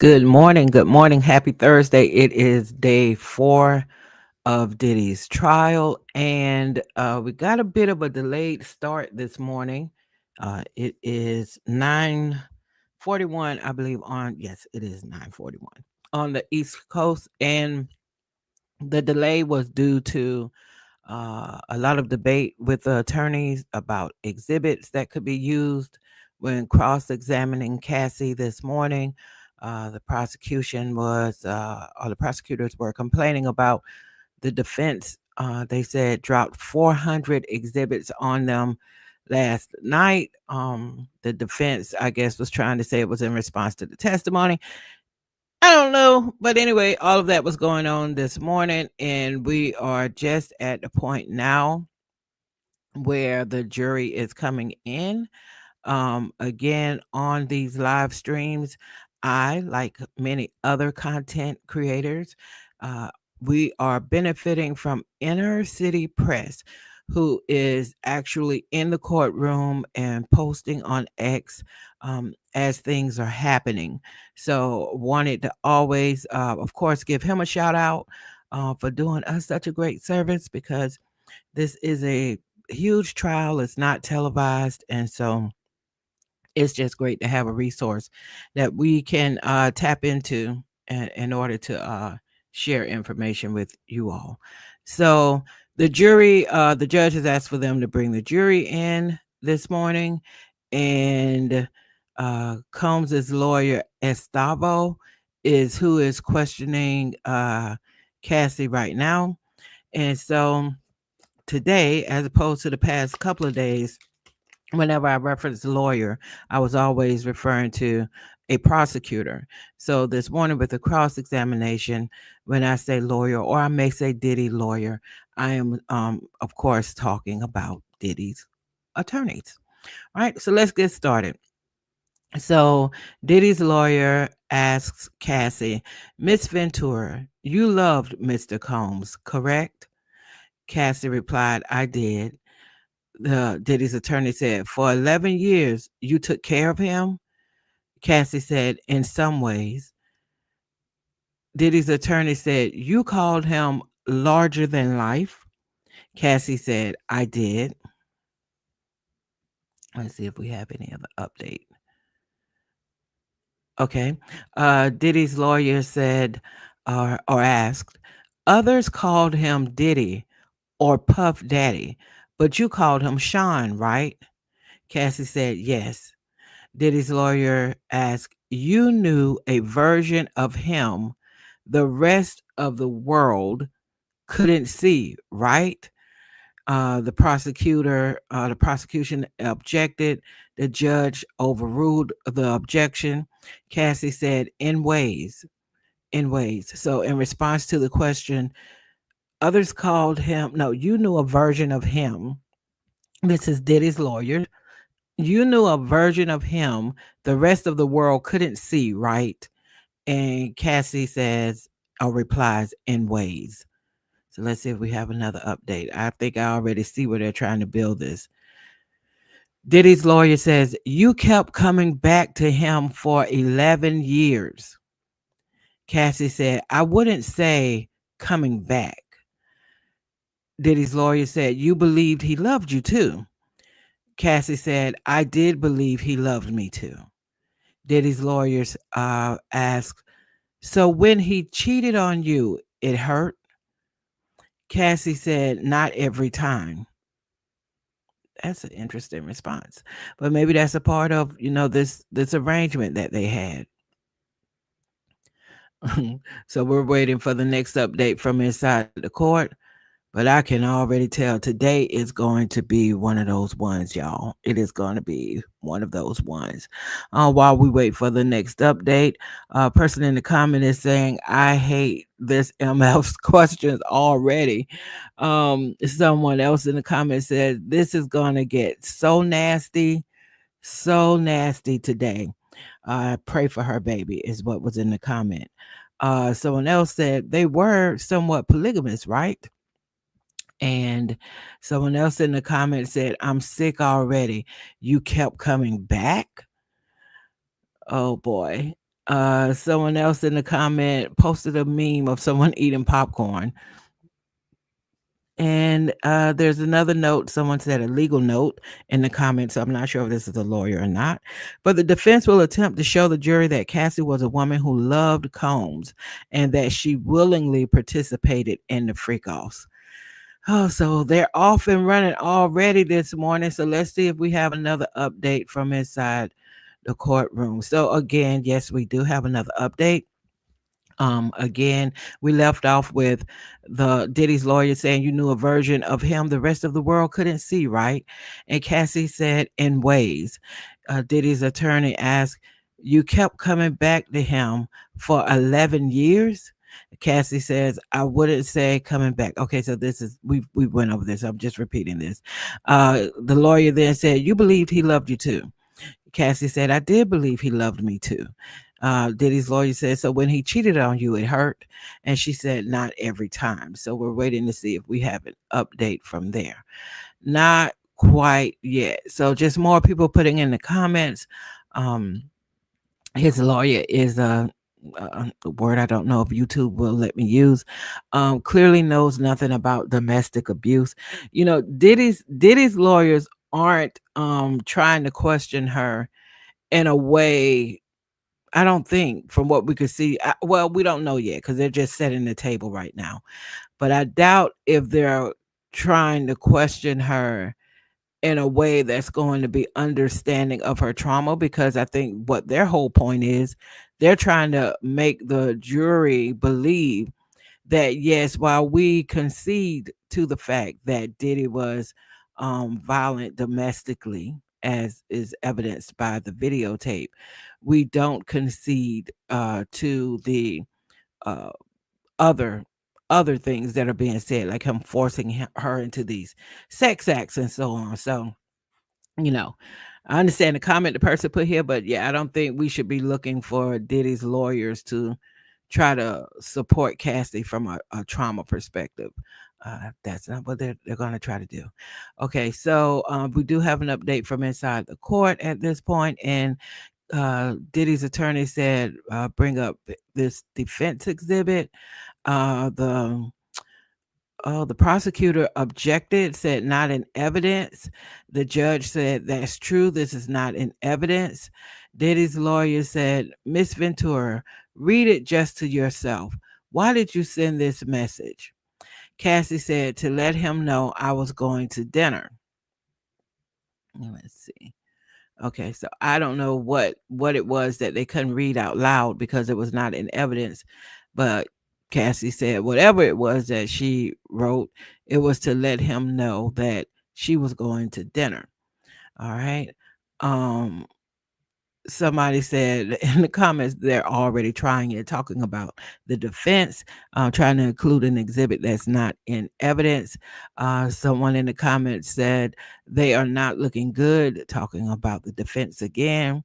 Good morning. Good morning. Happy Thursday. It is day 4 of Diddy's trial, and we got a bit of a delayed start this morning. It is 9:41, I believe. Yes, it is 9:41 on the East Coast, and the delay was due to a lot of debate with the attorneys about exhibits that could be used when cross-examining Cassie this morning. The prosecutors were complaining about the defense. They said dropped 400 exhibits on them last night. The defense, I guess, was trying to say it was in response to the testimony. I don't know. But anyway, all of that was going on this morning, and we are just at the point now where the jury is coming in. Again, on these live streams, I, like many other content creators, uh, we are benefiting from Inner City Press, who is actually in the courtroom and posting on X as things are happening. So, wanted to always, of course, give him a shout out for doing us such a great service because this is a huge trial. It's not televised. And so it's just great to have a resource that we can tap into in order to share information with you all. So the judge has asked for them to bring the jury in this morning, and Combs's lawyer Estavo is who is questioning Cassie right now. And so today, as opposed to the past couple of days, whenever I referenced lawyer, I was always referring to a prosecutor. So this morning with the cross examination, when I say lawyer, or I may say Diddy lawyer, I am, of course, talking about Diddy's attorneys. All right, so let's get started. So Diddy's lawyer asks Cassie, Miss Ventura, you loved Mr. Combs, correct? Cassie replied, I did. The Diddy's attorney said, for 11 years, you took care of him? Cassie said, in some ways. Diddy's attorney said, you called him larger than life? Cassie said, I did. Let's see if we have any other update. Okay. Diddy's lawyer said, or asked, others called him Diddy or Puff Daddy, but you called him Sean, right? Cassie said, yes. Diddy's lawyer asked, you knew a version of him the rest of the world couldn't see, right? The prosecution objected. The judge overruled the objection. Cassie said, in ways. So, in response to the question, others called him, no, you knew a version of him. This is Diddy's lawyer. You knew a version of him the rest of the world couldn't see, right? And Cassie says or replies in ways. So let's see if we have another update. I think I already see where they're trying to build this. Diddy's lawyer says, you kept coming back to him for 11 years. Cassie said, I wouldn't say coming back. Diddy's lawyer said, you believed he loved you too. Cassie said, I did believe he loved me too. Diddy's lawyers asked, so when he cheated on you, it hurt? Cassie said, not every time. That's an interesting response. But maybe that's a part of, this arrangement that they had. So we're waiting for the next update from inside the court. But I can already tell today is going to be one of those ones, y'all. It is going to be one of those ones. While we wait for the next update, a person in the comment is saying, I hate this MF's questions already. Someone else in the comment said, this is going to get so nasty today. Pray for her baby, is what was in the comment. Someone else said they were somewhat polygamous, right? And someone else in the comments said, I'm sick already. You kept coming back. Oh boy. Someone else in the comment posted a meme of someone eating popcorn. And there's another note. Someone said a legal note in the comments. I'm not sure if this is a lawyer or not. But the defense will attempt to show the jury that Cassie was a woman who loved Combs and that she willingly participated in the freak offs. Oh, so they're off and running already this morning. So let's see if we have another update from inside the courtroom. So again, yes, we do have another update. Again, we left off with the Diddy's lawyer saying you knew a version of him the rest of the world couldn't see, right? And Cassie said, in ways. Diddy's attorney asked, you kept coming back to him for 11 years? Cassie says, I wouldn't say coming back. Okay, so this is we went over this. I'm just repeating this. The lawyer then said, you believed he loved you too. Cassie said, I did believe he loved me too. Diddy's lawyer said, so when he cheated on you, it hurt. And she said, not every time. So we're waiting to see if we have an update from there. Not quite yet. So just more people putting in the comments. Um, his lawyer is a word I don't know if YouTube will let me use. Clearly knows nothing about domestic abuse. You know, Diddy's lawyers aren't trying to question her in a way. I don't think, from what we could see. Well, we don't know yet because they're just setting the table right now. But I doubt if they're trying to question her in a way that's going to be understanding of her trauma, because I think what their whole point is, they're trying to make the jury believe that yes, while we concede to the fact that Diddy was violent domestically, as is evidenced by the videotape, we don't concede to the uh, other other things that are being said, like him forcing her into these sex acts and so on. So you know, I understand the comment the person put here, but yeah, I don't think we should be looking for Diddy's lawyers to try to support Cassie from a trauma perspective. That's not what they're going to try to do. Okay, so we do have an update from inside the court at this point, and Diddy's attorney said, bring up this defense exhibit. The Oh, the prosecutor objected, said not in evidence. The judge said that's true. This is not in evidence. Diddy's lawyer said, Miss Ventura, read it just to yourself. Why did you send this message? Cassie said to let him know I was going to dinner. Let's see. Okay, so I don't know what it was that they couldn't read out loud because it was not in evidence, but Cassie said whatever it was that she wrote, it was to let him know that she was going to dinner. All right. Um Somebody said in the comments they're already trying it, talking about the defense, trying to include an exhibit that's not in evidence. Someone in the comments said they are not looking good, talking about the defense again.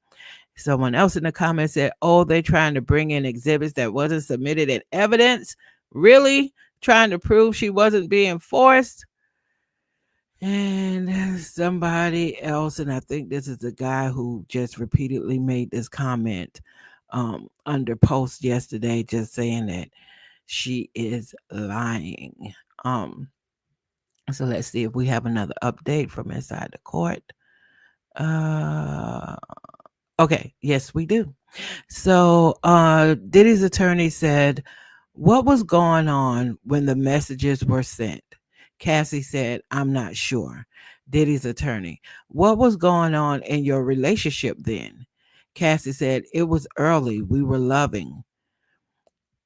Someone else in the comments said, oh, they're trying to bring in exhibits that wasn't submitted in evidence. Really? Trying to prove she wasn't being forced? And somebody else, and I think this is the guy who just repeatedly made this comment under post yesterday, just saying that she is lying. Um, so let's see if we have another update from inside the court. Uh, okay, yes, we do. So Diddy's attorney said, what was going on when the messages were sent? Cassie said, I'm not sure. Diddy's attorney, what was going on in your relationship then? Cassie said, it was early. We were loving.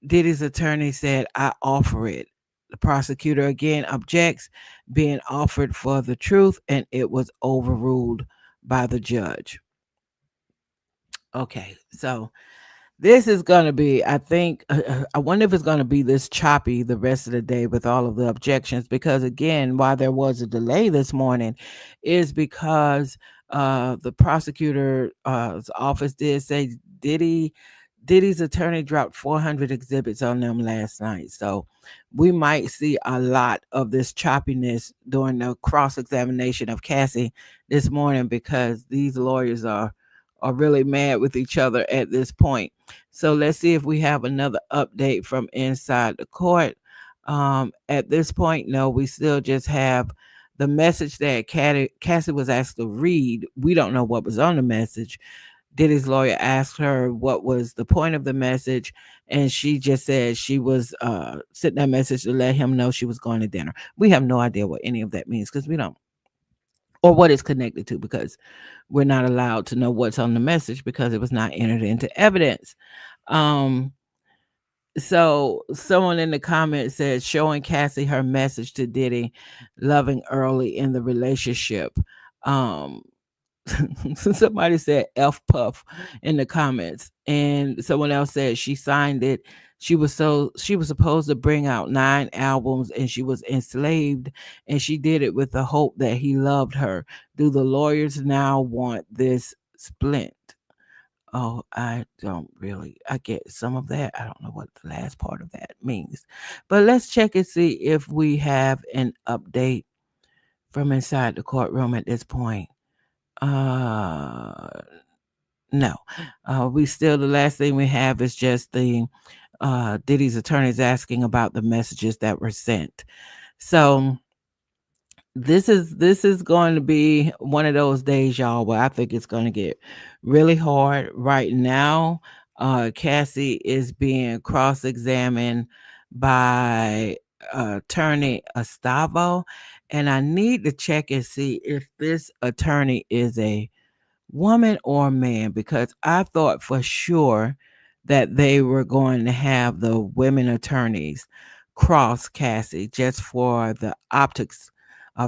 Diddy's attorney said, I offer it. The prosecutor again objects, being offered for the truth, and it was overruled by the judge. Okay, so this is going to be, I think, I wonder if it's going to be this choppy the rest of the day with all of the objections, because again, why there was a delay this morning is because the prosecutor's office did say Diddy's attorney dropped 400 exhibits on them last night. So we might see a lot of this choppiness during the cross examination of Cassie this morning, because these lawyers are are really mad with each other at this point. So let's see if we have another update from inside the court. At this point, no, we still just have the message that Cassie was asked to read. We don't know what was on the message. Diddy's lawyer asked her what was the point of the message, and she just said she was sending that message to let him know she was going to dinner. We have no idea what any of that means because we don't, or what it's connected to, because we're not allowed to know what's on the message because it was not entered into evidence. Um, so someone in the comments said showing Cassie her message to Diddy, loving early in the relationship. Um, somebody said F Puff in the comments, and someone else said she signed it. She was supposed to bring out 9 albums, and she was enslaved, and she did it with the hope that he loved her. Do the lawyers now want this splint? Oh, I don't really. I get some of that. I don't know what the last part of that means, but let's check and see if we have an update from inside the courtroom at this point. Uh, no. We still, the last thing we have is just the Diddy's attorneys asking about the messages that were sent. So this is going to be one of those days, y'all, where I think it's going to get really hard. Right now, Cassie is being cross-examined by attorney Estavo, and I need to check and see if this attorney is a woman or man, because I thought for sure that they were going to have the women attorneys cross Cassie just for the optics,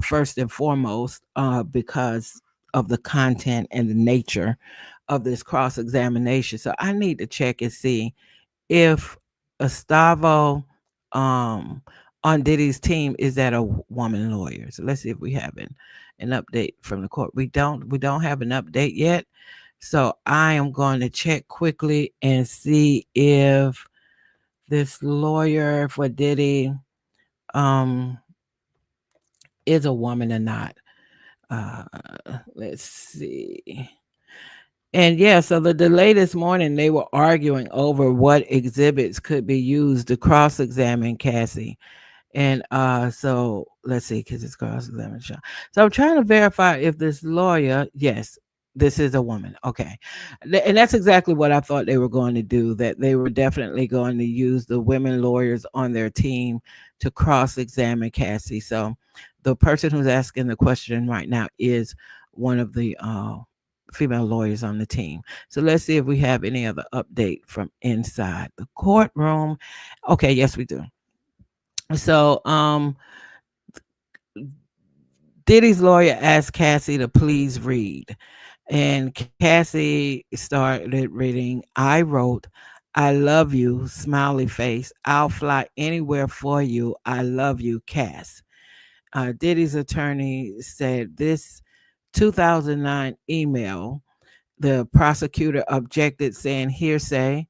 first and foremost, because of the content and the nature of this cross examination. So I need to check and see if Estavo, um, on Diddy's team is that a woman lawyer. So let's see if we have an update from the court. We don't have an update yet. So I am going to check quickly and see if this lawyer for Diddy um is a woman or not. Uh let's see. And yeah, so the delay this morning, they were arguing over what exhibits could be used to cross examine Cassie. And so let's see, because it's cross examination. So I'm trying to verify if this lawyer, yes, this is a woman. Okay. And that's exactly what I thought they were going to do, that they were definitely going to use the women lawyers on their team to cross examine Cassie. So the person who's asking the question right now is one of the female lawyers on the team. So let's see if we have any other update from inside the courtroom. Okay, yes, we do. So, Diddy's lawyer asked Cassie to please read, and Cassie started reading. I wrote, "I love you," smiley face. "I'll fly anywhere for you. I love you, Cass." Diddy's attorney said this 2009 email. The prosecutor objected, saying hearsay.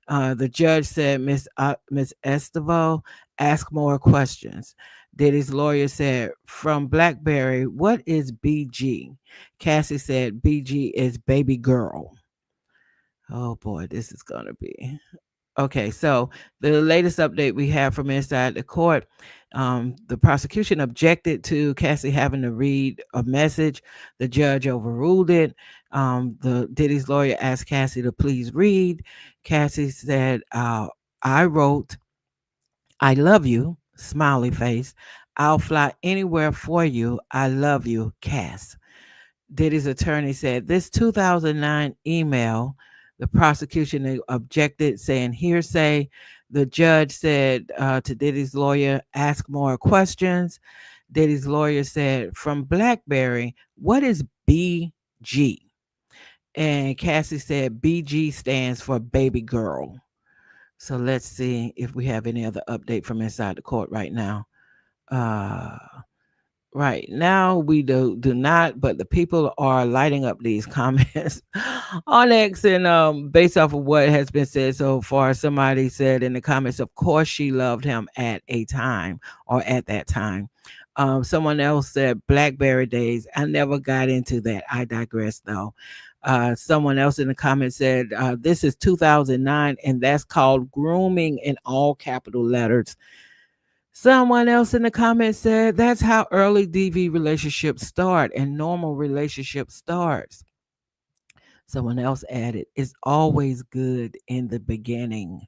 The judge said, Miss Estevao, ask more questions. Diddy's lawyer said, from BlackBerry, what is BG? Cassie said, BG is baby girl. Oh boy, this is going to be. Okay, so the latest update we have from inside the court, the prosecution objected to Cassie having to read a message. The judge overruled it. The Diddy's lawyer asked Cassie to please read. Cassie said, "I wrote, I love you." Smiley face. "I'll fly anywhere for you. I love you, Cass." Diddy's attorney said this 2009 email, the prosecution objected, saying hearsay. The judge said to Diddy's lawyer, ask more questions. Diddy's lawyer said, from BlackBerry, what is BG? And Cassie said, BG stands for baby girl. So let's see if we have any other update from inside the court right now. Uh, Right now, we do not, but the people are lighting up these comments on X, and based off of what has been said so far, somebody said in the comments, "Of course, she loved him at a time or at that time." Someone else said, "BlackBerry days. I never got into that. I digress, though." Someone else in the comments said, this is 2009, and that's called grooming in all capital letters. Someone else in the comments said, that's how early DV relationships start and normal relationships starts. Someone else added, it's always good in the beginning.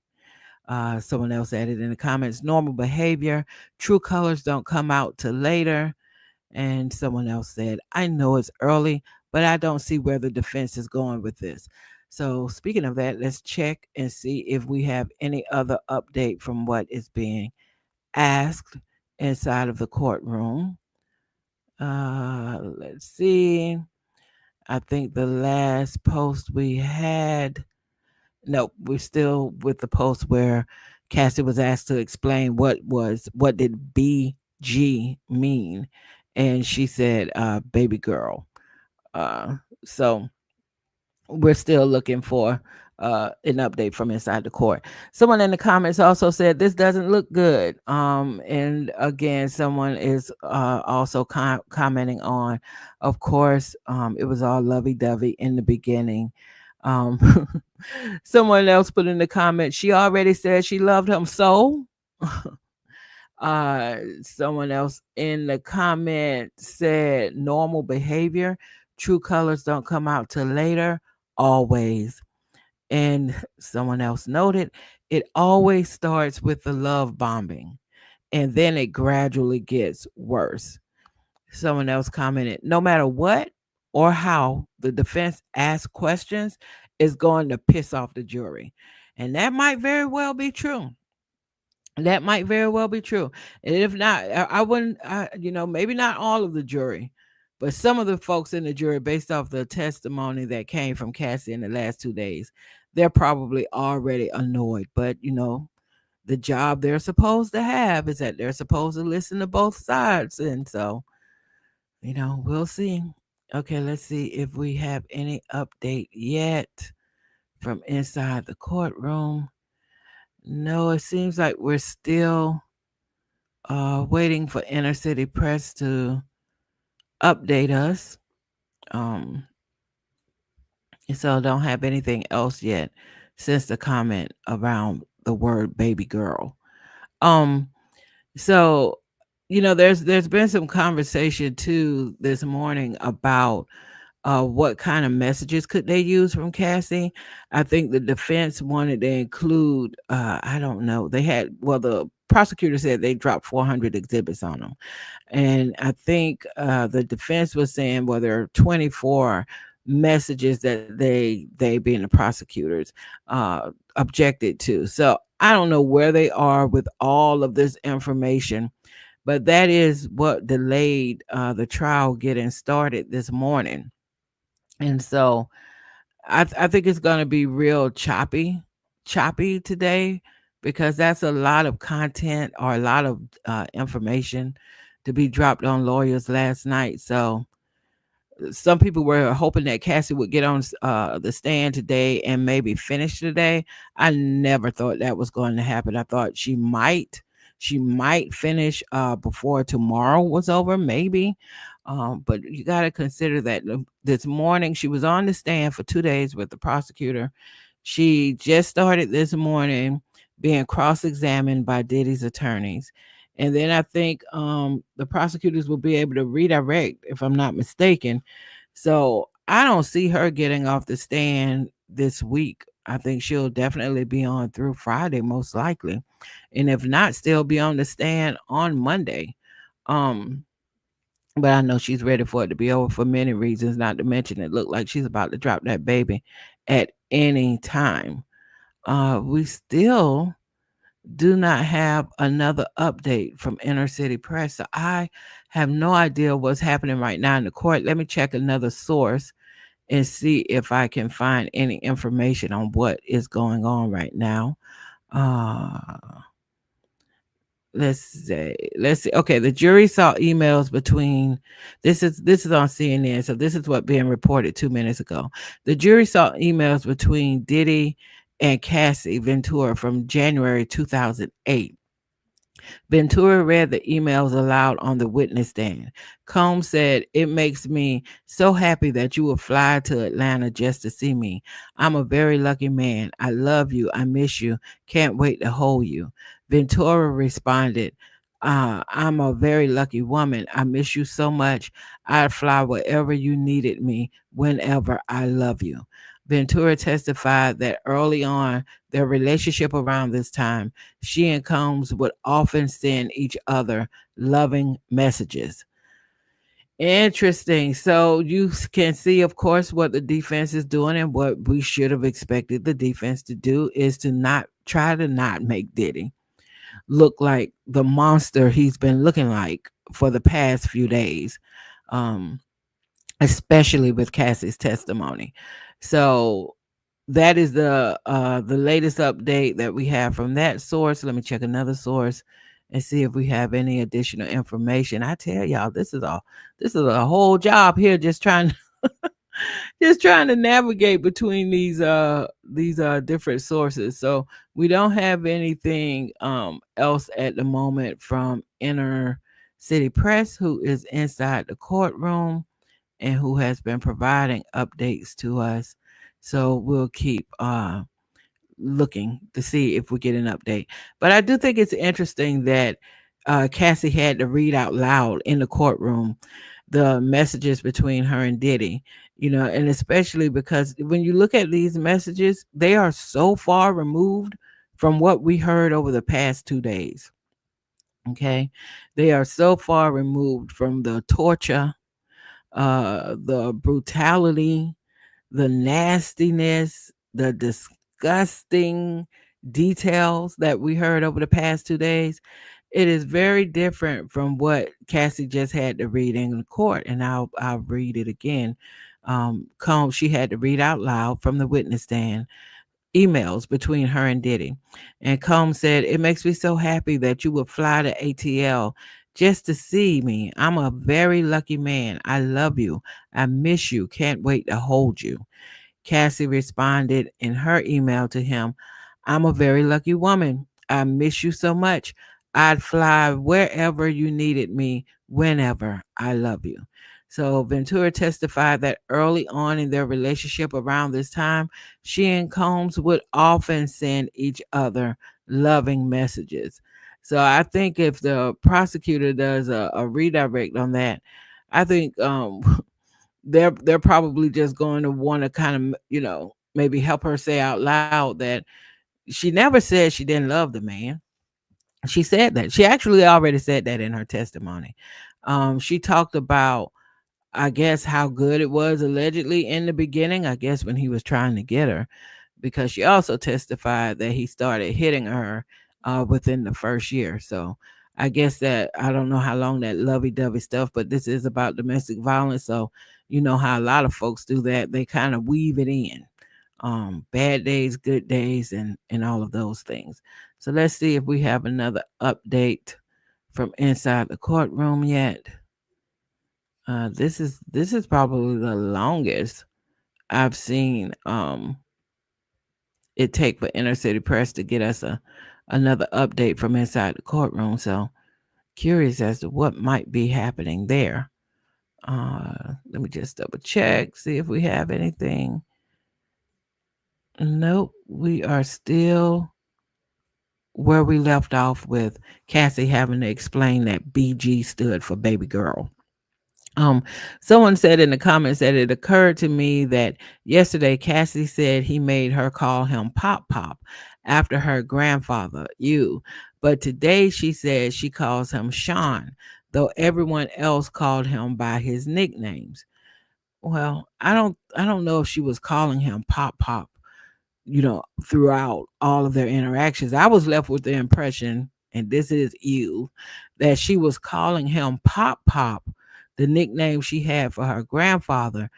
Someone else added in the comments, normal behavior, true colors don't come out till later. And someone else said, I know it's early, but I don't see where the defense is going with this. So, speaking of that, let's check and see if we have any other update from what is being asked inside of the courtroom. Let's see. I think the last post we had, no, we're still with the post where Cassie was asked to explain what did BG mean, and she said, "Baby girl." Uh, so we're still looking for an update from inside the court. Someone in the comments also said this doesn't look good. And again, someone is also commenting on, of course, it was all lovey-dovey in the beginning. Um, someone else put in the comment, she already said she loved him so. Someone else in the comment said normal behavior, true colors don't come out till later, always. And someone else noted it always starts with the love bombing and then it gradually gets worse. Someone else commented, no matter what or how the defense asks questions, is going to piss off the jury. And that might very well be true. That might very well be true. And if not, I wouldn't, maybe not all of the jury, but some of the folks in the jury, based off the testimony that came from Cassie in the last 2 days, they're probably already annoyed. But, the job they're supposed to have is that they're supposed to listen to both sides. And so, we'll see. Okay, let's see if we have any update yet from inside the courtroom. No, it seems like we're still waiting for Inner City Press to update us. Um, so don't have anything else yet since the comment around the word baby girl. Um, so there's been some conversation too this morning about what kind of messages could they use from Cassie. I think the defense wanted to include, I don't know, the prosecutor said they dropped 400 exhibits on them. And I think the defense was saying, well, there are 24 messages that they being the prosecutors, objected to. So I don't know where they are with all of this information, but that is what delayed the trial getting started this morning. And so I think it's going to be real choppy today, because that's a lot of content or a lot of information to be dropped on lawyers last night. So some people were hoping that Cassie would get on the stand today and maybe finish today. I never thought that was going to happen. I thought she might finish before tomorrow was over, maybe. But you got to consider that this morning she was on the stand for 2 days with the prosecutor. She just started this morning being cross-examined by Diddy's attorneys. And then I think the prosecutors will be able to redirect, if I'm not mistaken. So I don't see her getting off the stand this week. I think she'll definitely be on through Friday, most likely. And if not, still be on the stand on Monday. Um, but I know she's ready for it to be over for many reasons, not to mention it looked like she's about to drop that baby at any time. We still do not have another update from Inner City Press. So I have no idea what's happening right now in the court. Let me check another source and see if I can find any information on what is going on right now. Uh, let's see. Okay, the jury saw emails between, this is on CNN, so this is what being reported 2 minutes ago. The jury saw emails between Diddy and Cassie Ventura from January 2008. Ventura read the emails aloud on the witness stand. Combs said, "It makes me so happy that you will fly to Atlanta just to see me. I'm a very lucky man. I love you. I miss you. Can't wait to hold you." Ventura responded, "I'm a very lucky woman. I miss you so much. I'd fly wherever you needed me, whenever. I love you." Ventura testified that early on, their relationship around this time, she and Combs would often send each other loving messages. Interesting. So you can see, of course, what the defense is doing, and what we should have expected the defense to do is to not try to not make Diddy look like the monster he's been looking like for the past few days, um, especially with Cassie's testimony. So that is the latest update that we have from that source. Let me check another source and see if we have any additional information. I tell y'all, this is a whole job here, just trying just trying to navigate between these different sources. So we don't have anything else at the moment from Inner City Press, who is inside the courtroom and who has been providing updates to us. So we'll keep looking to see if we get an update. But I do think it's interesting that Cassie had to read out loud in the courtroom the messages between her and Diddy, and especially because when you look at these messages, they are so far removed from what we heard over the past 2 days. Okay. They are so far removed from the torture, the brutality, the nastiness, the disgusting details that we heard over the past 2 days. It is very different from what Cassie just had to read in court, and I'll read it again. Combs, she had to read out loud from the witness stand emails between her and Diddy. And Combs said, "It makes me so happy that you would fly to ATL just to see me. I'm a very lucky man. I love you. I miss you. Can't wait to hold you." Cassie responded in her email to him, "I'm a very lucky woman. I miss you so much. I'd fly wherever you needed me, whenever. I love you." So Ventura testified that early on in their relationship around this time, she and Combs would often send each other loving messages. So I think if the prosecutor does a redirect on that, I think they're probably just going to want to kind of maybe help her say out loud that she never said she didn't love the man. She said that she actually already said that in her testimony. She talked about, I guess, how good it was allegedly in the beginning, I guess when he was trying to get her, because she also testified that he started hitting her within the first year. So I guess that I don't know how long that lovey-dovey stuff, but this is about domestic violence. So you know how a lot of folks do that. They kind of weave it in. Bad days, good days, and all of those things. So let's see if we have another update from inside the courtroom yet. This is probably the longest I've seen it take for Inner City Press to get us another update from inside the courtroom. So curious as to what might be happening there. Let me just double check, see if we have anything. Nope, we are still where we left off with Cassie having to explain that BG stood for baby girl. Um, Someone said in the comments that it occurred to me that yesterday Cassie said he made her call him Pop Pop after her grandfather, you. But today she said she calls him Sean, though everyone else called him by his nicknames. Well, I don't know if she was calling him Pop Pop, throughout all of their interactions. I was left with the impression, and this is you, that she was calling him Pop Pop, the nickname she had for her grandfather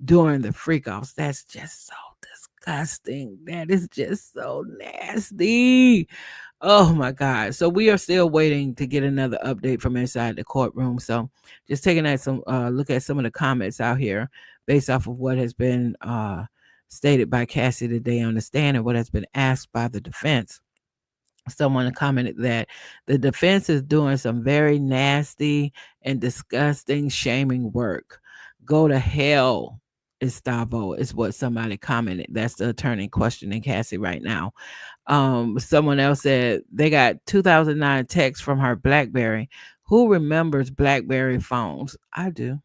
during the freak offs. That's just so disgusting. That is just so nasty. Oh my God. So we are still waiting to get another update from inside the courtroom. So just taking that some look at some of the comments out here based off of what has been stated by Cassie today on the stand and what has been asked by the defense. Someone commented that the defense is doing some very nasty and disgusting shaming work. Go to hell, Estavo, is what somebody commented. That's the attorney questioning Cassie right now. Someone else said they got 2009 text from her BlackBerry. Who remembers BlackBerry phones? I do.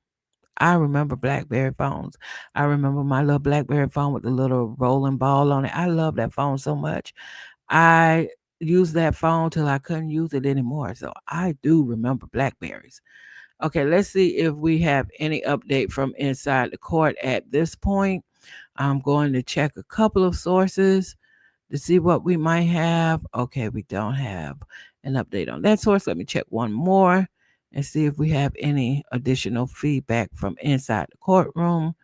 I remember BlackBerry phones. I remember my little BlackBerry phone with the little rolling ball on it. I love that phone so much. I used that phone till I couldn't use it anymore. So I do remember Blackberries. Okay, let's see if we have any update from inside the court at this point. I'm going to check a couple of sources to see what we might have. Okay, we don't have an update on that source. Let me check one more and see if we have any additional feedback from inside the courtroom.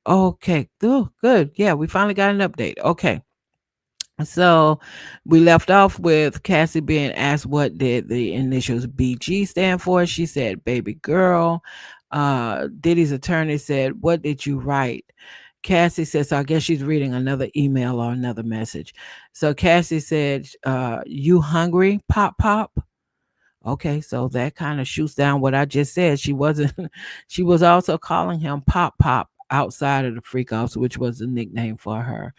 Okay, oh, good. Yeah, we finally got an update. Okay. So we left off with Cassie being asked what did the initials BG stand for. She said baby girl. Diddy's attorney said, what did you write? Cassie said, so I guess she's reading another email or another message. So Cassie said, you hungry, Pop Pop? Okay, so that kind of shoots down what I just said. She wasn't, she was also calling him Pop Pop outside of the freak offs, which was a nickname for her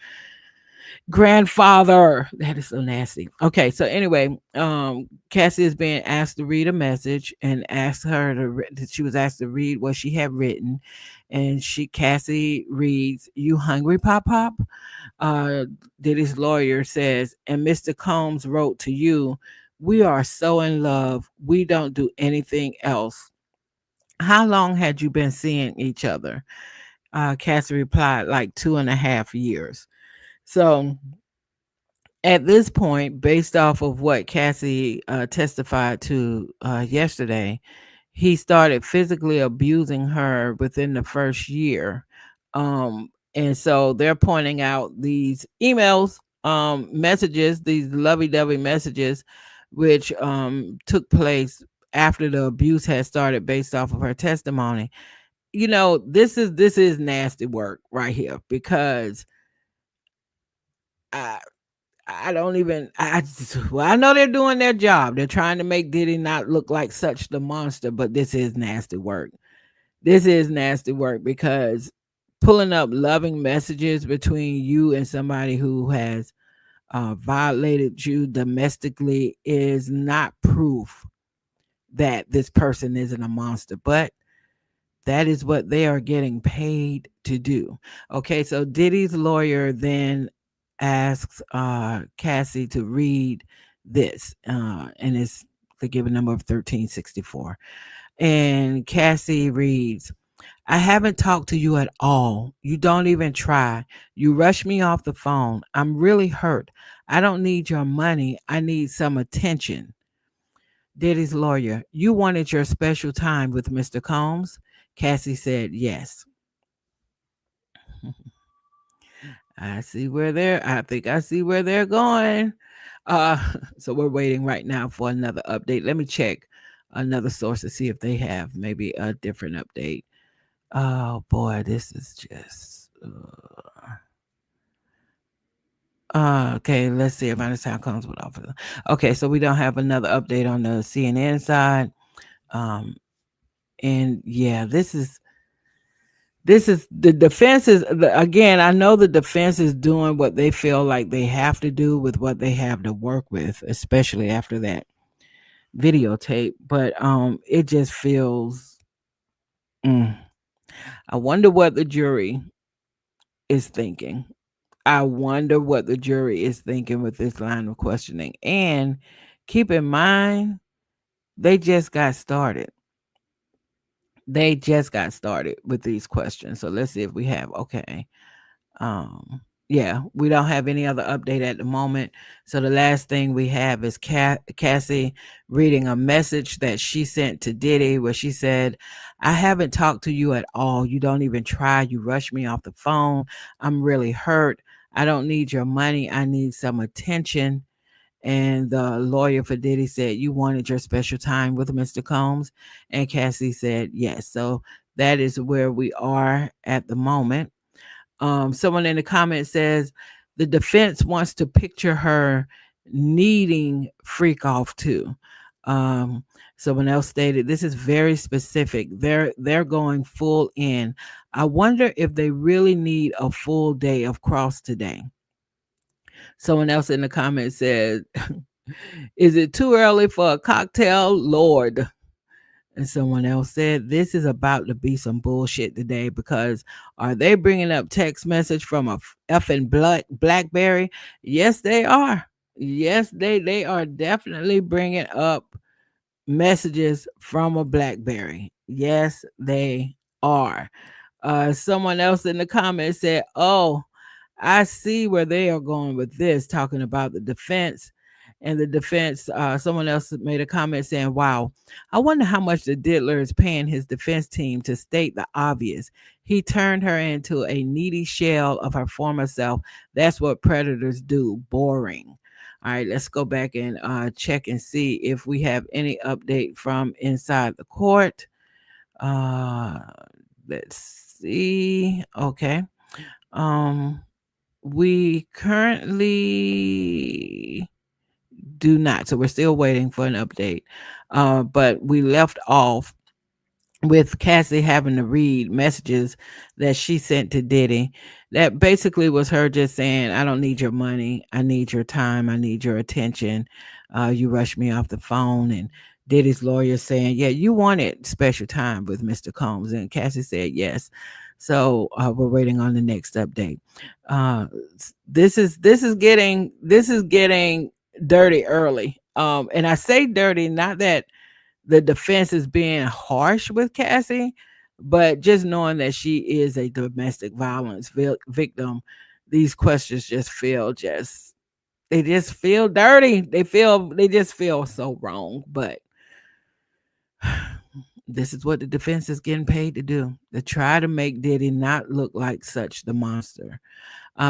grandfather. That is so nasty. Okay, so anyway, Cassie is being asked to read a message and asked her to she was asked to read what she had written, and Cassie reads, you hungry, Pop Pop? uh Diddy's lawyer says, and Mr. Combs wrote to you, we are so in love, we don't do anything else. How long had you been seeing each other? Cassie replied, like 2.5 years. So at this point, based off of what Cassie testified to yesterday, he started physically abusing her within the first year. And so they're pointing out these emails, messages, these lovey dovey messages, which took place after the abuse had started based off of her testimony. You know, this is nasty work right here because I I don't even well, I know they're doing their job. They're trying to make Diddy not look like such the monster, but this is nasty work. This is nasty work because pulling up loving messages between you and somebody who has violated you domestically is not proof that this person isn't a monster, but that is what they are getting paid to do. Okay, so Diddy's lawyer then asks Cassie to read this, and it's the given number of 1364. And Cassie reads, I haven't talked to you at all. You don't even try. You rush me off the phone. I'm really hurt. I don't need your money. I need some attention. Diddy's lawyer, you wanted your special time with Mr. Combs? Cassie said yes. I think I see where they're going. Uh so we're waiting right now for another update. Let me check another source to see if they have maybe a different update. Oh boy, this is just okay, let's see if Undertown comes with offer. Okay, so we don't have another update on the CNN side. Um and yeah, this is the defense is again, I know the defense is doing what they feel like they have to do with what they have to work with, especially after that videotape, but it just feels mm, I wonder what the jury is thinking. I wonder what the jury is thinking with this line of questioning. And keep in mind, they just got started. They just got started with these questions. So let's see if we have okay. Um, yeah, we don't have any other update at the moment. So the last thing we have is Cassie reading a message that she sent to Diddy where she said, I haven't talked to you at all. You don't even try. You rush me off the phone. I'm really hurt. I don't need your money. I need some attention. And the lawyer for Diddy said, you wanted your special time with Mr. Combs? And Cassie said, yes. So that is where we are at the moment. Someone in the comments says the defense wants to picture her needing freak off too. Um, Someone else stated this is very specific. They're going full in. I wonder if they really need a full day of cross today. Someone else in the comments said, "Is it too early for a cocktail, Lord?" And someone else said, "This is about to be some bullshit today because are they bringing up text message from a effing BlackBerry? Yes, they are. Yes, they are definitely bringing up messages from a BlackBerry. Yes, they are." Someone else in the comments said, "Oh, I see where they are going with this, talking about the defense." And the defense, someone else made a comment saying, "Wow, I wonder how much the diddler is paying his defense team to state the obvious. He turned her into a needy shell of her former self. That's what predators do. Boring." All right, let's go back and check and see if we have any update from inside the court. Uh, let's see. Okay. Um, we currently do not. So we're still waiting for an update. But we left off with Cassie having to read messages that she sent to Diddy. That basically was her just saying, "I don't need your money. I need your time. I need your attention. You rushed me off the phone." And Diddy's lawyer saying, "Yeah, you wanted special time with Mr. Combs." And Cassie said, "Yes." So we're waiting on the next update. This is getting dirty early. And I say dirty, not that the defense is being harsh with Cassie, but just knowing that she is a domestic violence victim, these questions just feel just they just feel dirty. They just feel so wrong. But this is what the defense is getting paid to do, to try to make Diddy not look like such the monster.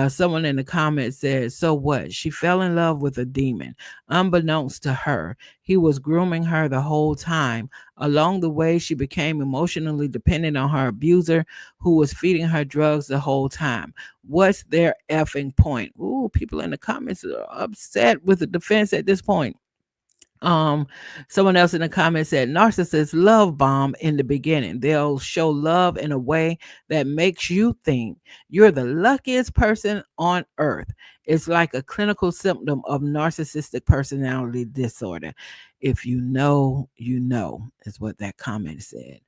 Someone in the comments said, "So what? She fell in love with a demon. Unbeknownst to her, he was grooming her the whole time. Along the way, she became emotionally dependent on her abuser, who was feeding her drugs the whole time. What's their effing point?" Ooh, people in the comments are upset with the defense at this point. Um, Someone else in the comments said, "Narcissists love bomb in the beginning. They'll show love in a way that makes you think you're the luckiest person on earth. It's like a clinical symptom of narcissistic personality disorder. If you know, you know," is what that comment said.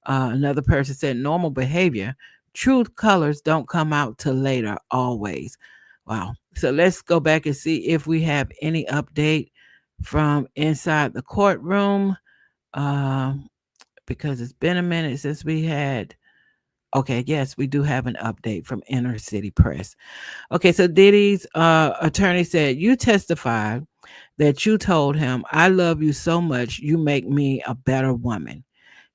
Another person said, "Normal behavior. Truth colors don't come out till later, always." Wow. So let's go back and see if we have any update from inside the courtroom, um, because it's been a minute since we had. Okay, yes, we do have an update from Inner City Press. Okay, so Diddy's attorney said, "You testified that you told him, 'I love you so much, you make me a better woman.'"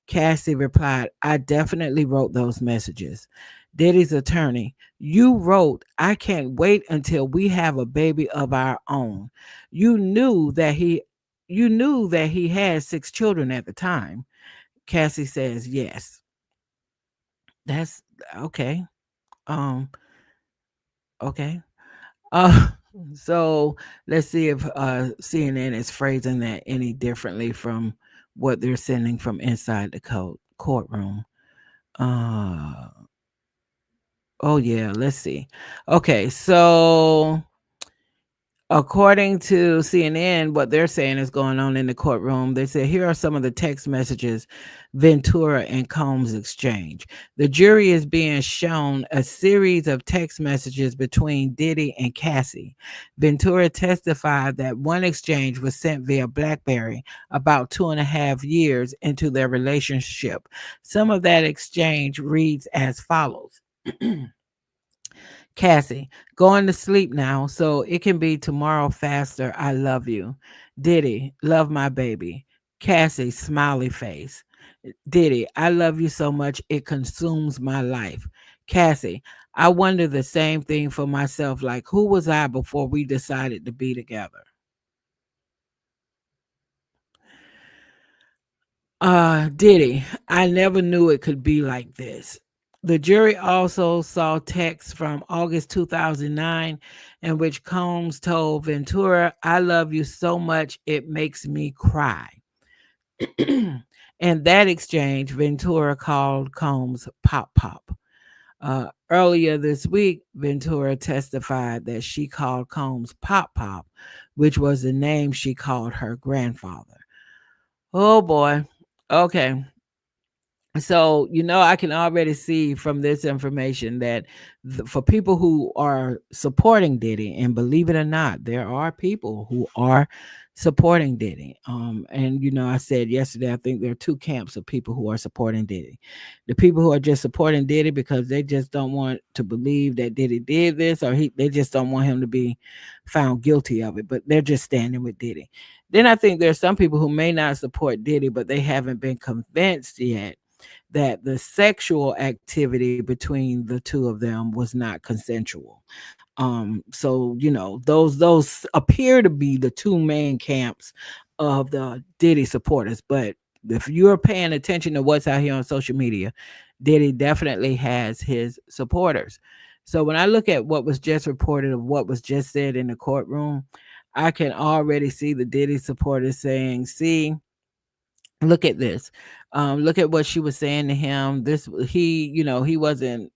Cassie replied, "I definitely wrote those messages." Diddy's attorney, "You wrote, 'I can't wait until we have a baby of our own.' You knew that he had 6 children at the time." Cassie says, "Yes." That's okay. Um, okay. Uh, so let's see if CNN is phrasing that any differently from what they're sending from inside the courtroom. Uh, oh yeah, let's see. Okay, so according to CNN, what they're saying is going on in the courtroom. They said, "Here are some of the text messages Ventura and Combs exchange." The jury is being shown a series of text messages between Diddy and Cassie. Ventura testified that one exchange was sent via BlackBerry about 2.5 years into their relationship. Some of that exchange reads as follows. Cassie, "Going to sleep now, so it can be tomorrow faster. I love you." Diddy, "Love my baby." Cassie, smiley face. Diddy, "I love you so much it consumes my life." Cassie, "I wonder the same thing for myself. Like, who was I before we decided to be together?" Diddy, "I never knew it could be like this." The jury also saw texts from August 2009 in which Combs told Ventura, "I love you so much, it makes me cry." In that exchange, Ventura called Combs Pop Pop. Earlier this week, Ventura testified that she called Combs Pop Pop, which was the name she called her grandfather. Oh boy. Okay. So, I can already see from this information that for people who are supporting Diddy, and believe it or not, there are people who are supporting Diddy. And I said yesterday, I think there are two camps of people who are supporting Diddy. The people who are just supporting Diddy because they just don't want to believe that Diddy did this, or they just don't want him to be found guilty of it, but they're just standing with Diddy. Then I think there's some people who may not support Diddy, but they haven't been convinced yet that the sexual activity between the two of them was not consensual. So those appear to be the two main camps of the Diddy supporters. But if you're paying attention to what's out here on social media, Diddy definitely has his supporters. So when I look at what was just reported of what was just said in the courtroom, I can already see the Diddy supporters saying, "See, look at this. Look at what she was saying to him. This he wasn't,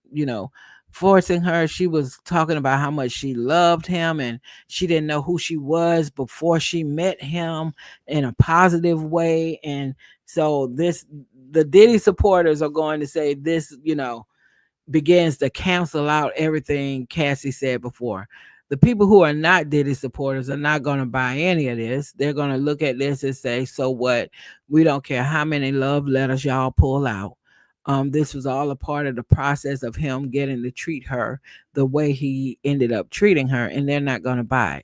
forcing her. She was talking about how much she loved him, and she didn't know who she was before she met him in a positive way." And so the Diddy supporters are going to say this, begins to cancel out everything Cassie said before. The people who are not Diddy supporters are not going to buy any of this. They're going to look at this and say, "So what? We don't care how many love letters y'all pull out. This was all a part of the process of him getting to treat her the way he ended up treating her," and they're not going to buy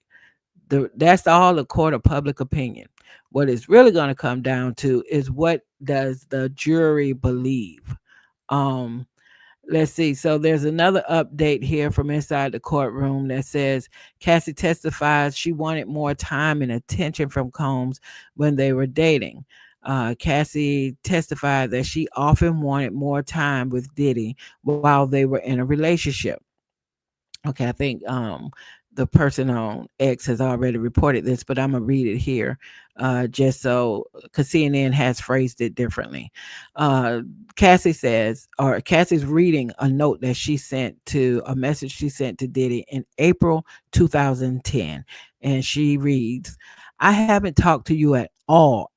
it. That's all the court of public opinion. What it's really going to come down to is, what does the jury believe? Um, Let's see. So there's another update here from inside the courtroom that says Cassie testifies she wanted more time and attention from Combs when they were dating. Cassie testified that she often wanted more time with Diddy while they were in a relationship. Okay, I think the person on X has already reported this, but I'm gonna read it here, just so, because CNN has phrased it differently. Uh, Cassie's reading a note that she sent to a message she sent to Diddy in April 2010, and she reads, "I haven't talked to you at all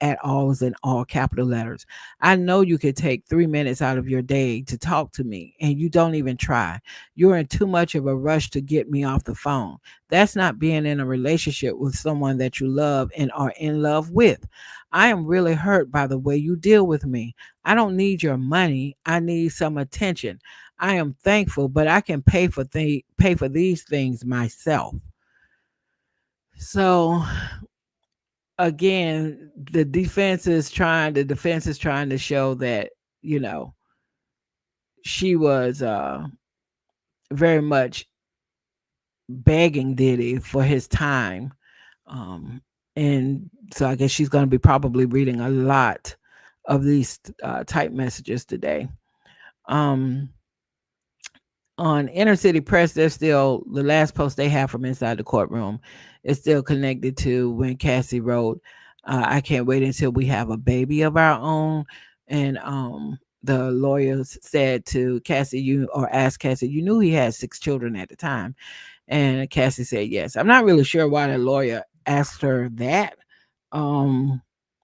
is in all capital letters. I know you could take 3 minutes out of your day to talk to me, and you don't even try. You're in too much of a rush to get me off the phone. That's not being in a relationship with someone that you love and are in love with. I am really hurt by the way you deal with me. I don't need your money. I need some attention. I am thankful, but I can pay for these things myself." So again, the defense is trying to show that, you know, she was very much begging Diddy for his time. Um, and so I guess she's going to be probably reading a lot of these type messages today. Um, on Inner City Press, there's still the last post they have from inside the courtroom is still connected to when Cassie wrote, "I can't wait until we have a baby of our own." And the lawyers said to Cassie, asked Cassie, "You knew he had 6 children at the time?" And Cassie said yes. I'm not really sure why the lawyer asked her that. Um,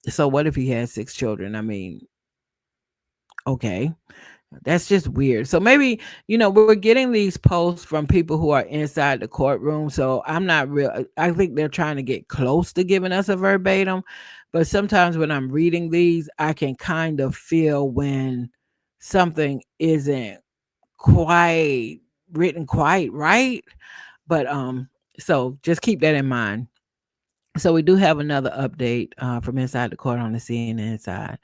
so what if he had 6 children? I mean, okay, that's just weird. So maybe, we're getting these posts from people who are inside the courtroom. So I'm not real. I think they're trying to get close to giving us a verbatim. But sometimes when I'm reading these, I can kind of feel when something isn't quite written quite right. But so just keep that in mind. So we do have another update from inside the court on the CNN side.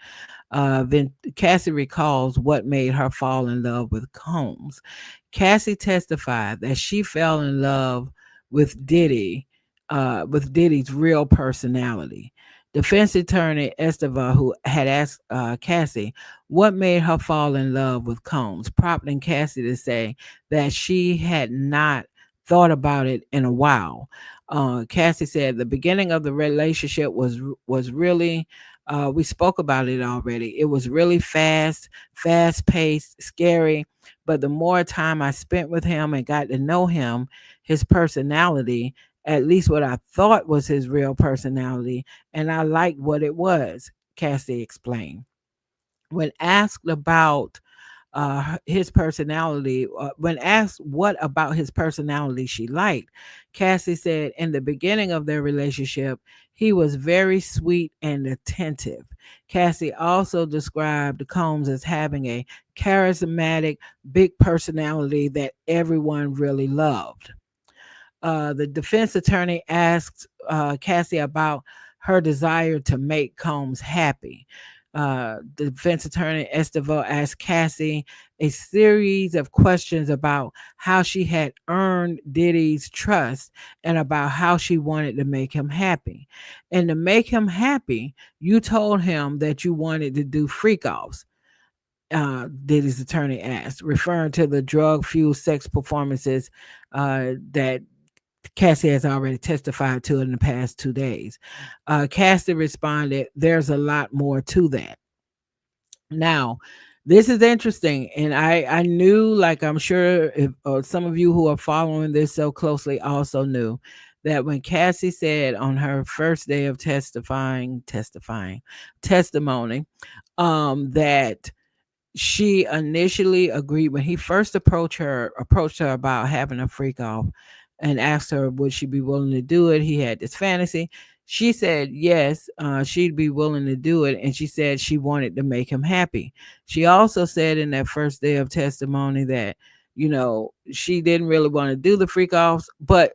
Then Cassie recalls what made her fall in love with Combs. Cassie testified that she fell in love with Diddy, with Diddy's real personality. Defense attorney Esteva, who had asked Cassie what made her fall in love with Combs, prompting Cassie to say that she had not thought about it in a while. Cassie said the beginning of the relationship was really. We spoke about it already. It was really fast paced, scary. But the more time I spent with him and got to know him, his personality, at least what I thought was his real personality, and I liked what it was, Cassie explained. When asked about his personality, when asked what about his personality she liked, Cassie said in the beginning of their relationship, he was very sweet and attentive. Cassie also described Combs as having a charismatic, big personality that everyone really loved. The defense attorney asked Cassie about her desire to make Combs happy. The defense attorney Estevaux asked Cassie a series of questions about how she had earned Diddy's trust and about how she wanted to make him happy. And to make him happy, you told him that you wanted to do freak offs. Diddy's attorney asked, referring to the drug fueled sex performances that Cassie has already testified to in the past 2 days. Cassie responded, there's a lot more to that. Now, this is interesting. And I knew, like I'm sure if, some of you who are following this so closely also knew that when Cassie said on her first day of testifying testimony, that she initially agreed when he first approached her about having a freak off and asked her would she be willing to do it. He had this fantasy. She said yes, she'd be willing to do it, and she said she wanted to make him happy. She also said in that first day of testimony that she didn't really want to do the freak offs, but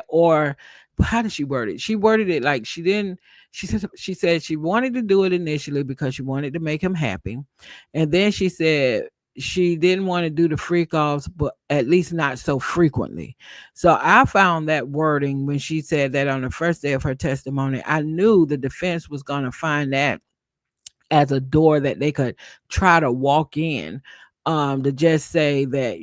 or how did she word it? She worded it like she didn't. She said she wanted to do it initially because she wanted to make him happy, and then she said she didn't want to do the freak offs, but at least not so frequently. So I found that wording when she said that on the first day of her testimony. I knew the defense was going to find that as a door that they could try to walk in, to just say that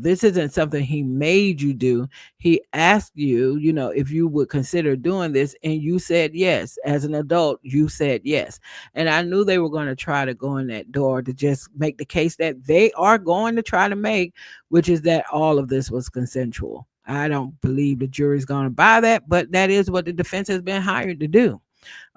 this isn't something he made you do. He asked you, if you would consider doing this, and you said yes. As an adult, you said yes. And I knew they were going to try to go in that door to just make the case that they are going to try to make, which is that all of this was consensual. I don't believe the jury's going to buy that, but that is what the defense has been hired to do.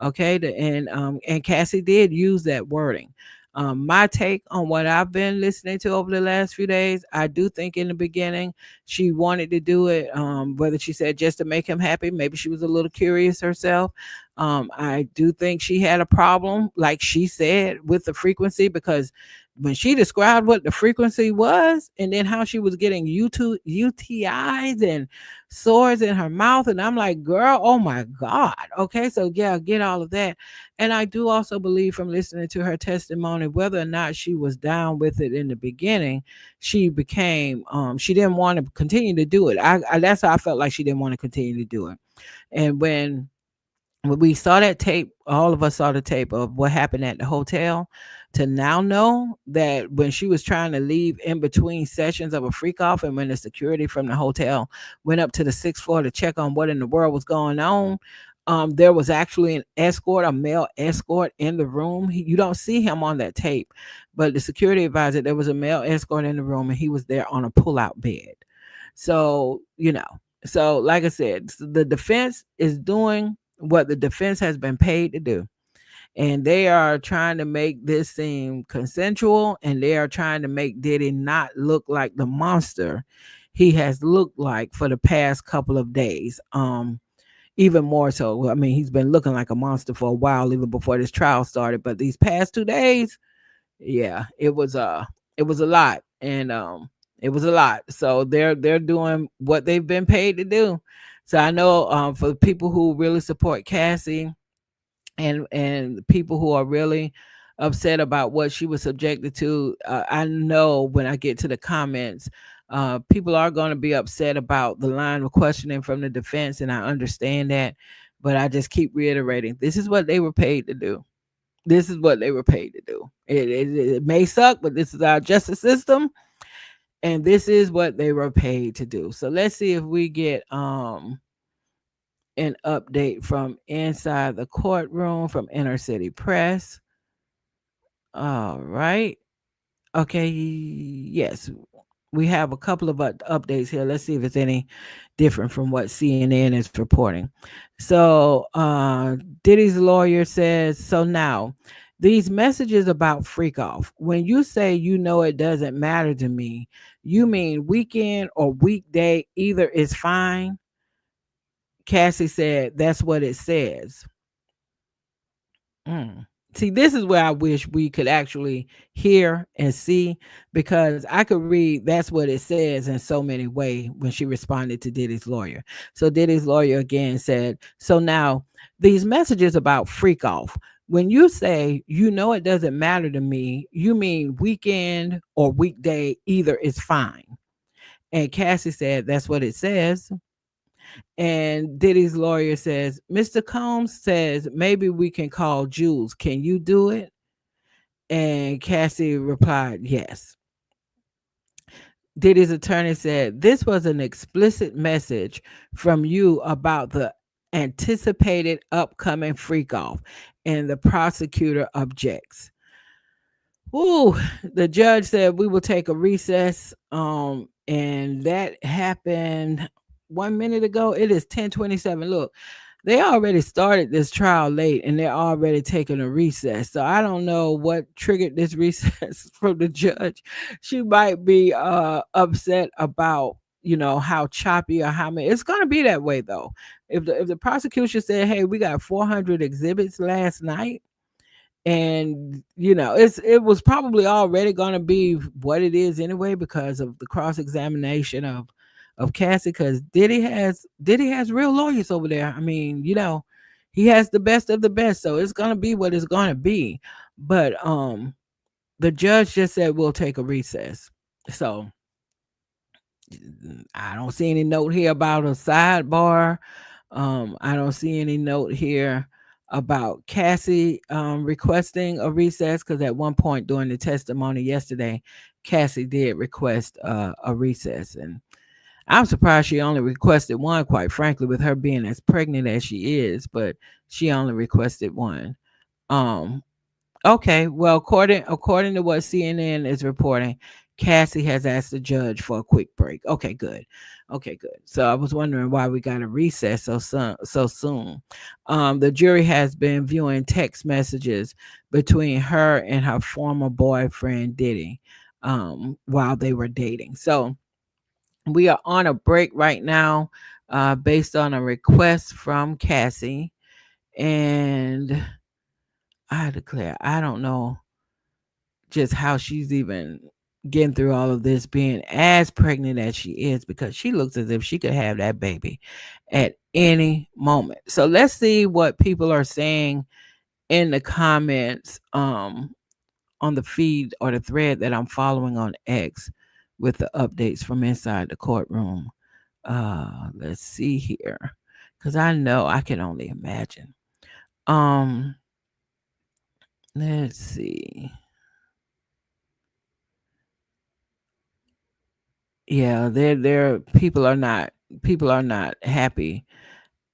Okay, and Cassie did use that wording. My take on what I've been listening to over the last few days, I do think in the beginning she wanted to do it, whether she said just to make him happy, maybe she was a little curious herself. I do think she had a problem, like she said, with the frequency, because when she described what the frequency was and then how she was getting UTIs and sores in her mouth, and I'm like, girl, oh my God. Okay, so yeah, get all of that. And I do also believe from listening to her testimony, whether or not she was down with it in the beginning, she became she didn't want to continue to do it. I That's how I felt like she didn't want to continue to do it. And when we saw that tape, all of us saw the tape of what happened at the hotel, to now know that when she was trying to leave in between sessions of a freak off, and when the security from the hotel went up to the sixth floor to check on what in the world was going on, there was actually an escort, a male escort in the room. You don't see him on that tape, but the security advisor, there was a male escort in the room, and he was there on a pull-out bed. So, so like I said, the defense is doing what the defense has been paid to do. And they are trying to make this seem consensual, and they are trying to make Diddy not look like the monster he has looked like for the past couple of days. Even more so. I mean, he's been looking like a monster for a while, even before this trial started. But these past 2 days, yeah, it was a lot. And it was a lot. So they're doing what they've been paid to do. So I know for people who really support Cassie, and people who are really upset about what she was subjected to, I know when I get to the comments, people are going to be upset about the line of questioning from the defense, and I understand that. But I just keep reiterating, this is what they were paid to do. This is what they were paid to do. It may suck, but this is our justice system, and this is what they were paid to do. So let's see if we get an update from inside the courtroom from Inner City Press. All right. Okay. Yes. We have a couple of updates here. Let's see if it's any different from what CNN is reporting. So, Diddy's lawyer says, so now these messages about freak off, when you say you know it doesn't matter to me, you mean weekend or weekday, either is fine. Cassie said, that's what it says. Mm. See, this is where I wish we could actually hear and see, because I could read that's what it says in so many ways when she responded to Diddy's lawyer. So Diddy's lawyer again said, so now these messages about freak off, when you say you know it doesn't matter to me, you mean weekend or weekday, either is fine. And Cassie said, that's what it says. And Diddy's lawyer says, Mr. Combs says, maybe we can call Jules. Can you do it? And Cassie replied, yes. Diddy's attorney said, this was an explicit message from you about the anticipated upcoming freak off, and the prosecutor objects. Ooh, the judge said we will take a recess. And that happened 1 minute ago. It is 10:27. Look, they already started this trial late and they're already taking a recess. So I don't know what triggered this recess from the judge. She might be upset about, how choppy or how many. It's gonna be that way though. If the prosecution said, hey, we got 400 exhibits last night, and it was probably already going to be what it is anyway, because of the cross-examination of Cassie, because Diddy has real lawyers over there. I mean, he has the best of the best, so it's going to be what it's going to be. But the judge just said we'll take a recess. So I don't see any note here about a sidebar. I don't see any note here about Cassie requesting a recess, because at one point during the testimony yesterday, Cassie did request a recess. And I'm surprised she only requested one, quite frankly, with her being as pregnant as she is, but she only requested one. Um, Okay, well, according to what CNN is reporting, Cassie has asked the judge for a quick break. Okay, good. Okay, good. So I was wondering why we got a recess so soon. The jury has been viewing text messages between her and her former boyfriend Diddy while they were dating. So we are on a break right now, based on a request from Cassie, and I declare I don't know just how she's even getting through all of this, being as pregnant as she is, because she looks as if she could have that baby at any moment. So let's see what people are saying in the comments on the feed or the thread that I'm following on X with the updates from inside the courtroom. Let's see here, because I know I can only imagine. Um, let's see. Yeah, they're people are not happy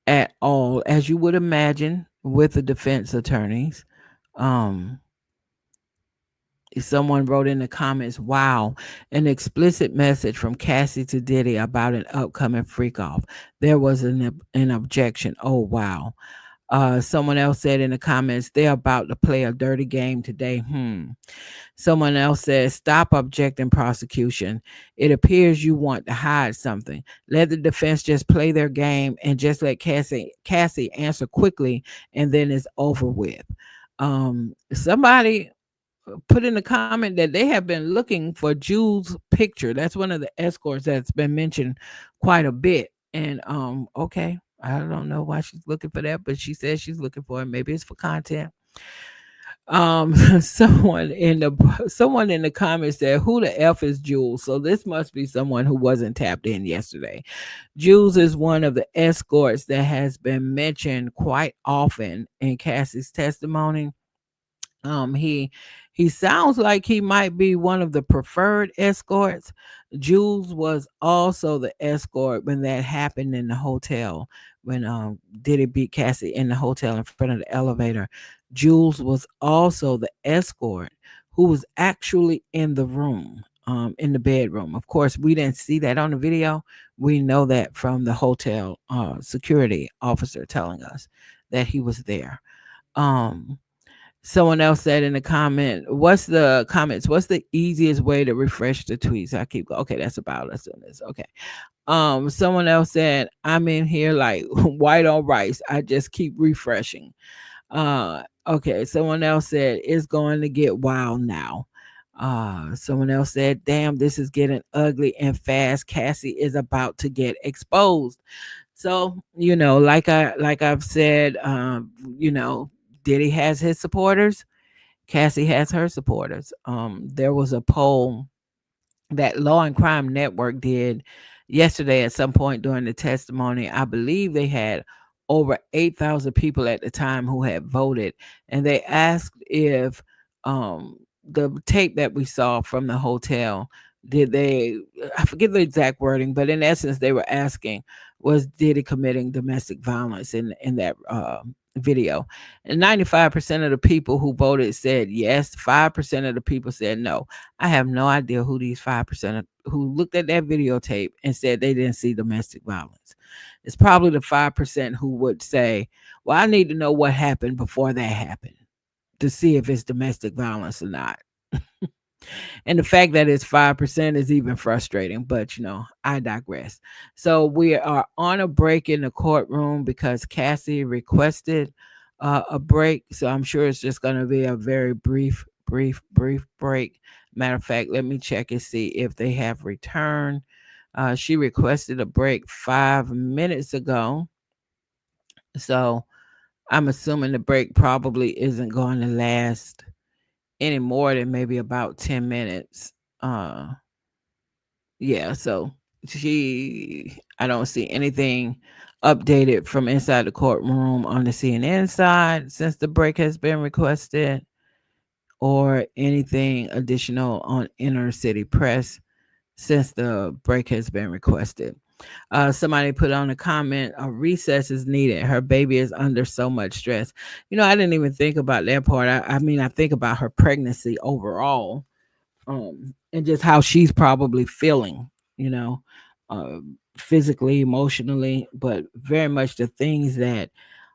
at all, as you would imagine, with the defense attorneys. Um, Someone wrote in the comments, wow, an explicit message from Cassie to Diddy about an upcoming freak off. There was an objection. Oh, wow. Someone else said in the comments, they're about to play a dirty game today. Someone else says, stop objecting, prosecution. It appears you want to hide something. Let the defense just play their game and just let Cassie answer quickly, and then it's over with. Somebody put in the comment that they have been looking for Jules' picture. That's one of the escorts that's been mentioned quite a bit. And okay, I don't know why she's looking for that, but she says she's looking for it. Maybe it's for content. Someone in the comments said, "Who the f is Jules?" So this must be someone who wasn't tapped in yesterday. Jules is one of the escorts that has been mentioned quite often in Cassie's testimony. He sounds like he might be one of the preferred escorts. Jules was also the escort when that happened in the hotel, when Diddy beat Cassie in the hotel in front of the elevator. Jules was also the escort who was actually in the room, in the bedroom. Of course, we didn't see that on the video. We know that from the hotel security officer telling us that he was there. Um, Someone else said in the comments? What's the easiest way to refresh the tweets? I keep going. Okay, that's about us doing this. Okay. Someone else said, I'm in here like white on rice. I just keep refreshing. Okay. Someone else said it's going to get wild now. Someone else said, damn, this is getting ugly and fast. Cassie is about to get exposed. So, like I've said, Diddy has his supporters, Cassie has her supporters. There was a poll that Law and Crime Network did yesterday at some point during the testimony. I believe they had over 8,000 people at the time who had voted, and they asked if the tape that we saw from the hotel, did they, I forget the exact wording, but in essence, they were asking, was Diddy committing domestic violence in that video? And 95% of the people who voted said yes. 5% of the people said no. I have no idea who these 5% who looked at that videotape and said they didn't see domestic violence. It's probably the 5% who would say, well, I need to know what happened before that happened to see if it's domestic violence or not. And the fact that it's 5% is even frustrating, but I digress. So we are on a break in the courtroom because Cassie requested a break. So I'm sure it's just going to be a very brief break. Matter of fact, let me check and see if they have returned. She requested a break 5 minutes ago. So I'm assuming the break probably isn't going to last any more than maybe about 10 minutes. Uh, yeah, so I don't see anything updated from inside the courtroom on the CNN side since the break has been requested, or anything additional on inner city press since the break has been requested. Somebody put on a comment, a recess is needed. Her baby is under so much stress. I didn't even think about that part. I mean, I think about her pregnancy overall, and just how she's probably feeling, you know, uh, physically, emotionally, but very much the things that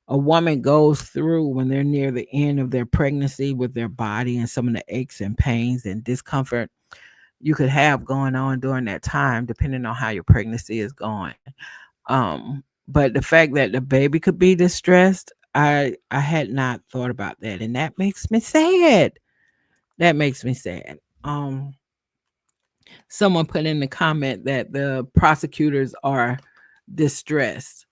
a woman goes through when they're near the end of their pregnancy with their body and some of the aches and pains and discomfort you could have going on during that time, depending on how your pregnancy is going. But the fact that the baby could be distressed, I had not thought about that, and that makes me sad. That makes me sad. Someone put in the comment that the prosecutors are distressed.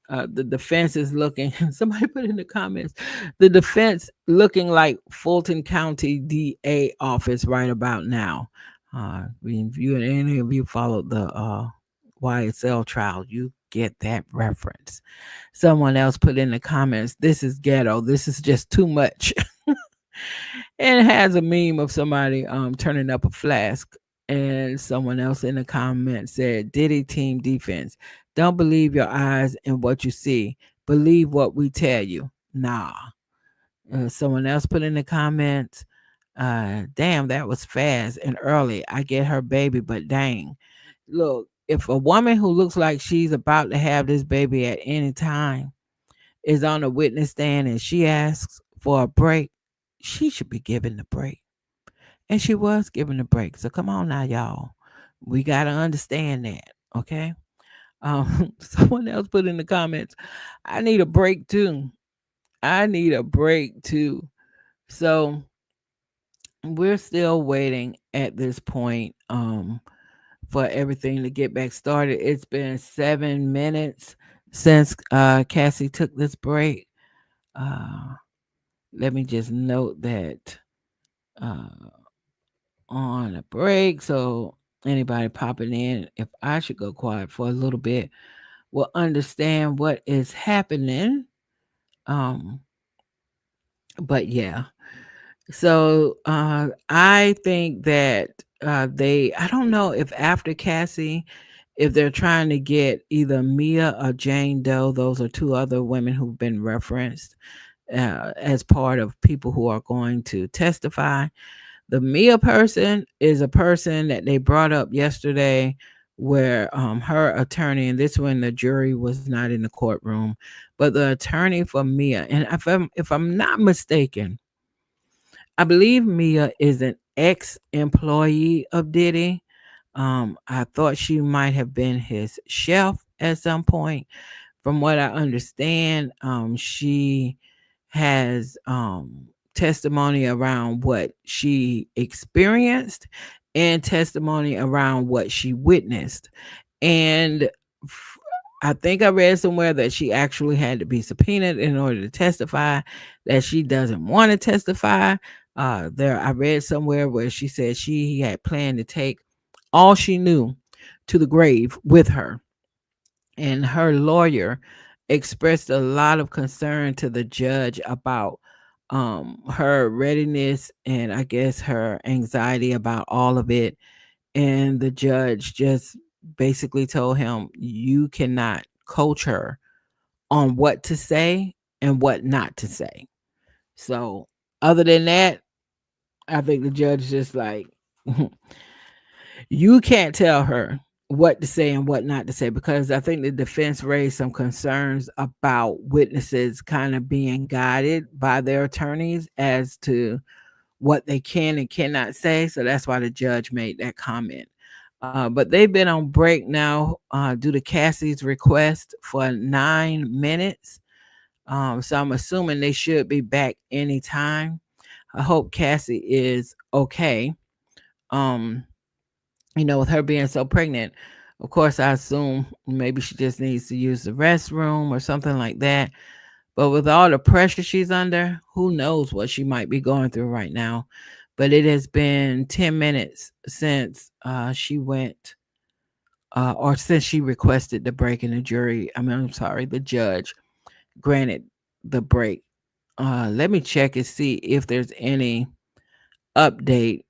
The defense is looking, somebody put in the comments, the defense looking like Fulton County DA office right about now. If you and any of you followed the YSL trial, you get that reference. Someone else put in the comments, this is ghetto. This is just too much. And it has a meme of somebody turning up a flask. And someone else in the comment said, Diddy team defense. Don't believe your eyes and what you see. Believe what we tell you. Nah. Someone else put in the comments, damn, that was fast and early. I get her baby, but dang. Look, if a woman who looks like she's about to have this baby at any time is on a witness stand and she asks for a break, she should be given the break. And she was given a break. So come on now, y'all. We got to understand that. Okay. Someone else put in the comments, I need a break too. I need a break too. So we're still waiting at this point for everything to get back started. It's been 7 minutes since Cassie took this break. Uh, Let me just note that uh, on a break. So anybody popping in, if I should go quiet for a little bit, will understand what is happening. Um, but yeah. So I think that I don't know if after Cassie, if they're trying to get either Mia or Jane Doe, those are two other women who've been referenced as part of people who are going to testify. The Mia person is a person that they brought up yesterday where her attorney, and this when the jury was not in the courtroom, but the attorney for Mia, and if I'm not mistaken, I believe Mia is an ex-employee of Diddy. I thought she might have been his chef at some point. From what I understand, she has testimony around what she experienced and testimony around what she witnessed. And f- I think I read somewhere that she actually had to be subpoenaed in order to testify, that she doesn't want to testify. I read somewhere where she said she had planned to take all she knew to the grave with her, and her lawyer expressed a lot of concern to the judge about her readiness and I guess her anxiety about all of it. And the judge just basically told him, you cannot coach her on what to say and what not to say. So, other than that, I think the judge just like, you can't tell her what to say and what not to say, because I think the defense raised some concerns about witnesses kind of being guided by their attorneys as to what they can and cannot say. So that's why the judge made that comment. But they've been on break now due to Cassie's request for 9 minutes. So I'm assuming they should be back anytime. I hope Cassie is okay. Um, with her being so pregnant, of course, I assume maybe she just needs to use the restroom or something like that. But with all the pressure she's under, who knows what she might be going through right now. But it has been 10 minutes since she went, or since she requested the break in the jury. I'm sorry, the judge granted the break. Let me check and see if there's any update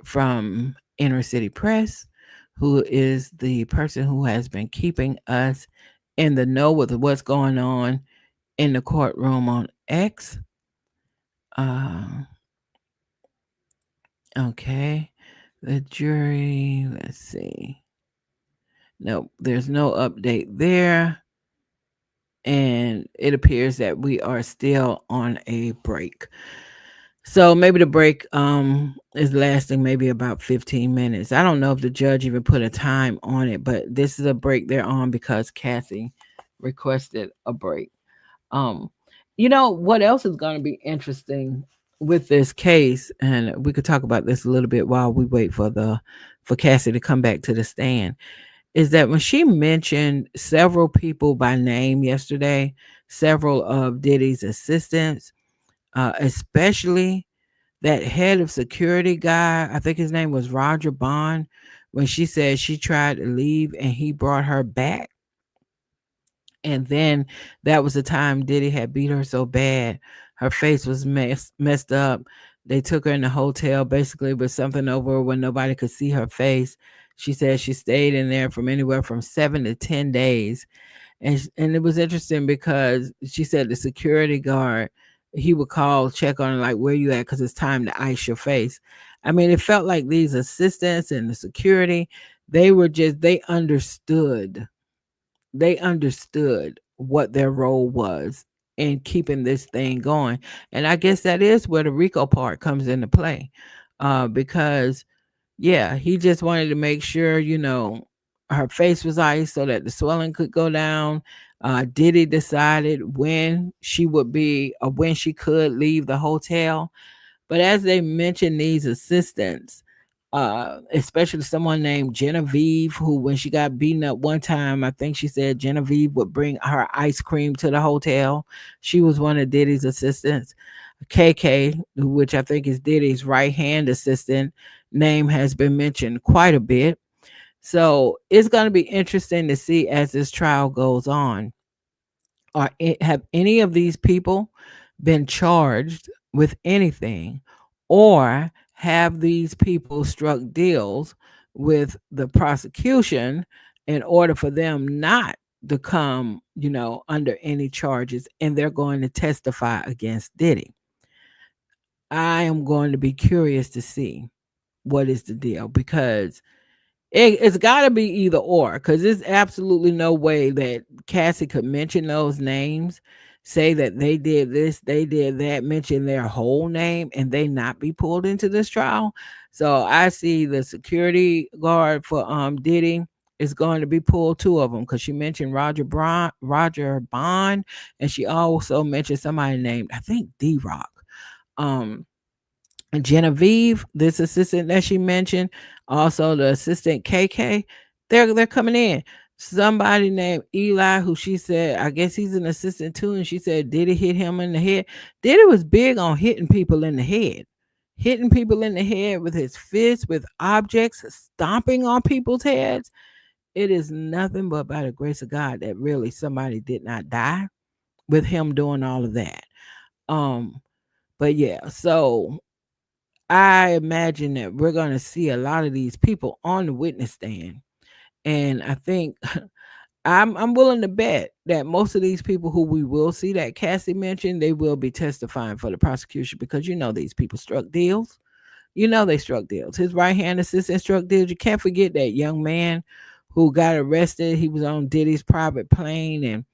from Inner City Press, who is the person who has been keeping us in the know with what's going on in the courtroom on X. Uh, okay. The jury, let's see. No, there's no update there. And it appears that we are still on a break. So maybe the break is lasting maybe about 15 minutes. I don't know if the judge even put a time on it, but this is a break they're on because Cassie requested a break. Um what else is going to be interesting with this case, and we could talk about this a little bit while we wait for Cassie to come back to the stand, is that when she mentioned several people by name yesterday, several of Diddy's assistants, especially that head of security guy, I think his name was Roger Bond, when she said she tried to leave and he brought her back. And then that was the time Diddy had beat her so bad, her face was messed up. They took her in the hotel basically with something over her when nobody could see her face. She said she stayed in there from anywhere from 7 to 10 days. And it was interesting because she said the security guard, he would call, check on her, like, where you at? Because it's time to ice your face. I mean, it felt like these assistants and the security, they understood. They understood what their role was in keeping this thing going. And I guess that is where the Rico part comes into play. Because yeah, he just wanted to make sure, her face was iced so that the swelling could go down. Diddy decided when she would be, or when she could leave the hotel. But as they mentioned, these assistants, especially someone named Genevieve, who, when she got beaten up one time, I think she said Genevieve would bring her ice cream to the hotel. She was one of Diddy's assistants. KK, which I think is Diddy's right hand assistant, name has been mentioned quite a bit. So it's going to be interesting to see as this trial goes on. Have any of these people been charged with anything, or have these people struck deals with the prosecution in order for them not to come, under any charges, and they're going to testify against Diddy? I am going to be curious to see what is the deal, because it's got to be either or, because there's absolutely no way that Cassie could mention those names, say that they did this, they did that, mention their whole name, and they not be pulled into this trial. So I see the security guard for Diddy is going to be pulled, two of them, because she mentioned Roger Bond, and she also mentioned somebody named, I think, D Rock. Um, Genevieve, this assistant that she mentioned, also the assistant KK, they're coming in. Somebody named Eli, who she said, I guess he's an assistant too, and she said, did he hit him in the head? Diddy was big on hitting people in the head with his fists, with objects, stomping on people's heads. It is nothing but by the grace of God that really somebody did not die with him doing all of that. Um, but yeah, so I imagine that we're going to see a lot of these people on the witness stand, and I think I'm willing to bet that most of these people who we will see that Cassie mentioned, they will be testifying for the prosecution, because these people struck deals. They struck deals. His right hand assistant struck deals. You can't forget that young man who got arrested. He was on Diddy's private plane, and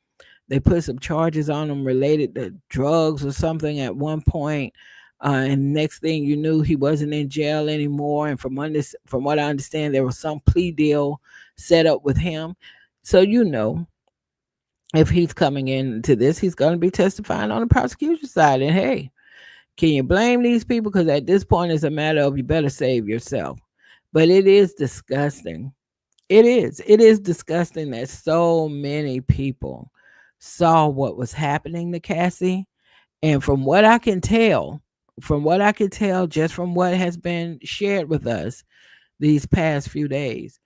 they put some charges on him related to drugs or something at one point. And next thing you knew, he wasn't in jail anymore. And from what I understand, there was some plea deal set up with him. So if he's coming into this, he's going to be testifying on the prosecution side. And hey, can you blame these people? Because at this point, it's a matter of you better save yourself. But it is disgusting. It is. It is disgusting that so many people saw what was happening to Cassie. And from what I can tell, just from what has been shared with us these past few days,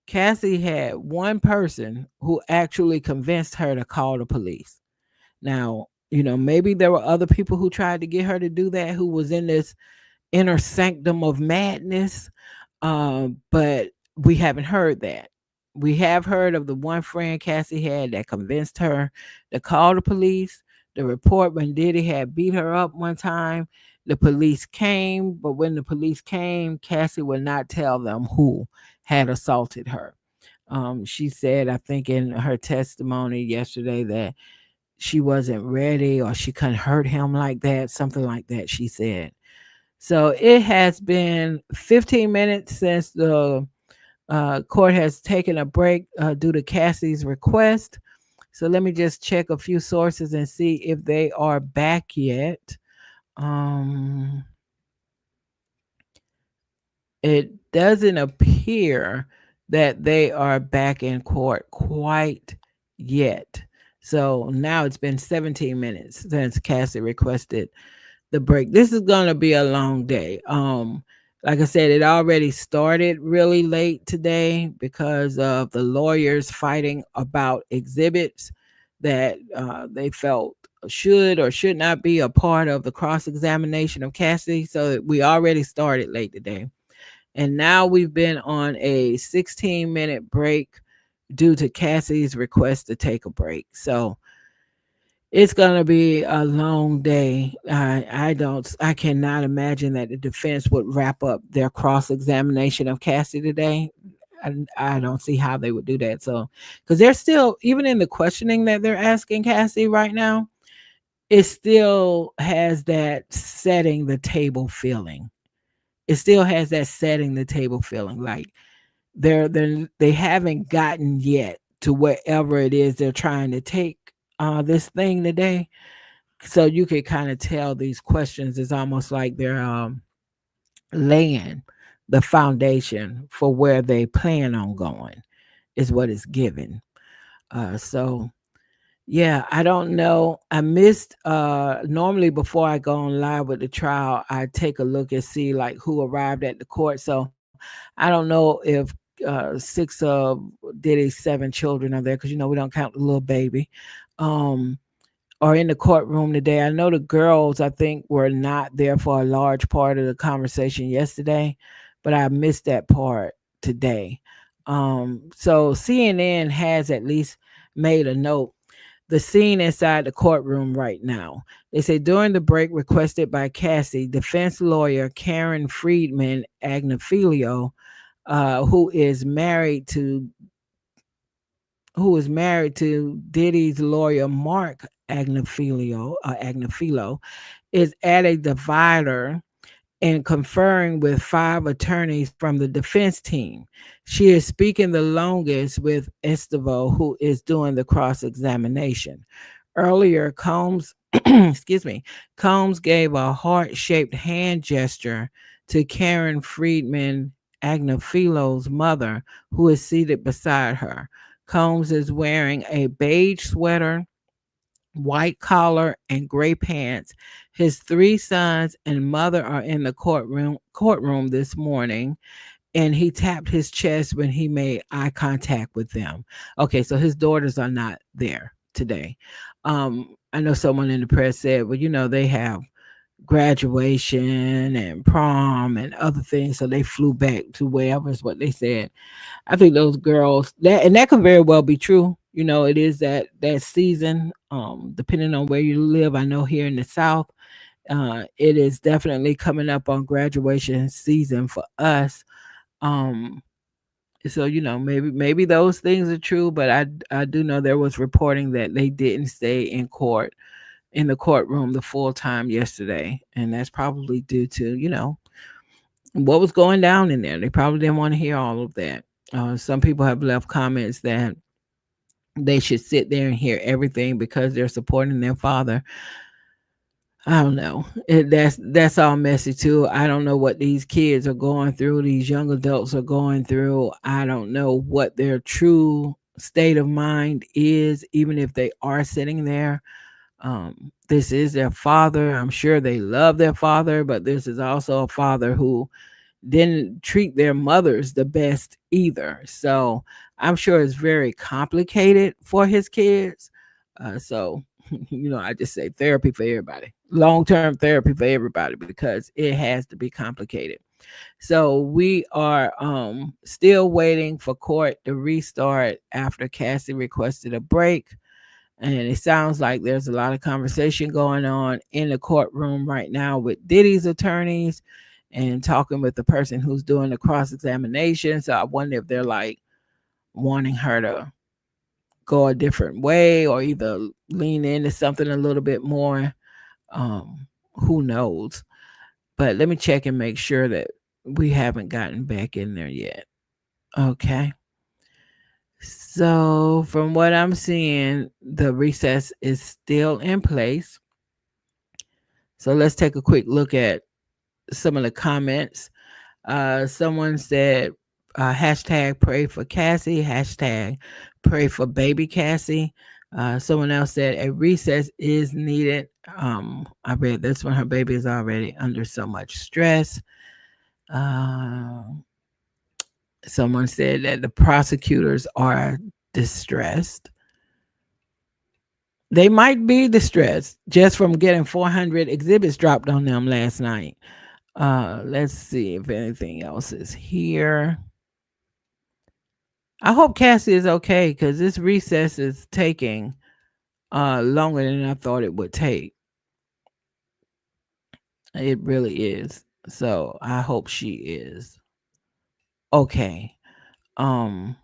Cassie had one person who actually convinced her to call the police. Now, maybe there were other people who tried to get her to do that, who was in this inner sanctum of madness. But we haven't heard that. We have heard of the one friend Cassie had that convinced her to call the police. The report when Diddy had beat her up one time, the police came, but when the police came, Cassie would not tell them who had assaulted her. She said, I think in her testimony yesterday, that she wasn't ready, or she couldn't hurt him like that, something like that, she said. So it has been 15 minutes since the court has taken a break due to Cassie's request. So let me just check a few sources and see if they are back yet. Um, it doesn't appear that they are back in court quite yet. So now it's been 17 minutes since Cassie requested the break. This is going to be a long day. Like I said, it already started really late today because of the lawyers fighting about exhibits that they felt should or should not be a part of the cross-examination of Cassie. So we already started late today. And now we've been on a 16-minute break due to Cassie's request to take a break. So it's gonna be a long day. I cannot imagine that the defense would wrap up their cross examination of Cassie today. I don't see how they would do that. So, because they're still, even in the questioning that they're asking Cassie right now, it still has that setting the table feeling. It still has that setting the table feeling. Like they haven't gotten yet to wherever it is they're trying to take this thing today. So you could kind of tell these questions is almost like they're laying the foundation for where they plan on going, is what it's given. So Yeah, I don't know. I missed normally before I go on live with the trial, I take a look and see like who arrived at the court. So I don't know if six of Diddy's seven children are there because we don't count the little baby. Um are in the courtroom today. I know the girls, I think, were not there for a large part of the conversation yesterday, but I missed that part today. So CNN has at least made a note. The scene inside the courtroom right now. They say during the break requested by Cassie, defense lawyer Karen Friedman Agnifilio, who is married to Diddy's lawyer Mark Agnifilo, is at a divider and conferring with five attorneys from the defense team. She is speaking the longest with Estevao, who is doing the cross examination. Earlier, Combs, excuse me, Combs gave a heart shaped hand gesture to Karen Friedman Agnofilo's mother, who is seated beside her. Combs is wearing a beige sweater, white collar, and gray pants. His three sons and mother are in the courtroom this morning, and he tapped his chest when he made eye contact with them. Okay, so his daughters are not there today. I know someone in the press said, well, they have graduation and prom and other things, so they flew back to wherever is what they said. I think those girls that can very well be true. It is that season. Depending on where you live, I know here in the South, it is definitely coming up on graduation season for us. Um, so maybe those things are true, but I do know there was reporting that they didn't stay in the courtroom the full time yesterday, and that's probably due to what was going down in there. They probably didn't want to hear all of that. Some people have left comments that they should sit there and hear everything because they're supporting their father. I don't know. That's all messy too. I don't know what these kids are going through. These young adults are going through. I don't know what their true state of mind is, even if they are sitting there. This is their father. I'm sure they love their father, but this is also a father who didn't treat their mothers the best either. So I'm sure it's very complicated for his kids. So, I just say therapy for everybody, long term therapy for everybody, because it has to be complicated. So we are still waiting for court to restart after Cassie requested a break. And it sounds like there's a lot of conversation going on in the courtroom right now with Diddy's attorneys and talking with the person who's doing the cross examination. So I wonder if they're like wanting her to go a different way or either lean into something a little bit more. Who knows? But let me check and make sure that we haven't gotten back in there yet. Okay. So, from what I'm seeing, the recess is still in place. So, let's take a quick look at some of the comments. Someone said, hashtag pray for Cassie, hashtag pray for baby Cassie. Someone else said, a recess is needed. I read this one, her baby is already under so much stress. Uh, Someone said that the prosecutors are distressed. They might be distressed just from getting 400 exhibits dropped on them last night. Let's see if anything else is here. I hope Cassie is okay because this recess is taking longer than I thought it would take. It really is. So I hope she is okay. Um,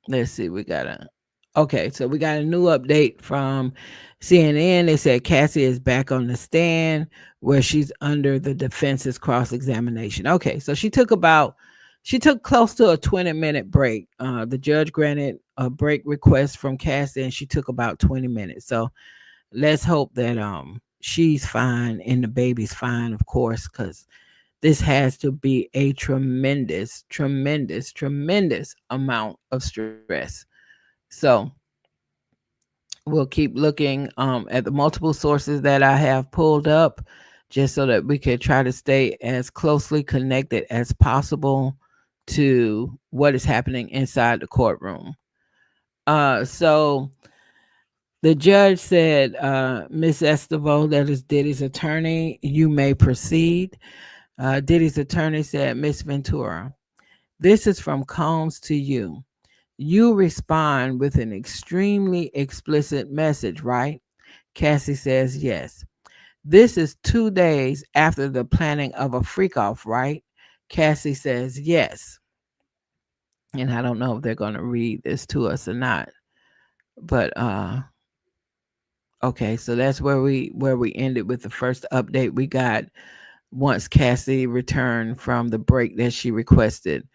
let's see. We got a new update from CNN. They said Cassie is back on the stand where she's under the defense's cross examination. Okay, so she took close to a 20-minute break. The judge granted a break request from Cassie and she took about 20 minutes. So let's hope that she's fine and the baby's fine, of course, because this has to be a tremendous, tremendous, tremendous amount of stress. So We'll keep looking at the multiple sources that I have pulled up just so that we can try to stay as closely connected as possible to what is happening inside the courtroom. So the judge said, Miss Estevaux, that is Diddy's attorney, you may proceed. Diddy's attorney said, Miss Ventura, this is from Combs to you. You respond with an extremely explicit message, right? Cassie says yes. This is 2 days after the planning of a freak off, right? Cassie says yes. And I don't know if they're going to read this to us or not. But okay, so that's where we ended with the first update we got once Cassie returned from the break that she requested.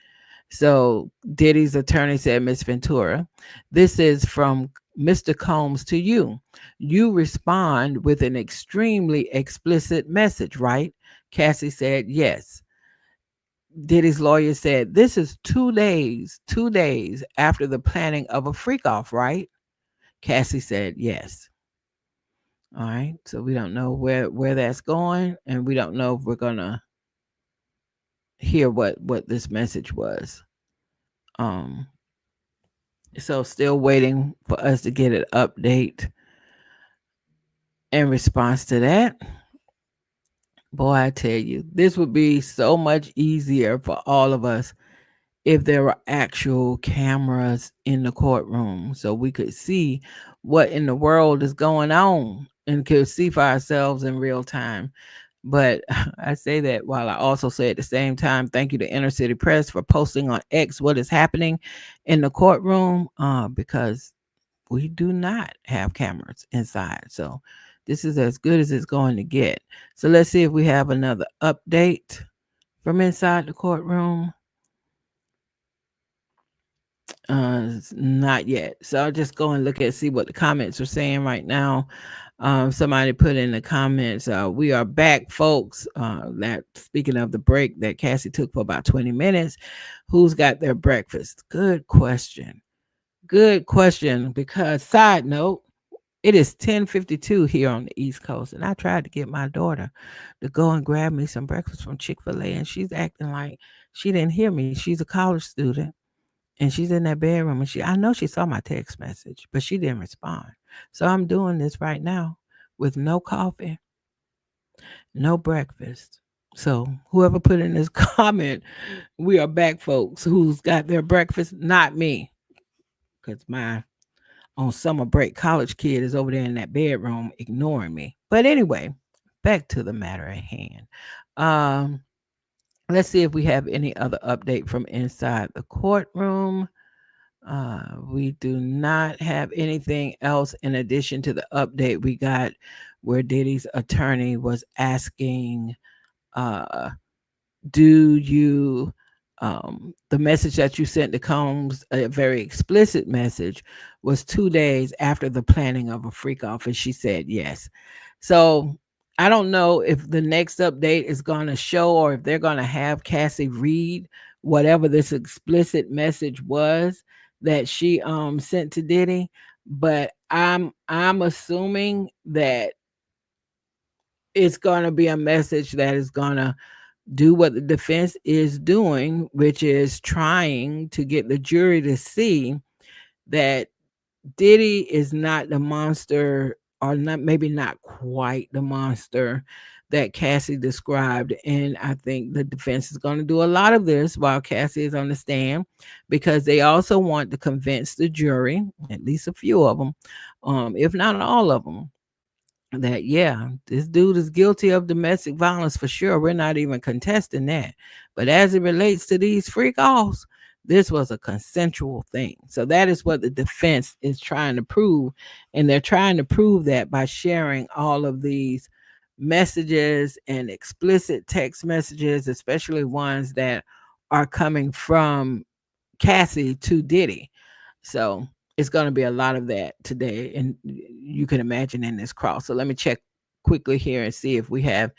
So Diddy's attorney said, Miss Ventura, this is from Mr. Combs to you. You respond with an extremely explicit message, right? Cassie said, yes. Diddy's lawyer said, this is 2 days after the planning of a freak off, right? Cassie said, yes. All right. So we don't know where that's going, and we don't know if we're gonna hear what this message was. Um, so still waiting for us to get an update in response to that. Boy, I tell you, this would be so much easier for all of us if there were actual cameras in the courtroom so we could see what in the world is going on and could see for ourselves in real time. But I say that while I also say at the same time, thank you to Inner City Press for posting on X what is happening in the courtroom, because we do not have cameras inside. So this is as good as it's going to get. So let's see if we have another update from inside the courtroom. Not yet. So I'll just go and look at see what the comments are saying right now. Somebody put in the comments, we are back, folks. That speaking of the break that Cassie took for about 20 minutes, who's got their breakfast? Good question. Good question. Because side note, it is 10:52 here on the East Coast, and I tried to get my daughter to go and grab me some breakfast from Chick-fil-A, and she's acting like she didn't hear me. She's a college student and she's in that bedroom, and I know she saw my text message, but she didn't respond. So I'm doing this right now with no coffee, no breakfast. So whoever put in this comment, we are back, folks. Who's got their breakfast? Not me, because my on summer break college kid is over there in that bedroom ignoring me. But anyway, back to the matter at hand. Um, let's see if we have any other update from inside the courtroom. We do not have anything else in addition to the update we got where Diddy's attorney was asking, uh, do you, the message that you sent to Combs, a very explicit message, was 2 days after the planning of a freak off, and she said yes. So I don't know if the next update is going to show or if they're going to have Cassie read whatever this explicit message was that she sent to Diddy, but I'm assuming that it's going to be a message that is going to do what the defense is doing, which is trying to get the jury to see that Diddy is not the monster, or not, maybe not quite the monster that Cassie described. And I think the defense is going to do a lot of this while Cassie is on the stand, because they also want to convince the jury, at least a few of them, if not all of them, that yeah, this dude is guilty of domestic violence for sure. We're not even contesting that. But as it relates to these freak offs, this was a consensual thing. So that is what the defense is trying to prove. And they're trying to prove that by sharing all of these messages and explicit text messages, especially ones that are coming from Cassie to Diddy. So it's going to be a lot of that today. And you can imagine in this cross. So let me check quickly here and see if we have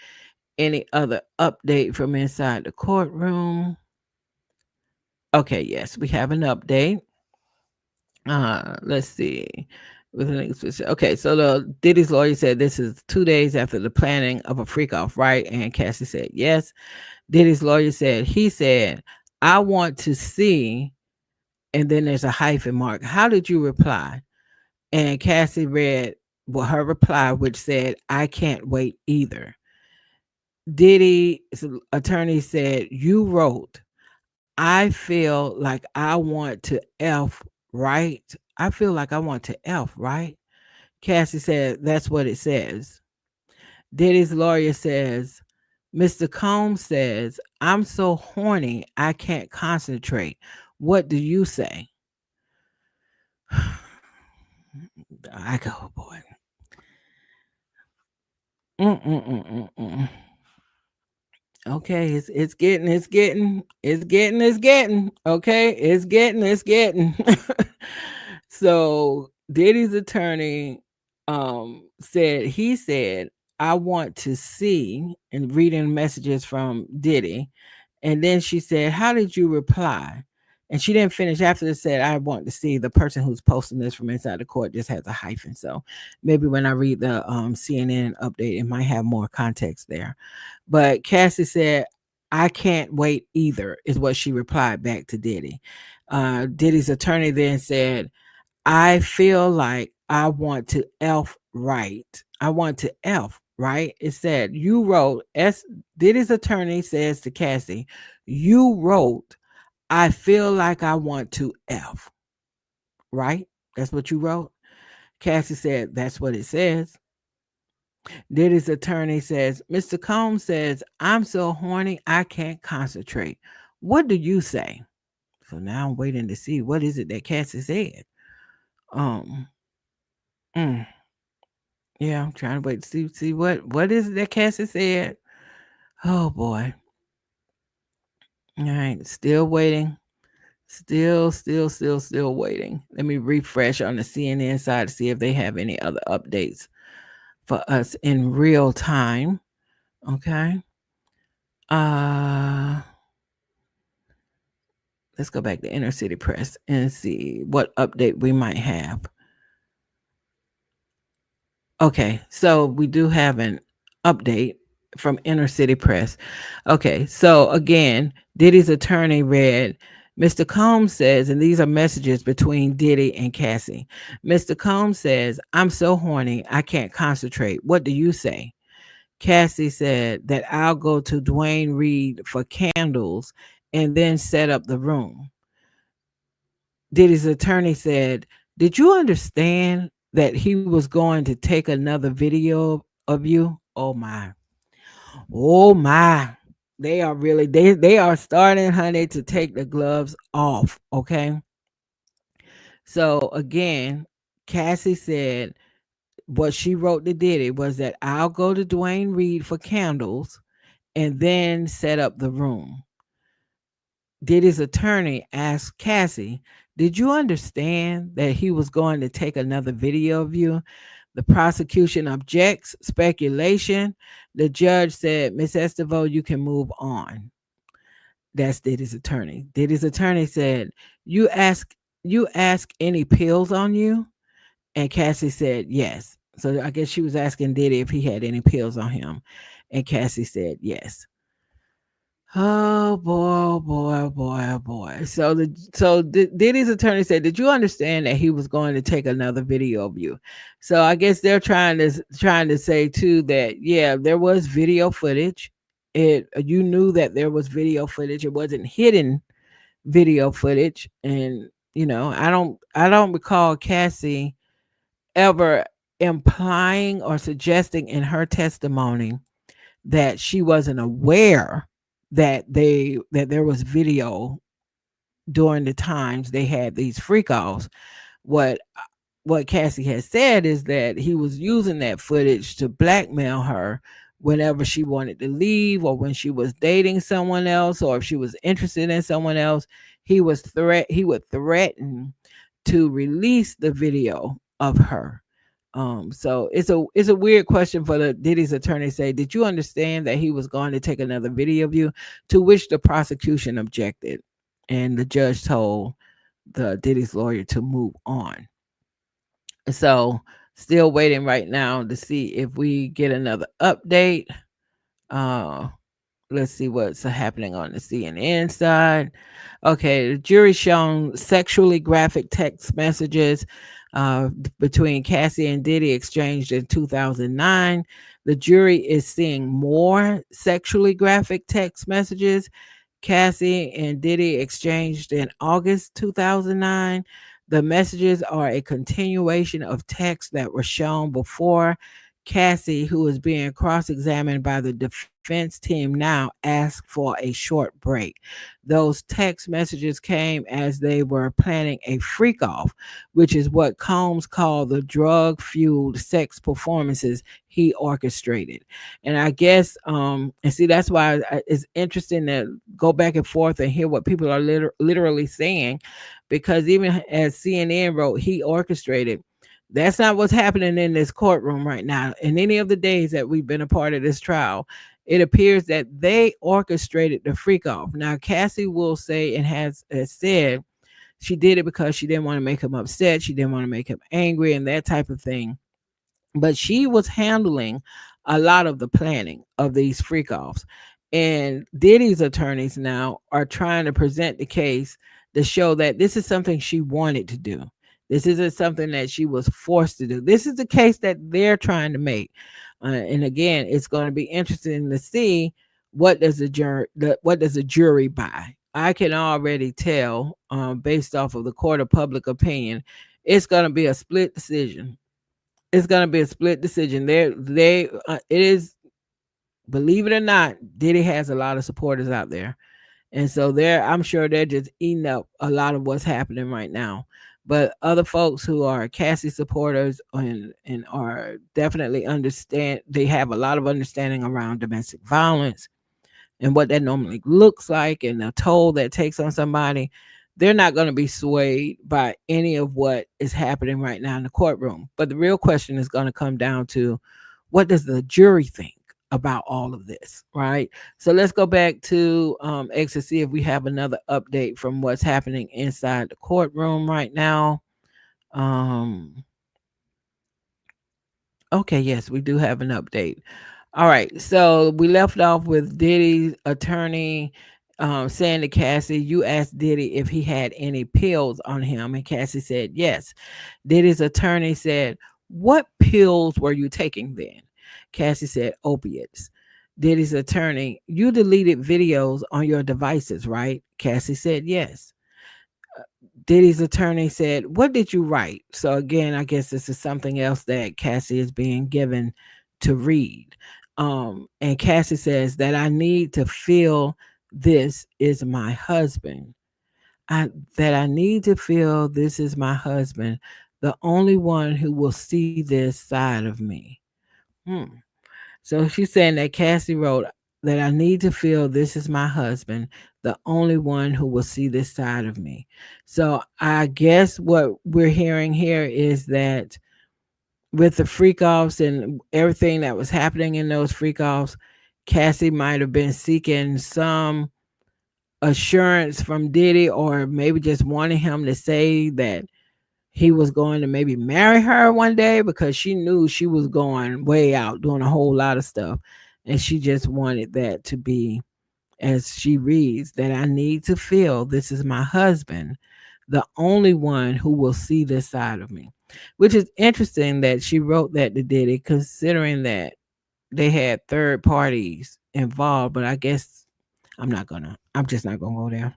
any other update from inside the courtroom. Okay, yes, we have an update. Let's see. with an explicit. Okay, so the Diddy's lawyer said this is 2 days after the planning of a freak off, right? And Cassie said yes. Diddy's lawyer said, he said, I want to see, and then there's a hyphen mark. How did you reply? And Cassie read her reply, which said, I can't wait either. Diddy's attorney said, you wrote, I feel like I want to F, right? I feel like I want to F, right? Cassie said, that's what it says. Diddy's lawyer says, Mr. Combs says, I'm so horny, I can't concentrate. What do you say? I go, boy. Mm-mm-mm-mm-mm. Okay, it's getting. Okay, it's getting. So Diddy's attorney said he said, I want to see, and reading messages from Diddy. And then she said, how did you reply? And she didn't finish after this said, I want to see. The person who's posting this from inside the court just has a hyphen. So maybe when I read the CNN update, it might have more context there. But Cassie said, I can't wait either, is what she replied back to Diddy. Diddy's attorney then said, I feel like I want to F right. I want to F right. It said, you wrote, Diddy's attorney says to Cassie, you wrote, I feel like I want to F, right? That's what you wrote. Cassie said, that's what it says. Diddy's attorney says, Mr. Combs says, I'm so horny, I can't concentrate. What do you say? So now I'm waiting to see what is it that Cassie said. Um, mm, yeah, I'm trying to wait to see what is it that Cassie said. Oh boy. All right, still waiting. Still waiting. Let me refresh on the CNN side to see if they have any other updates for us in real time. Okay. Uh let's go back to Inner City Press and see what update we might have. Okay, so we do have an update from Inner City Press. Okay, so again, Diddy's attorney read, Mr. Combs says, and these are messages between Diddy and Cassie. Mr. Combs says, I'm so horny, I can't concentrate. What do you say? Cassie said that I'll go to Dwayne Reed for candles and then set up the room. Diddy's attorney said, did you understand that he was going to take another video of you? Oh my. Oh my. They are starting, honey, to take the gloves off. Okay. So again, Cassie said what she wrote to Diddy was that I'll go to Dwayne Reed for candles and then set up the room. Diddy's attorney asked Cassie, did you understand that he was going to take another video of you? The prosecution objects, speculation. The judge said, Miss Estevo, you can move on. That's Diddy's attorney. Diddy's attorney said, you ask any pills on you? And Cassie said, yes. So I guess she was asking Diddy if he had any pills on him. And Cassie said, yes. Oh boy, oh boy, oh boy, oh boy. Diddy's attorney said, "Did you understand that he was going to take another video of you?" So I guess they're trying to say too that yeah, there was video footage. It you knew that there was video footage. It wasn't hidden video footage, and I don't recall Cassie ever implying or suggesting in her testimony that she wasn't aware that there was video during the times they had these freak offs. What what Cassie has said is that he was using that footage to blackmail her whenever she wanted to leave or when she was dating someone else or if she was interested in someone else. He would threaten to release the video of her. So it's a weird question for the Diddy's attorney say, did you understand that he was going to take another video of you? To which the prosecution objected, and the judge told the Diddy's lawyer to move on. So still waiting right now to see if we get another update. Uh, let's see what's happening on the CNN side. Okay, the jury shown sexually graphic text messages between Cassie and Diddy exchanged in 2009. The jury is seeing more sexually graphic text messages Cassie and Diddy exchanged in August 2009. The messages are a continuation of texts that were shown before. Cassie, who is being cross examined by the defense team now, asked for a short break. Those text messages came as they were planning a freak off, which is what Combs called the drug fueled sex performances he orchestrated. And I guess, and see, that's why it's interesting to go back and forth and hear what people are literally saying, because even as CNN wrote, he orchestrated. That's not what's happening in this courtroom right now. In any of the days that we've been a part of this trial, it appears that they orchestrated the freak off. Now, Cassie will say and has said she did it because she didn't want to make him upset. She didn't want to make him angry and that type of thing, but she was handling a lot of the planning of these freak offs. And Diddy's attorneys now are trying to present the case to show that this is something she wanted to do. This isn't something that she was forced to do. This is the case that they're trying to make. And again, it's going to be interesting to see what does the jury buy. I can already tell, based off of the court of public opinion, it's going to be a split decision. It's gonna be a split decision. It is, believe it or not, Diddy has a lot of supporters out there, and so I'm sure they're just eating up a lot of what's happening right now. But other folks who are Cassie supporters and are definitely understand, they have a lot of understanding around domestic violence and what that normally looks like and the toll that takes on somebody. They're not going to be swayed by any of what is happening right now in the courtroom. But the real question is going to come down to, what does the jury think about all of this, right? So let's go back to X to see if we have another update from what's happening inside the courtroom right now. Um, Okay, yes, we do have an update. All right, so we left off with Diddy's attorney saying to Cassie, "You asked Diddy if he had any pills on him," and Cassie said yes. Diddy's attorney said, "What pills were you taking then?" Cassie said, "Opiates." Diddy's attorney, "You deleted videos on your devices, right?" Cassie said yes. Diddy's attorney said, "What did you write?" So again, I guess this is something else that Cassie is being given to read. And Cassie says that, "I need to feel this is my husband. I need to feel this is my husband, the only one who will see this side of me." Hmm. So she's saying that Cassie wrote that, "I need to feel this is my husband, the only one who will see this side of me." So I guess what we're hearing here is that with the freak offs and everything that was happening in those freak offs, Cassie might have been seeking some assurance from Diddy, or maybe just wanting him to say that he was going to maybe marry her one day, because she knew she was going way out doing a whole lot of stuff. And she just wanted that to be, as she reads, that, "I need to feel this is my husband, the only one who will see this side of me." Which is interesting that she wrote that to Diddy, considering that they had third parties involved. But I guess I'm just not gonna go there.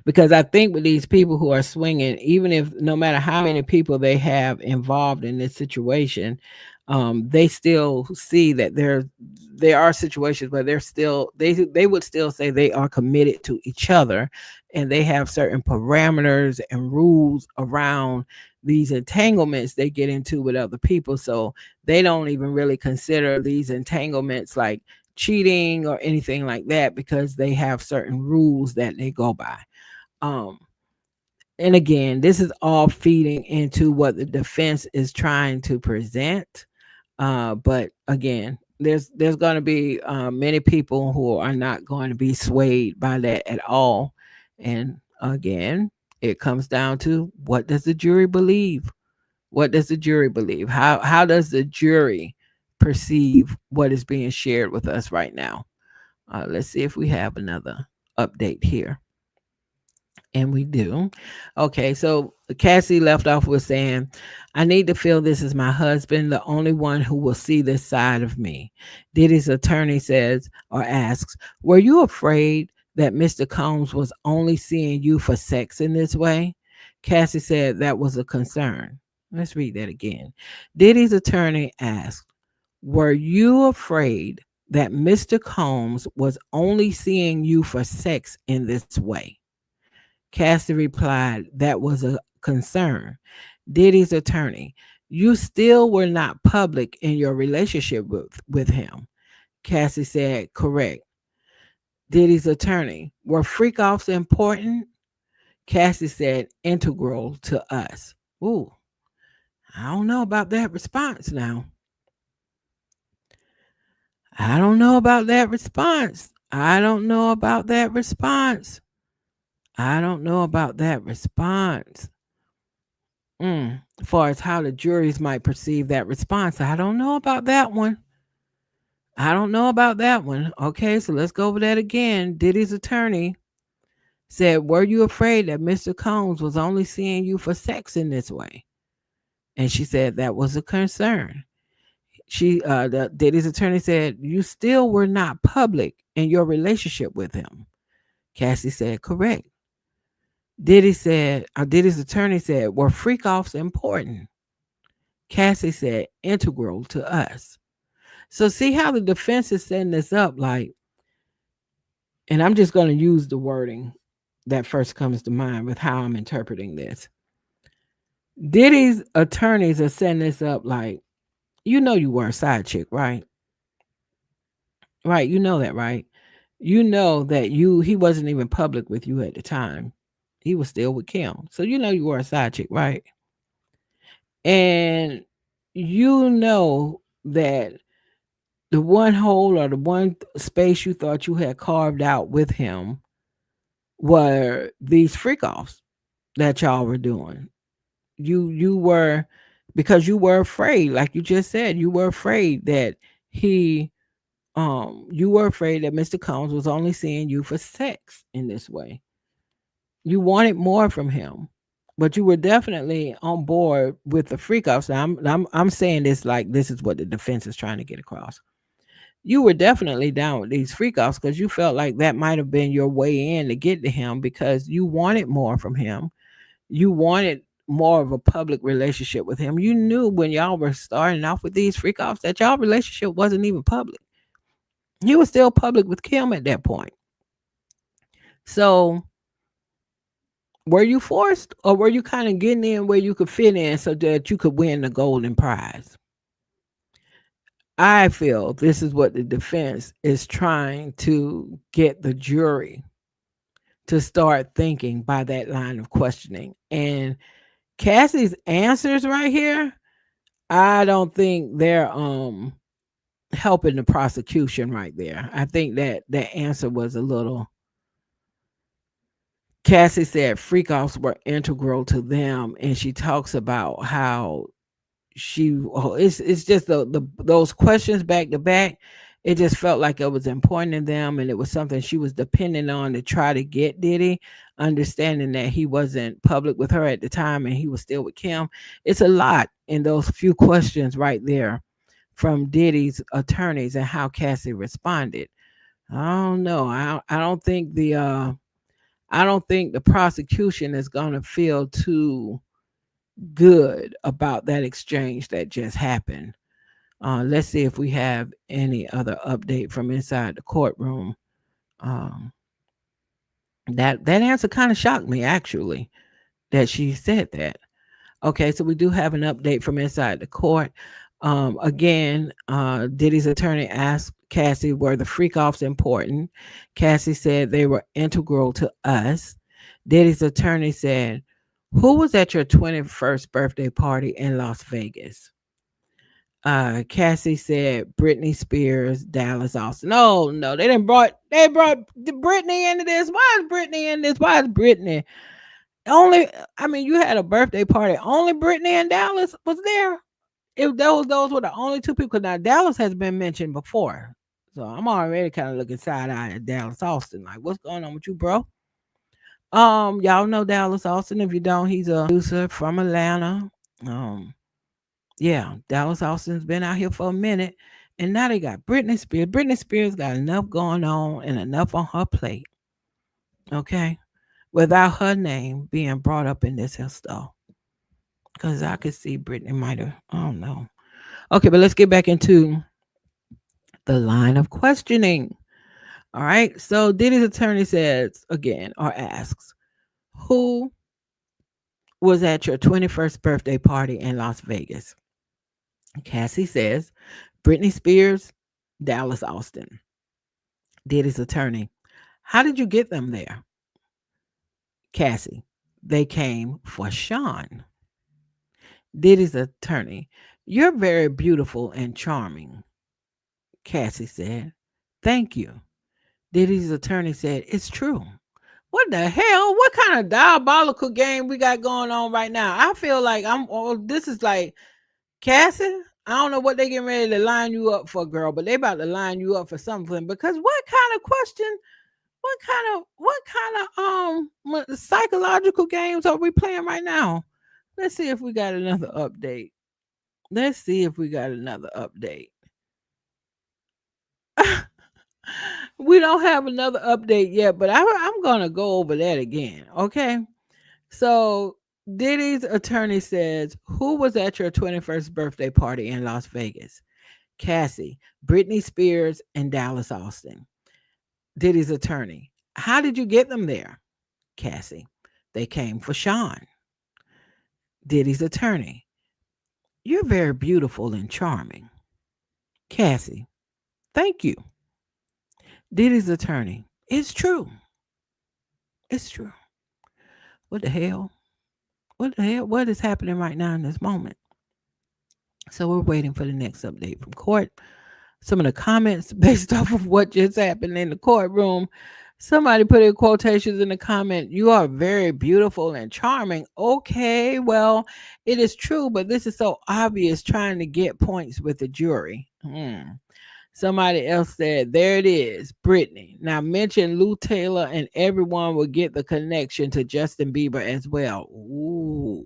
Because I think with these people who are swinging, even if no matter how many people they have involved in this situation, they still see that there are situations where they would still say they are committed to each other, and they have certain parameters and rules around these entanglements they get into with other people. So they don't even really consider these entanglements like cheating or anything like that, because they have certain rules that they go by. um and again, this is all feeding into what the defense is trying to present. But again, there's going to be many people who are not going to be swayed by that at all. And again, It comes down to, what does the jury believe? What does the jury believe? How does the jury perceive what is being shared with us right now? Let's see if we have another update here. And we do. Okay, so Cassie left off with saying, I need to feel this is my husband, the only one who will see this side of me. Diddy's attorney says or asks, were you afraid that Mr. Combs was only seeing you for sex in this way? Cassie said that was a concern. Let's read that again. Diddy's attorney asked, were you afraid that Mr. Combs was only seeing you for sex in this way? Cassie replied, that was a concern. Diddy's attorney, you still were not public in your relationship with him. Cassie said, correct. Diddy's attorney, were freak offs important? Cassie said, integral to us. Ooh, I don't know about that response now. I don't know about that response. I don't know about that response. I don't know about that response. As far as how the juries might perceive that response, I don't know about that one. I don't know about that one. Okay, so let's go over that again. Diddy's attorney said, were you afraid that Mr. Combs was only seeing you for sex in this way? And she said that was a concern. Diddy's attorney said, you still were not public in your relationship with him. Cassie said, correct. Diddy's attorney said, were freak offs important? Cassie said, integral to us. So see how the defense is setting this up, like, and I'm just going to use the wording that first comes to mind with how I'm interpreting this. Diddy's attorneys are setting this up like, you know, you were a side chick, right? Right, you know that, right? You know that he wasn't even public with you at the time. He was still with Kim. So you know you were a side chick, right? And you know that the one hole or the one space you thought you had carved out with him were these freak offs that y'all were doing. You were, because you were afraid, like you just said, you were afraid that you were afraid that Mr. Combs was only seeing you for sex in this way. You wanted more from him, but you were definitely on board with the freak offs. Now, I'm saying this like this is what the defense is trying to get across. You were definitely down with these freak offs because you felt like that might have been your way in to get to him because you wanted more from him. You wanted more of a public relationship with him. You knew when y'all were starting off with these freak offs that y'all relationship wasn't even public. He was still public with Kim at that point. So were you forced or were you kind of getting in where you could fit in so that you could win the golden prize? I feel this is what the defense is trying to get the jury to start thinking by that line of questioning. And Cassie's answers right here, I don't think they're helping the prosecution right there. I think that answer was a little. Cassie said freak offs were integral to them, and she talks about how it's just the those questions back to back. It just felt like it was important to them, and it was something she was depending on to try to get Diddy, understanding that he wasn't public with her at the time and he was still with Kim. It's a lot in those few questions right there from Diddy's attorneys and how Cassie responded. I don't know. I don't think the prosecution is going to feel too good about that exchange that just happened. Let's see if we have any other update from inside the courtroom. Um, that answer kind of shocked me actually that she said that. Okay, so we do have an update from inside the court. Again, Diddy's attorney asked Cassie, were the freak offs important? Cassie said they were integral to us. Diddy's attorney said, who was at your 21st birthday party in Las Vegas? Cassie said Britney Spears, Dallas Austin. No, they brought Britney into this. Why is Britney in this? Why is Britney? Only, I mean, you had a birthday party. Only Brittany and Dallas was there. If those were the only two people, 'cause now Dallas has been mentioned before. So I'm already kind of looking side eye at Dallas Austin. Like, what's going on with you, bro? Y'all know Dallas Austin. If you don't, he's a producer from Atlanta. Um, yeah, Dallas Austin's been out here for a minute. And now they got Britney Spears. Britney Spears got enough going on and enough on her plate. Okay. Without her name being brought up in this here stuff. Because I could see Britney might have, I don't know. Okay, but let's get back into the line of questioning. All right. So Diddy's attorney says again or asks, who was at your 21st birthday party in Las Vegas? Cassie says, Britney Spears, Dallas Austin. Diddy's attorney, how did you get them there? Cassie, they came for Sean. Diddy's attorney, you're very beautiful and charming. Cassie said, thank you. Diddy's attorney said, it's true. What the hell? What kind of diabolical game we got going on right now? I feel like this is like Cassie. I don't know what they getting ready to line you up for, girl, but they about to line you up for something because what kind of question? What kind of psychological games are we playing right now? Let's see if we got another update. Let's see if we got another update. We don't have another update yet, but I'm gonna go over that again. Okay. So Diddy's attorney says, who was at your 21st birthday party in Las Vegas? Cassie, Britney Spears, and Dallas Austin. Diddy's attorney, how did you get them there? Cassie, they came for Sean. Diddy's attorney, you're very beautiful and charming. Cassie, thank you. Diddy's attorney, it's true. It's true. What the hell? What the hell? What is happening right now in this moment? So we're waiting for the next update from court. Some of the comments based off of what just happened in the courtroom. Somebody put in quotations in the comment, you are very beautiful and charming. Okay, well, it is true, but this is so obvious trying to get points with the jury. Somebody else said, there it is, Brittany. Now mention Lou Taylor and everyone will get the connection to Justin Bieber as well. Ooh.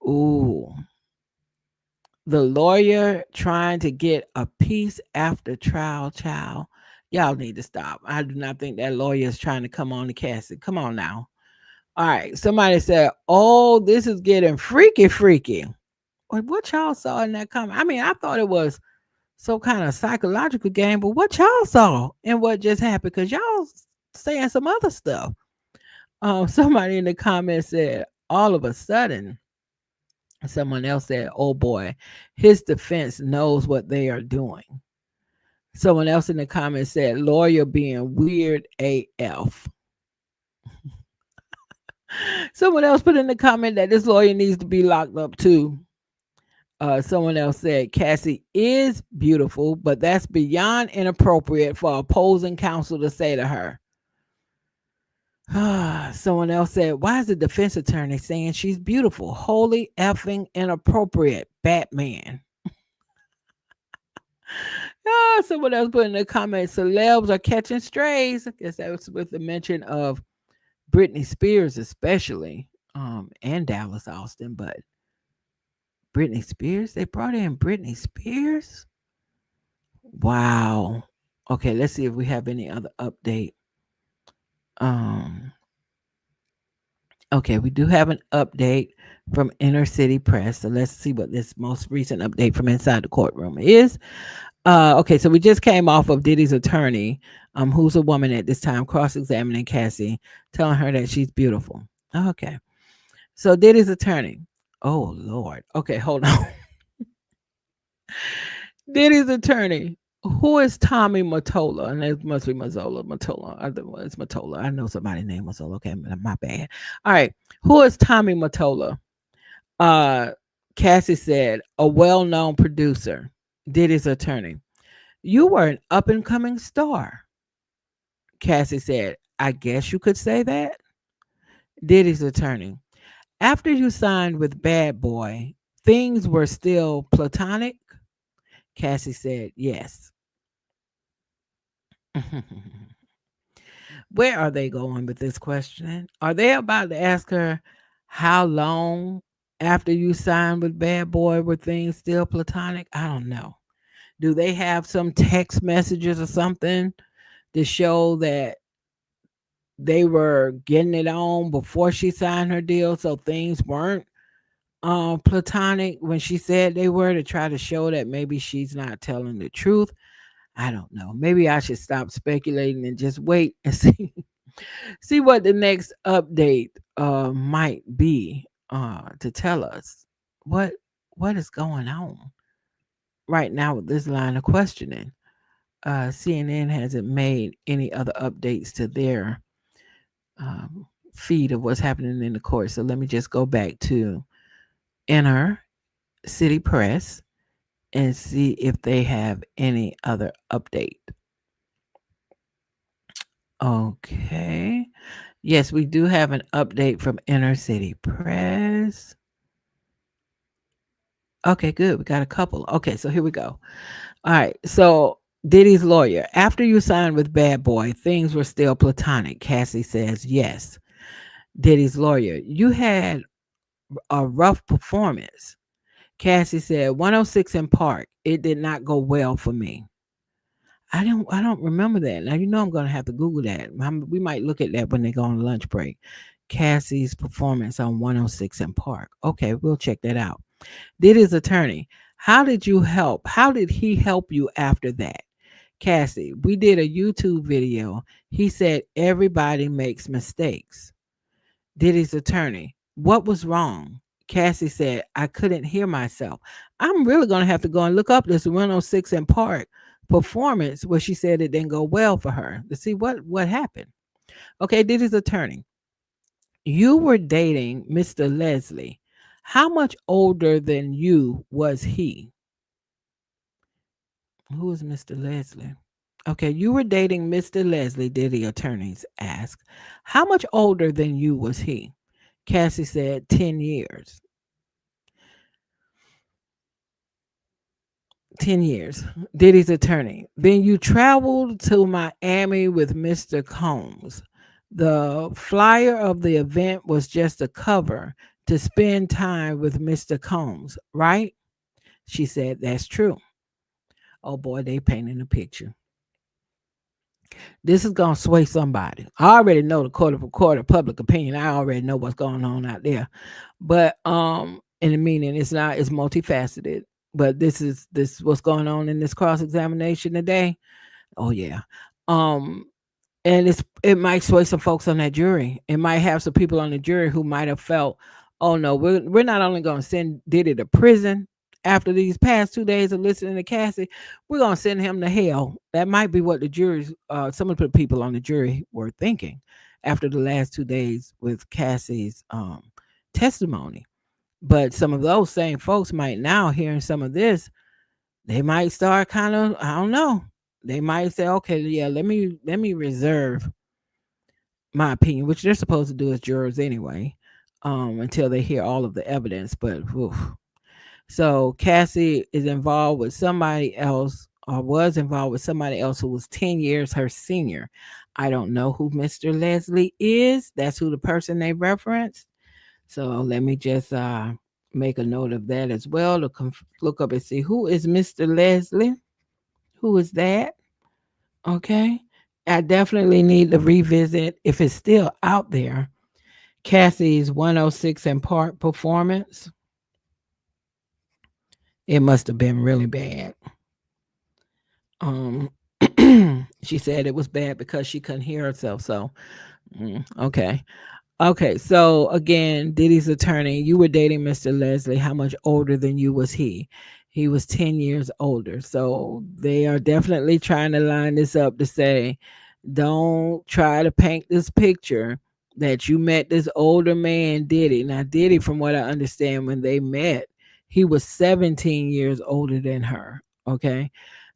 Ooh. The lawyer trying to get a piece after trial, child. Y'all need to stop. I do not think that lawyer is trying to come on to Cassie. Come on now. All right. Somebody said, oh, this is getting freaky, freaky. What y'all saw in that comment? I mean, I thought it was some kind of psychological game, but what y'all saw and what just happened? Because y'all saying some other stuff. Somebody in the comments said, all of a sudden, someone else said, oh boy, his defense knows what they are doing. Someone else in the comments said, lawyer being weird AF. Someone else put in the comment that this lawyer needs to be locked up too. Someone else said, Cassie is beautiful, but that's beyond inappropriate for opposing counsel to say to her. Someone else said, why is the defense attorney saying she's beautiful? Holy effing inappropriate, Batman. Someone else put in the comments, celebs are catching strays. I guess that was with the mention of Britney Spears, especially, and Dallas Austin. But Britney Spears, they brought in Britney Spears. Wow. Okay, let's see if we have any other update. Okay, we do have an update from Inner City Press. So let's see what this most recent update from inside the courtroom is. Okay, so we just came off of Diddy's attorney, who's a woman at this time, cross-examining Cassie, telling her that she's beautiful. Okay, so Diddy's attorney. Oh Lord. Okay, hold on. Diddy's attorney. Who is Tommy Mottola? And it must be Mottola. It's Mottola. I know somebody named Mottola. Okay, my bad. All right. Who is Tommy Mottola? Cassie said, a well-known producer. Diddy's attorney. You were an up-and-coming star. Cassie said, I guess you could say that. Diddy's attorney. After you signed with Bad Boy, things were still platonic? Cassie said, yes. Where are they going with this question? Are they about to ask her how long after you signed with Bad Boy were things still platonic? I don't know. Do they have some text messages or something to show that they were getting it on before she signed her deal so things weren't platonic when she said they were, to try to show that maybe she's not telling the truth? I don't know. Maybe I should stop speculating and just wait and see what the next update might be to tell us what what is going on right now with this line of questioning. CNN hasn't made any other updates to their um, feed of what's happening in the court. So let me just go back to Inner City Press and see if they have any other update. Okay. Yes, we do have an update from Inner City Press. Okay, good. We got a couple. Okay, so here we go. All right. So Diddy's lawyer. After you signed with Bad Boy, things were still platonic. Cassie says yes. Diddy's lawyer. You had a rough performance. Cassie said 106 in Park. It did not go well for me. I don't remember that. Now you know I'm gonna have to Google that. We might look at that when they go on lunch break. Cassie's performance on 106 in Park. Okay, we'll check that out. Did his attorney. How did you help? How did he help you after that? Cassie, we did a YouTube video. He said everybody makes mistakes. Diddy's attorney, what was wrong? Cassie said, I couldn't hear myself. I'm really going to have to go and look up this 106 in Park performance where she said it didn't go well for her to see what happened. Okay, Diddy's attorney, you were dating Mr. Leslie. How much older than you was he? Who is Mr. Leslie? Okay, you were dating Mr. Leslie, Diddy attorneys asked. How much older than you was he? Cassie said 10 years. 10 years. Diddy's attorney. Then you traveled to Miami with Mr. Combs. The flyer of the event was just a cover to spend time with Mr. Combs, right? She said, that's true. Oh boy, they painting a picture. This is gonna sway somebody. I already know the court of public opinion. I already know what's going on out there. But in the meaning it's not, it's multifaceted. But this what's going on in this cross examination today. Oh yeah. Um and it might sway some folks on that jury. It might have some people on the jury who might have felt, oh no, we're not only going to send Diddy to prison after these past 2 days of listening to Cassie, we're going to send him to hell. That might be what the juries, some of the people on the jury were thinking after the last 2 days with Cassie's testimony. But some of those same folks might now hearing some of this, they might start kind of, I don't know, they might say, okay, yeah, let me reserve my opinion, which they're supposed to do as jurors anyway, until they hear all of the evidence. But oof. So Cassie is involved with somebody else, or was involved with somebody else who was 10 years her senior. I don't know who Mr. Leslie is. That's who the person they referenced. So let me just make a note of that as well to look up and see who is Mr. Leslie. Who is that? Okay. I definitely need to revisit, if it's still out there, Cassie's 106 in Park performance. It must have been really bad. Um, she said it was bad because she couldn't hear herself. So, okay. Okay, so again, Diddy's attorney, you were dating Mr. Leslie. How much older than you was he? He was 10 years older. So they are definitely trying to line this up to say, don't try to paint this picture that you met this older man, Diddy. Now, Diddy, from what I understand, when they met, he was 17 years older than her. Okay.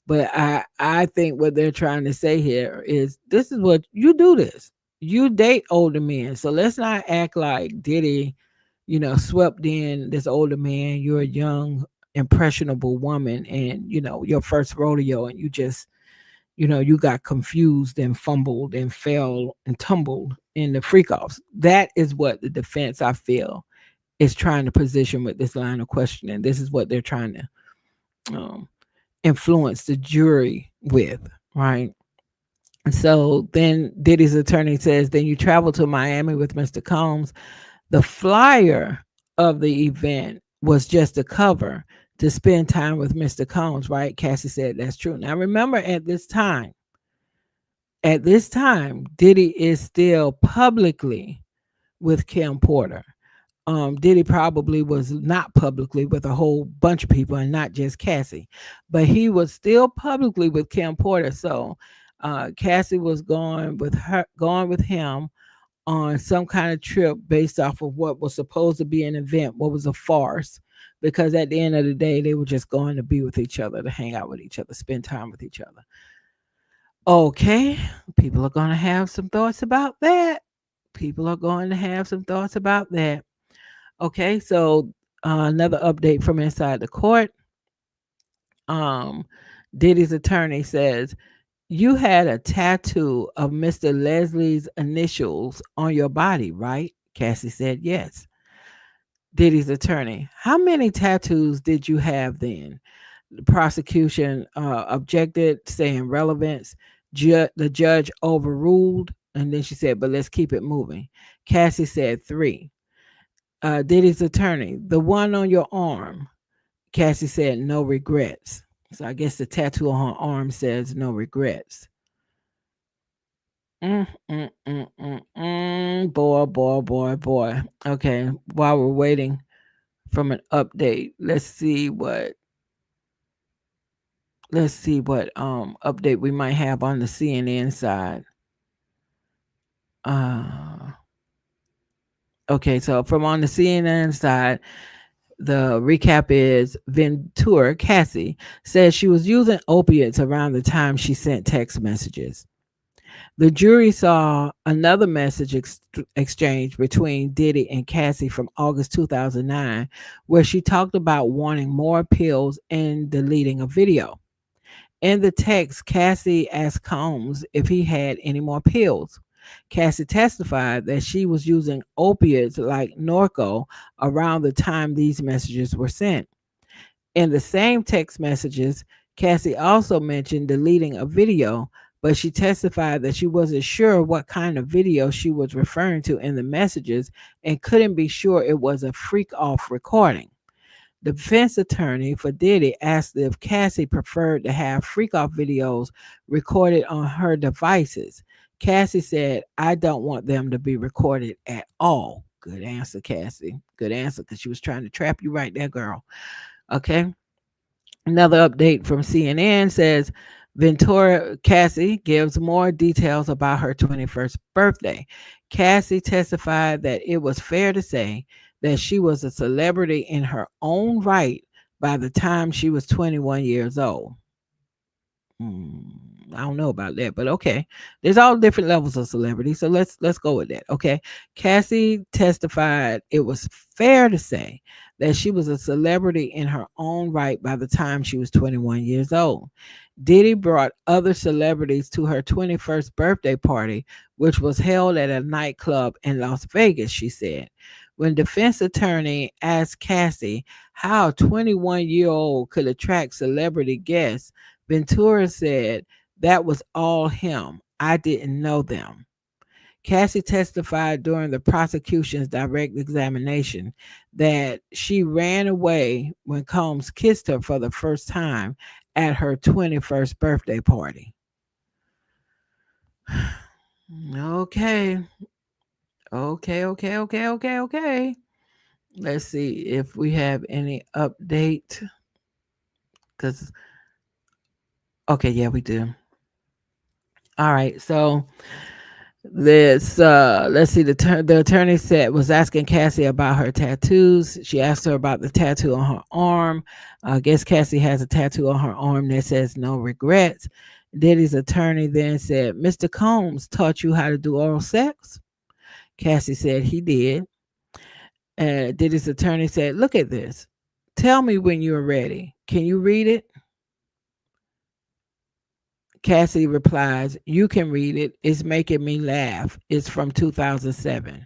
But I think what they're trying to say here is this is what you do this. you date older men. So let's not act like Diddy, swept in this older man. You're a young, impressionable woman, and your first rodeo, and you just, you got confused and fumbled and fell and tumbled in the freak offs. That is what the defense, I feel, is trying to position with this line of questioning. This is what they're trying to influence the jury with, right? So then Diddy's attorney says, then you travel to Miami with Mr. Combs. The flyer of the event was just a cover to spend time with Mr. Combs, right? Cassie said that's true. Now remember, at this time, Diddy is still publicly with Kim Porter. Diddy probably was not publicly with a whole bunch of people and not just Cassie, but he was still publicly with Kim Porter. So Cassie was going with him on some kind of trip based off of what was supposed to be an event, what was a farce, because at the end of the day, they were just going to be with each other, to hang out with each other, spend time with each other. Okay, people are going to have some thoughts about that. People are going to have some thoughts about that. Okay, so another update from inside the court. Um, Diddy's attorney says, you had a tattoo of Mr. Leslie's initials on your body, right? Cassie said yes. Diddy's attorney, how many tattoos did you have then? The prosecution objected, saying relevance. The judge overruled, and then she said, but let's keep it moving. Cassie said three. Diddy's attorney, the one on your arm. Cassie said no regrets. So I guess the tattoo on her arm says no regrets. Boy, boy, boy, boy. Okay, while we're waiting from an update, let's see what update we might have on the CNN side. Uh okay, so from on the CNN side, the recap is Ventura Cassie says she was using opiates around the time she sent text messages. The jury saw another message exchange between Diddy and Cassie from August 2009, where she talked about wanting more pills and deleting a video. In the text, Cassie asked Combs if he had any more pills. Cassie testified that she was using opiates like Norco around the time these messages were sent. In the same text messages, Cassie also mentioned deleting a video, but she testified that she wasn't sure what kind of video she was referring to in the messages and couldn't be sure it was a freak off recording. The defense attorney for Diddy asked if Cassie preferred to have freak off videos recorded on her devices. Cassie said, I don't want them to be recorded at all. Good answer, Cassie. Good answer, because she was trying to trap you right there, girl. Okay. Another update from CNN says Ventura Cassie gives more details about her 21st birthday. Cassie testified that it was fair to say that she was a celebrity in her own right by the time she was 21 years old. Hmm, I don't know about that, but okay. There's all different levels of celebrity, so let's go with that. Okay. Cassie testified it was fair to say that she was a celebrity in her own right by the time she was 21 years old. Diddy brought other celebrities to her 21st birthday party, which was held at a nightclub in Las Vegas, she said. When defense attorney asked Cassie how a 21-year-old could attract celebrity guests, Ventura said, that was all him. I didn't know them. Cassie testified during the prosecution's direct examination that she ran away when Combs kissed her for the first time at her 21st birthday party. Okay. Okay. Let's see if we have any update. Because, okay, yeah, we do. All right. So This let's see, the attorney said was asking Cassie about her tattoos. She asked her about the tattoo on her arm. I guess Cassie has a tattoo on her arm that says no regrets. Diddy's attorney then said, Mr. Combs taught you how to do oral sex? Cassie said he did. Diddy's attorney said, look at this. Tell me when you're ready. Can you read it? Cassie replies, you can read it. It's making me laugh. It's from 2007.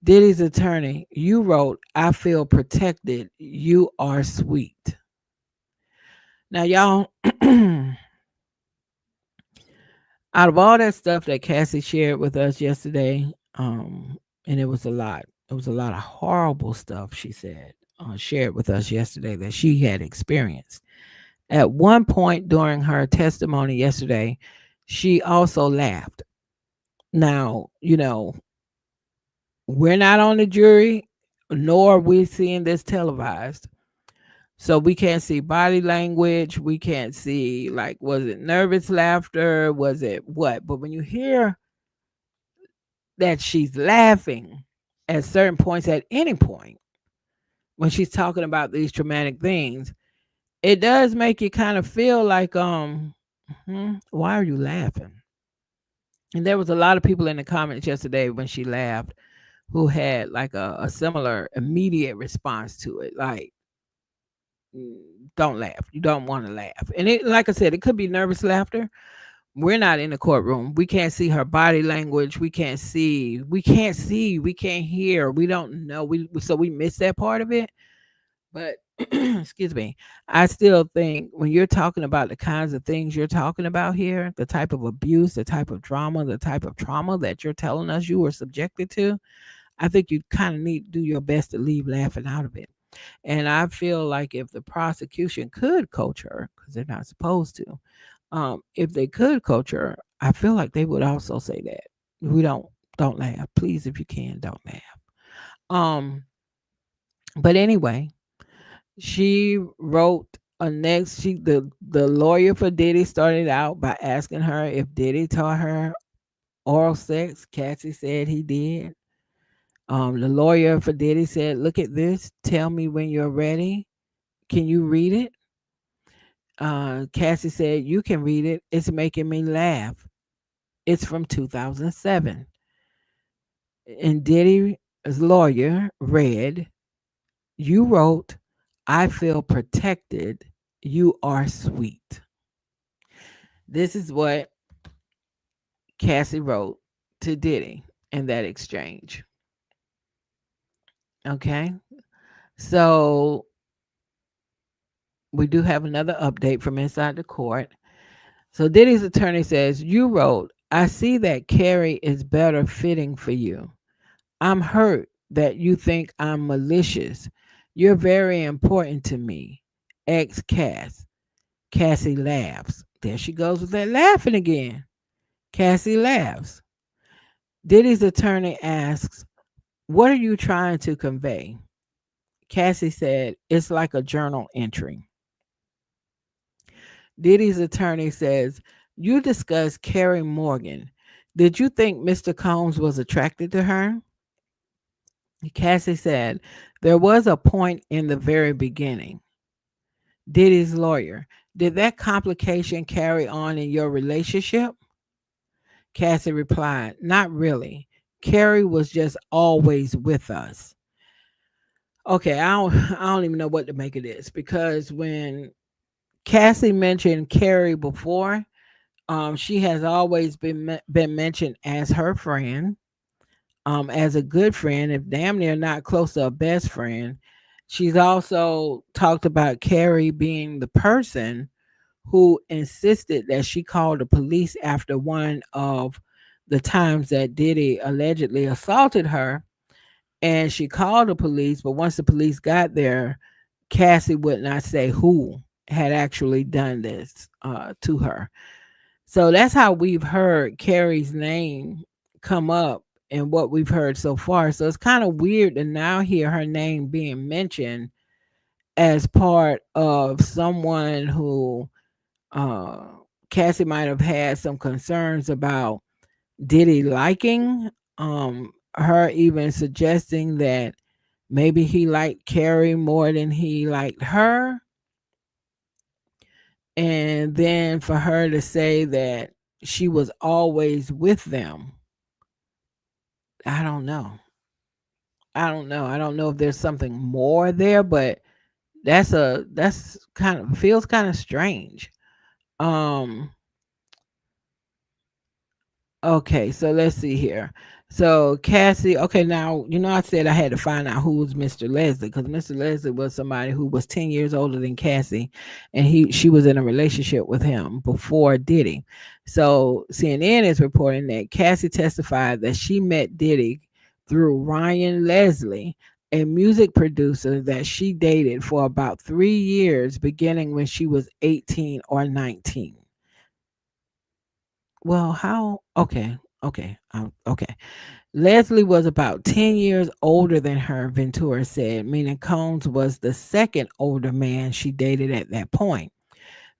Diddy's attorney, you wrote, I feel protected. You are sweet. Now, y'all, out of all that stuff that Cassie shared with us yesterday, and it was a lot. It was a lot of horrible stuff she said, shared with us yesterday that she had experienced. At one point during her testimony yesterday, she also laughed. Now, we're not on the jury, nor are we seeing this televised. So we can't see body language. We can't see, like, was it nervous laughter? Was it what? But when you hear that she's laughing at certain points, at any point, when she's talking about these traumatic things, it does make you kind of feel like, why are you laughing? And there was a lot of people in the comments yesterday when she laughed who had like a similar immediate response to it. Like, "Mm, don't laugh. You don't want to laugh." And it, like I said, it could be nervous laughter. We're not in the courtroom. We can't see her body language. We can't hear. We don't know. So we miss that part of it. But excuse me, I still think when you're talking about the kinds of things you're talking about here, the type of abuse, the type of drama, the type of trauma that you're telling us you were subjected to, I think you kind of need to do your best to leave laughing out of it. And I feel like if the prosecution could coach her, because they're not supposed to, if they could coach her, I feel like they would also say that we don't laugh, please. If you can, don't laugh. Um, but anyway, she wrote a next. The lawyer for Diddy started out by asking her if Diddy taught her oral sex. Cassie said he did. The lawyer for Diddy said, "Look at this. Tell me when you're ready. Can you read it?" Cassie said, "You can read it. It's making me laugh. It's from 2007." And Diddy's lawyer read, "You wrote, I feel protected. You are sweet." This is what Cassie wrote to Diddy in that exchange. Okay. So we do have another update from inside the court. So Diddy's attorney says, you wrote, I see that Carrie is better fitting for you. I'm hurt that you think I'm malicious. You're very important to me. Ex Cass. Cassie laughs. There she goes with that laughing again. Cassie laughs. Diddy's attorney asks, what are you trying to convey? Cassie said, it's like a journal entry. Diddy's attorney says, you discussed Carrie Morgan. Did you think Mr. Combs was attracted to her? Cassie said, there was a point in the very beginning. Diddy's lawyer, did that complication carry on in your relationship? Cassie replied, not really. Carrie was just always with us. Okay, I don't even know what to make of this because when Cassie mentioned Carrie before, she has always been mentioned as her friend, as a good friend, if damn near not close to a best friend. She's also talked about Carrie being the person who insisted that she called the police after one of the times that Diddy allegedly assaulted her. And she called the police, but once the police got there, Cassie would not say who had actually done this to her. So that's how we've heard Carrie's name come up in what we've heard so far. So it's kind of weird to now hear her name being mentioned as part of someone who uh, Cassie might have had some concerns about Diddy liking her, even suggesting that maybe he liked Carrie more than he liked her, and then for her to say that she was always with them. I don't know. I don't know. I don't know if there's something more there, but that's kind of feels kind of strange. Um Okay, so let's see here. So Cassie, okay, now I said I had to find out who was Mr. Leslie, because Mr. Leslie was somebody who was 10 years older than Cassie, and she was in a relationship with him before Diddy. So CNN is reporting that Cassie testified that she met Diddy through Ryan Leslie, a music producer that she dated for about 3 years, beginning when she was 18 or 19. Well, how? Okay, okay. Leslie was about 10 years older than her, Ventura said, meaning Combs was the second older man she dated at that point.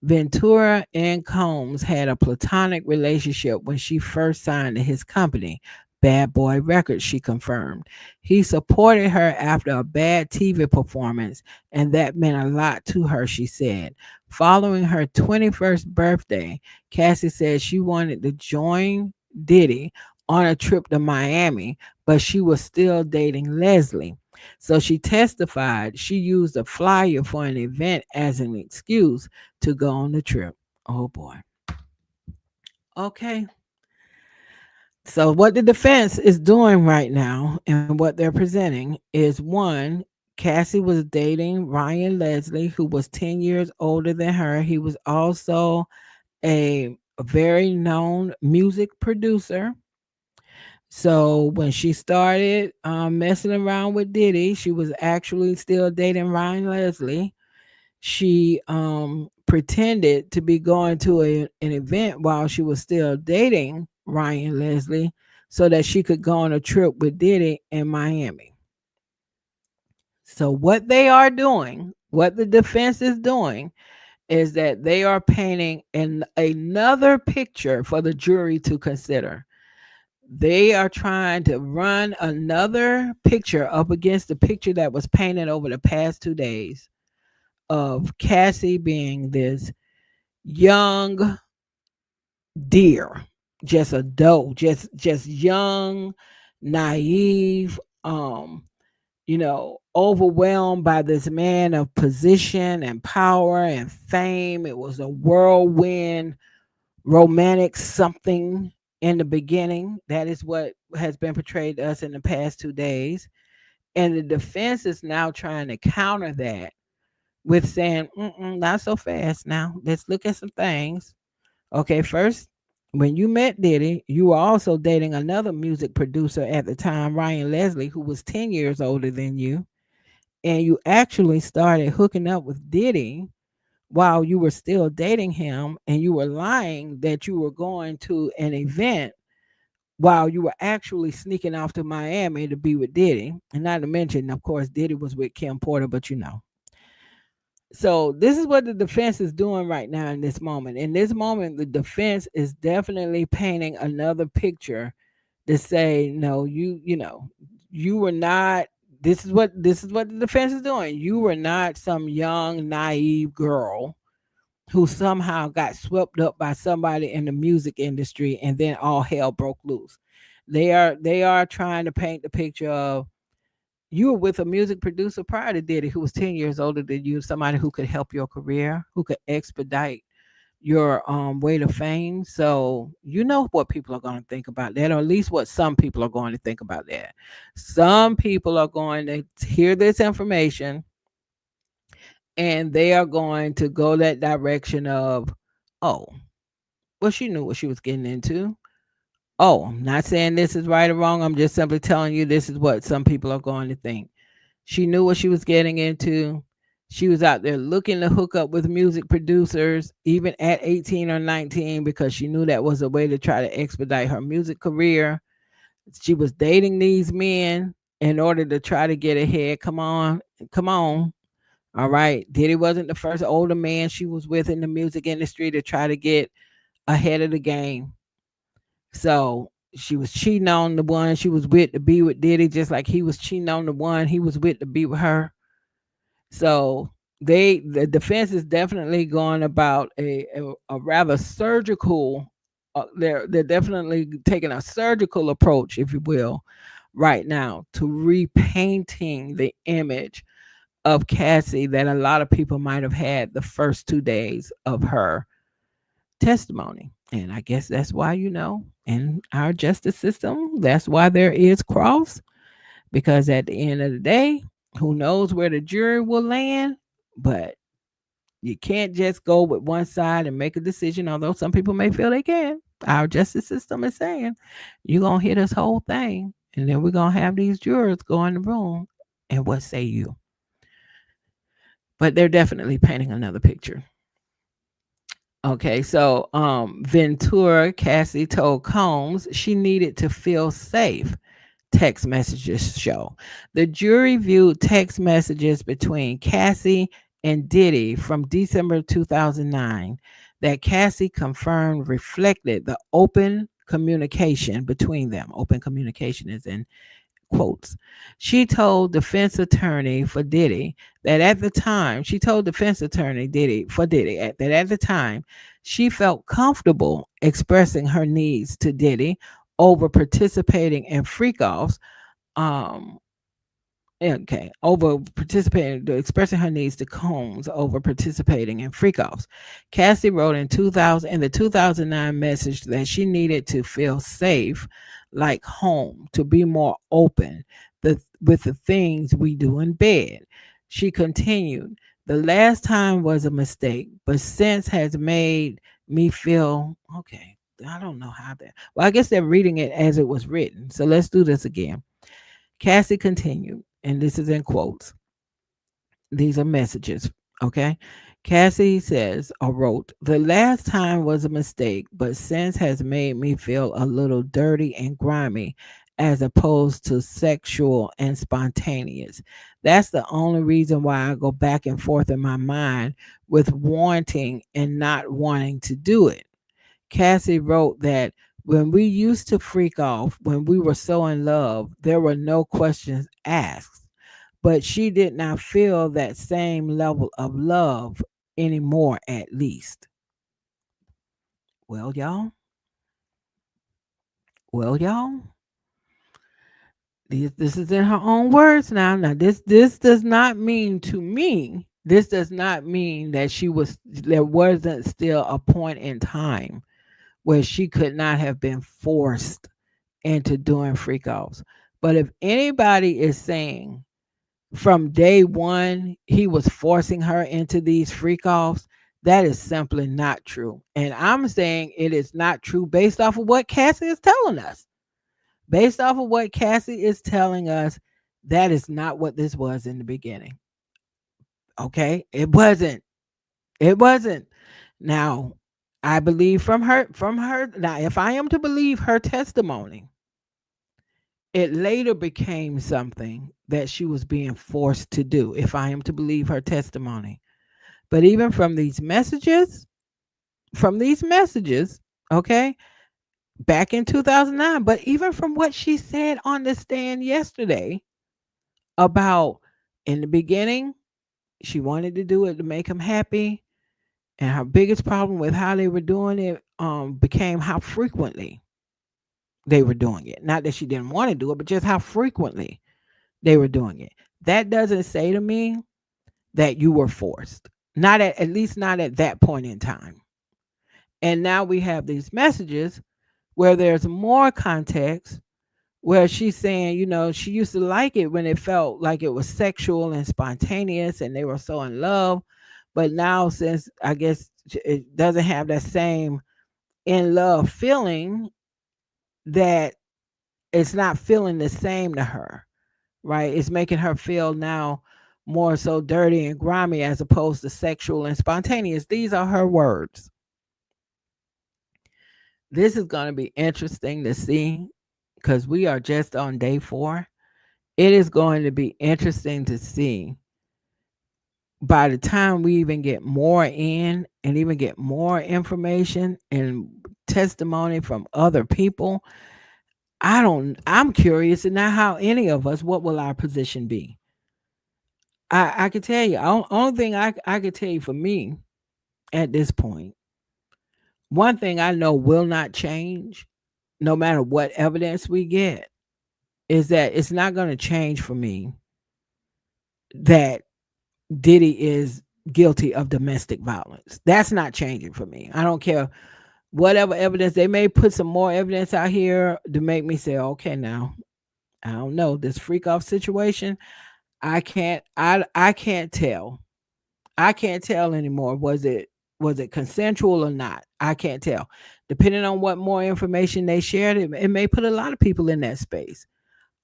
Ventura and Combs had a platonic relationship when she first signed to his company, Bad Boy Records, she confirmed. He supported her after a bad TV performance, and that meant a lot to her, she said. Following her 21st birthday, Cassie said she wanted to join Diddy on a trip to Miami, but she was still dating Leslie. So she testified she used a flyer for an event as an excuse to go on the trip. Oh boy. Okay. So what the defense is doing right now and what they're presenting is one, Cassie was dating Ryan Leslie, who was 10 years older than her. He was also a very known music producer. So when she started messing around with Diddy, she was actually still dating Ryan Leslie. She pretended to be going to an event while she was still dating Ryan Leslie so that she could go on a trip with Diddy in Miami. So, what they are doing, what the defense is doing, is that they are painting another picture for the jury to consider. They are trying to run another picture up against the picture that was painted over the past 2 days of Cassie being this young deer, just a doe, just young, naive, overwhelmed by this man of position and power and fame. It was a whirlwind romantic something in the beginning. That is what has been portrayed to us in the past 2 days. And the defense is now trying to counter that with saying, not so fast now. Let's look at some things. Okay, first, when you met Diddy, you were also dating another music producer at the time, Ryan Leslie, who was 10 years older than you. And you actually started hooking up with Diddy while you were still dating him, and you were lying that you were going to an event while you were actually sneaking off to Miami to be with Diddy. And not to mention, of course, Diddy was with Kim Porter, but you know. So this is what the defense is doing right now in this moment. In this moment, the defense is definitely painting another picture to say, no, you were not. This is what the defense is doing. You were not some young, naive girl who somehow got swept up by somebody in the music industry and then all hell broke loose. They are trying to paint the picture of you were with a music producer prior to Diddy who was 10 years older than you, somebody who could help your career, who could expedite your way to fame. So you know what people are going to think about that, or at least what some people are going to think about that. Some people are going to hear this information and they are going to go that direction of, oh, well, she knew what she was getting into. Oh, I'm not saying this is right or wrong. I'm just simply telling you this is what some people are going to think. She knew what she was getting into. She was out there looking to hook up with music producers, even at 18 or 19, because she knew that was a way to try to expedite her music career. She was dating these men in order to try to get ahead. Come on, come on. All right. Diddy wasn't the first older man she was with in the music industry to try to get ahead of the game. So She was cheating on the one she was with to be with Diddy, just like he was cheating on the one he was with to be with her. So the defense is definitely going about a rather surgical. They're definitely taking a surgical approach, if you will, right now to repainting the image of Cassie that a lot of people might have had the first 2 days of her testimony. And I guess that's why, in our justice system, that's why there is cross, because at the end of the day, who knows where the jury will land, but you can't just go with one side and make a decision, although some people may feel they can. Our justice system is saying, you're going to hear this whole thing, and then we're going to have these jurors go in the room, and what say you? But they're definitely painting another picture. Okay, so Ventura Cassie told Combs she needed to feel safe. Text messages show. The jury viewed text messages between Cassie and Diddy from December 2009 that Cassie confirmed reflected the open communication between them. Open communication is in quotes. She told defense attorney for Diddy that at the time, she told defense attorney Diddy for Diddy that at the time she felt comfortable expressing her needs to Diddy over participating in freak offs. Um, okay, over participating, expressing her needs to Combs over participating in freak offs. Cassie wrote in 2000 in the 2009 message that she needed to feel safe, like home, to be more open with the things we do in bed. She continued, "The last time was a mistake, but since has made me feel okay." I don't know how that. Well, I guess they're reading it as it was written. So let's do this again. Cassie continued, and this is in quotes. These are messages, okay? Cassie says or wrote, "The last time was a mistake, but since has made me feel a little dirty and grimy as opposed to sexual and spontaneous. That's the only reason why I go back and forth in my mind with wanting and not wanting to do it." Cassie wrote that when we used to freak off, when we were so in love, there were no questions asked. But she did not feel that same level of love anymore, at least. Well, y'all, y'all, this is in her own words now. Now, this does not mean to me, this does not mean that there wasn't still a point in time where she could not have been forced into doing freak offs. But if anybody is saying from day one he was forcing her into these freak offs, that is simply not true. And I'm saying it is not true based off of what Cassie is telling us. Based off of what Cassie is telling us, that is not what this was in the beginning. Okay? It wasn't. It wasn't. Now, I believe from her now, if I am to believe her testimony, it later became something that she was being forced to do, if I am to believe her testimony. But even from these messages, okay, back in 2009, but even from what she said on the stand yesterday about in the beginning, she wanted to do it to make him happy. And her biggest problem with how they were doing it became how frequently they were doing it. Not that she didn't want to do it, but just how frequently they were doing it. That doesn't say to me that you were forced. Not at least not at that point in time. And now we have these messages where there's more context, where she's saying, she used to like it when it felt like it was sexual and spontaneous and they were so in love. But now, since I guess it doesn't have that same in love feeling, that it's not feeling the same to her, right? It's making her feel now more so dirty and grimy as opposed to sexual and spontaneous. These are her words. This is going to be interesting to see because we are just on day 4. It is going to be interesting to see by the time we even get more in and even get more information and testimony from other people, I'm curious to know how any of us, what will our position be? I could tell you, only thing I could tell you for me at this point, one thing I know will not change, no matter what evidence we get, is that it's not going to change for me that Diddy is guilty of domestic violence. That's not changing for me. I don't care whatever evidence they may put some more evidence out here to make me say, okay, now I don't know this freak off situation. I can't tell. I can't tell anymore. Was it consensual or not? I can't tell. Depending on what more information they shared, it may put a lot of people in that space.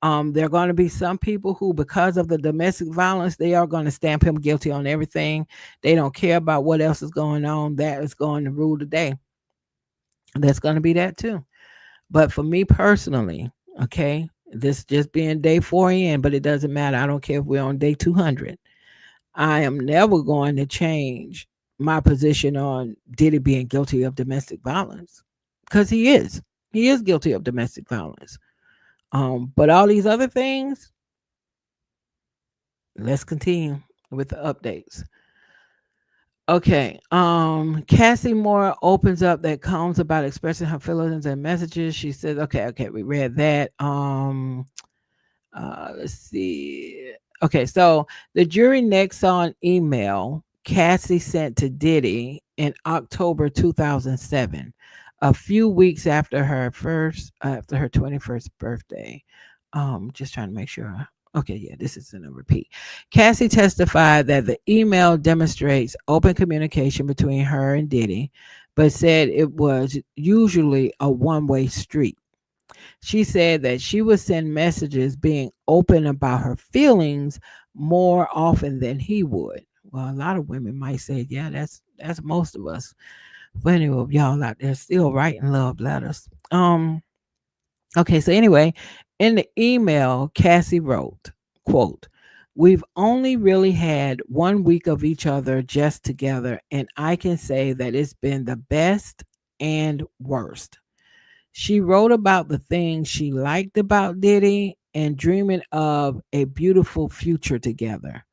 There are going to be some people who, because of the domestic violence, they are going to stamp him guilty on everything. They don't care about what else is going on. That is going to rule the day. That's going to be that too. But for me personally, okay, this just being day 4 in, but it doesn't matter. I don't care if we're on day 200. I am never going to change my position on Diddy being guilty of domestic violence because he is. He is guilty of domestic violence. But all these other things, let's continue with the updates. Okay. Cassie Moore opens up that comes about expressing her feelings and messages. She says, okay, we read that. Let's see. Okay, so the jury next saw an email Cassie sent to Diddy in October 2007, a few weeks after her 21st birthday. Just trying to make sure. Okay, yeah, this isn't a repeat. Cassie testified that the email demonstrates open communication between her and Diddy, but said it was usually a one-way street. She said that she would send messages being open about her feelings more often than he would. Well, a lot of women might say, yeah, that's most of us. But anyway, of y'all out there still writing love letters. Okay, so anyway, in the email, Cassie wrote, quote, "We've only really had 1 week of each other just together, and I can say that it's been the best and worst." She wrote about the things she liked about Diddy and dreaming of a beautiful future together.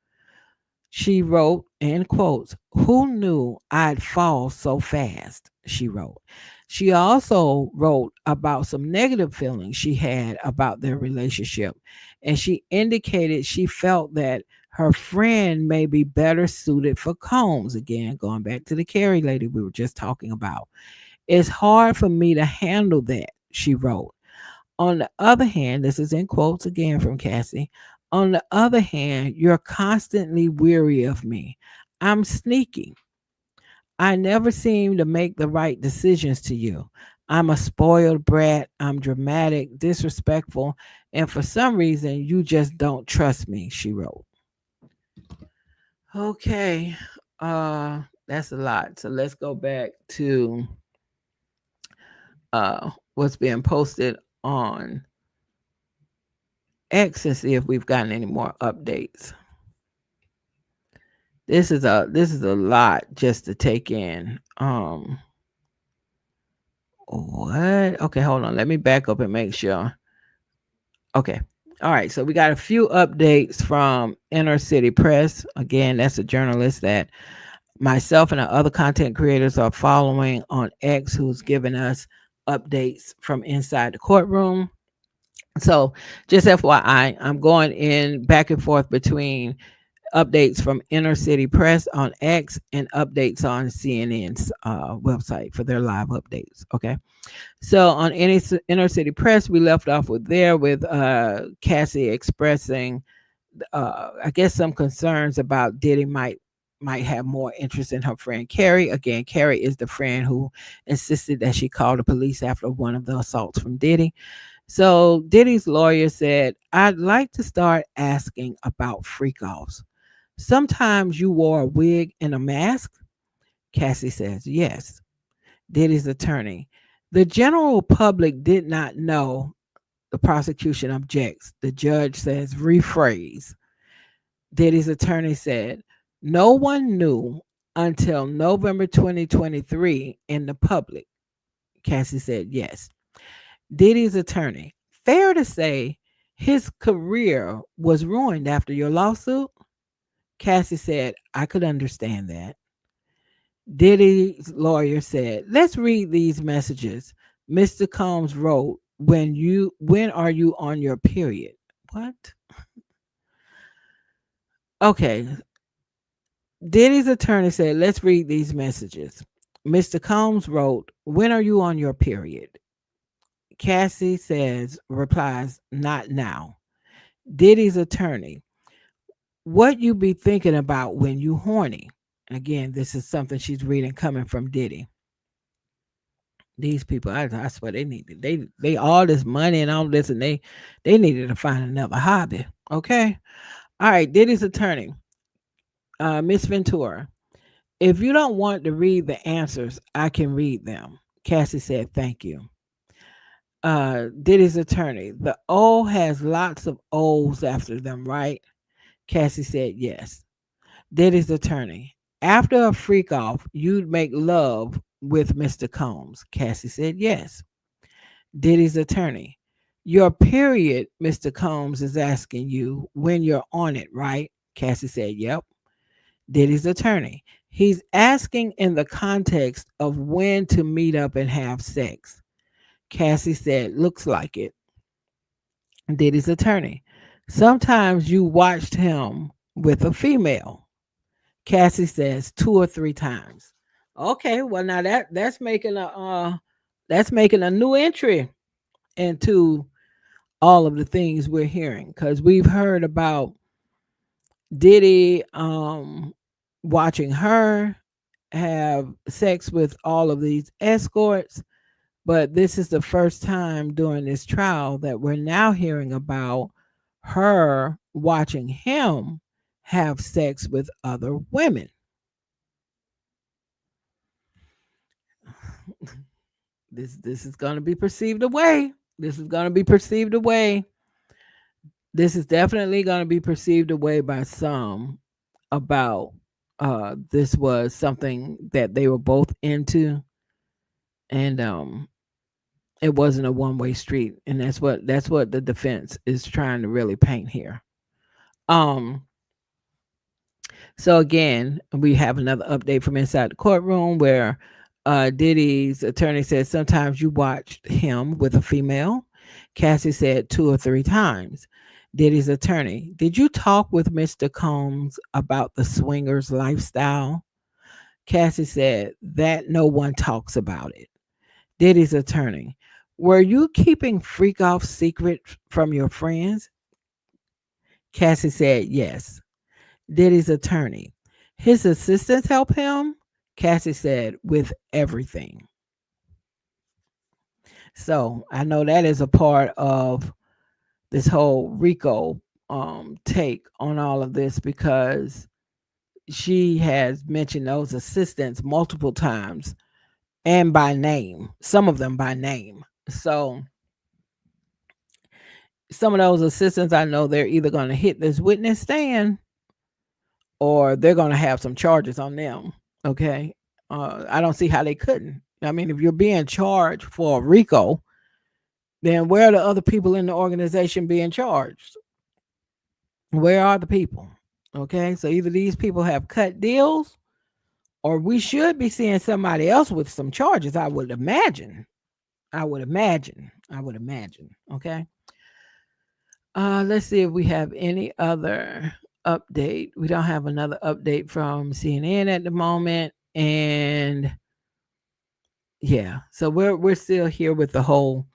She wrote, in quotes, "Who knew I'd fall so fast?" She wrote. She also wrote about some negative feelings she had about their relationship. And she indicated she felt that her friend may be better suited for Combs. Again, going back to the Carrie lady we were just talking about. "It's hard for me to handle that," she wrote. "On the other hand," this is in quotes again from Cassie, "on the other hand, you're constantly weary of me. I'm sneaky. I never seem to make the right decisions to you. I'm a spoiled brat. I'm dramatic, disrespectful, and for some reason, you just don't trust me," she wrote. Okay. That's a lot. So let's go back to what's being posted on X and see if we've gotten any more updates. This is a lot just to take in. What? Okay, hold on. Let me back up and make sure. Okay. All right. So we got a few updates from Inner City Press. Again, that's a journalist that myself and the other content creators are following on X, who's giving us updates from inside the courtroom. So, just FYI, I'm going in back and forth between updates from Inner City Press on X and updates on CNN's website for their live updates. Okay. So on Inner City Press, we left off with Cassie expressing, I guess, some concerns about Diddy might have more interest in her friend Carrie. Again, Carrie is the friend who insisted that she call the police after one of the assaults from Diddy. So Diddy's lawyer said, "I'd like to start asking about freak offs. Sometimes you wore a wig and a mask?" Cassie says, "Yes." Diddy's attorney: "The general public did not know." The prosecution objects. The judge says, "Rephrase." Diddy's attorney said, "No one knew until November 2023 in the public." Cassie said, "Yes." Diddy's attorney: fair to say his career was ruined after your lawsuit? Cassie said, I could understand that. Diddy's lawyer said, let's read these messages. Mr. Combs wrote, when are you on your period? What? Okay. Diddy's attorney said, let's read these messages. Mr. Combs wrote, when are you on your period? Cassie replies, not now. Diddy's attorney, what you be thinking about when you horny? Again, this is something she's reading coming from Diddy. These people, I swear they needed they all this money and all this, and they needed to find another hobby. Okay. All right, Diddy's attorney, Miss Ventura. If you don't want to read the answers, I can read them. Cassie said, thank you. Diddy's attorney. The O has lots of O's after them, right? Cassie said, yes. Diddy's attorney. After a freak off, you'd make love with Mr. Combs. Cassie said, yes. Diddy's attorney. Your period, Mr. Combs is asking you when you're on it, right? Cassie said, yep. Diddy's attorney. He's asking in the context of when to meet up and have sex. Cassie said, looks like it. Diddy's attorney. Sometimes you watched him with a female. Cassie says 2 or 3 times. Okay, well now that's making a new entry into all of the things we're hearing, because we've heard about Diddy watching her have sex with all of these escorts. But this is the first time during this trial that we're now hearing about her watching him have sex with other women. This is going to be perceived away. This is going to be perceived away. This is definitely going to be perceived away by some about this was something that they were both into, and it wasn't a one-way street, and that's what the defense is trying to really paint here. um so again, we have another update from inside the courtroom where Diddy's attorney said sometimes you watched him with a female. Cassie said 2 or 3 times. Diddy's attorney, did you talk with Mr. Combs about the swingers lifestyle? Cassie said that no one talks about it. Diddy's attorney, were you keeping freak off secrets from your friends? Cassie said yes. Diddy's attorney, his assistants help him? Cassie said with everything. So I know that is a part of this whole Rico take on all of this, because she has mentioned those assistants multiple times and by name, some of them by name. So some of those assistants, I know they're either going to hit this witness stand or they're going to have some charges on them. Okay. I don't see how they couldn't. I mean, if you're being charged for RICO, then where are the other people in the organization being charged? Where are the people? Okay. So either these people have cut deals, or we should be seeing somebody else with some charges, I would imagine. I would imagine. I would imagine. Okay. Let's see if we have any other update. We don't have another update from CNN at the moment, and yeah, so we're still here with the whole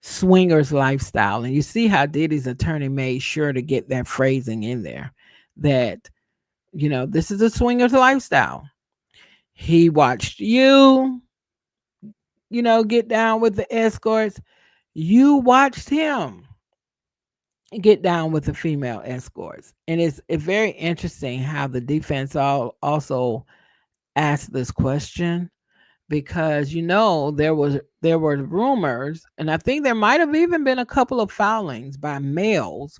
swingers lifestyle, and you see how Diddy's attorney made sure to get that phrasing in there that this is a swingers lifestyle. He watched get down with the escorts. You watched him get down with the female escorts. And it's very interesting how the defense also asked this question, because there were rumors, and I think there might have even been a couple of filings by males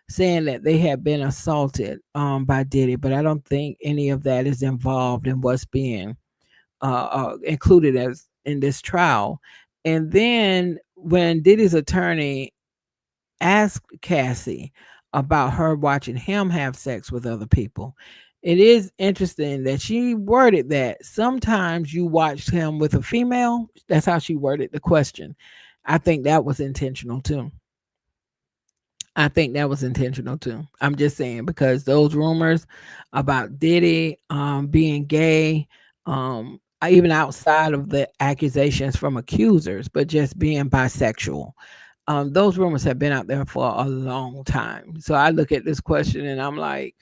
saying that they had been assaulted by Diddy, but I don't think any of that is involved in what's being included as in this trial. And then when Diddy's attorney asked Cassie about her watching him have sex with other people. It is interesting that she worded that sometimes you watched him with a female. That's how she worded the question. I think that was intentional too. I think that was intentional too. I'm just saying because those rumors about Diddy being gay, even outside of the accusations from accusers, but just being bisexual, those rumors have been out there for a long time. So I look at this question and I'm like,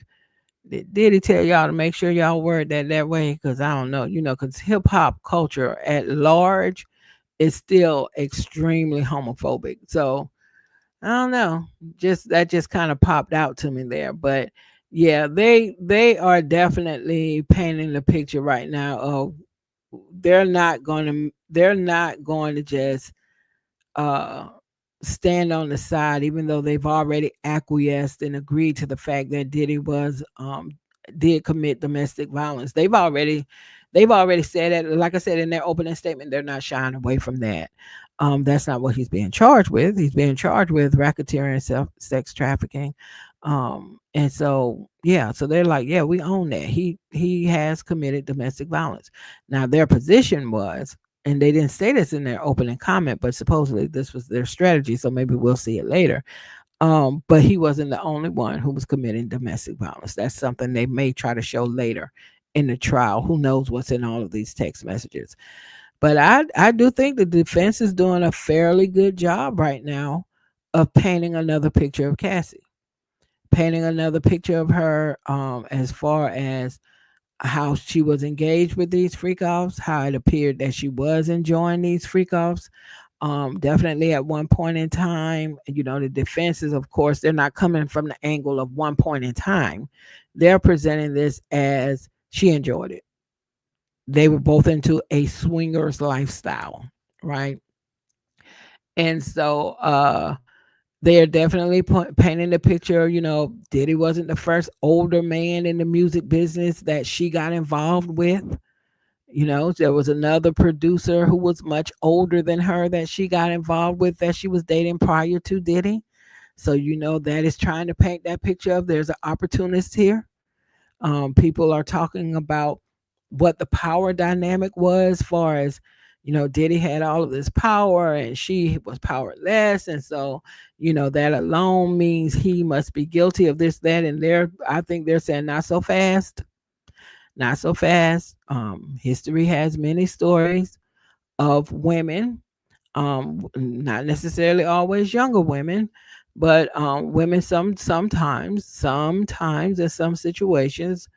did he tell y'all to make sure y'all word that way? Because I don't know, because hip hop culture at large is still extremely homophobic. So I don't know. Just that just kind of popped out to me there. But yeah, they are definitely painting the picture right now of they're not going to just uh stand on the side, even though they've already acquiesced and agreed to the fact that Diddy was did commit domestic violence. They've already said that. Like I said in their opening statement, they're not shying away from that. That's not what he's being charged with. He's being charged with racketeering, sex trafficking. And so yeah, so they're like, yeah, we own that. He has committed domestic violence. Now their position was, and they didn't say this in their opening comment, but supposedly this was their strategy. So maybe we'll see it later. But he wasn't the only one who was committing domestic violence. That's something they may try to show later in the trial. Who knows what's in all of these text messages? But I do think the defense is doing a fairly good job right now of painting another picture of Cassie, painting another picture of her as far as how she was engaged with these freak offs, how it appeared that she was enjoying these freak offs. Definitely at one point in time, the defenses, of course, they're not coming from the angle of one point in time. They're presenting this as she enjoyed it. They were both into a swingers lifestyle, right? And so they're definitely painting the picture. Diddy wasn't the first older man in the music business that she got involved with. There was another producer who was much older than her that she got involved with that she was dating prior to Diddy. So, that is trying to paint that picture of there's an opportunist here. People are talking about what the power dynamic was, as far as, Diddy had all of this power and she was powerless. And so, that alone means he must be guilty of this, that, and I think they're saying not so fast. Not so fast. History has many stories of women, not necessarily always younger women, but women sometimes in some situations,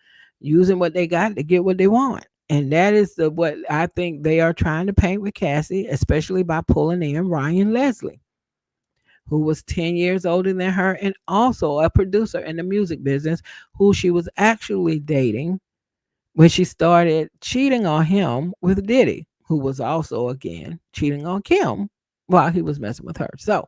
using what they got to get what they want. And that is what I think they are trying to paint with Cassie, especially by pulling in Ryan Leslie, who was 10 years older than her and also a producer in the music business, who she was actually dating when she started cheating on him with Diddy, who was also again cheating on Kim while he was messing with her. So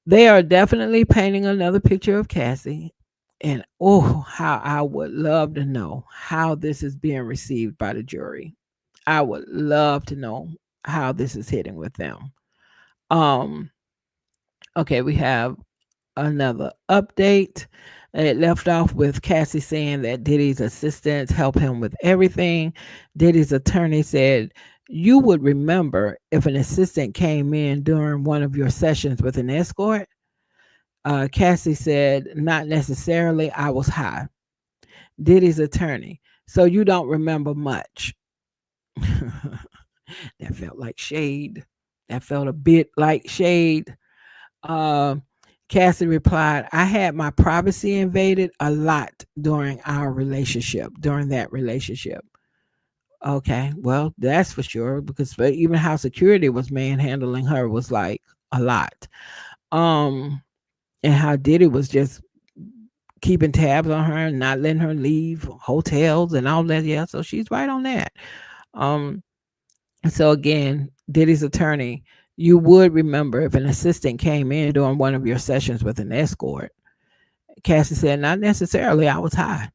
they are definitely painting another picture of Cassie. And oh, how I would love to know how this is being received by the jury. I would love to know how this is hitting with them. Um, okay, we have another update. It left off with Cassie saying that Diddy's assistants help him with everything. Diddy's attorney said, "You would remember if an assistant came in during one of your sessions with an escort." Cassie said, "Not necessarily. I was high." Diddy's attorney, "So you don't remember much." That felt like shade. That felt a bit like shade. Uh, Cassie replied, "I had my privacy invaded a lot during that relationship." Okay, well, that's for sure because even how security was manhandling her was like a lot. Um, and how Diddy was just keeping tabs on her and not letting her leave hotels and all that. Yeah, so she's right on that. Um, so again, Diddy's attorney, "You would remember if an assistant came in during one of your sessions with an escort." Cassie said, "Not necessarily. I was high."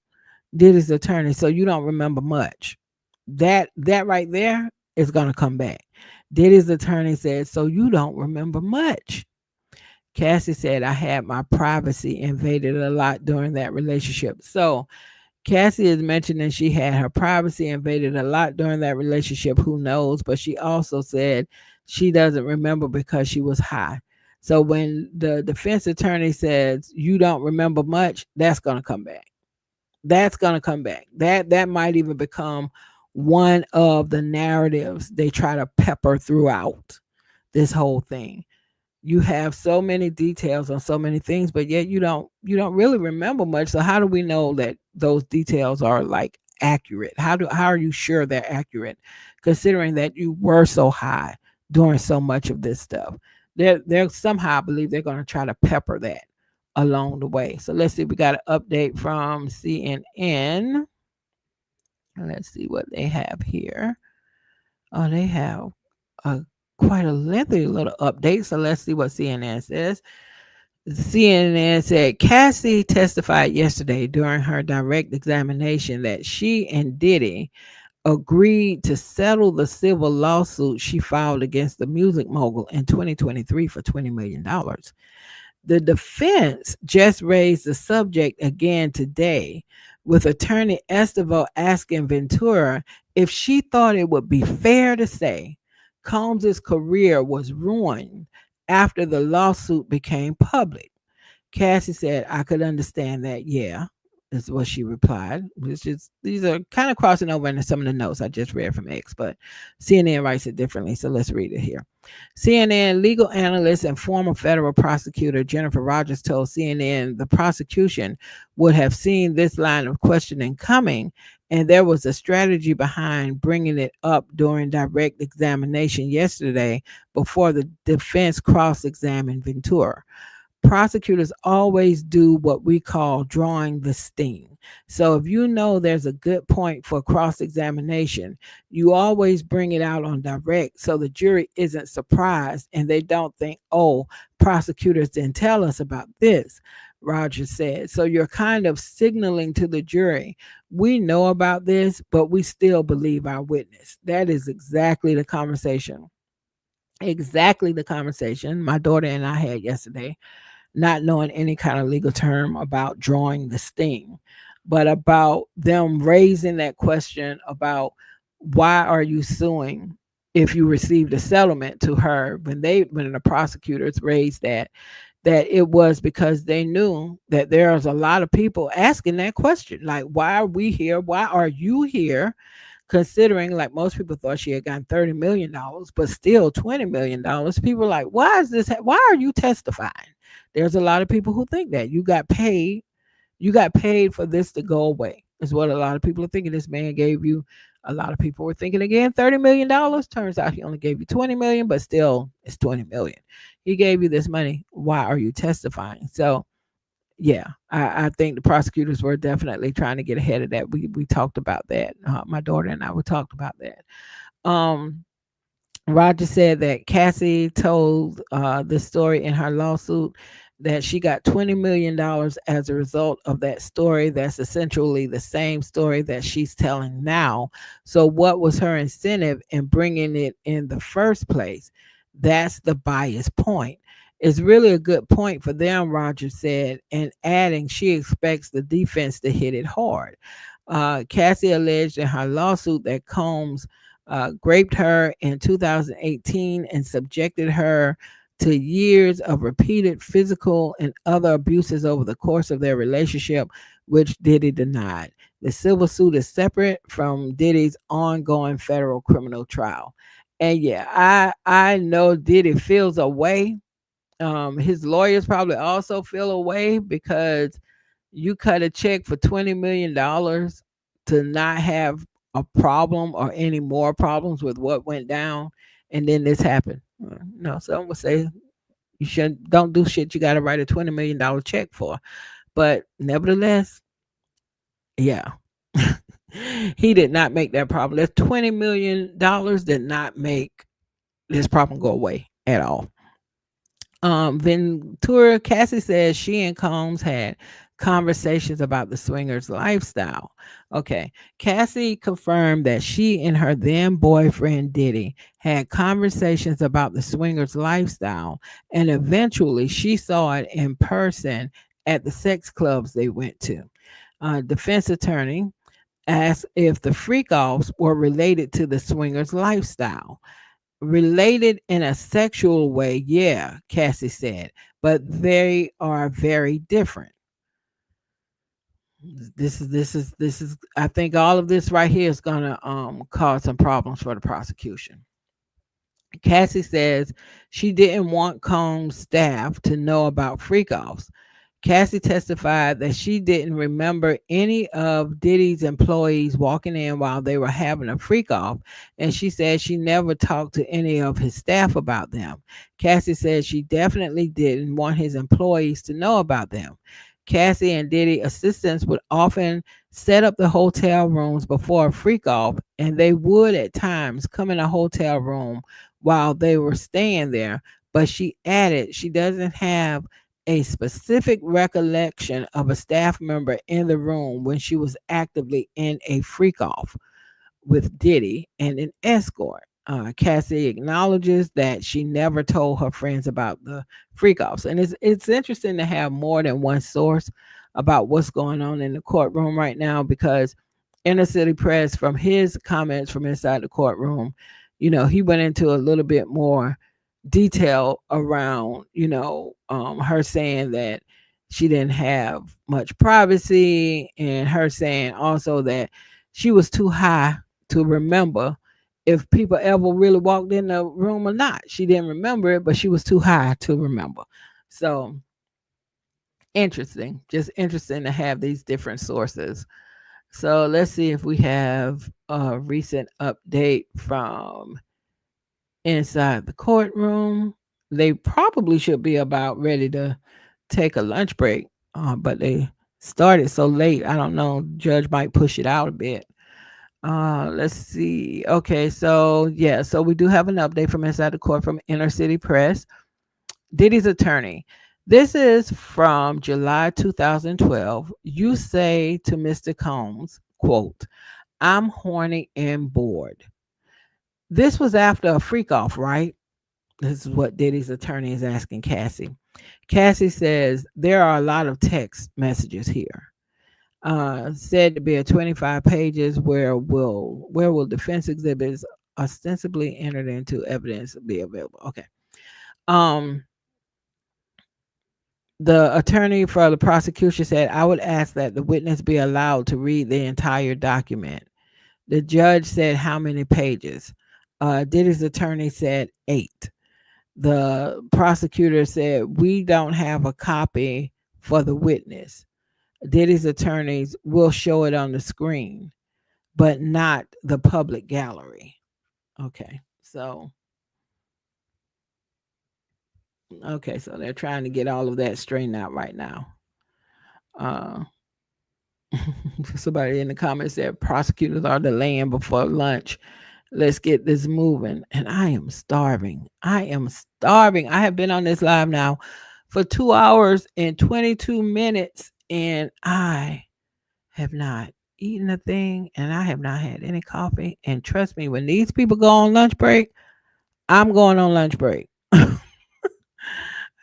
Diddy's attorney, "So you don't remember much." That right there is gonna come back. Diddy's attorney said, "So you don't remember much." Cassie said, I had my privacy invaded a lot during that relationship. So Cassie is mentioning she had her privacy invaded a lot during that relationship. Who knows? But she also said she doesn't remember because she was high. So when the defense attorney says you don't remember much, that's going to come back. That's going to come back. That might even become one of the narratives they try to pepper throughout this whole thing. You have so many details on so many things, but yet you don't really remember much. So how do we know that those details are like accurate? How are you sure they're accurate, considering that you were so high during so much of this stuff? They're somehow, I believe, they're going to try to pepper that along the way. So let's see. We got an update from CNN. Let's see what they have here. Oh, they have a quite a lengthy little update. So let's see what CNN says. CNN said Cassie testified yesterday during her direct examination that she and Diddy agreed to settle the civil lawsuit she filed against the music mogul in 2023 for $20 million. The defense just raised the subject again today, with attorney Estevao asking Ventura if she thought it would be fair to say Combs's career was ruined after the lawsuit became public. Cassie said, I could understand that, yeah, is what she replied. Which is, these are kind of crossing over into some of the notes I just read from X, but CNN writes it differently. So let's read it here. CNN legal analyst and former federal prosecutor Jennifer Rogers told CNN the prosecution would have seen this line of questioning coming, and there was a strategy behind bringing it up during direct examination yesterday before the defense cross-examined Ventura. Prosecutors always do what we call drawing the sting. So if you know there's a good point for cross examination, you always bring it out on direct so the jury isn't surprised and they don't think, oh, prosecutors didn't tell us about this. Rogers said. So you're kind of signaling to the jury, we know about this, but we still believe our witness. That is exactly the conversation. Exactly the conversation my daughter and I had yesterday, not knowing any kind of legal term about drawing the sting, but about them raising that question about why are you suing if you received a settlement, to her when the prosecutors raised that it was because they knew that there's a lot of people asking that question, like, why are we here, why are you here, considering like most people thought she had gotten $30 million, but still $20 million. People are like, why is this, why are you testifying? There's a lot of people who think that you got paid for this to go away, is what a lot of people are thinking. This man gave you, a lot of people were thinking again, $30 million. Turns out he only gave you 20 million, but still it's 20 million. He gave you this money, why are you testifying? So yeah, I think the prosecutors were definitely trying to get ahead of that. We talked about that. My daughter and I we talked about that. Um, Roger said that Cassie told the story in her lawsuit that she got $20 million as a result of that story. That's essentially the same story that she's telling now. So, what was her incentive in bringing it in the first place? That's the bias point. It's really a good point for them, Roger said, and adding she expects the defense to hit it hard. Cassie alleged in her lawsuit that Combs raped her in 2018 and subjected her to years of repeated physical and other abuses over the course of their relationship, which Diddy denied. The civil suit is separate from Diddy's ongoing federal criminal trial. And yeah, I know Diddy feels a way. His lawyers probably also feel a way because you cut a check for $20 million to not have a problem or any more problems with what went down, and then this happened. No, some would say you shouldn't, don't do shit you got to write a $20 million check for. But nevertheless, yeah, he did not make that problem. That $20 million did not make this problem go away at all. Ventura, Cassie says she and Combs had conversations about the swingers lifestyle. Okay. Cassie confirmed that she and her then boyfriend Diddy had conversations about the swingers lifestyle, and eventually she saw it in person at the sex clubs they went to. Defense attorney asked if the freak offs were related to the swingers lifestyle. Related in a sexual way, yeah, Cassie said, but they are very different. This is I think all of this right here is gonna cause some problems for the prosecution. Cassie says she didn't want Combs' staff to know about freak offs. Cassie testified that she didn't remember any of Diddy's employees walking in while they were having a freak off, and she said she never talked to any of his staff about them. Cassie said she definitely didn't want his employees to know about them. Cassie and Diddy assistants would often set up the hotel rooms before a freak off, and they would at times come in a hotel room while they were staying there. But she added she doesn't have a specific recollection of a staff member in the room when she was actively in a freak off with Diddy and an escort. Cassie acknowledges that she never told her friends about the freak offs. And it's interesting to have more than one source about what's going on in the courtroom right now, because Inner City Press, from his comments from inside the courtroom, he went into a little bit more detail around, her saying that she didn't have much privacy, and her saying also that she was too high to remember if people ever really walked in the room or not. She didn't remember it, but she was too high to remember. So interesting, just interesting to have these different sources. So let's see if we have a recent update from inside the courtroom. They probably should be about ready to take a lunch break, but they started so late. I don't know. Judge might push it out a bit. Let's see. Okay, so yeah, so we do have an update from inside the court from Inner City Press. Diddy's attorney. This is from July 2012. You say to Mr. Combs, quote, "I'm horny and bored." This was after a freak off, right? This is what Diddy's attorney is asking Cassie. Cassie says there are a lot of text messages here. Said to be a 25 pages where will defense exhibits ostensibly entered into evidence be available. Okay. Um, the attorney for the prosecution said, I would ask that the witness be allowed to read the entire document. The judge said, how many pages? Diddy's attorney said 8. The prosecutor said, we don't have a copy for the witness. Diddy's attorneys will show it on the screen, but not the public gallery. Okay. So they're trying to get all of that straightened out right now. Uh, somebody in the comments said prosecutors are delaying before lunch. Let's get this moving. And I am starving. I am starving. I have been on this live now for 2 hours and 22 minutes, and I have not eaten a thing, and I have not had any coffee. And trust me, when these people go on lunch break, I'm going on lunch break.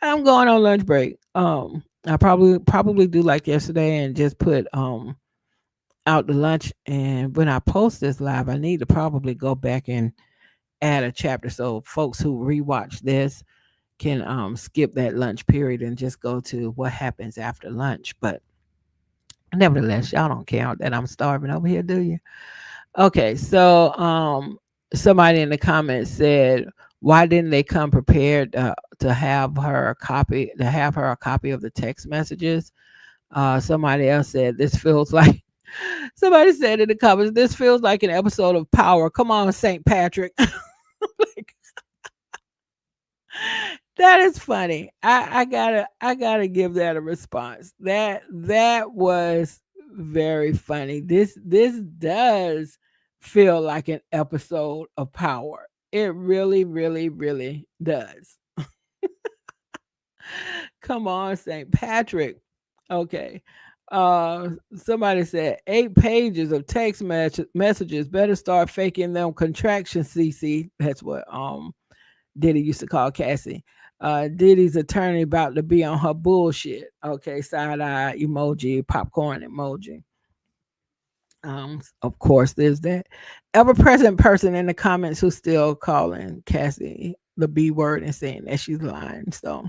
I'm going on lunch break. I probably do like yesterday and just put out the lunch. And when I post this live, I need to probably go back and add a chapter so folks who rewatch this can skip that lunch period and just go to what happens after lunch. But nevertheless, y'all don't care that I'm starving over here, do you? Okay, so somebody in the comments said, why didn't they come prepared to have her a copy of the text messages? Somebody else said, this feels like, somebody said in the comments, this feels like an episode of Power. Come on, St. Patrick. Like, that is funny. I gotta give that a response. That was very funny. This does feel like an episode of Power. It really, really, really does. Come on, St. Patrick. Okay. Somebody said 8 pages of text messages. Better start faking them contractions, CC. That's what Diddy used to call Cassie. Diddy's attorney about to be on her bullshit. Okay, side eye emoji, popcorn emoji. Of course, there's that ever present person in the comments who's still calling Cassie the B word and saying that she's lying. So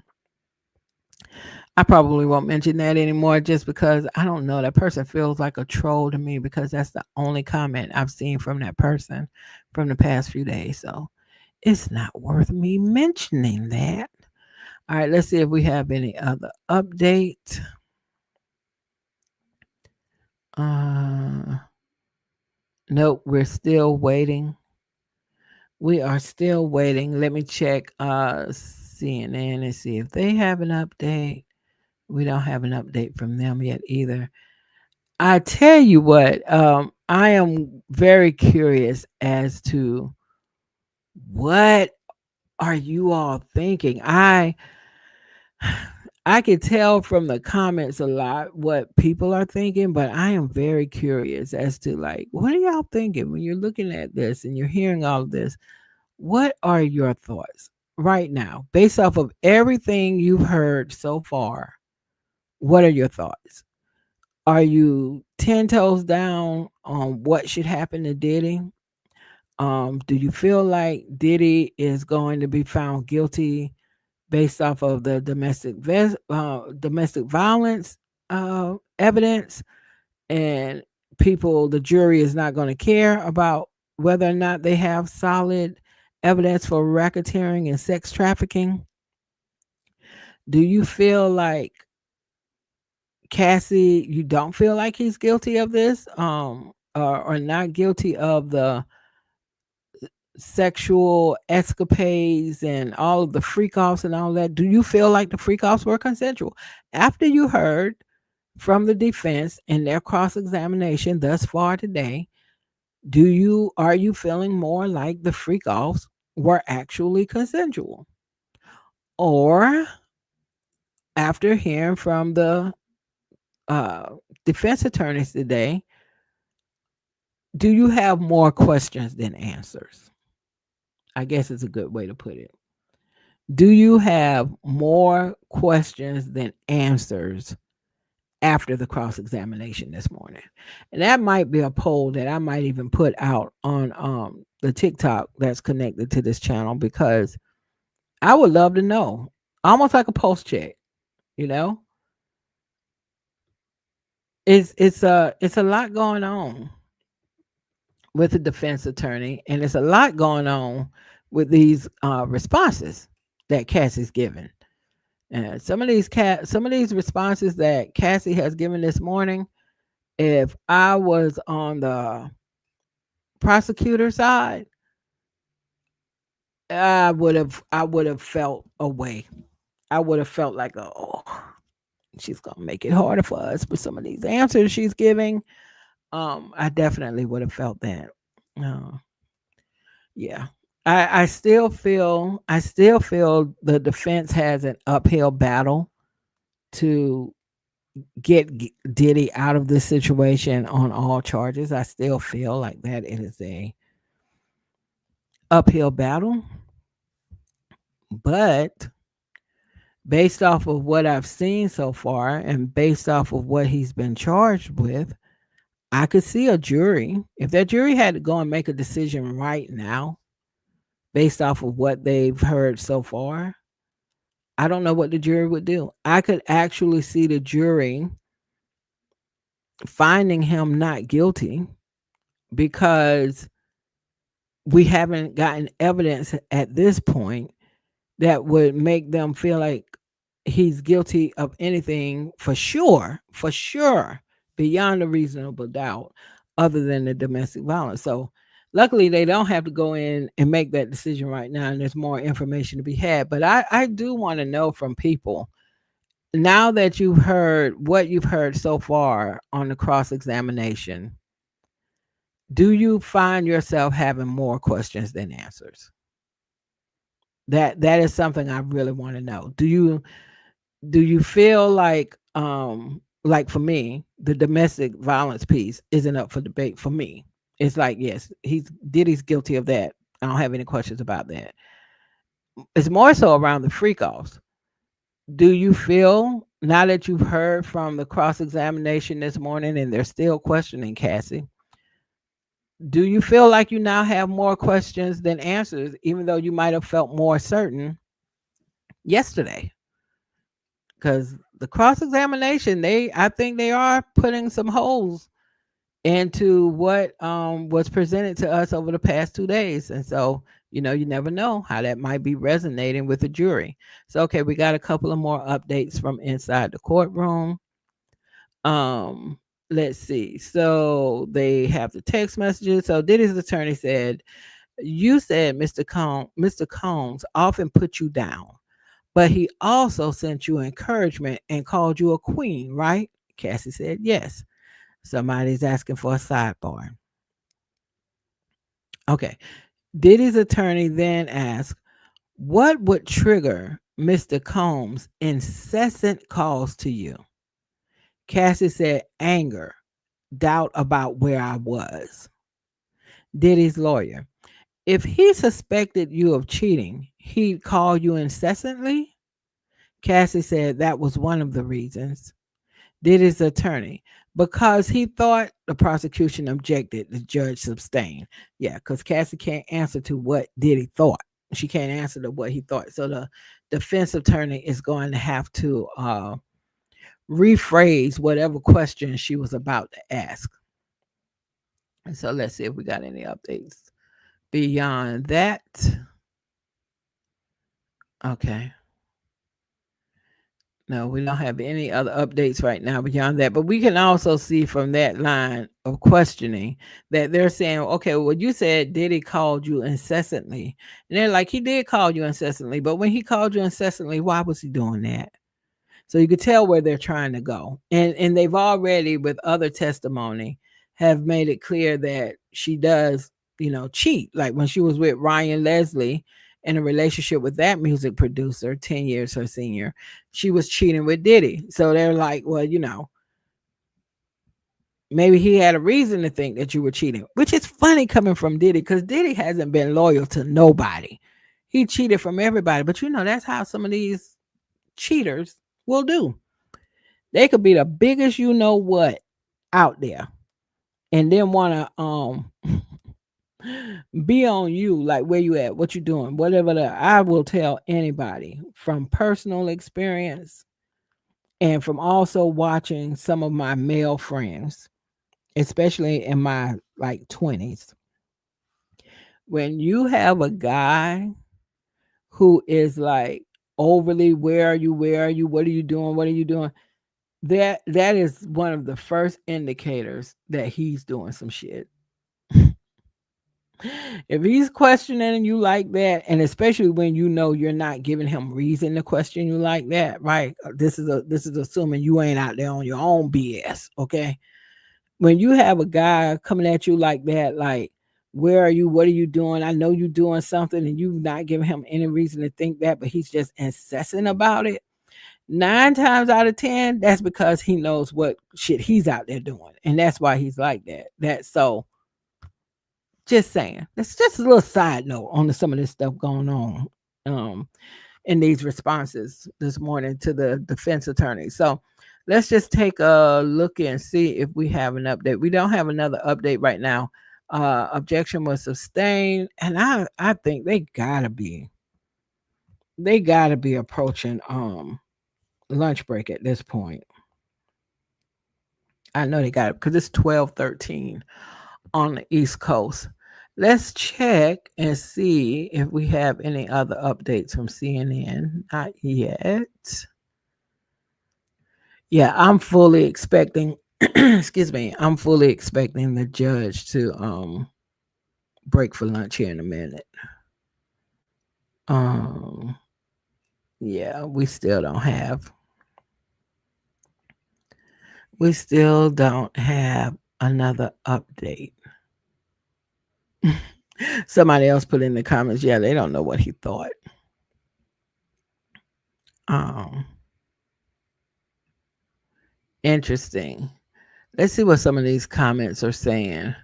I probably won't mention that anymore just because I don't know. That person feels like a troll to me because that's the only comment I've seen from that person from the past few days. So it's not worth me mentioning that. All right, let's see if we have any other update. Uh, nope, we're still waiting. We are still waiting. Let me check CNN and see if they have an update. We don't have an update from them yet either. I tell you what, I am very curious as to what are you all thinking. I could tell from the comments a lot what people are thinking, but I am very curious as to like what are y'all thinking when you're looking at this and you're hearing all of this? What are your thoughts right now based off of everything you've heard so far? What are your thoughts? Are you 10 toes down on what should happen to Diddy? Do you feel like Diddy is going to be found guilty based off of the domestic violence evidence, and the jury is not going to care about whether or not they have solid evidence for racketeering and sex trafficking? Do you feel like Cassie, you don't feel like he's guilty of this, or not guilty of the sexual escapades and all of the freak offs and all that? Do you feel like the freak offs were consensual? After you heard from the defense in their cross examination thus far today, are you feeling more like the freak offs were actually consensual? Or after hearing from the uh, defense attorneys today, do you have more questions than answers? I guess it's a good way to put it. Do you have more questions than answers after the cross examination this morning? And that might be a poll that I might even put out on the TikTok that's connected to this channel because I would love to know. Almost like a post check, you know? It's a lot going on with the defense attorney, and there's a lot going on with these responses that Cassie's given. And some of these responses that Cassie has given this morning, if I was on the prosecutor side, I would have felt away. I would have felt like, oh, she's gonna make it harder for us with some of these answers she's giving. I definitely would have felt that. Uh, yeah. I still feel the defense has an uphill battle to get Diddy out of this situation on all charges. I still feel like that it is a uphill battle, but based off of what I've seen so far and based off of what he's been charged with, I could see a jury. If that jury had to go and make a decision right now based off of what they've heard so far, I don't know what the jury would do. I could actually see the jury finding him not guilty because we haven't gotten evidence at this point that would make them feel like he's guilty of anything for sure, beyond a reasonable doubt, other than the domestic violence. So, luckily, they don't have to go in and make that decision right now, and there's more information to be had. But I do want to know from people now that you've heard what you've heard so far on the cross examination, do you find yourself having more questions than answers? That is something I really want to know. Do you feel like like for me, the domestic violence piece isn't up for debate for me. It's like, yes, he's Diddy's guilty of that. I don't have any questions about that. It's more so around the freak offs. Do you feel now that you've heard from the cross examination this morning and they're still questioning Cassie? Do you feel like you now have more questions than answers, even though you might have felt more certain yesterday? Because the cross examination, I think they are putting some holes into what was presented to us over the past 2 days. And so, you never know how that might be resonating with the jury. So, okay, we got a couple of more updates from inside the courtroom. Um, let's see. So they have the text messages. So Diddy's attorney said, "You said Mr. Combs often put you down, but he also sent you encouragement and called you a queen, right?" Cassie said, "Yes." Somebody's asking for a sidebar. Okay. Diddy's attorney then asked, "What would trigger Mr. Combs' incessant calls to you?" Cassie said, "Anger, doubt about where I was." Diddy's lawyer, "If he suspected you of cheating, he'd call you incessantly?" Cassie said that was one of the reasons. Diddy's attorney, "Because he thought." The prosecution objected. The judge sustained. Yeah, because Cassie can't answer to what Diddy thought. She can't answer to what he thought. So the defense attorney is going to have to rephrase whatever question she was about to ask. And so let's see if we got any updates beyond that. Okay. No, we don't have any other updates right now beyond that. But we can also see from that line of questioning that they're saying, okay, well, you said Diddy called you incessantly. And they're like, he did call you incessantly. But when he called you incessantly, why was he doing that? So you could tell where they're trying to go. And they've already, with other testimony, have made it clear that she does, cheat. Like when she was with Ryan Leslie in a relationship with that music producer, 10 years her senior, she was cheating with Diddy. So they're like, well, maybe he had a reason to think that you were cheating, which is funny coming from Diddy because Diddy hasn't been loyal to nobody. He cheated from everybody. But that's how some of these cheaters will do. They could be the biggest what out there and then want to be on you, like where you at, what you doing, whatever. I will tell anybody from personal experience and from also watching some of my male friends, especially in my like 20s. When you have a guy who is like overly, where are you, what are you doing, what are you doing, that is one of the first indicators that he's doing some shit. If he's questioning you like that, and especially when you're not giving him reason to question you like that, right? This is assuming you ain't out there on your own BS, okay? When you have a guy coming at you like that, like, where are you? What are you doing? I know you're doing something, and you not giving him any reason to think that, but he's just incessant about it. 9 times out of 10, that's because he knows what shit he's out there doing, and that's why he's like that. That's so. Just saying. That's just a little side note on some of this stuff going on um, in these responses this morning to the defense attorney. So let's just take a look and see if we have an update. We don't have another update right now. Objection was sustained, and I think they gotta be approaching lunch break at this point. I know they got it because it's 12:13 on the East Coast. Let's check and see if we have any other updates from CNN. Not yet. Yeah, I'm fully expecting excuse me, I'm fully expecting the judge to break for lunch here in a minute. Um yeah, we still don't have another update. Somebody else put in the comments, yeah, they don't know what he thought. Um Interesting. Let's see what some of these comments are saying.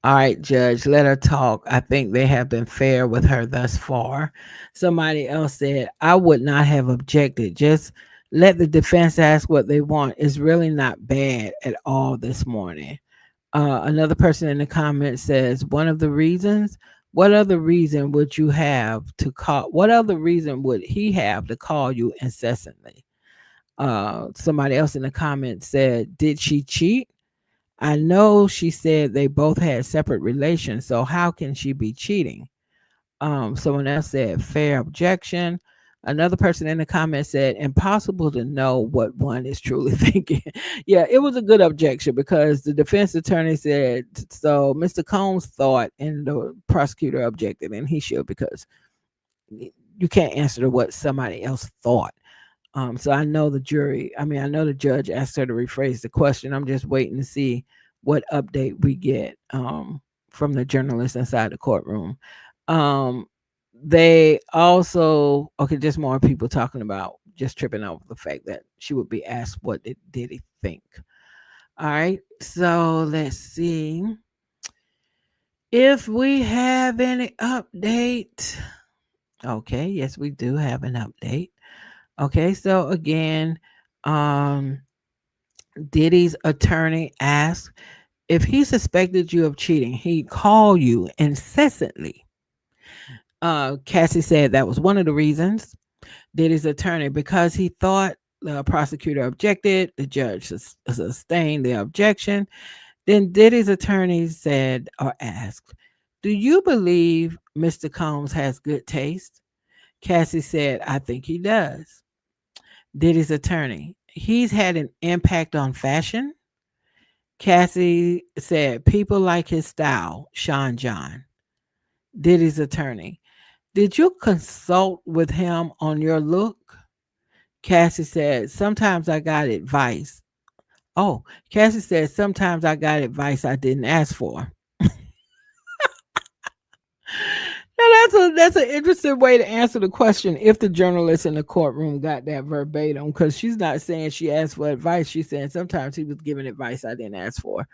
All right, Judge, let her talk. I think they have been fair with her thus far. Somebody else said, I would not have objected. Just let the defense ask what they want. It's really not bad at all this morning. Another person in the comments says, one of the reasons, what other reason would you have to call? What other reason would he have to call you incessantly? Somebody else in the comments said, did she cheat? I know she said they both had separate relations, so how can she be cheating? Someone else said, fair objection. Another person in the comments said, impossible to know what one is truly thinking. Yeah, it was a good objection because the defense attorney said, so Mr. Combs thought, and the prosecutor objected, and he should because you can't answer to what somebody else thought. So I know the jury, I mean, I know the judge asked her to rephrase the question. I'm just waiting to see what update we get from the journalists inside the courtroom. Um, they also, okay, just more people talking about just tripping over the fact that she would be asked, what did he think? All right, so let's see if we have any update. Okay, yes, we do have an update. Okay, so again, um, Diddy's attorney asked if he suspected you of cheating, he'd call you incessantly. Cassie said that was one of the reasons. Diddy's attorney, because he thought the prosecutor objected, the judge sustained the objection. Then Diddy's attorney said or asked, do you believe Mr. Combs has good taste? Cassie said, I think he does. Diddy's attorney, he's had an impact on fashion. Cassie said, people like his style, Sean John. Diddy's attorney, did you consult with him on your look? Cassie said, sometimes I got advice. Oh, Cassie said, sometimes I got advice I didn't ask for. Now that's an interesting way to answer the question if the journalist in the courtroom got that verbatim, because she's not saying she asked for advice. She's saying sometimes he was giving advice I didn't ask for.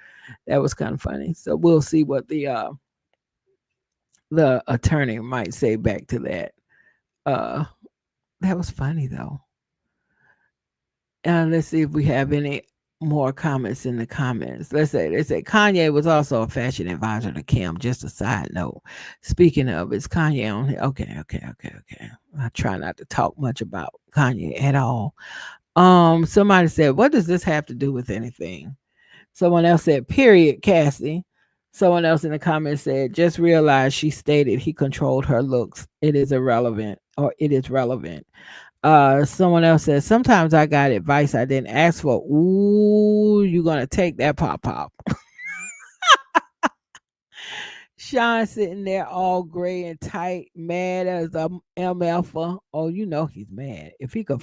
That was kind of funny. So we'll see what the attorney might say back to that. Uh that was funny though. Let's see if we have any more comments in the comments. Let's say they say Kanye was also a fashion advisor to Kim. Just a side note. Speaking of, is Kanye on here? Okay. I try not to talk much about Kanye at all. Somebody said, what does this have to do with anything? Someone else said, period, Cassie. Someone else in the comments said, just realized she stated he controlled her looks. It is irrelevant, or it is relevant. Someone else says, sometimes I got advice I didn't ask for. Ooh, you gonna take that pop pop. Sean sitting there all gray and tight, mad as a MF. Oh, you know he's mad. If he could,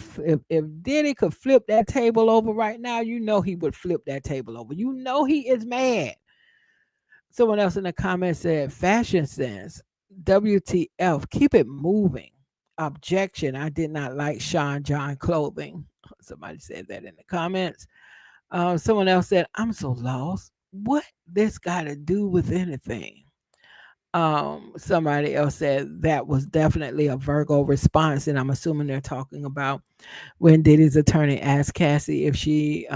if Diddy could flip that table over right now, you know he would flip that table over. You know he is mad. Someone else in the comments said, fashion sense. WTF, keep it moving. Objection, I did not like Sean John clothing. Somebody said that in the comments. Someone else said, I'm so lost. What this got to do with anything? Somebody else said that was definitely a Virgo response, and I'm assuming they're talking about when Diddy's attorney asked Cassie if she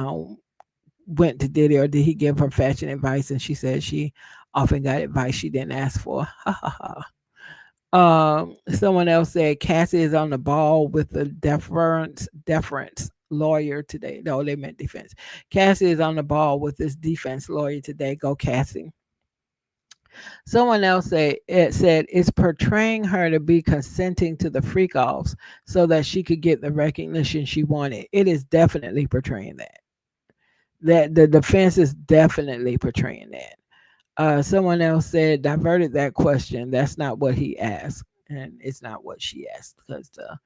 went to Diddy or did he give her fashion advice, and she said she often got advice she didn't ask for. Ha ha ha. Someone else said Cassie is on the ball with the deference lawyer today. No, they meant defense. Cassie is on the ball with this defense lawyer today. Go Cassie. Someone else said it's portraying her to be consenting to the freak offs so that she could get the recognition she wanted. It is definitely portraying that. That the defense is definitely portraying that. Someone else said diverted that question. That's not what he asked, and it's not what she asked because the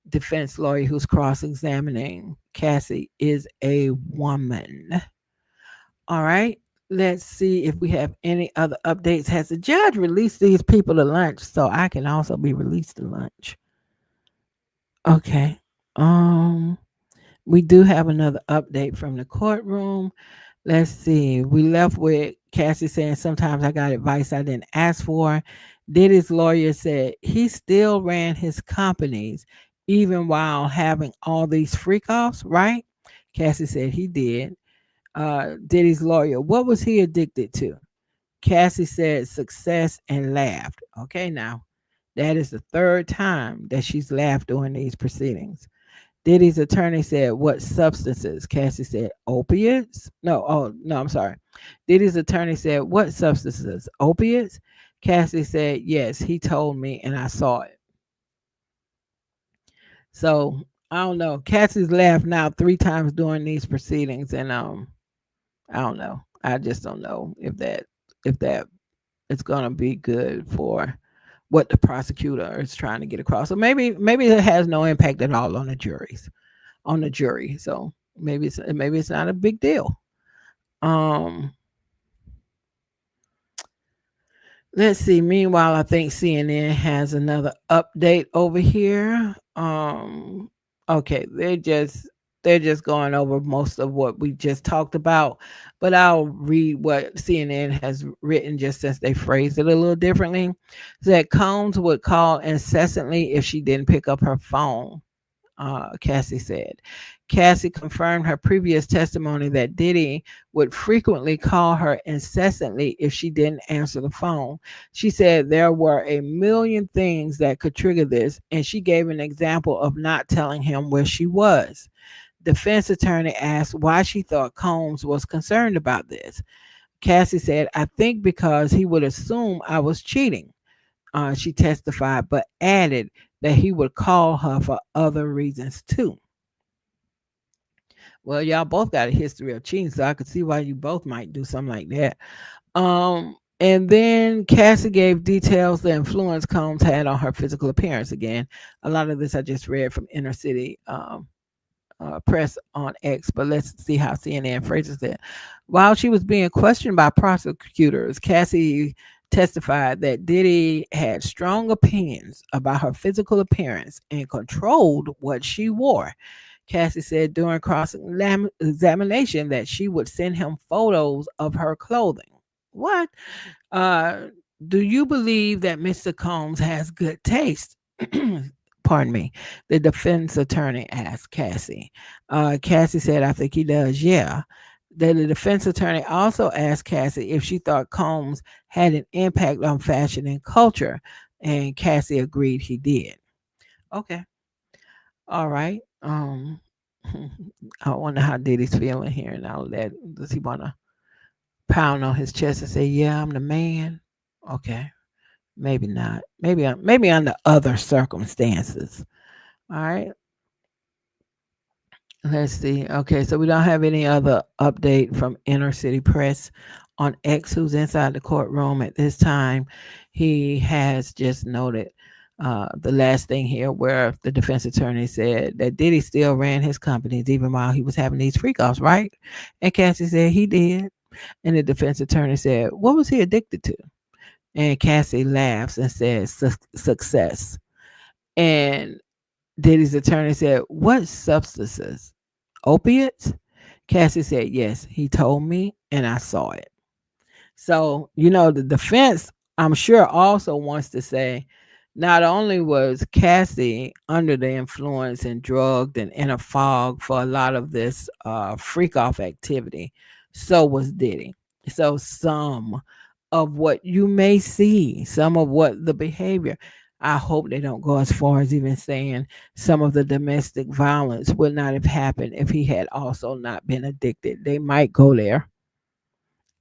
defense lawyer who's cross-examining Cassie is a woman. All right. Let's see if we have any other updates. Has the judge released these people to lunch so I can also be released to lunch? Okay. Um, We do have another update from the courtroom. Let's see. We left with Cassie saying sometimes I got advice I didn't ask for. Diddy's lawyer said he still ran his companies even while having all these freak offs, right? Cassie said he did. Diddy's lawyer, what was he addicted to? Cassie said success and laughed. Okay, now that is the third time that she's laughed during these proceedings. Diddy's attorney said, what substances? Cassie said, opiates? No, oh, no, I'm sorry. Diddy's attorney said, what substances? Opiates? Cassie said, yes, he told me and I saw it. So I don't know. Cassie's laughed now 3 times during these proceedings, and I don't know. I just don't know if that is gonna be good for what the prosecutor is trying to get across. So maybe it has no impact at all on the jury. So maybe it's not a big deal. Um, let's see. Meanwhile, I think CNN has another update over here. Okay, they're just going over most of what we just talked about, but I'll read what CNN has written just since they phrased it a little differently. That Combs would call incessantly if she didn't pick up her phone. Cassie said. Cassie confirmed her previous testimony that Diddy would frequently call her incessantly if she didn't answer the phone. She said there were a million things that could trigger this, and she gave an example of not telling him where she was. Defense attorney asked why she thought Combs was concerned about this. Cassie said, I think because he would assume I was cheating. She testified, but added that he would call her for other reasons too. Well, y'all both got a history of cheating, so I could see why you both might do something like that. And then Cassie gave details the influence Combs had on her physical appearance. Again, a lot of this I just read from Inner City Press on X, but let's see how CNN phrases it. While she was being questioned by prosecutors, Cassie testified that Diddy had strong opinions about her physical appearance and controlled what she wore. Cassie said during cross examination that she would send him photos of her clothing. What? Uh, do you believe that Mr. Combs has good taste? Pardon me. The defense attorney asked Cassie. Cassie said, I think he does, yeah. Then the defense attorney also asked Cassie if she thought Combs had an impact on fashion and culture, and Cassie agreed he did. Okay. All right. I wonder how Diddy's feeling here and all that. Does he want to pound on his chest and say, "Yeah, I'm the man"? Okay, maybe not. Maybe under other circumstances. All right. Let's see. Okay, so we don't have any other update from Inner City Press on X, who's inside the courtroom at this time. He has just noted the last thing here, where the defense attorney said that Diddy still ran his companies even while he was having these freak offs, right? And Cassie said he did. And the defense attorney said, what was he addicted to? And Cassie laughs and says, success. And Diddy's attorney said, what substances? Opiates? Cassie said, yes, he told me and I saw it. So, the defense, I'm sure, also wants to say not only was Cassie under the influence and drugged and in a fog for a lot of this freak off activity, so was Diddy. So, some of what you may see, some of what the behavior, I hope they don't go as far as even saying some of the domestic violence would not have happened if he had also not been addicted. They might go there.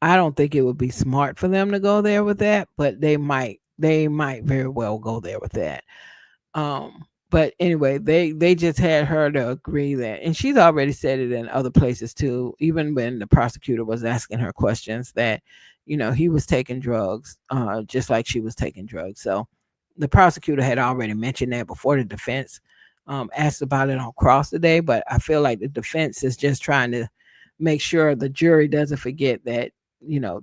I don't think it would be smart for them to go there with that, but they might very well go there with that. But anyway, they just had her to agree that, and she's already said it in other places too, even when the prosecutor was asking her questions, that he was taking drugs, just like she was taking drugs. So the prosecutor had already mentioned that before the defense asked about it on cross today, but I feel like the defense is just trying to make sure the jury doesn't forget that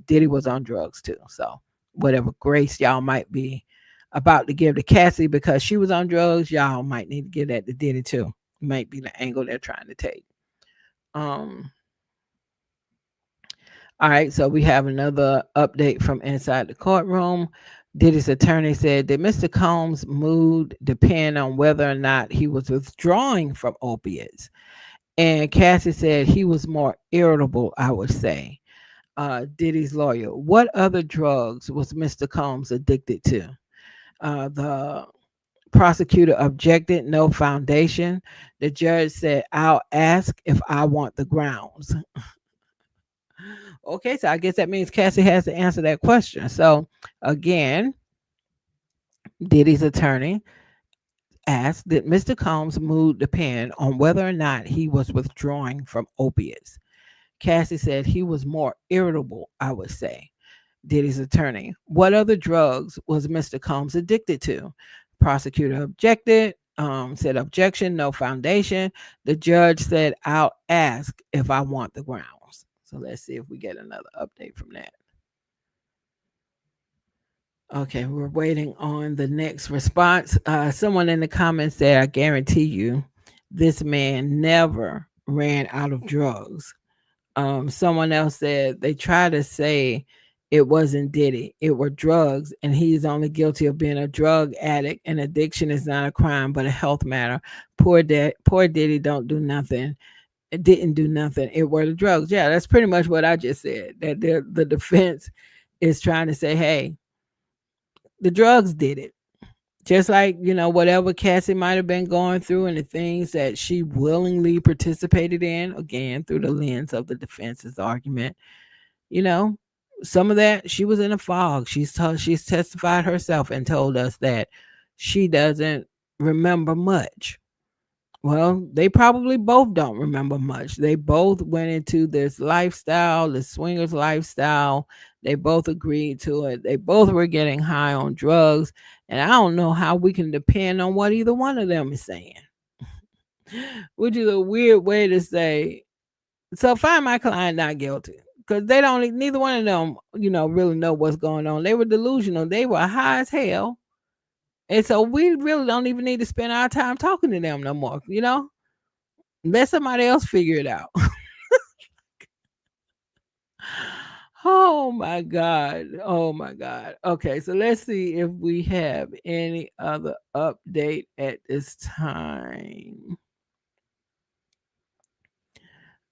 Diddy was on drugs too. So whatever grace y'all might be about to give to Cassie because she was on drugs, y'all might need to give that to Diddy too. Might be the angle they're trying to take. Um, all right, so we have another update from inside the courtroom. Diddy's attorney said that Mr. Combs' mood depend on whether or not he was withdrawing from opiates. And Cassie said he was more irritable, I would say. Diddy's lawyer, what other drugs was Mr. Combs addicted to? The prosecutor objected, no foundation. The judge said, I'll ask if I want the grounds. Okay, so I guess that means Cassie has to answer that question. So again, Diddy's attorney asked, did Mr. Combs' mood depend on whether or not he was withdrawing from opiates? Cassie said he was more irritable, I would say. Diddy's attorney, what other drugs was Mr. Combs addicted to? Prosecutor objected, said objection, no foundation. The judge said, I'll ask if I want the grounds. So let's see if we get another update from that. Okay, we're waiting on the next response. Someone in the comments said, I guarantee you, this man never ran out of drugs. Someone else said they try to say it wasn't Diddy, it were drugs, and he's only guilty of being a drug addict. And addiction is not a crime, but a health matter. Poor Diddy don't do nothing. It didn't do nothing. It were the drugs. Yeah, that's pretty much what I just said. That the defense is trying to say, hey, the drugs did it. Just like, whatever Cassie might have been going through and the things that she willingly participated in, again, through the lens of the defense's argument, you know, some of that she was in a fog. She's testified herself and told us that she doesn't remember much. Well, they probably both don't remember much. They both went into this lifestyle, the swingers lifestyle. They both agreed to it. They both were getting high on drugs. And I don't know how we can depend on what either one of them is saying, which is a weird way to say. So find my client not guilty because they don't, neither one of them, really know what's going on. They were delusional. They were high as hell. And so we really don't even need to spend our time talking to them no more, Let somebody else figure it out. Oh my God. Oh my God. Okay, so let's see if we have any other update at this time.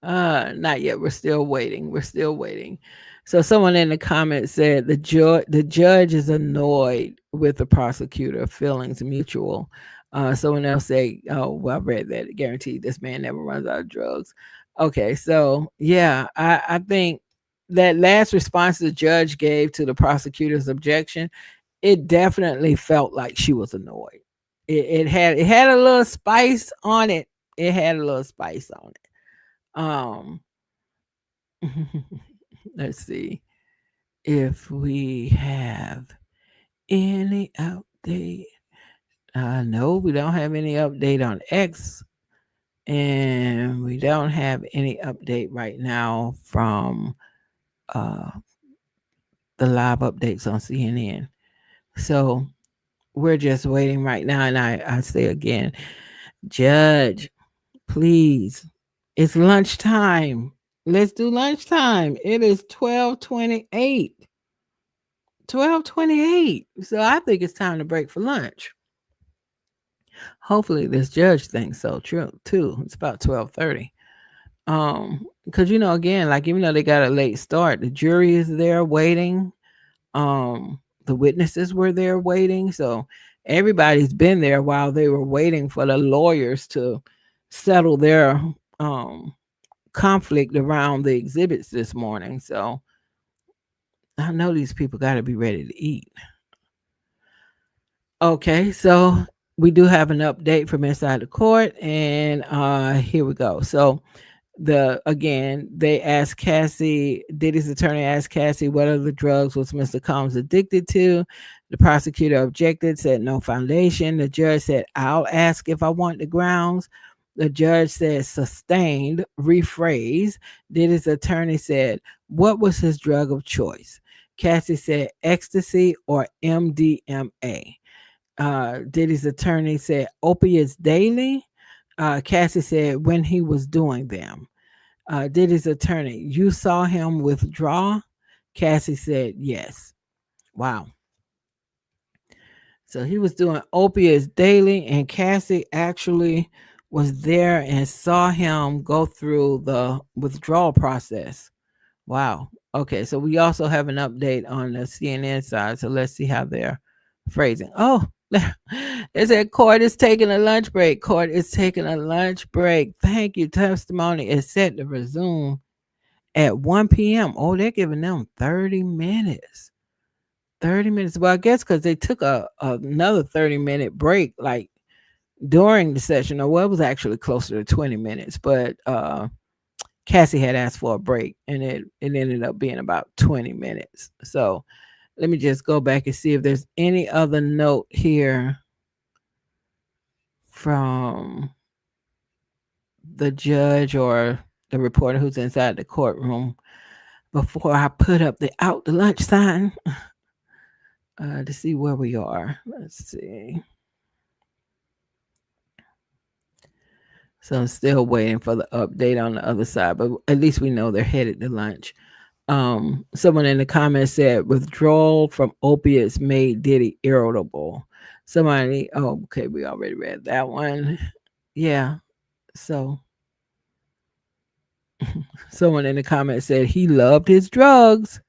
Not yet. We're still waiting. We're still waiting. So someone in the comments said the judge is annoyed with the prosecutor. Feelings mutual. Someone else said, "Oh, well, I read that. Guaranteed, this man never runs out of drugs." Okay, so yeah, I think that last response the judge gave to the prosecutor's objection, it definitely felt like she was annoyed. It had a little spice on it. It had a little spice on it. Um, let's see if we have any update. No, we don't have any update on X, and we don't have any update right now from uh, the live updates on CNN. So we're just waiting right now. And I say again, Judge, please, it's lunchtime. Let's do lunchtime. It is 12:28. 12:28. So I think it's time to break for lunch. Hopefully this judge thinks so too. It's about 12:30. Because again, like even though they got a late start, the jury is there waiting. The witnesses were there waiting. So everybody's been there while they were waiting for the lawyers to settle their conflict around the exhibits this morning. So I know these people got to be ready to eat. Okay, so we do have an update from inside the court, and here we go. So they asked Cassie, Diddy's attorney asked Cassie what other drugs was Mr. Combs addicted to. The prosecutor objected, said no foundation. The judge said, I'll ask if I want the grounds. The judge said sustained, rephrase. Diddy's attorney said, what was his drug of choice? Cassie said ecstasy or MDMA. Diddy's attorney said opiates daily. Cassie said when he was doing them. Diddy's attorney, you saw him withdraw? Cassie said yes. Wow. So he was doing opiates daily, and Cassie actually was there and saw him go through the withdrawal process. Wow. Okay, so we also have an update on the CNN side. So let's see how they're phrasing. Oh, it said court is taking a lunch break. Court is taking a lunch break. Thank you. Testimony is set to resume at 1 p.m. Oh, they're giving them 30 minutes. 30 minutes. Well, I guess because they took another 30-minute break, like during the session, or well, it was actually closer to 20 minutes, but Cassie had asked for a break and it ended up being about 20 minutes. So let me just go back and see if there's any other note here from the judge or the reporter who's inside the courtroom before I put up the out the lunch sign to see where we are. Let's see. So I'm still waiting for the update on the other side, but at least we know they're headed to lunch. Someone in the comments said withdrawal from opiates made Diddy irritable. Somebody, oh, okay, we already read that one. Yeah. So someone in the comments said he loved his drugs.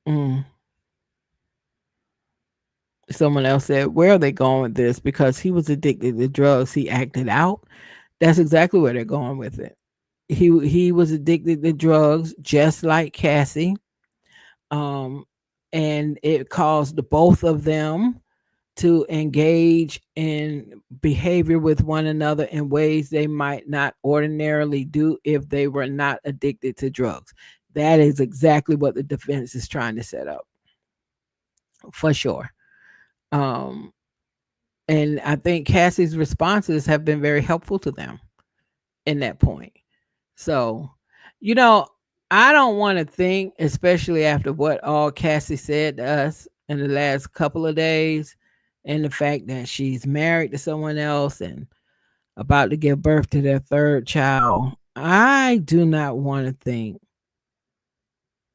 Mm. Someone else said, where are they going with this? Because he was addicted to drugs, he acted out. That's exactly where they're going with it. He was addicted to drugs, just like Cassie. Um, and it caused both of them to engage in behavior with one another in ways they might not ordinarily do if they were not addicted to drugs. That is exactly what the defense is trying to set up, for sure. Um, and I think Cassie's responses have been very helpful to them in that point. So, you know, I don't want to think, especially after what all Cassie said to us in the last couple of days, and the fact that she's married to someone else and about to give birth to their third child. I do not want to think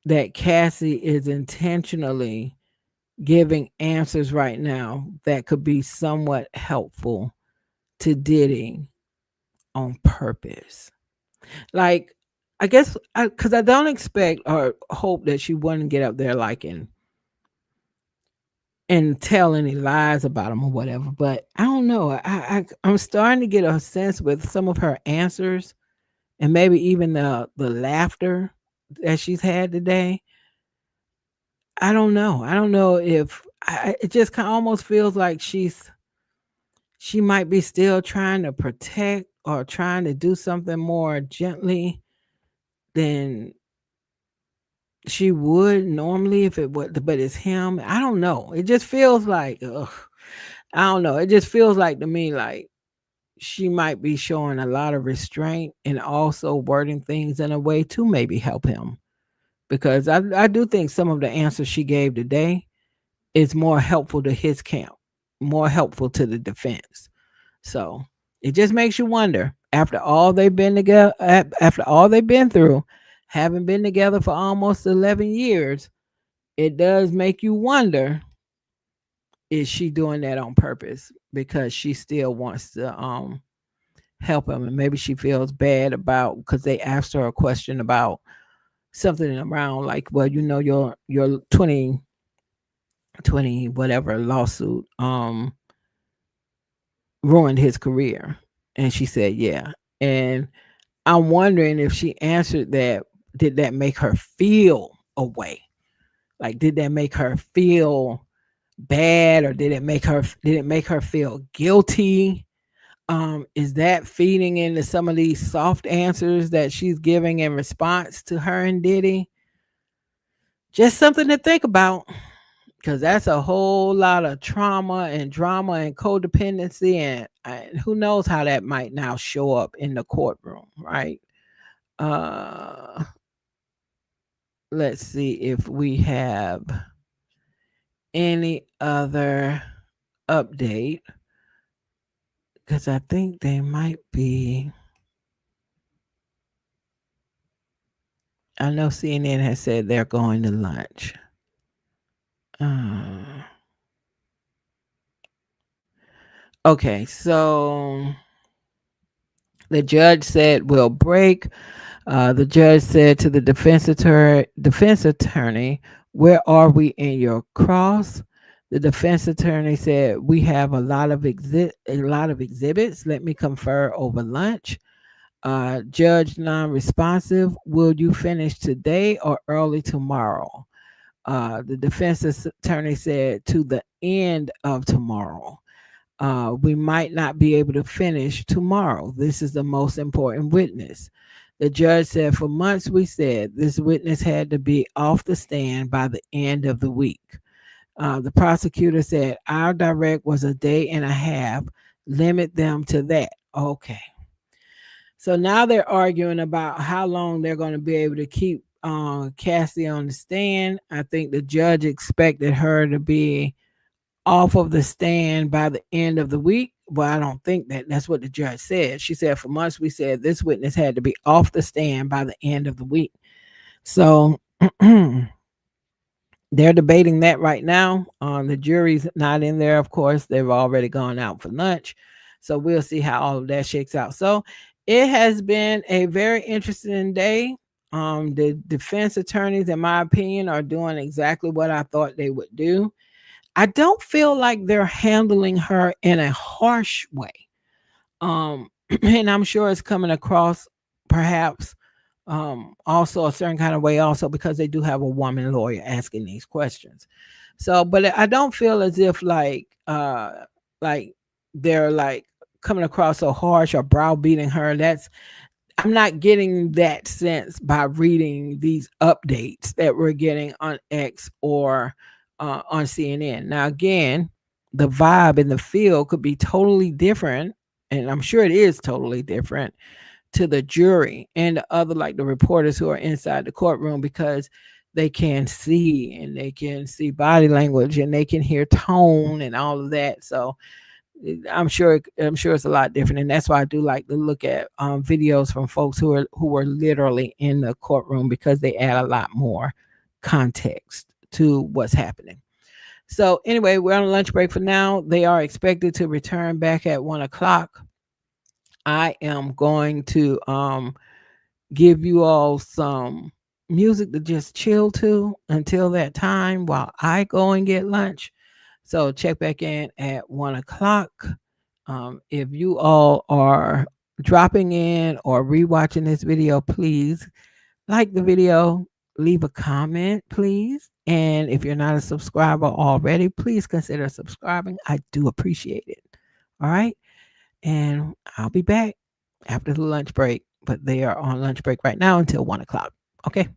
that Cassie is intentionally giving answers right now that could be somewhat helpful to Diddy on purpose. Like, I guess because I don't expect or hope that she wouldn't get up there like and tell any lies about him or whatever. But I don't know. I'm starting to get a sense with some of her answers and maybe even the laughter that she's had today. I don't know. I don't know if it just kind of almost feels like she might be still trying to protect or trying to do something more gently than she would normally if it was, but it's him. I don't know. It just feels like, ugh, I don't know. It just feels like to me like she might be showing a lot of restraint and also wording things in a way to maybe help him. Because I do think some of the answers she gave today is more helpful to his camp, more helpful to the defense. So it just makes you wonder after all they've been together, after all they've been through, having been together for almost 11 years, it does make you wonder, is she doing that on purpose because she still wants to help him, and maybe she feels bad about because they asked her a question about something around like, well, your 2020 whatever lawsuit ruined his career, and she said yeah. And I'm wondering if she answered that, did that make her feel a way? Like, did that make her feel bad, or did it make her feel guilty? Is that feeding into some of these soft answers that she's giving in response to her and Diddy? Just something to think about, because that's a whole lot of trauma and drama and codependency, and who knows how that might now show up in the courtroom, right? Uh, let's see if we have any other update, because I think they might be. I know CNN has said they're going to lunch. Uh, okay, so the judge said we'll break. The judge said to the defense attorney, "Where are we in your cross?" The defense attorney said, "We have a lot of exhibits. Let me confer over lunch." Judge non-responsive. Will you finish today or early tomorrow? The defense attorney said, "To the end of tomorrow. We might not be able to finish tomorrow. This is the most important witness." The judge said, "For months we said this witness had to be off the stand by the end of the week." The prosecutor said, "Our direct was a day and a half. Limit them to that." Okay. So now they're arguing about how long they're going to be able to keep Cassie on the stand. I think the judge expected her to be off of the stand by the end of the week. Well, I don't think that. That's what the judge said. She said, "For months we said this witness had to be off the stand by the end of the week." So they're debating that right now. The jury's not in there, of course. They've already gone out for lunch. So we'll see how all of that shakes out. So it has been a very interesting day. The defense attorneys, in my opinion, are doing exactly what I thought they would do. I don't feel like they're handling her in a harsh way. And I'm sure it's coming across perhaps also a certain kind of way also because they do have a woman lawyer asking these questions. So, but I don't feel as if like they're like coming across so harsh or browbeating her. That's I'm not getting that sense by reading these updates that we're getting on X or on CNN. Now, again, the vibe in the field could be totally different, and I'm sure it is totally different to the jury and the other, like the reporters who are inside the courtroom, because they can see and they can see body language and they can hear tone and all of that. So I'm sure it's a lot different, and that's why I do like to look at videos from folks who are literally in the courtroom because they add a lot more context to what's happening. So anyway, we're on a lunch break for now. They are expected to return back at 1 o'clock. I am going to give you all some music to just chill to until that time while I go and get lunch. So check back in at 1 o'clock. If you all are dropping in or rewatching this video, please like the video, leave a comment, please. And if you're not a subscriber already, please consider subscribing. I do appreciate it. All right. And I'll be back after the lunch break, but they are on lunch break right now until 1 o'clock. Okay.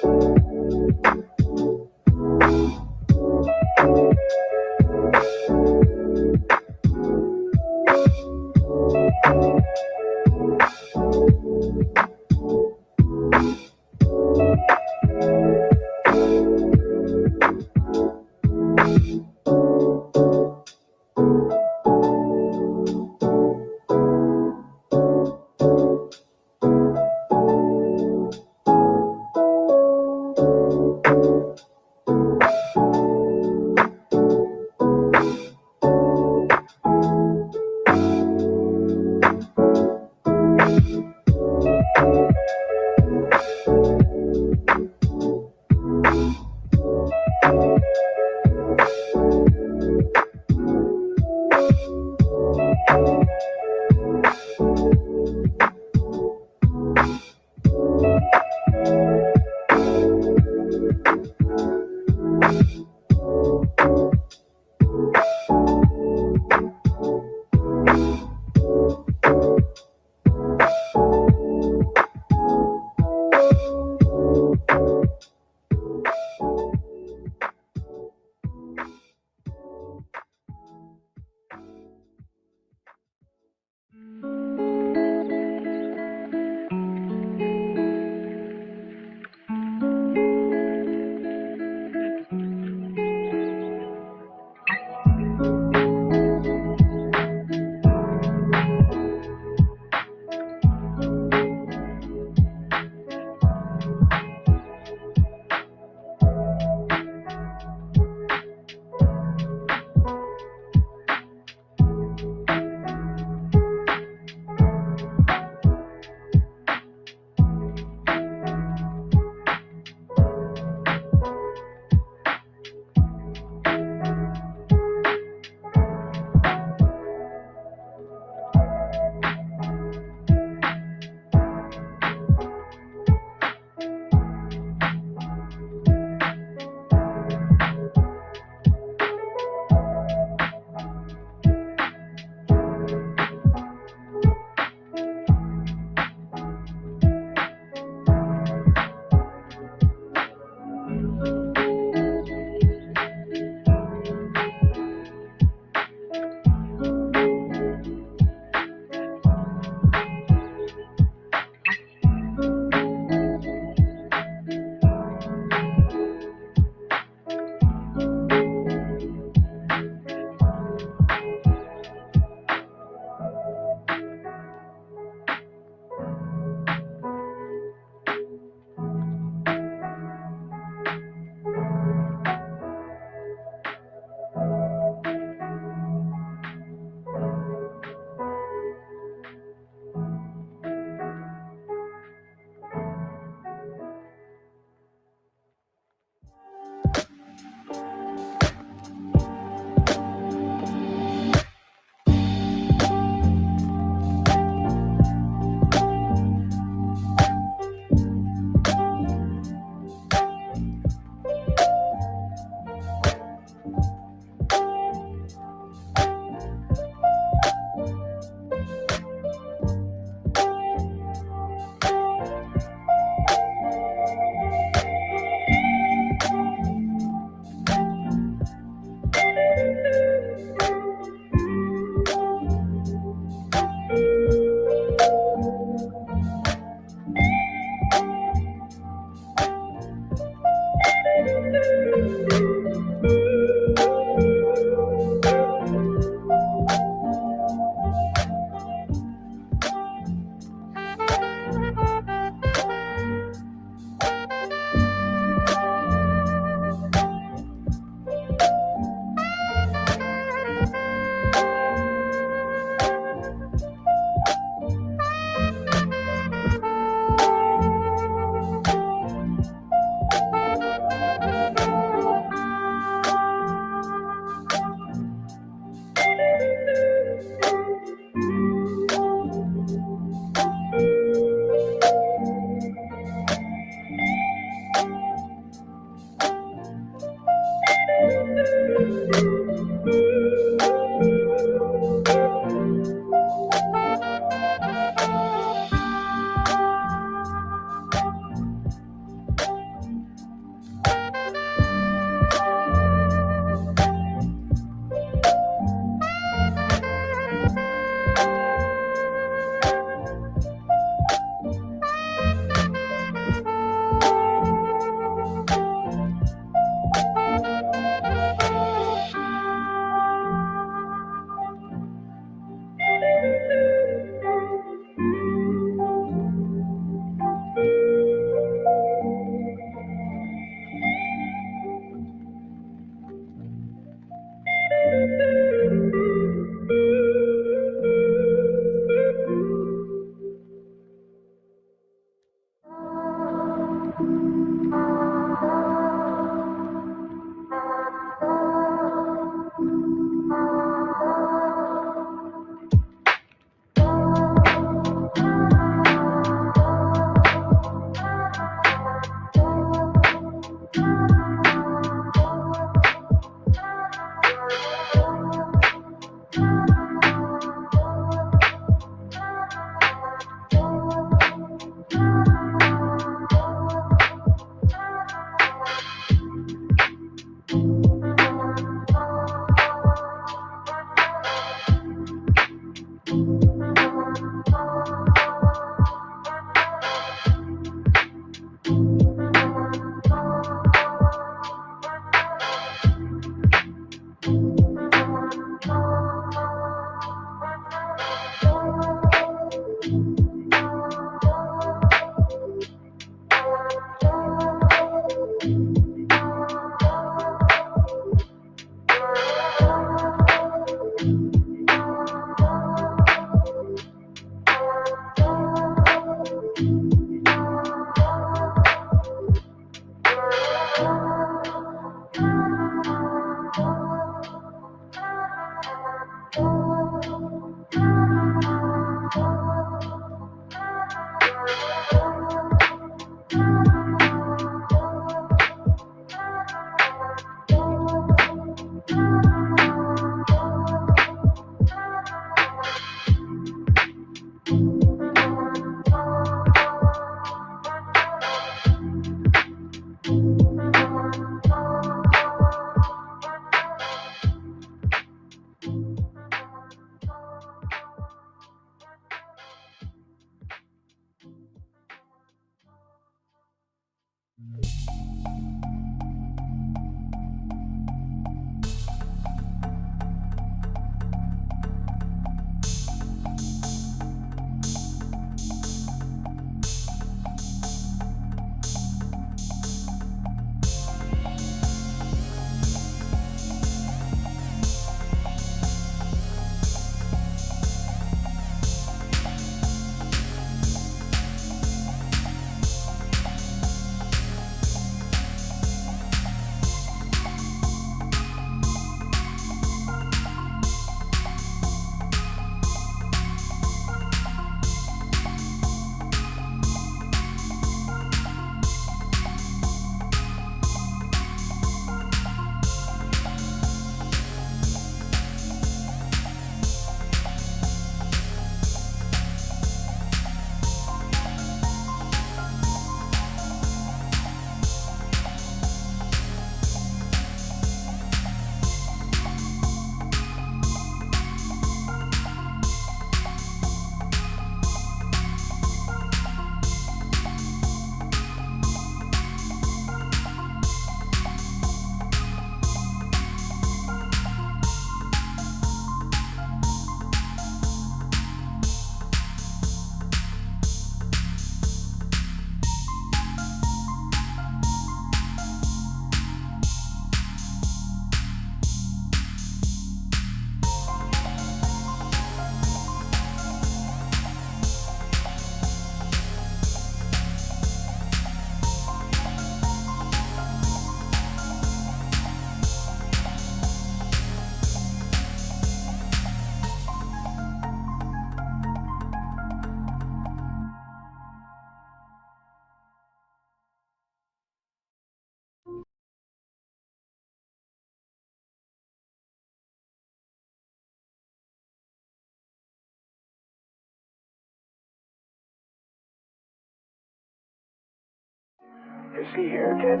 You see here, kid,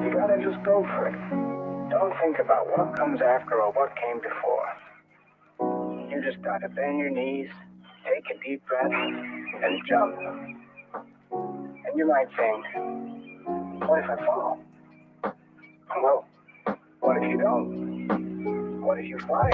you gotta just go for it. Don't think about what comes after or what came before. You just gotta bend your knees, take a deep breath, and jump. And you might think, what if I fall? Well, what if you don't? What if you fly?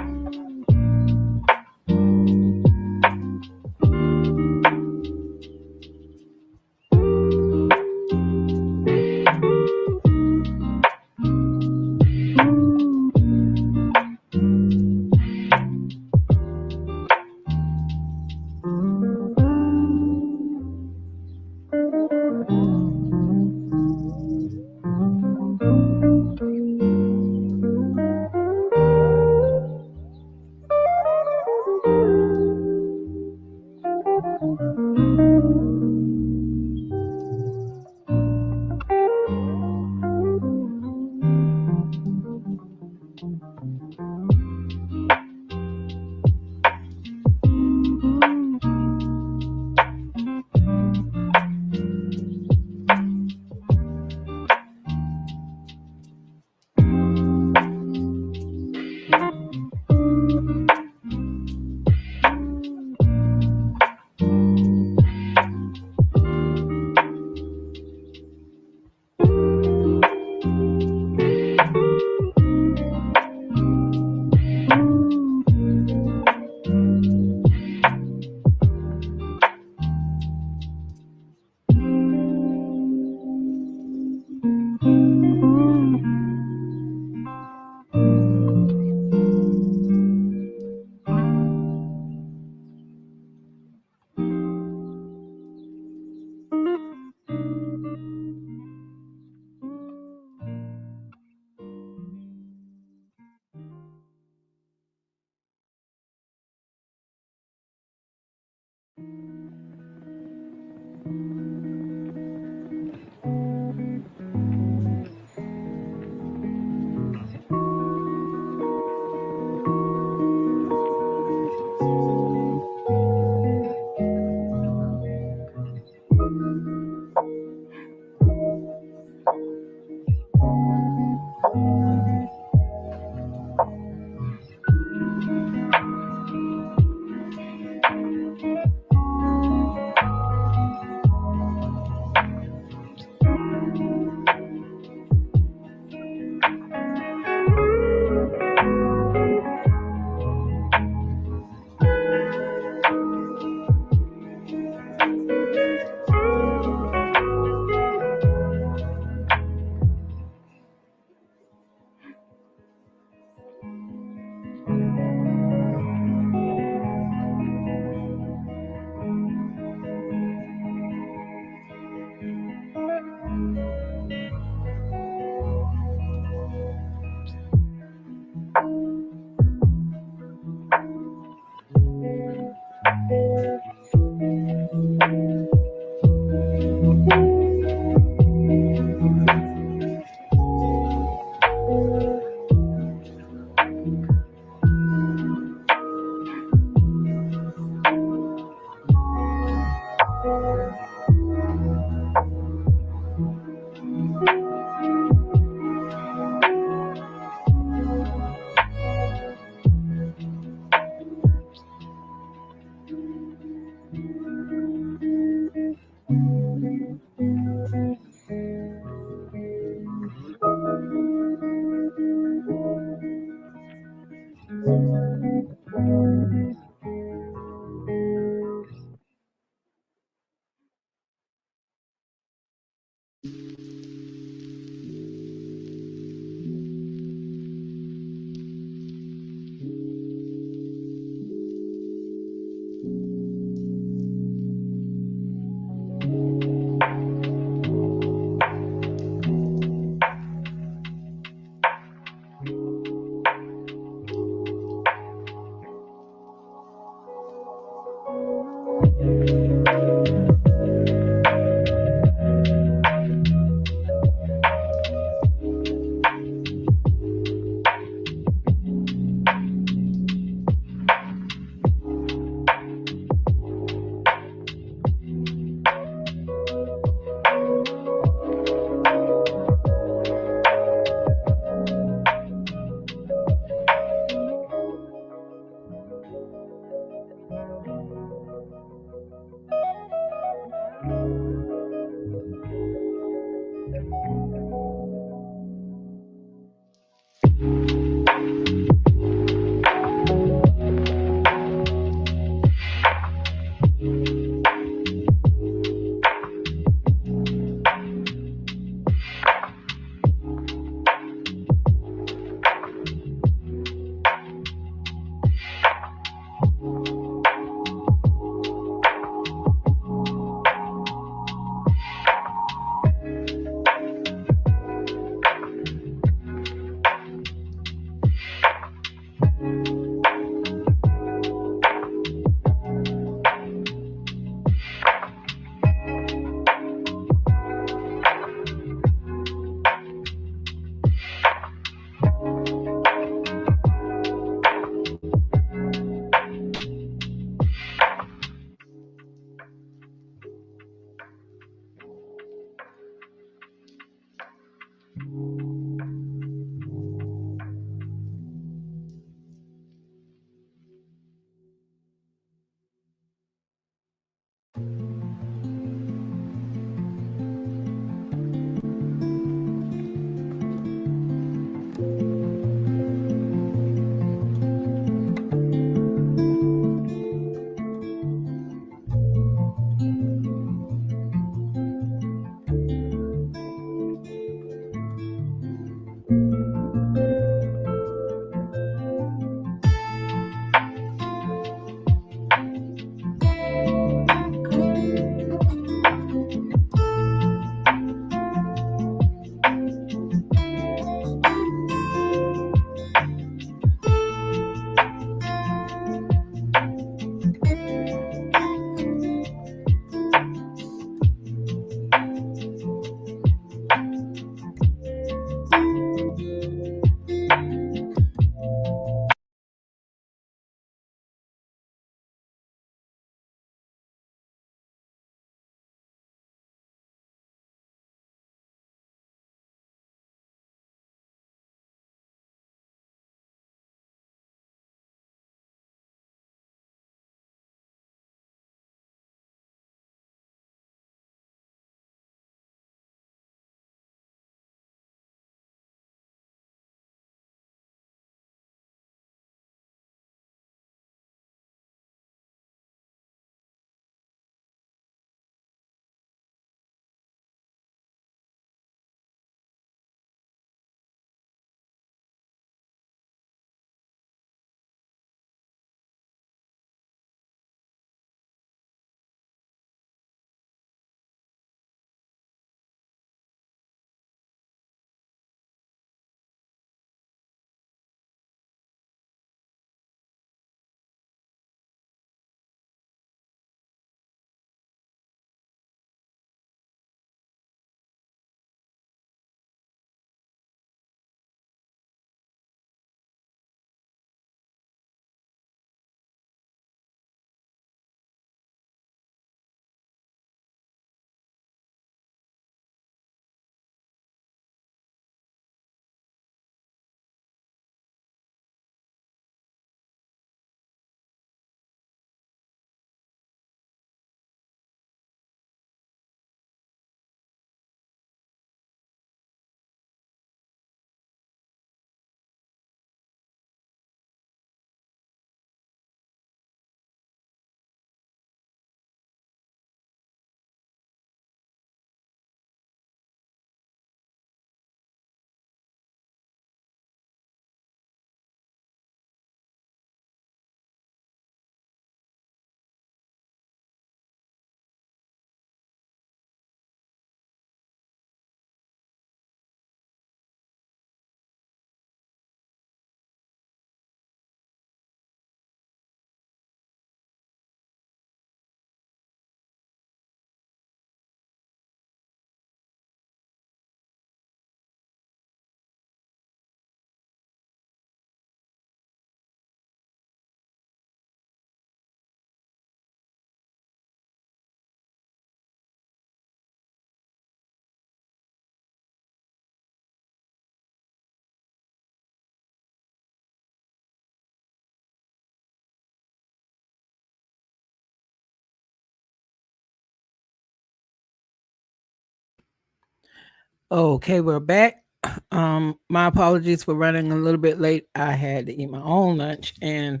Okay, we're back. My apologies for running a little bit late. I had to eat my own lunch, and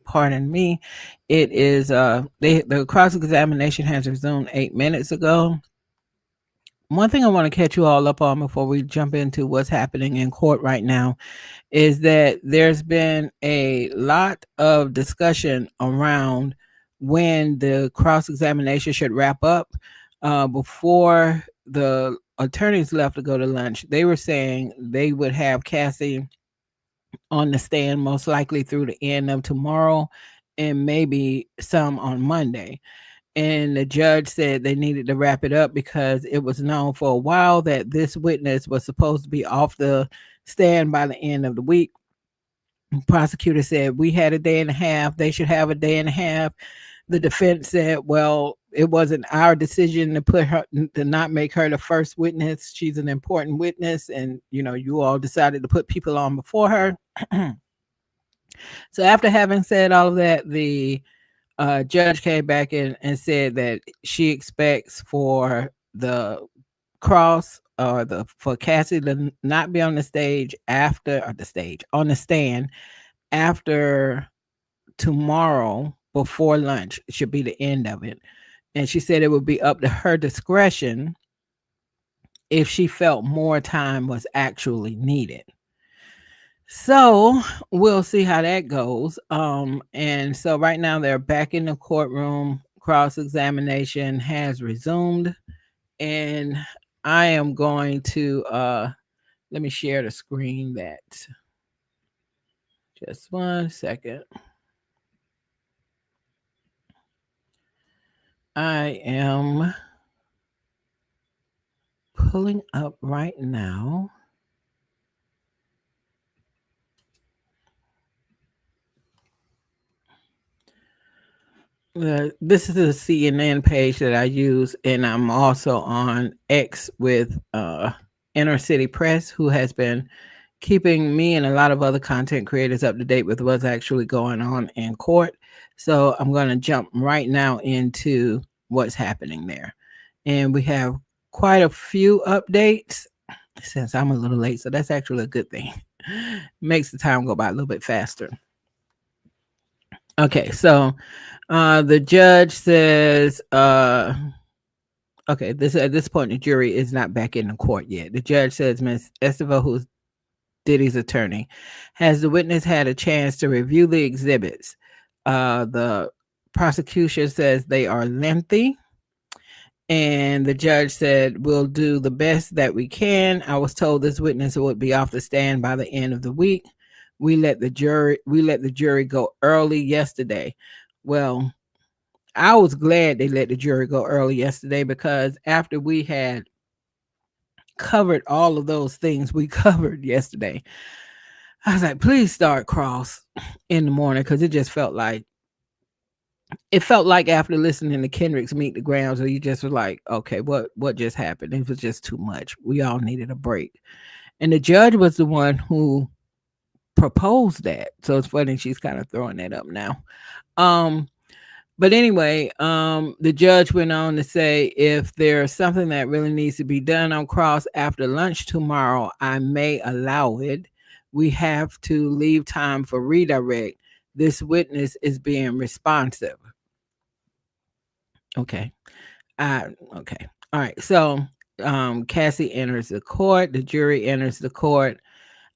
pardon me, it is the cross examination has resumed 8 minutes ago. One thing I want to catch you all up on before we jump into what's happening in court right now is that there's been a lot of discussion around when the cross examination should wrap up. Before the attorneys left to go to lunch, they were saying they would have Cassie on the stand most likely through the end of tomorrow and maybe some on Monday. And the judge said they needed to wrap it up because it was known for a while that this witness was supposed to be off the stand by the end of the week. Prosecutor said we had a day and a half, they should have a day and a half. The defense said, well, it wasn't our decision to put her to not make her the first witness. She's an important witness, and you all decided to put people on before her. So after having said all of that, the judge came back and said that she expects for the cross or the for Cassie to not be on the stage after or the stage on the stand after tomorrow before lunch. It should be the end of it. And she said it would be up to her discretion if she felt more time was actually needed. So we'll see how that goes. And so right now they're back in the courtroom. Cross examination has resumed, and I am going to let me share the screen. That just 1 second. I am pulling up right now. This is a CNN page that I use, and I'm also on X with Inner City Press, who has been keeping me and a lot of other content creators up to date with what's actually going on in court. So I'm going to jump right now into what's happening there. And we have quite a few updates since I'm a little late. So that's actually a good thing. Makes the time go by a little bit faster. Okay, so the judge says, okay, this at this point the jury is not back in the court yet. The judge says Ms. Esteva, who's Diddy's attorney, has the witness had a chance to review the exhibits? The prosecution says they are lengthy, and the judge said, we'll do the best that we can. I was told this witness would be off the stand by the end of the week. We let the jury go early yesterday. Well, I was glad they let the jury go early yesterday, because after we had covered all of those things we covered yesterday, I was like, please start cross in the morning, because it felt like after listening to Kendrick's Meet the Grounds, where you just was like, okay, what just happened? It was just too much. We all needed a break. And the judge was the one who proposed that. So it's funny she's kind of throwing that up now. But anyway, the judge went on to say, if there's something that really needs to be done on cross after lunch tomorrow, I may allow it. We have to leave time for redirect. This witness is being responsive. Okay. Okay. All right. So Cassie enters the court. The jury enters the court.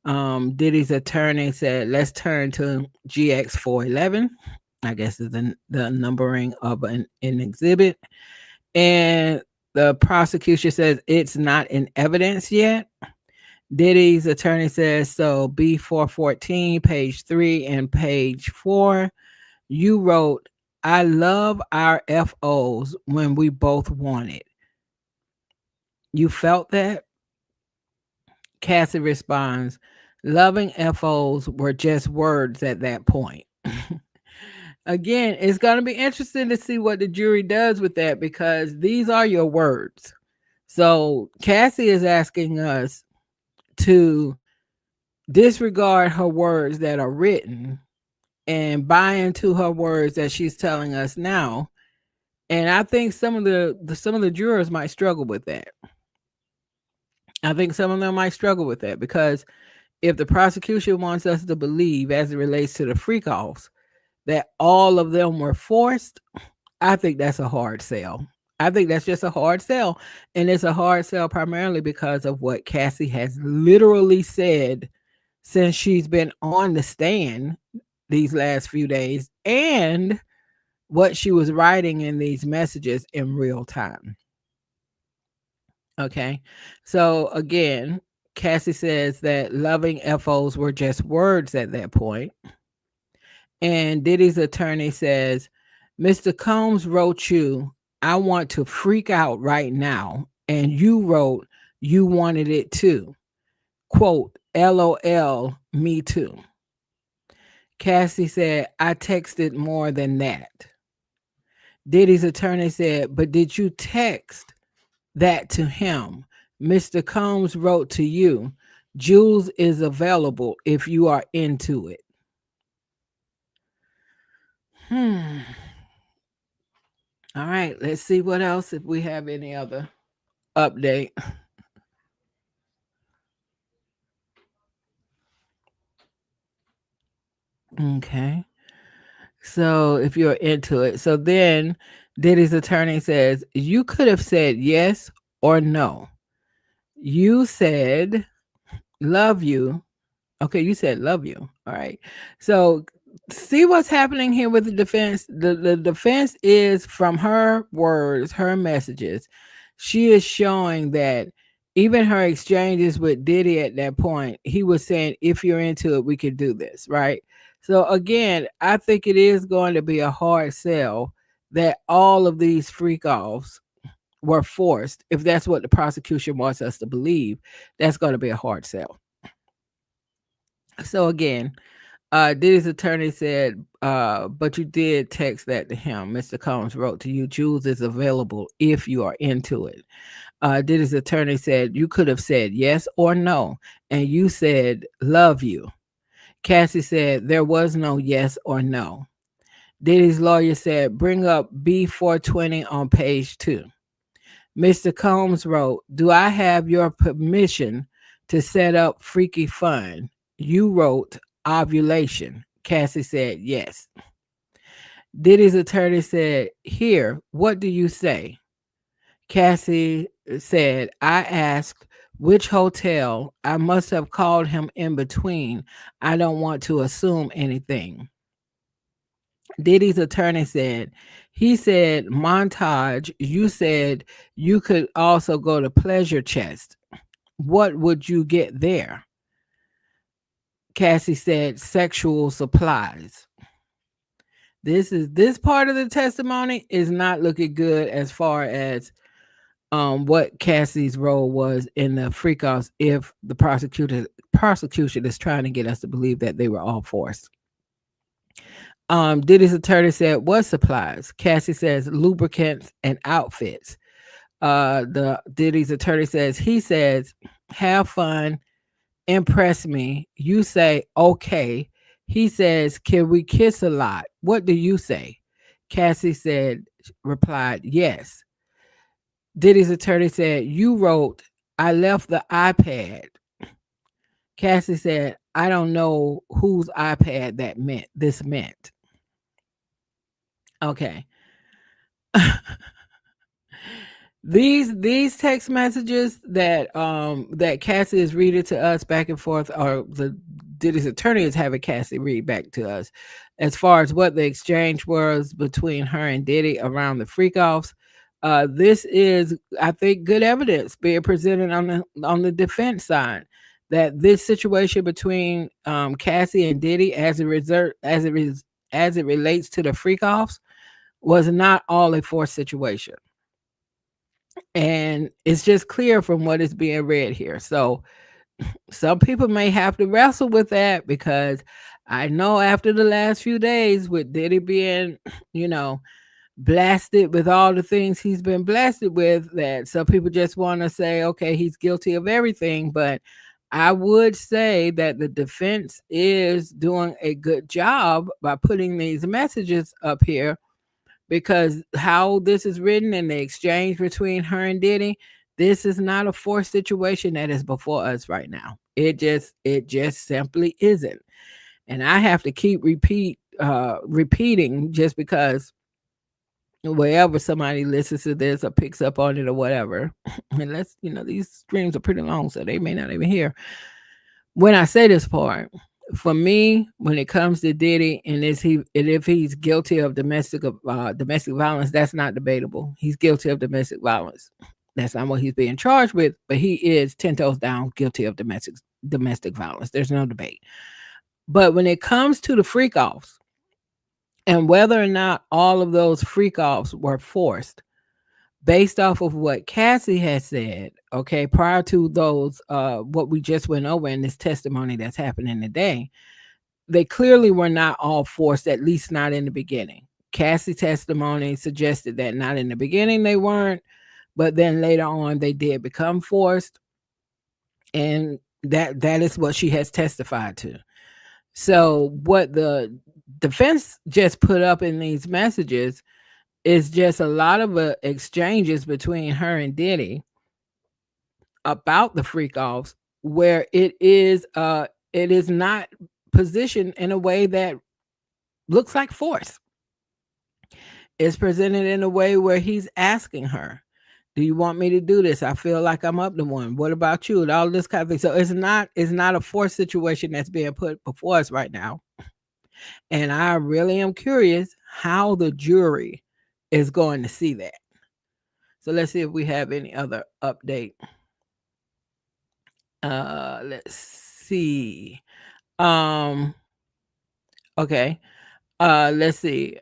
Diddy's attorney said, let's turn to GX 411. I guess is the numbering of an exhibit. And the prosecution says it's not in evidence yet. Diddy's attorney says, so B414, page 3 and page 4, you wrote, I love our FOs when we both wanted. You felt that? Cassie responds, loving FOs were just words at that point. Again, it's going to be interesting to see what the jury does with that, because these are your words. So Cassie is asking us to disregard her words that are written and buy into her words that she's telling us now. And I think some of the jurors might struggle with that. I think some of them might struggle with that because if the prosecution wants us to believe, as it relates to the freak offs, that all of them were forced, I think that's a hard sell. I think that's just a hard sell. And it's a hard sell primarily because of what Cassie has literally said since she's been on the stand these last few days and what she was writing in these messages in real time. Okay. So again, Cassie says that loving FOs were just words at that point. And Diddy's attorney says, Mr. Combs wrote you, I want to freak out right now. And you wrote, you wanted it too. Quote, LOL, me too. Cassie said, I texted more than that. Diddy's attorney said, but did you text that to him? Mr. Combs wrote to you, Jules is available if you are into it. Hmm. All right, let's see what else if we have any other update. Okay. So if you're into it. So then Diddy's attorney says, you could have said yes or no. You said love you. Okay, you said love you. All right. So see what's happening here with the defense. The defense is from her words, her messages. She is showing that even her exchanges with Diddy at that point, he was saying, if you're into it, we could do this, right? So again, I think it is going to be a hard sell that all of these freak offs were forced. If that's what the prosecution wants us to believe, that's going to be a hard sell. So again, Diddy's attorney said, but you did text that to him. Mr. Combs wrote to you, Jules is available if you are into it. Diddy's attorney said, you could have said yes or no. And you said, love you. Cassie said, there was no yes or no. Diddy's lawyer said, bring up B420 on page 2. Mr. Combs wrote, do I have your permission to set up Freaky Fun? You wrote, ovulation. Cassie said, yes. Diddy's attorney said, here, what do you say? Cassie said, I asked which hotel. I must have called him in between. I don't want to assume anything. Diddy's attorney said, he said, montage, you said you could also go to Pleasure Chest. What would you get there? Cassie said, sexual supplies. This part of the testimony is not looking good as far as what Cassie's role was in the freak offs if the prosecution is trying to get us to believe that they were all forced. Diddy's attorney said, what supplies? Cassie says lubricants and outfits. The Diddy's attorney says, he says, have fun, impress me. You say, okay. He says, can we kiss a lot? What do you say? Cassie replied, yes. Diddy's attorney said, you wrote, I left the iPad. Cassie said, I don't know whose iPad this meant. Okay. These text messages that Cassie is reading to us back and forth, or the Diddy's attorney is having Cassie read back to us, as far as what the exchange was between her and Diddy around the freak offs. This is, I think, good evidence being presented on the defense side that this situation between Cassie and Diddy, as it relates to the freak offs, was not all a forced situation. And it's just clear from what is being read here. So some people may have to wrestle with that because I know after the last few days with Diddy being, you know, blasted with all the things he's been blasted with, that some people just want to say, okay, he's guilty of everything. But I would say that the defense is doing a good job by putting these messages up here, because how this is written in the exchange between her and Diddy, This is not a forced situation that is before us right now. It just simply isn't. And I have to keep repeating just because wherever somebody listens to this or picks up on it or whatever, and these streams are pretty long, so they may not even hear when I say this part. For me, when it comes to Diddy and if he's guilty of domestic violence, that's not debatable. He's guilty of domestic violence. That's not what he's being charged with, but he is 10 toes down guilty of domestic violence. There's no debate. But when it comes to the freak offs and whether or not all of those freak offs were forced, based off of what Cassie has said, okay, prior to those, what we just went over in this testimony that's happening today, they clearly were not all forced, at least not in the beginning. Cassie's testimony suggested that not in the beginning they weren't, but then later on they did become forced, and that is what she has testified to. So what the defense just put up in these messages is just a lot of exchanges between her and Diddy about the freak offs, where it is not positioned in a way that looks like force. It's presented in a way where he's asking her, "Do you want me to do this? I feel like I'm up to one. What about you?" And all this kind of thing. So it's not a forced situation that's being put before us right now. And I really am curious how the jury is going to see that. So let's see if we have any other update. Let's see. Um, okay. Let's see.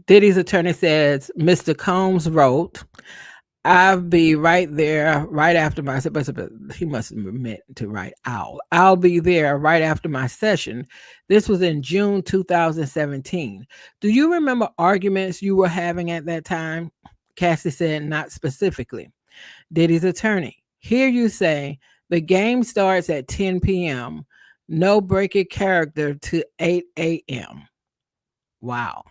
Diddy's attorney says Mr. Combs wrote, "I'll be right there right after my," he must have meant to write I'll be there right after my session. This was in June 2017. Do you remember arguments you were having at that time? Cassie said, "Not specifically." Diddy's attorney, "Here you say the game starts at 10 p.m. No breaking character to 8 a.m. Wow.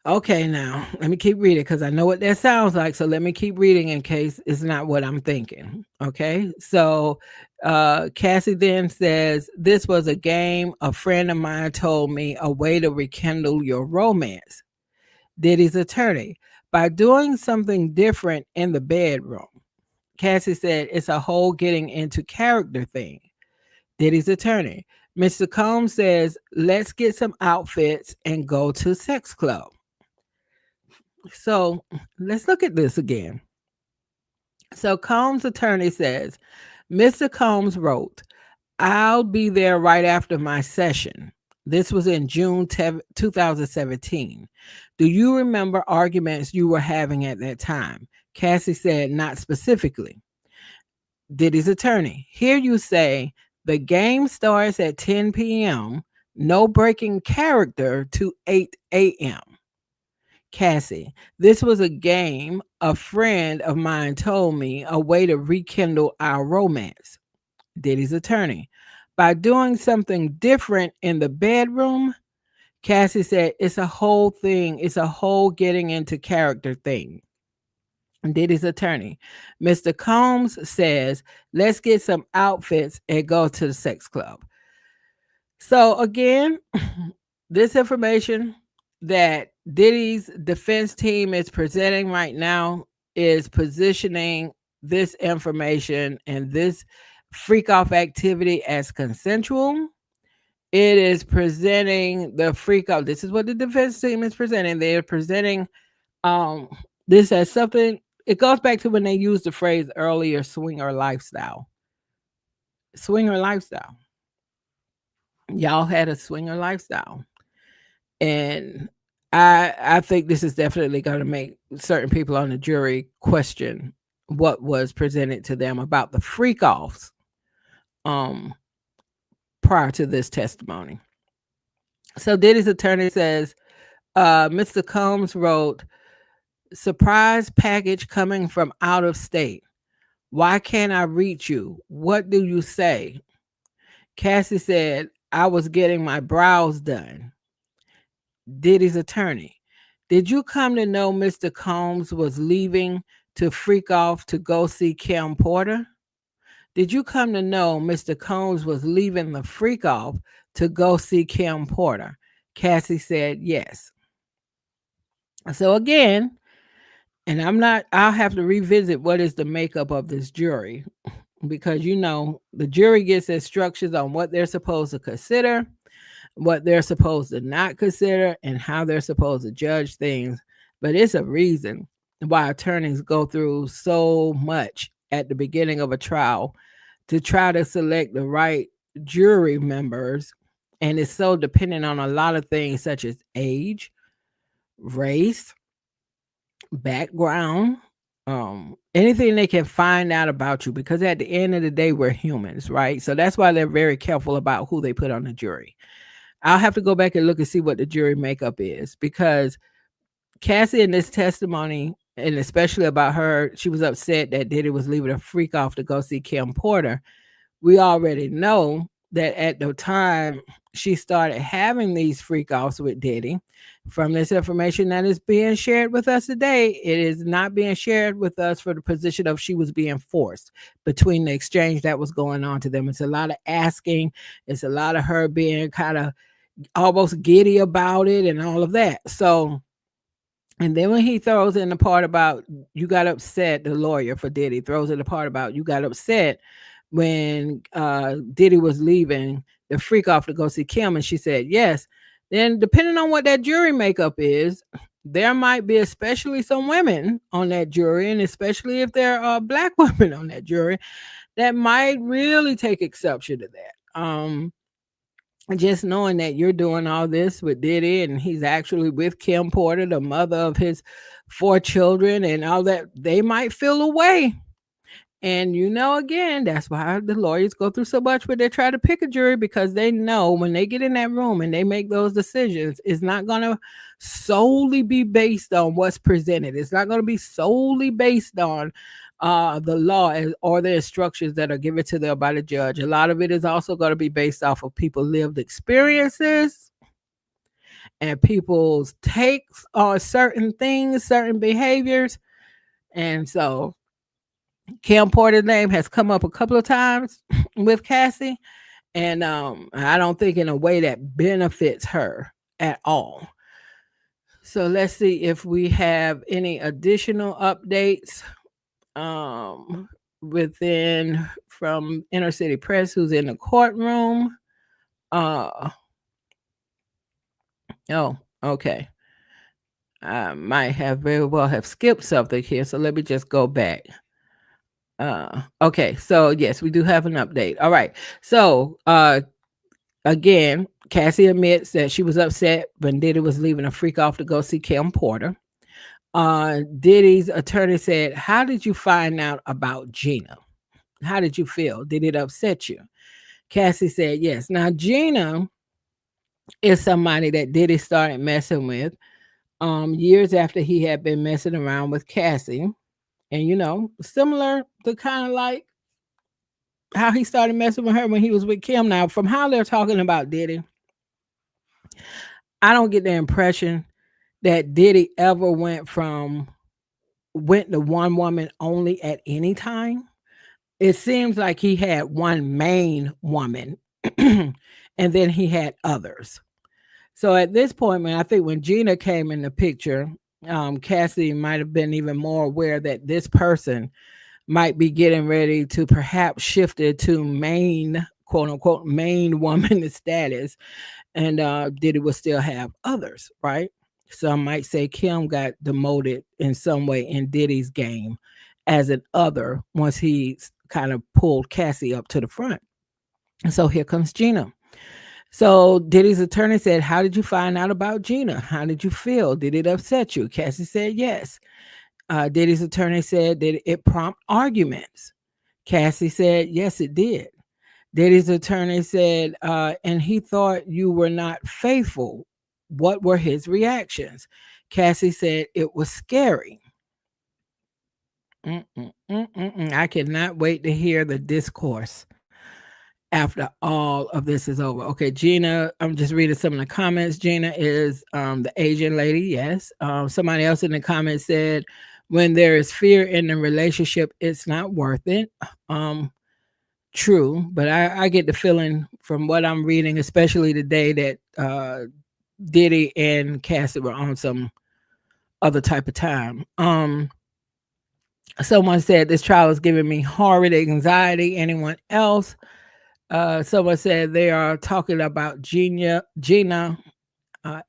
Okay, now let me keep reading because I know what that sounds like. So let me keep reading in case it's not what I'm thinking. Okay, so Cassie then says, "This was a game a friend of mine told me, a way to rekindle your romance." Diddy's attorney, "By doing something different in the bedroom." Cassie said, "It's a whole getting into character thing." Diddy's attorney, Mr. Combs says, "Let's get some outfits and go to sex club." So let's look at this again. So Combs' attorney says, Mr. Combs wrote, "I'll be there right after my session." This was in June 2017. Do you remember arguments you were having at that time? Cassie said, "Not specifically." Diddy's attorney, "Here you say the game starts at 10 p.m., no breaking character to 8 a.m. Cassie, "This was a game a friend of mine told me, a way to rekindle our romance." Diddy's attorney, "By doing something different in the bedroom." Cassie said, "It's a whole thing. It's a whole getting into character thing." Diddy's attorney, Mr. Combs says, "Let's get some outfits and go to the sex club." So again, this information that Diddy's defense team is presenting right now is positioning this information and this freak off activity as consensual. It is presenting the freak off. This is what the defense team is presenting. They're presenting um this as something. It goes back to when they used the phrase earlier, swinger lifestyle. Swinger lifestyle. Y'all had a swinger lifestyle. And I think this is definitely going to make certain people on the jury question what was presented to them about the freak offs um prior to this testimony. So Diddy's attorney says, Mr. Combs wrote, "Surprise package coming from out of state. Why can't I reach you? What do you say?" Cassie said, "I was getting my brows done." Diddy's attorney, Did you come to know Mr. Combs was leaving to freak off to go see Kim Porter? Did you come to know Mr. Combs was leaving the freak off to go see Kim Porter? Cassie said yes. So again, and I'll have to revisit what is the makeup of this jury because the jury gets instructions on what they're supposed to consider, what they're supposed to not consider, and how they're supposed to judge things. But it's a reason why attorneys go through so much at the beginning of a trial to try to select the right jury members. And it's so dependent on a lot of things such as age, race, background, anything they can find out about you. Because at the end of the day, we're humans, right? So that's why they're very careful about who they put on the jury. I'll have to go back and look and see what the jury makeup is because Cassie in this testimony, and especially about her, she was upset that Diddy was leaving a freak off to go see Kim Porter. We already know that at the time she started having these freak offs with Diddy. From this information that is being shared with us today, it is not being shared with us for the position of she was being forced between the exchange that was going on to them. It's a lot of asking, it's a lot of her being kind of almost giddy about it and all of that. So, and then when he throws in the part about you got upset, the lawyer for Diddy throws in the part about you got upset when Diddy was leaving the freak off to go see Kim, and she said yes. Then, depending on what that jury makeup is, there might be especially some women on that jury, and especially if there are black women on that jury, that might really take exception to that. Just knowing that you're doing all this with Diddy and he's actually with Kim Porter, the mother of his 4 children, and all that, they might feel away. And again, that's why the lawyers go through so much when they try to pick a jury because they know when they get in that room and they make those decisions, it's not going to solely be based on what's presented. It's not going to be solely based on the law or the instructions that are given to them by the judge. A lot of it is also going to be based off of people's lived experiences and people's takes on certain things, certain behaviors. And so Kim Porter's name has come up a couple of times with Cassie, and I don't think in a way that benefits her at all. So let's see if we have any additional updates within from Inner City Press, who's in the courtroom. Oh, okay. I might have very well have skipped something here, so let me just go back. Okay, so yes, we do have an update. All right. So again, Cassie admits that she was upset when Diddy was leaving a freak off to go see Kim Porter. Diddy's attorney said, how did you find out about Gina? How did you feel? Did it upset you? Cassie said yes. Now Gina is somebody that Diddy started messing with years after he had been messing around with Cassie. And similar to kind of like how he started messing with her when he was with Kim. Now, from how they're talking about Diddy, I don't get the impression that Diddy ever went to one woman only at any time. It seems like he had one main woman and then he had others. So at this point, man, I think when Gina came in the picture, Cassie might have been even more aware that this person might be getting ready to perhaps shift it to main, quote unquote, main woman status. And Diddy will still have others, right? Some might say Kim got demoted in some way in Diddy's game as an other once he kind of pulled Cassie up to the front. And so here comes Gina. So Diddy's attorney said, how did you find out about Gina? How did you feel? Did it upset you? Cassie said yes. Diddy's attorney said that it prompt arguments. Cassie said, yes, it did. Diddy's attorney said, and he thought you were not faithful. What were his reactions? Cassie said, it was scary. I cannot wait to hear the discourse after all of this is over. Okay, Gina, I'm just reading some of the comments. Gina is the Asian lady. Yes. Somebody else in the comments said, when there is fear in the relationship, it's not worth it. Um, True, but I get the feeling from what I'm reading, especially today, that Diddy and Cassie were on some other type of time. Someone said this trial is giving me horrid anxiety. Anyone else? Someone said they are talking about Gina, Huynh. I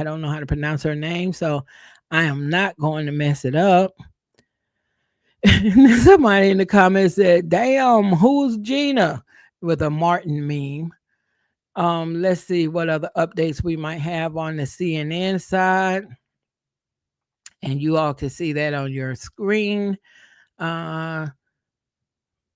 don't know how to pronounce her name, so I am not going to mess it up. Somebody in the comments said, "Damn, who's Gina?" with a Martin meme. Let's see what other updates we might have on the CNN side, and you all can see that on your screen. Uh,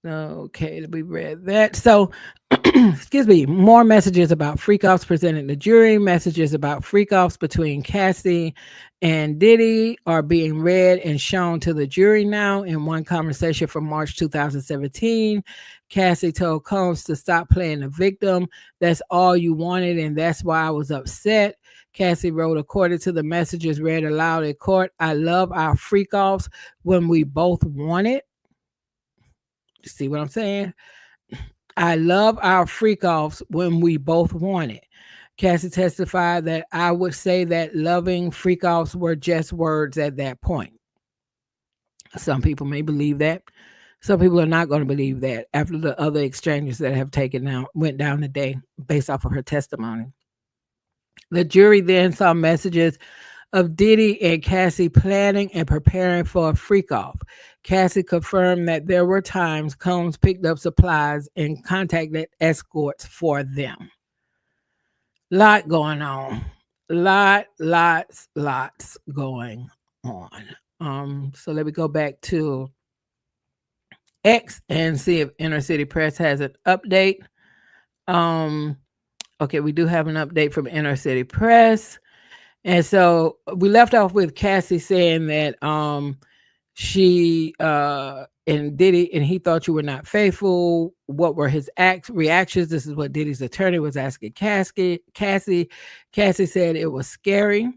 Okay, we read that. So, excuse me, more messages about freak offs presented to jury. Messages about freak offs between Cassie and Diddy are being read and shown to the jury now. In one conversation from March 2017, Cassie told Combs to stop playing the victim. That's all you wanted, and that's why I was upset. Cassie wrote, according to the messages read aloud in court, I love our freak offs when we both want it. You see what I'm saying? I love our freak offs when we both want it. Cassie testified that I would say that loving freak offs were just words at that point. Some people may believe that. Some people are not going to believe that after the other exchanges that have taken out went down today based off of her testimony. The jury then saw messages of Diddy and Cassie planning and preparing for a freak off. Cassie confirmed that there were times Combs picked up supplies and contacted escorts for them. Lot going on. Lots going on. So let me go back to X and see if Inner City Press has an update. Um, okay, we do have an update from Inner City Press. And so we left off with Cassie saying that she and Diddy and he thought you were not faithful. What were his reactions? This is what Diddy's attorney was asking Cassie. Cassie said it was scary.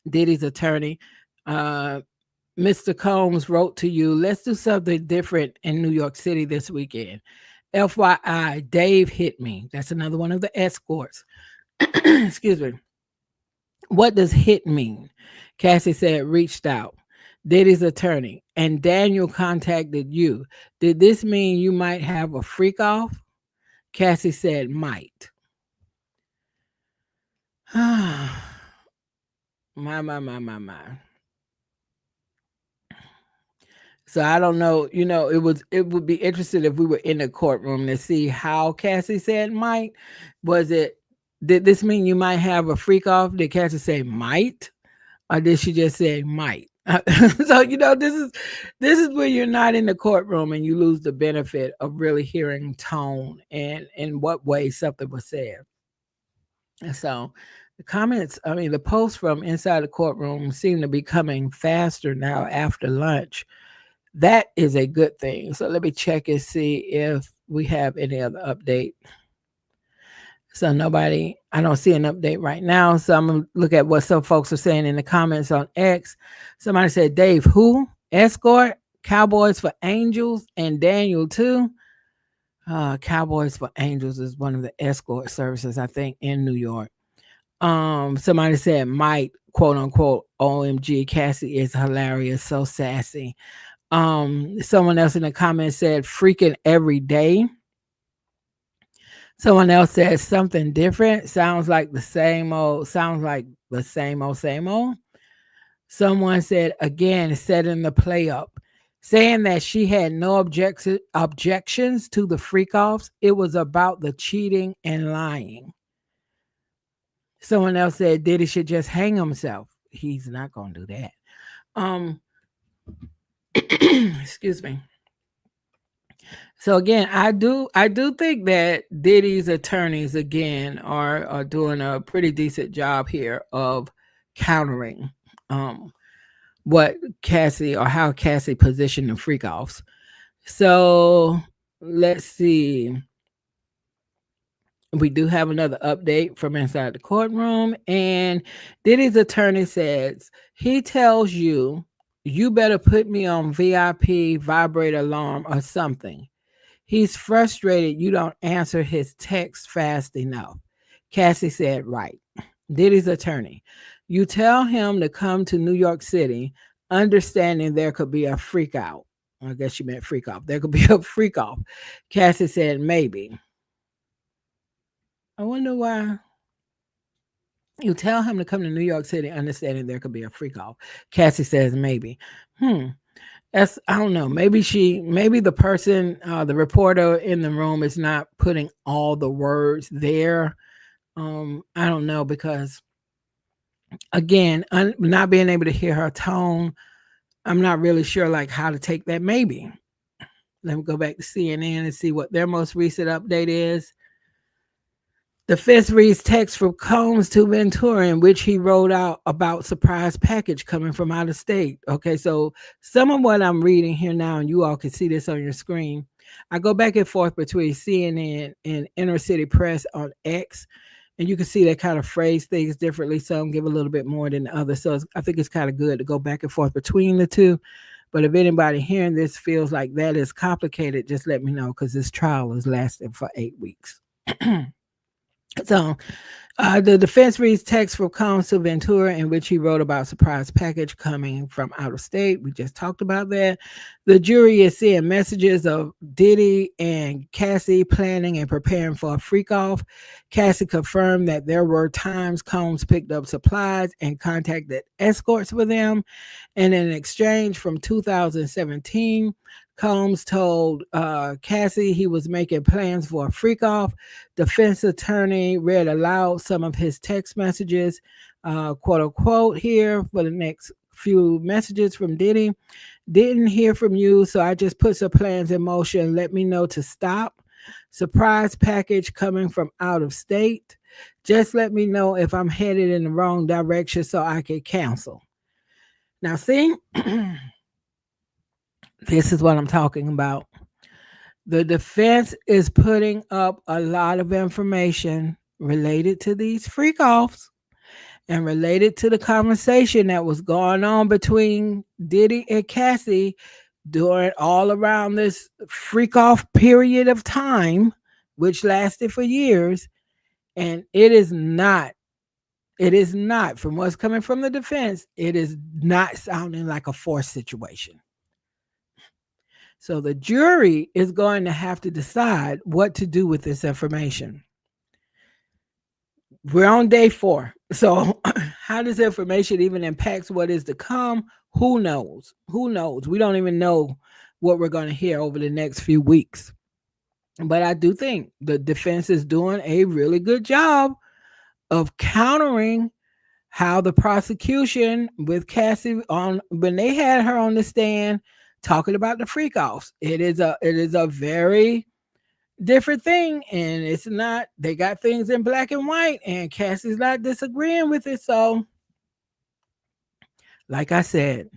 Diddy's attorney, Mr. Combs, wrote to you, let's do something different in New York City this weekend. FYI, Dave hit me. That's another one of the escorts. Excuse me. What does hit mean? Cassie said, reached out. Diddy's attorney, and Daniel contacted you. Did this mean you might have a freak off? Cassie said, might. My. So I don't know, it would be interesting if we were in the courtroom to see how Cassie said might. Did this mean you might have a freak off? Did Cassie say might? Or did she just say might? So this is where you're not in the courtroom and you lose the benefit of really hearing tone and in what way something was said. And so the posts from inside the courtroom seem to be coming faster now after lunch. That is a good thing. So let me check and see if we have any other update. So I don't see an update right now. So I'm going to look at what some folks are saying in the comments on X. Somebody said, Dave, who? Escort, Cowboys for Angels, and Daniel too. Cowboys for Angels is one of the escort services, I think, in New York. Somebody said, might, quote unquote, OMG, Cassie is hilarious, so sassy. Someone else in the comments said, freaking every day. Someone else said something different. Sounds like the same old. Same old. Someone said again, setting the play up, saying that she had no objections to the freak offs. It was about the cheating and lying. Someone else said Diddy should just hang himself. He's not gonna do that. Excuse me. So again, I do think that Diddy's attorneys again are doing a pretty decent job here of countering what Cassie or how Cassie positioned the freak offs. So let's see. We do have another update from inside the courtroom, and Diddy's attorney says he tells you you better put me on VIP vibrate alarm or something. He's frustrated you don't answer his text fast enough. Cassie said, right. Diddy's attorney, you tell him to come to New York City, understanding there could be a freak out. I guess she meant freak off. There could be a freak off. Cassie said, maybe. I wonder why you tell him to come to New York City, understanding there could be a freak off. Cassie says, maybe. Hmm. That's I don't know. Maybe the person, the reporter in the room is not putting all the words there. I don't know because again, not being able to hear her tone, I'm not really sure like how to take that. Maybe let me go back to CNN and see what their most recent update is. The fifth reads text from Combs to Ventura in which he wrote out about surprise package coming from out of state. Okay, so some of what I'm reading here now, and you all can see this on your screen. I go back and forth between CNN and Inner City Press on X, and you can see they kind of phrase things differently. Some give a little bit more than the others. So I think it's kind of good to go back and forth between the two. But if anybody hearing this feels like that is complicated, just let me know because this trial is lasting for 8 weeks. So the defense reads text from Combs to Ventura in which he wrote about surprise package coming from out of state. We just talked about that. The jury is seeing messages of Diddy and Cassie planning and preparing for a freak off. Cassie confirmed that there were times Combs picked up supplies and contacted escorts for them. And in exchange from 2017, Combs told Cassie he was making plans for a freak off. Defense attorney read aloud some of his text messages, quote unquote, here for the next few messages from Diddy. Didn't hear from you, so I just put some plans in motion. Let me know to stop. Surprise package coming from out of state. Just let me know if I'm headed in the wrong direction so I can cancel. Now, see, this is what I'm talking about. The defense is putting up a lot of information related to these freak offs and related to the conversation that was going on between Diddy and Cassie during all around this freak off period of time, which lasted for years. And it is not, from what's coming from the defense, it is not sounding like a forced situation. So the jury is going to have to decide what to do with this information. We're on day 4. So how does information even impact what is to come? Who knows? Who knows? We don't even know what we're going to hear over the next few weeks. But I do think the defense is doing a really good job of countering how the prosecution with Cassie on when they had her on the stand talking about the freak offs. It is a very different thing, and it's not they got things in black and white, and Cassie's not disagreeing with it. So, like I said,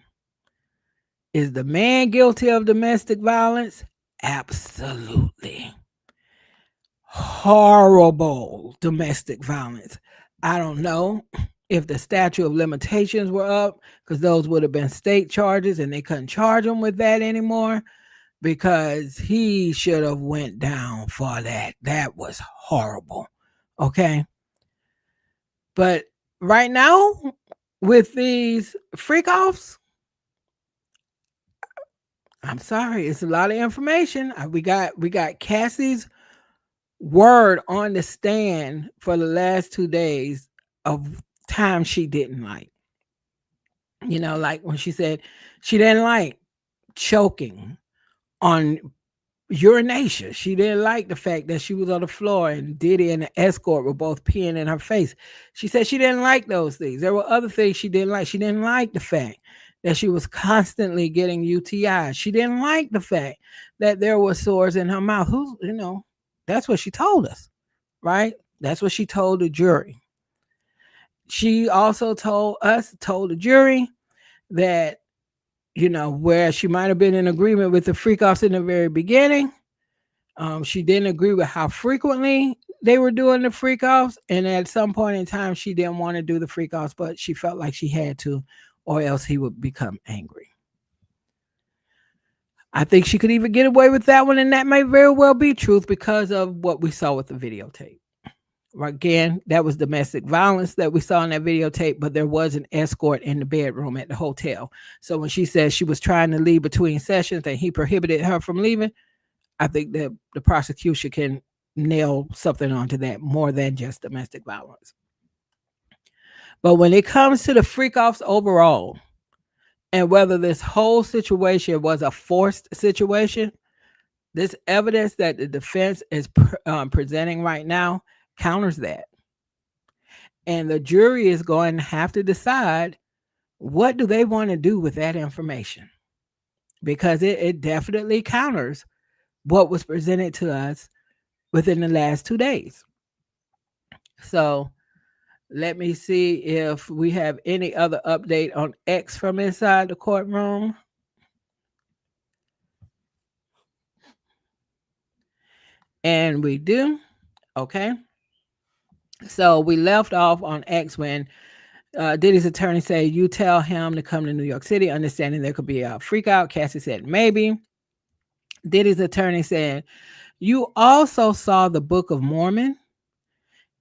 is the man guilty of domestic violence? Absolutely. Horrible domestic violence. I don't know if the statute of limitations were up because those would have been state charges and they couldn't charge him with that anymore because he should have went down for that. That was horrible. Okay. But right now with these freak offs, I'm sorry, it's a lot of information. We got Cassie's word on the stand for the last 2 days of time she didn't like. Like when she said she didn't like choking on urination. She didn't like the fact that she was on the floor and Diddy and the escort were both peeing in her face. She said she didn't like those things. There were other things she didn't like. She didn't like the fact that she was constantly getting UTIs. She didn't like the fact that there were sores in her mouth. That's what she told us, right? That's what she told the jury. She also told the jury that, where she might have been in agreement with the freak offs in the very beginning, She didn't agree with how frequently they were doing the freak offs. And at some point in time, she didn't want to do the freak offs, but she felt like she had to, or else he would become angry. I think she could even get away with that one, and that may very well be truth because of what we saw with the videotape. Again, that was domestic violence that we saw in that videotape, but there was an escort in the bedroom at the hotel. So when she said she was trying to leave between sessions and he prohibited her from leaving, I think that the prosecution can nail something onto that more than just domestic violence. But when it comes to the freak offs overall, and whether this whole situation was a forced situation, this evidence that the defense is presenting right now counters that. And the jury is going to have to decide what do they want to do with that information, because it definitely counters what was presented to us within the last 2 days. So let me see if we have any other update on X from inside the courtroom. And we do. Okay. So we left off on X when Diddy's attorney said, "You tell him to come to New York City, understanding there could be a freak out." Cassie said, "Maybe." Diddy's attorney said, "You also saw the Book of Mormon."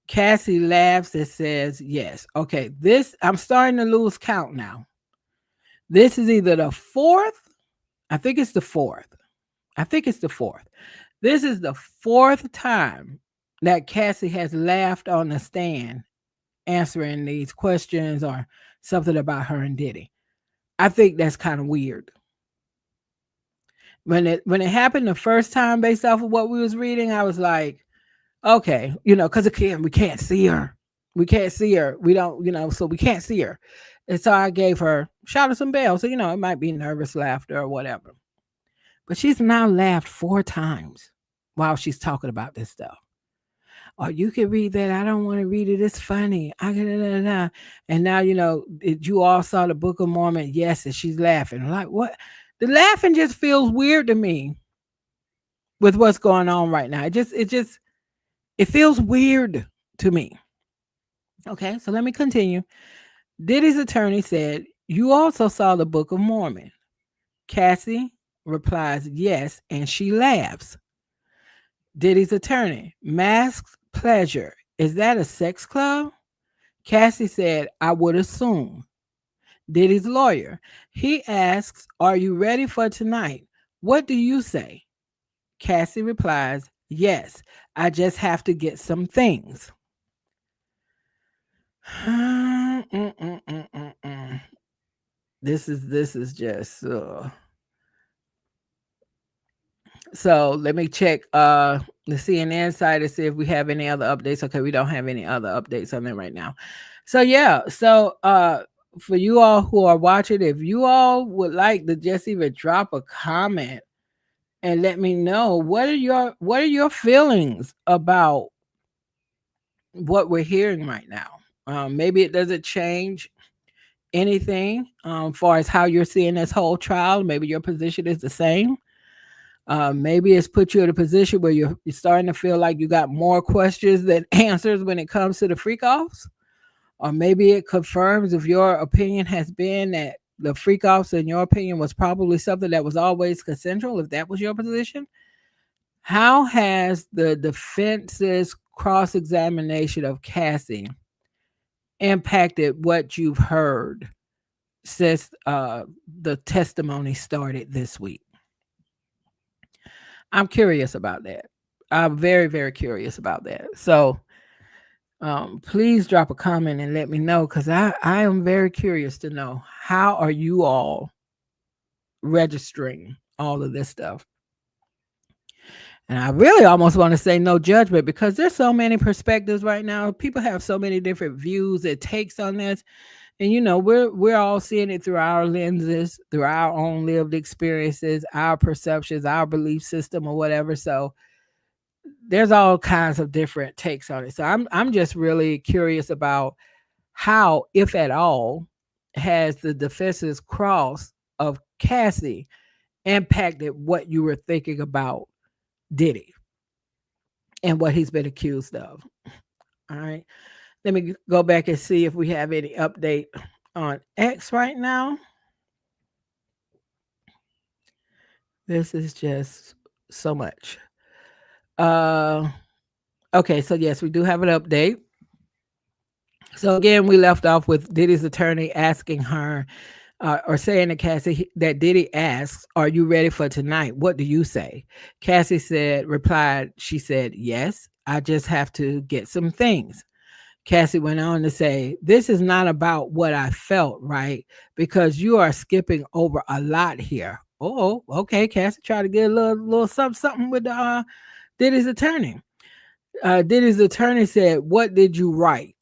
Cassie laughs and says, "Yes." Okay, this, I'm starting to lose count now. This is either the fourth. I think it's the fourth. I think it's the fourth. This is the fourth time that Cassie has laughed on the stand answering these questions or something about her and Diddy. I think that's kind of weird. When it happened the first time, based off of what we was reading, I was like, okay, because again, we can't see her. We can't see her. We don't, so we can't see her. And so I gave her shout her some bells. So, it might be nervous laughter or whatever. But she's now laughed 4 times while she's talking about this stuff. Or you can read that. I don't want to read it. It's funny. And now, you all saw the Book of Mormon. Yes. And she's laughing. Like, what? The laughing just feels weird to me with what's going on right now. It feels weird to me. Okay. So let me continue. Diddy's attorney said, "You also saw the Book of Mormon." Cassie replies, "Yes." And she laughs. Diddy's attorney, "Masked pleasure. Is that a sex club?" Cassie said, "I would assume." Diddy's lawyer, he asks, "Are you ready for tonight? What do you say?" Cassie replies, "Yes, I just have to get some things." This is just so let me check the CNN site to see if we have any other updates. Okay, we don't have any other updates on them right now. So yeah, so for you all who are watching, if you all would like to just even drop a comment and let me know what are your feelings about what we're hearing right now. Maybe it doesn't change anything far as how you're seeing this whole trial. Maybe your position is the same. Maybe it's put you in a position where you're starting to feel like you got more questions than answers when it comes to the freak offs. Or maybe it confirms if your opinion has been that the freak offs, in your opinion, was probably something that was always consensual, if that was your position. How has the defense's cross examination of Cassie impacted what you've heard since the testimony started this week? I'm curious about that. I'm very, very curious about that. So please drop a comment and let me know, because I am very curious to know, how are you all registering all of this stuff? And I really almost want to say no judgment, because there's so many perspectives right now. People have so many different views and takes on this. And we're all seeing it through our lenses, through our own lived experiences, our perceptions, our belief system, or whatever. So there's all kinds of different takes on it. So I'm just really curious about how, if at all, has the defense's cross of Cassie impacted what you were thinking about Diddy. and what he's been accused of. All right. Let me go back and see if we have any update on X right now. This is just so much. Uh okay, so yes, we do have an update. So again, we left off with Diddy's attorney asking her or saying to Cassie that Diddy asks, "Are you ready for tonight? What do you say?" Cassie replied, she said, "Yes, I just have to get some things." Cassie went on to say, "This is not about what I felt, right? Because you are skipping over a lot here." Oh, okay. Cassie tried to get a little something, something with Diddy's attorney. Diddy's attorney said, "What did you write?"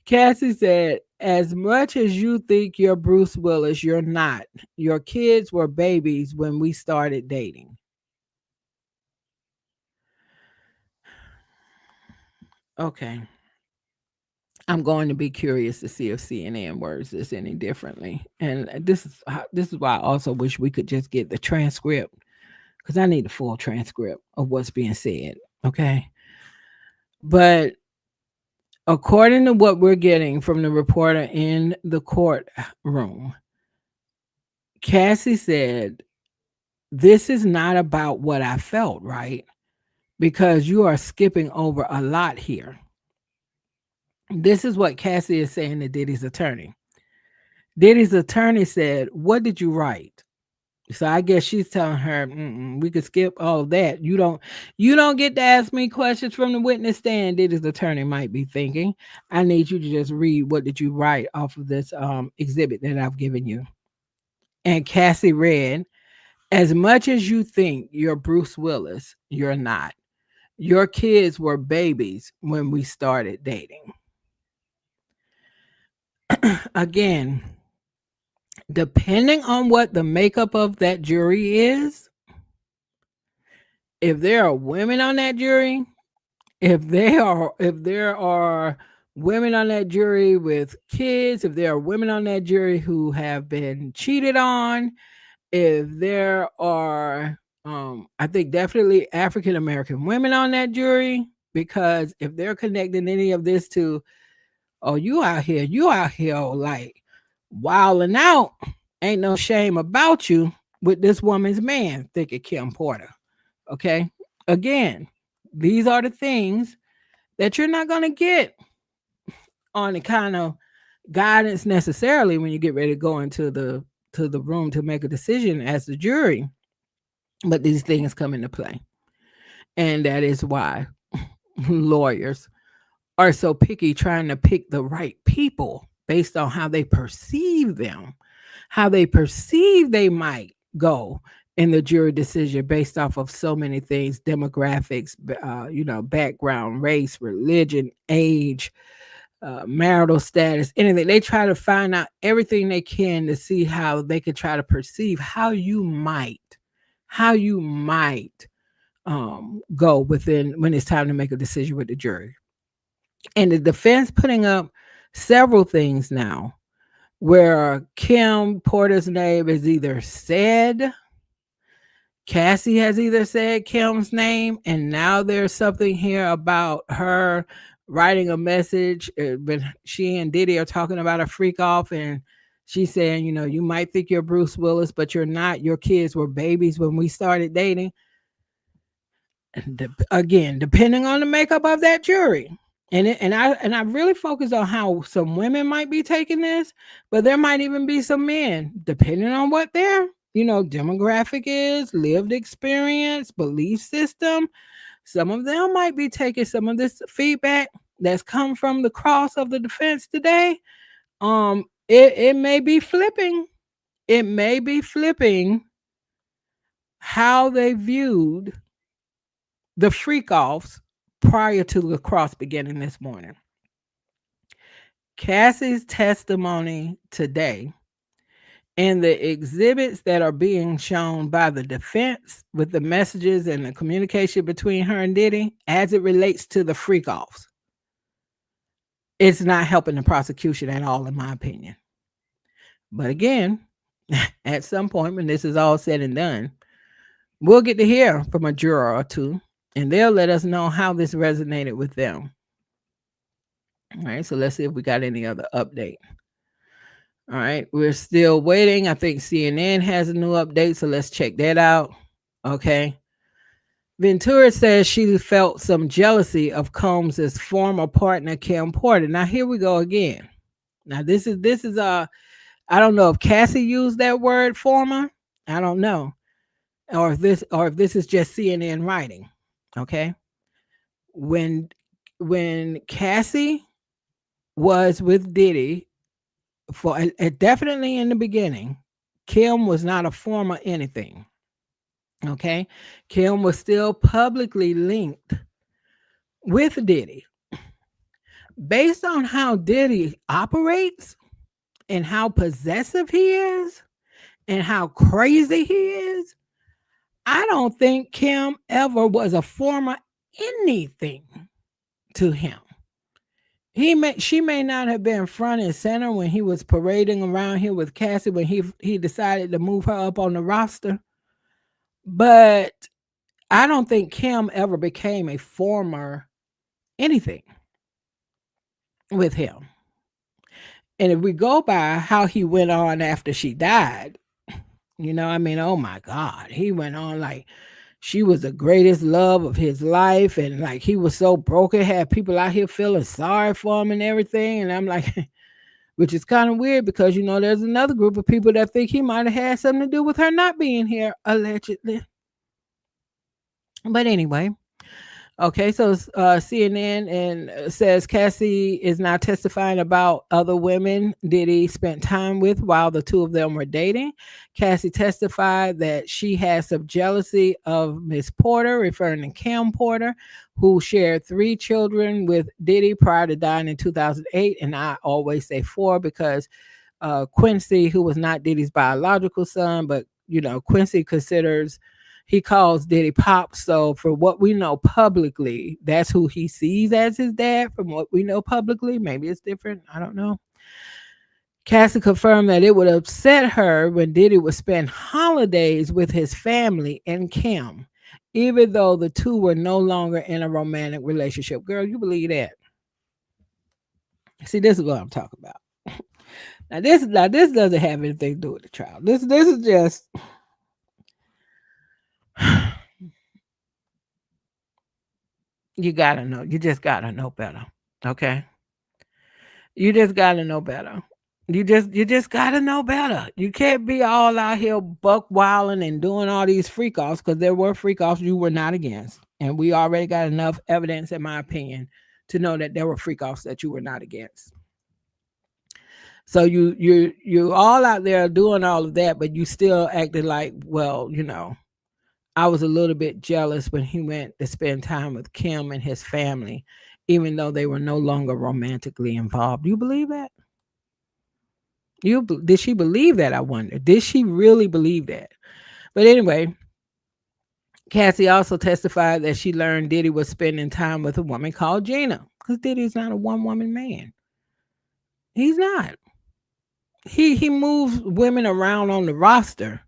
Cassie said, "As much as you think you're Bruce Willis, you're not. Your kids were babies when we started dating." Okay. I'm going to be curious to see if CNN words this any differently. And this is why I also wish we could just get the transcript because I need the full transcript of what's being said. Okay. But according to what we're getting from the reporter in the courtroom, Cassie said, "This is not about what I felt, right? Because you are skipping over a lot here." This is what Cassie is saying to Diddy's attorney. Diddy's attorney said, "What did you write?" So I guess she's telling her, "We could skip all of that. You don't get to ask me questions from the witness stand." Diddy's attorney might be thinking, "I need you to just read what did you write off of this exhibit that I've given you." And Cassie read, "As much as you think you're Bruce Willis, you're not. Your kids were babies when we started dating." Again, depending on what the makeup of that jury is, if there are women on that jury, if there are women on that jury with kids, if there are women on that jury who have been cheated on, if there are I think definitely African American women on that jury, because if they're connecting any of this to, "Oh, you out here like wilding out, ain't no shame about you with this woman's man," think of Kim Porter. Okay. Again, these are the things that you're not going to get on the kind of guidance necessarily when you get ready to go into the room to make a decision as the jury, but these things come into play. And that is why lawyers are so picky trying to pick the right people based on how they perceive them, how they perceive they might go in the jury decision based off of so many things: demographics, background, race, religion, age, marital status, anything. They try to find out everything they can to see how they can try to perceive how you might go within when it's time to make a decision with the jury. And the defense putting up several things now where Kim Porter's name is either said, Cassie has either said Kim's name, and now there's something here about her writing a message when she and Diddy are talking about a freak off, and she's saying, "You might think you're Bruce Willis, but you're not. Your kids were babies when we started dating." Again, depending on the makeup of that jury. And I really focus on how some women might be taking this, but there might even be some men, depending on what their demographic is, lived experience, belief system. Some of them might be taking some of this feedback that's come from the cross of the defense today. It may be flipping. It may be flipping how they viewed the freak offs prior to the cross beginning this morning. Cassie's testimony today and the exhibits that are being shown by the defense with the messages and the communication between her and Diddy as it relates to the freak offs, it's not helping the prosecution at all, in my opinion. But again, at some point when this is all said and done, we'll get to hear from a juror or two and they'll let us know how this resonated with them. All right, so let's see if we got any other update. All right, we're still waiting. I think CNN has a new update, so let's check that out. Okay. Ventura says she felt some jealousy of Combs's former partner Kim Porter. Now here we go again. Now this is I don't know if Cassie used that word former. I don't know. Or if this is just CNN writing. Okay. When when Cassie was with Diddy for definitely in the beginning, Kim was not a former anything. Okay. Kim was still publicly linked with Diddy. Based on how Diddy operates and how possessive he is and how crazy he is, I don't think Kim ever was a former anything to him. She may not have been front and center when he was parading around here with Cassie when he decided to move her up on the roster, but I don't think Kim ever became a former anything with him. And if we go by how he went on after she died, I mean, oh my God, he went on like she was the greatest love of his life. And like he was so broken, had people out here feeling sorry for him and everything. And I'm like, which is kind of weird because, there's another group of people that think he might have had something to do with her not being here, allegedly. But anyway, okay, so CNN and says Cassie is now testifying about other women Diddy spent time with while the two of them were dating. Cassie testified that she had some jealousy of Miss Porter, referring to Kim Porter, who shared 3 children with Diddy prior to dying in 2008. And I always say 4 because Quincy, who was not Diddy's biological son, but Quincy considers he calls Diddy Pop. So for what we know publicly, that's who he sees as his dad. From what we know publicly, maybe it's different. I don't know. Cassie confirmed that it would upset her when Diddy would spend holidays with his family and Kim, even though the two were no longer in a romantic relationship. Girl, you believe that? See, this is what I'm talking about. Now this doesn't have anything to do with the trial. This is just you gotta know. You just gotta know better. Okay. You just gotta know better. You just gotta know better. You can't be all out here buck wilding and doing all these freak offs because there were freak offs you were not against. And we already got enough evidence, in my opinion, to know that there were freak offs that you were not against. So you all out there doing all of that, but you still acted like, well, I was a little bit jealous when he went to spend time with Kim and his family, even though they were no longer romantically involved. Do you believe that? Did she believe that? I wonder. Did she really believe that? But anyway, Cassie also testified that she learned Diddy was spending time with a woman called Gina, because Diddy's not a one woman man. He's not. He moves women around on the roster,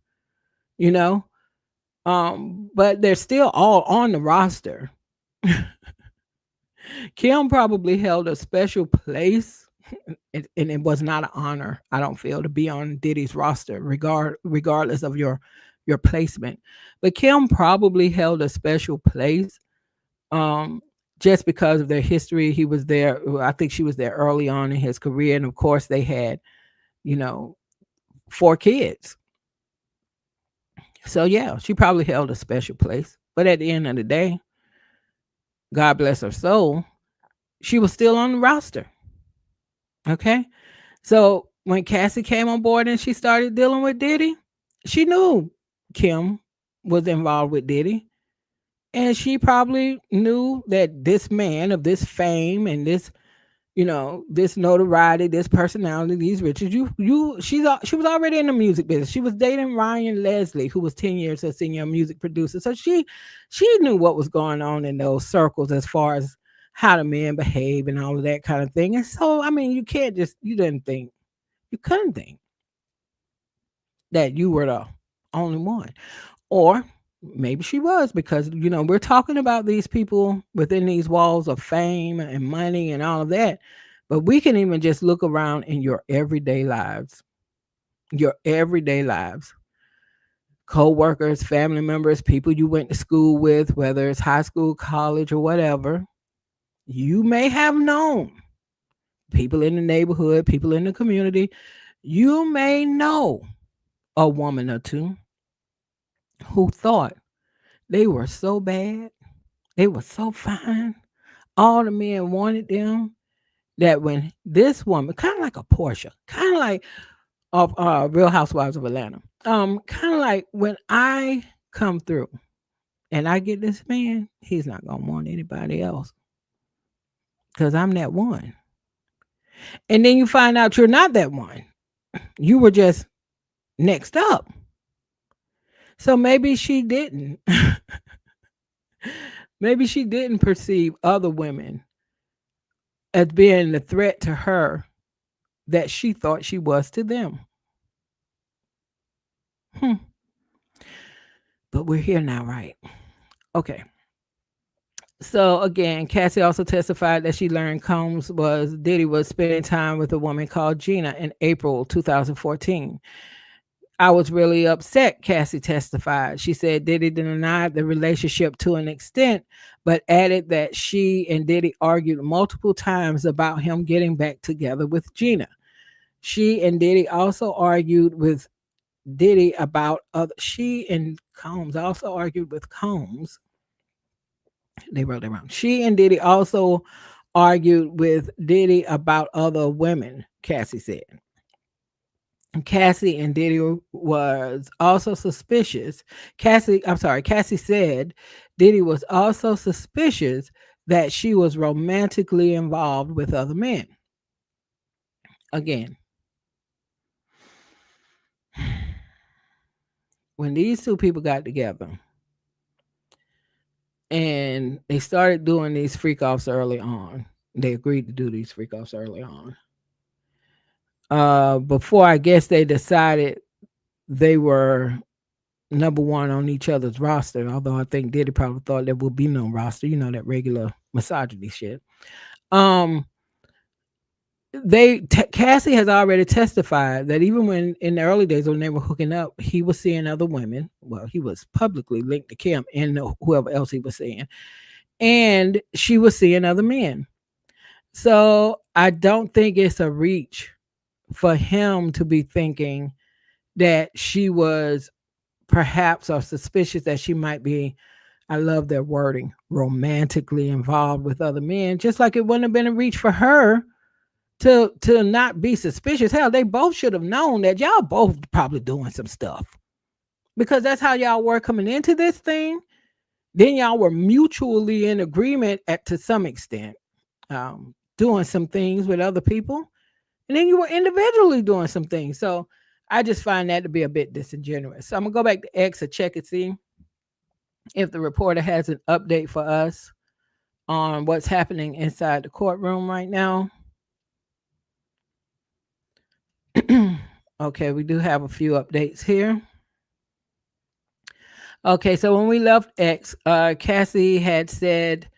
you know, but they're still all on the roster. Kim probably held a special place, and it was not an honor, I don't feel, to be on Diddy's roster, regardless of your placement. But Kim probably held a special place, um, just because of their history. He was there. I think she was there early on in his career, and of course, they had, you know, 4 kids. So yeah, she probably held a special place. But at the end of the day, God bless her soul, she was still on the roster. Okay. So when Cassie came on board and she started dealing with Diddy, she knew Kim was involved with Diddy. And she probably knew that this man of this fame and this, this notoriety, this personality, these riches, she was already in the music business. She was dating Ryan Leslie, who was 10 years her senior music producer. So she knew what was going on in those circles as far as how the men behave and all of that kind of thing. And so, I mean, you couldn't think that you were the only one. Or Maybe she was, because we're talking about these people within these walls of fame and money and all of that. But we can even just look around in your everyday lives. Your everyday lives. Co-workers, family members, people you went to school with, whether it's high school, college, or whatever. You may have known people in the neighborhood, people in the community. You may know a woman or two who thought they were so bad, they were so fine, all the men wanted them, that when this woman, kind of like a Portia, kind of like of Real Housewives of Atlanta, kind of like when I come through and I get this man, he's not gonna want anybody else because I'm that one. And then you find out you're not that one. You were just next up. So maybe she didn't. Maybe she didn't perceive other women as being the threat to her that she thought she was to them. Hmm. But we're here now, right? Okay. So again, Cassie also testified that she learned Diddy was spending time with a woman called Gina in April 2014. I was really upset, Cassie testified. She said Diddy denied the relationship to an extent, but added that she and Diddy argued multiple times about him getting back together with Gina. She and Diddy also argued with Diddy about other. She and Combs also argued with Combs. They wrote it wrong. She and Diddy also argued with Diddy about other women, Cassie said. Cassie and Diddy was also suspicious. Cassie said Diddy was also suspicious that she was romantically involved with other men. Again, when these two people got together and they started doing these freak offs early on, they agreed to do these freak offs early on. Before I guess they decided they were number one on each other's roster. Although I think Diddy probably thought there would be no roster, that regular misogyny shit. Um, Cassie has already testified that even when in the early days when they were hooking up, he was seeing other women. Well, he was publicly linked to Kim and whoever else he was seeing, and she was seeing other men. So I don't think it's a reach for him to be thinking that she was perhaps or suspicious that she might be, I love their wording, romantically involved with other men, just like it wouldn't have been a reach for her to not be suspicious. Hell, they both should have known that y'all both probably doing some stuff, because that's how y'all were coming into this thing. Then y'all were mutually in agreement to some extent, doing some things with other people, and then you were individually doing some things. So I just find that to be a bit disingenuous. So I'm gonna go back to X to check and see if the reporter has an update for us on what's happening inside the courtroom right now. Okay, we do have a few updates here. Okay, so when we left X, Cassie had said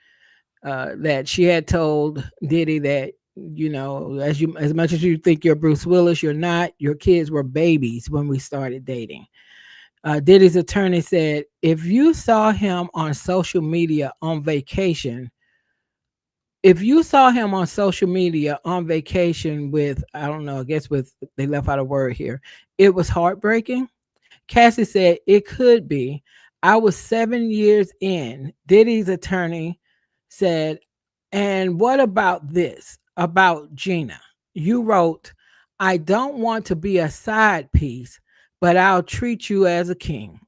that she had told Diddy that, as much as you think you're Bruce Willis, you're not. Your kids were babies when we started dating. Diddy's attorney said, if you saw him on social media on vacation, with, I don't know, I guess with, they left out a word here, it was heartbreaking. Cassie said, it could be. I was 7 years in. Diddy's attorney said, and what about this? About Gina? You wrote, I don't want to be a side piece, but I'll treat you as a king.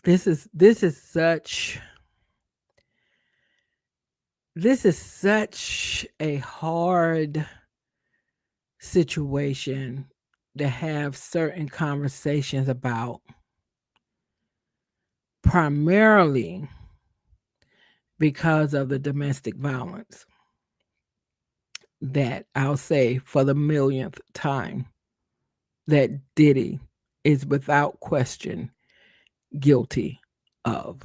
This is such a hard situation to have certain conversations about, primarily because of the domestic violence that I'll say for the millionth time that Diddy is without question guilty of.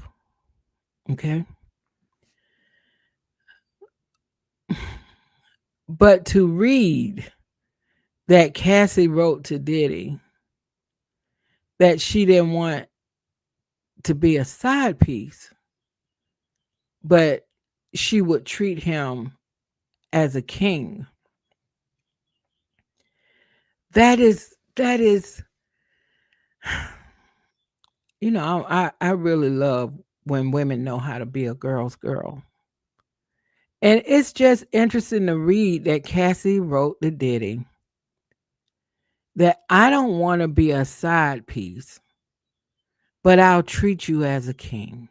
Okay. But to read that Cassie wrote to Diddy that she didn't want to be a side piece, but she would treat him as a king. That is I really love when women know how to be a girl's girl. And it's just interesting to read that Cassie wrote to Diddy that I don't want to be a side piece, but I'll treat you as a king.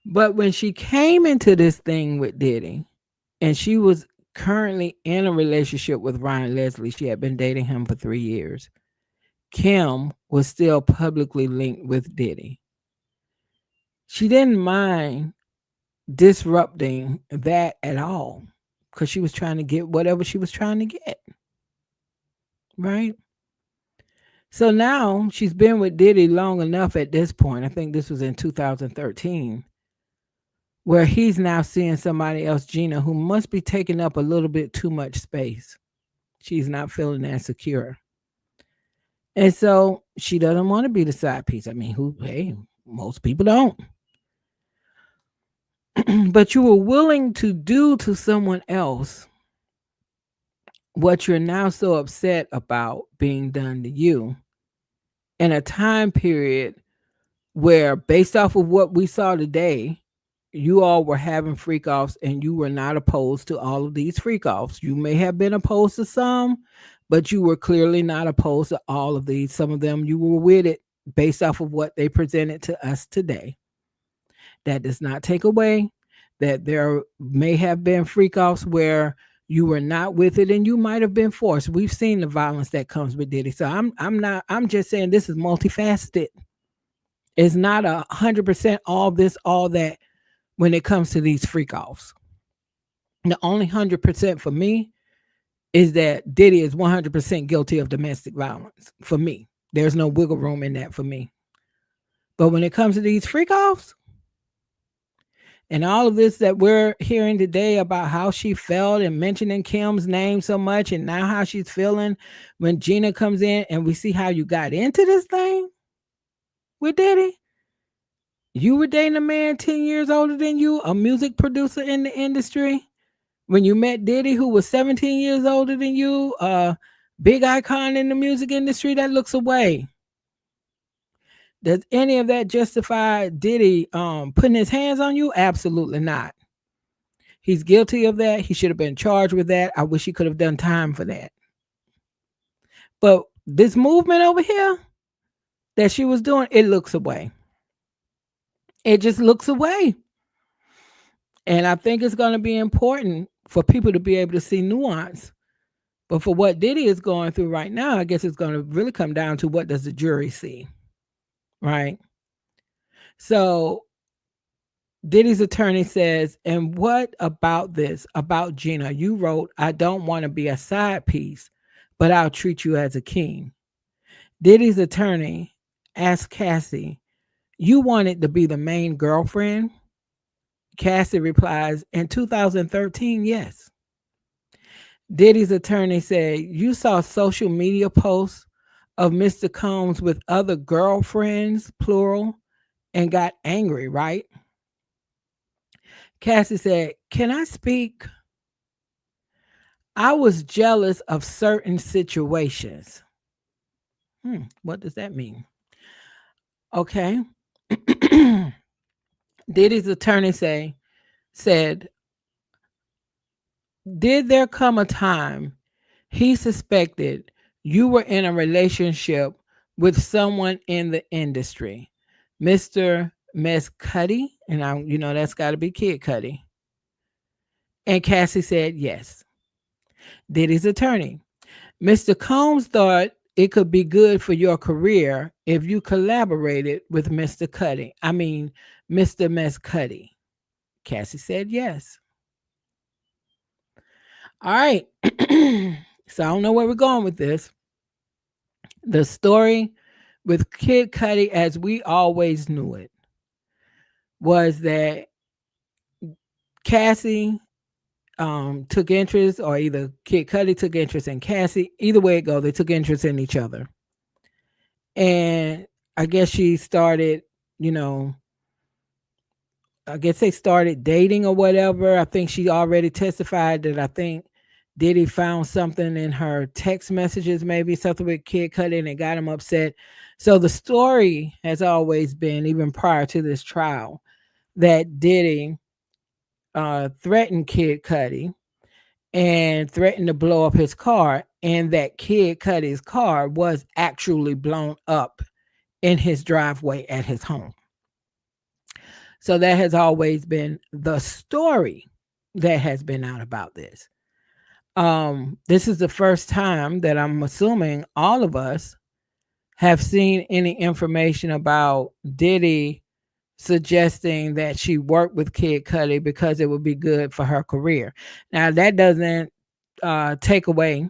But when she came into this thing with Diddy, and she was currently in a relationship with Ryan Leslie, she had been dating him for 3 years. Kim was still publicly linked with Diddy. She didn't mind disrupting that at all because she was trying to get whatever she was trying to get, right? So now she's been with Diddy long enough at this point. I think this was in 2013, where he's now seeing somebody else, Gina, who must be taking up a little bit too much space. She's not feeling as secure. And so she doesn't want to be the side piece. I mean, hey, most people don't. But you were willing to do to someone else what you're now so upset about being done to you in a time period where, based off of what we saw today, you all were having freak offs and you were not opposed to all of these freak offs. You may have been opposed to some, but you were clearly not opposed to all of these. Some of them you were with it based off of what they presented to us today. That does not take away that there may have been freak offs where you were not with it and you might have been forced. We've seen the violence that comes with Diddy. So I'm just saying this is multifaceted. It's not 100% all this, all that when it comes to these freak offs. The only 100% for me is that Diddy is 100% guilty of domestic violence for me. There's no wiggle room in that for me. But when it comes to these freak offs and all of this that we're hearing today about how she felt and mentioning Kim's name so much, and now how she's feeling when Gina comes in and we see how you got into this thing with Diddy. You were dating a man 10 years older than you, a music producer in the industry. When you met Diddy, who was 17 years older than you, a big icon in the music industry, that looks away. Does any of that justify Diddy putting his hands on you? Absolutely not. He's guilty of that. He should have been charged with that. I wish he could have done time for that. But this movement over here that she was doing, it looks away. It just looks away. And I think it's going to be important for people to be able to see nuance. But for what Diddy is going through right now, I guess it's going to really come down to what does the jury see, right? So Diddy's attorney says, and what about this, about Gina? You wrote, I don't want to be a side piece, but I'll treat you as a king. Diddy's attorney asked Cassie, you wanted to be the main girlfriend? Cassie replies, in 2013, yes. Diddy's attorney said, you saw social media posts of Mr. Combs with other girlfriends, plural, and got angry, right? Cassie said, can I speak? I was jealous of certain situations. What does that mean? Okay. Diddy's attorney said, did there come a time he suspected you were in a relationship with someone in the industry, Mr. Mescuddy? And that's got to be Kid Cudi. And Cassie said yes. Diddy's attorney, Mr. Combs thought it could be good for your career if you collaborated with Mr. Cuddy. I mean, Mr. Mess Cuddy. Cassie said yes. All right. So I don't know where we're going with this. The story with Kid Cudi, as we always knew it, was that Cassie took interest, or either Kid Cudi took interest in Cassie. Either way it go, they took interest in each other. And I guess she started, you know, I guess they started dating or whatever. I think she already testified that I think Diddy found something in her text messages, maybe something with Kid Cudi, and it got him upset. So the story has always been, even prior to this trial, that Diddy threatened Kid Cudi and threatened to blow up his car, and that Kid Cudi's car was actually blown up in his driveway at his home. So that has always been the story that has been out about this. This is the first time that I'm assuming all of us have seen any information about Diddy suggesting that she work with Kid Cudi because it would be good for her career. Now that doesn't take away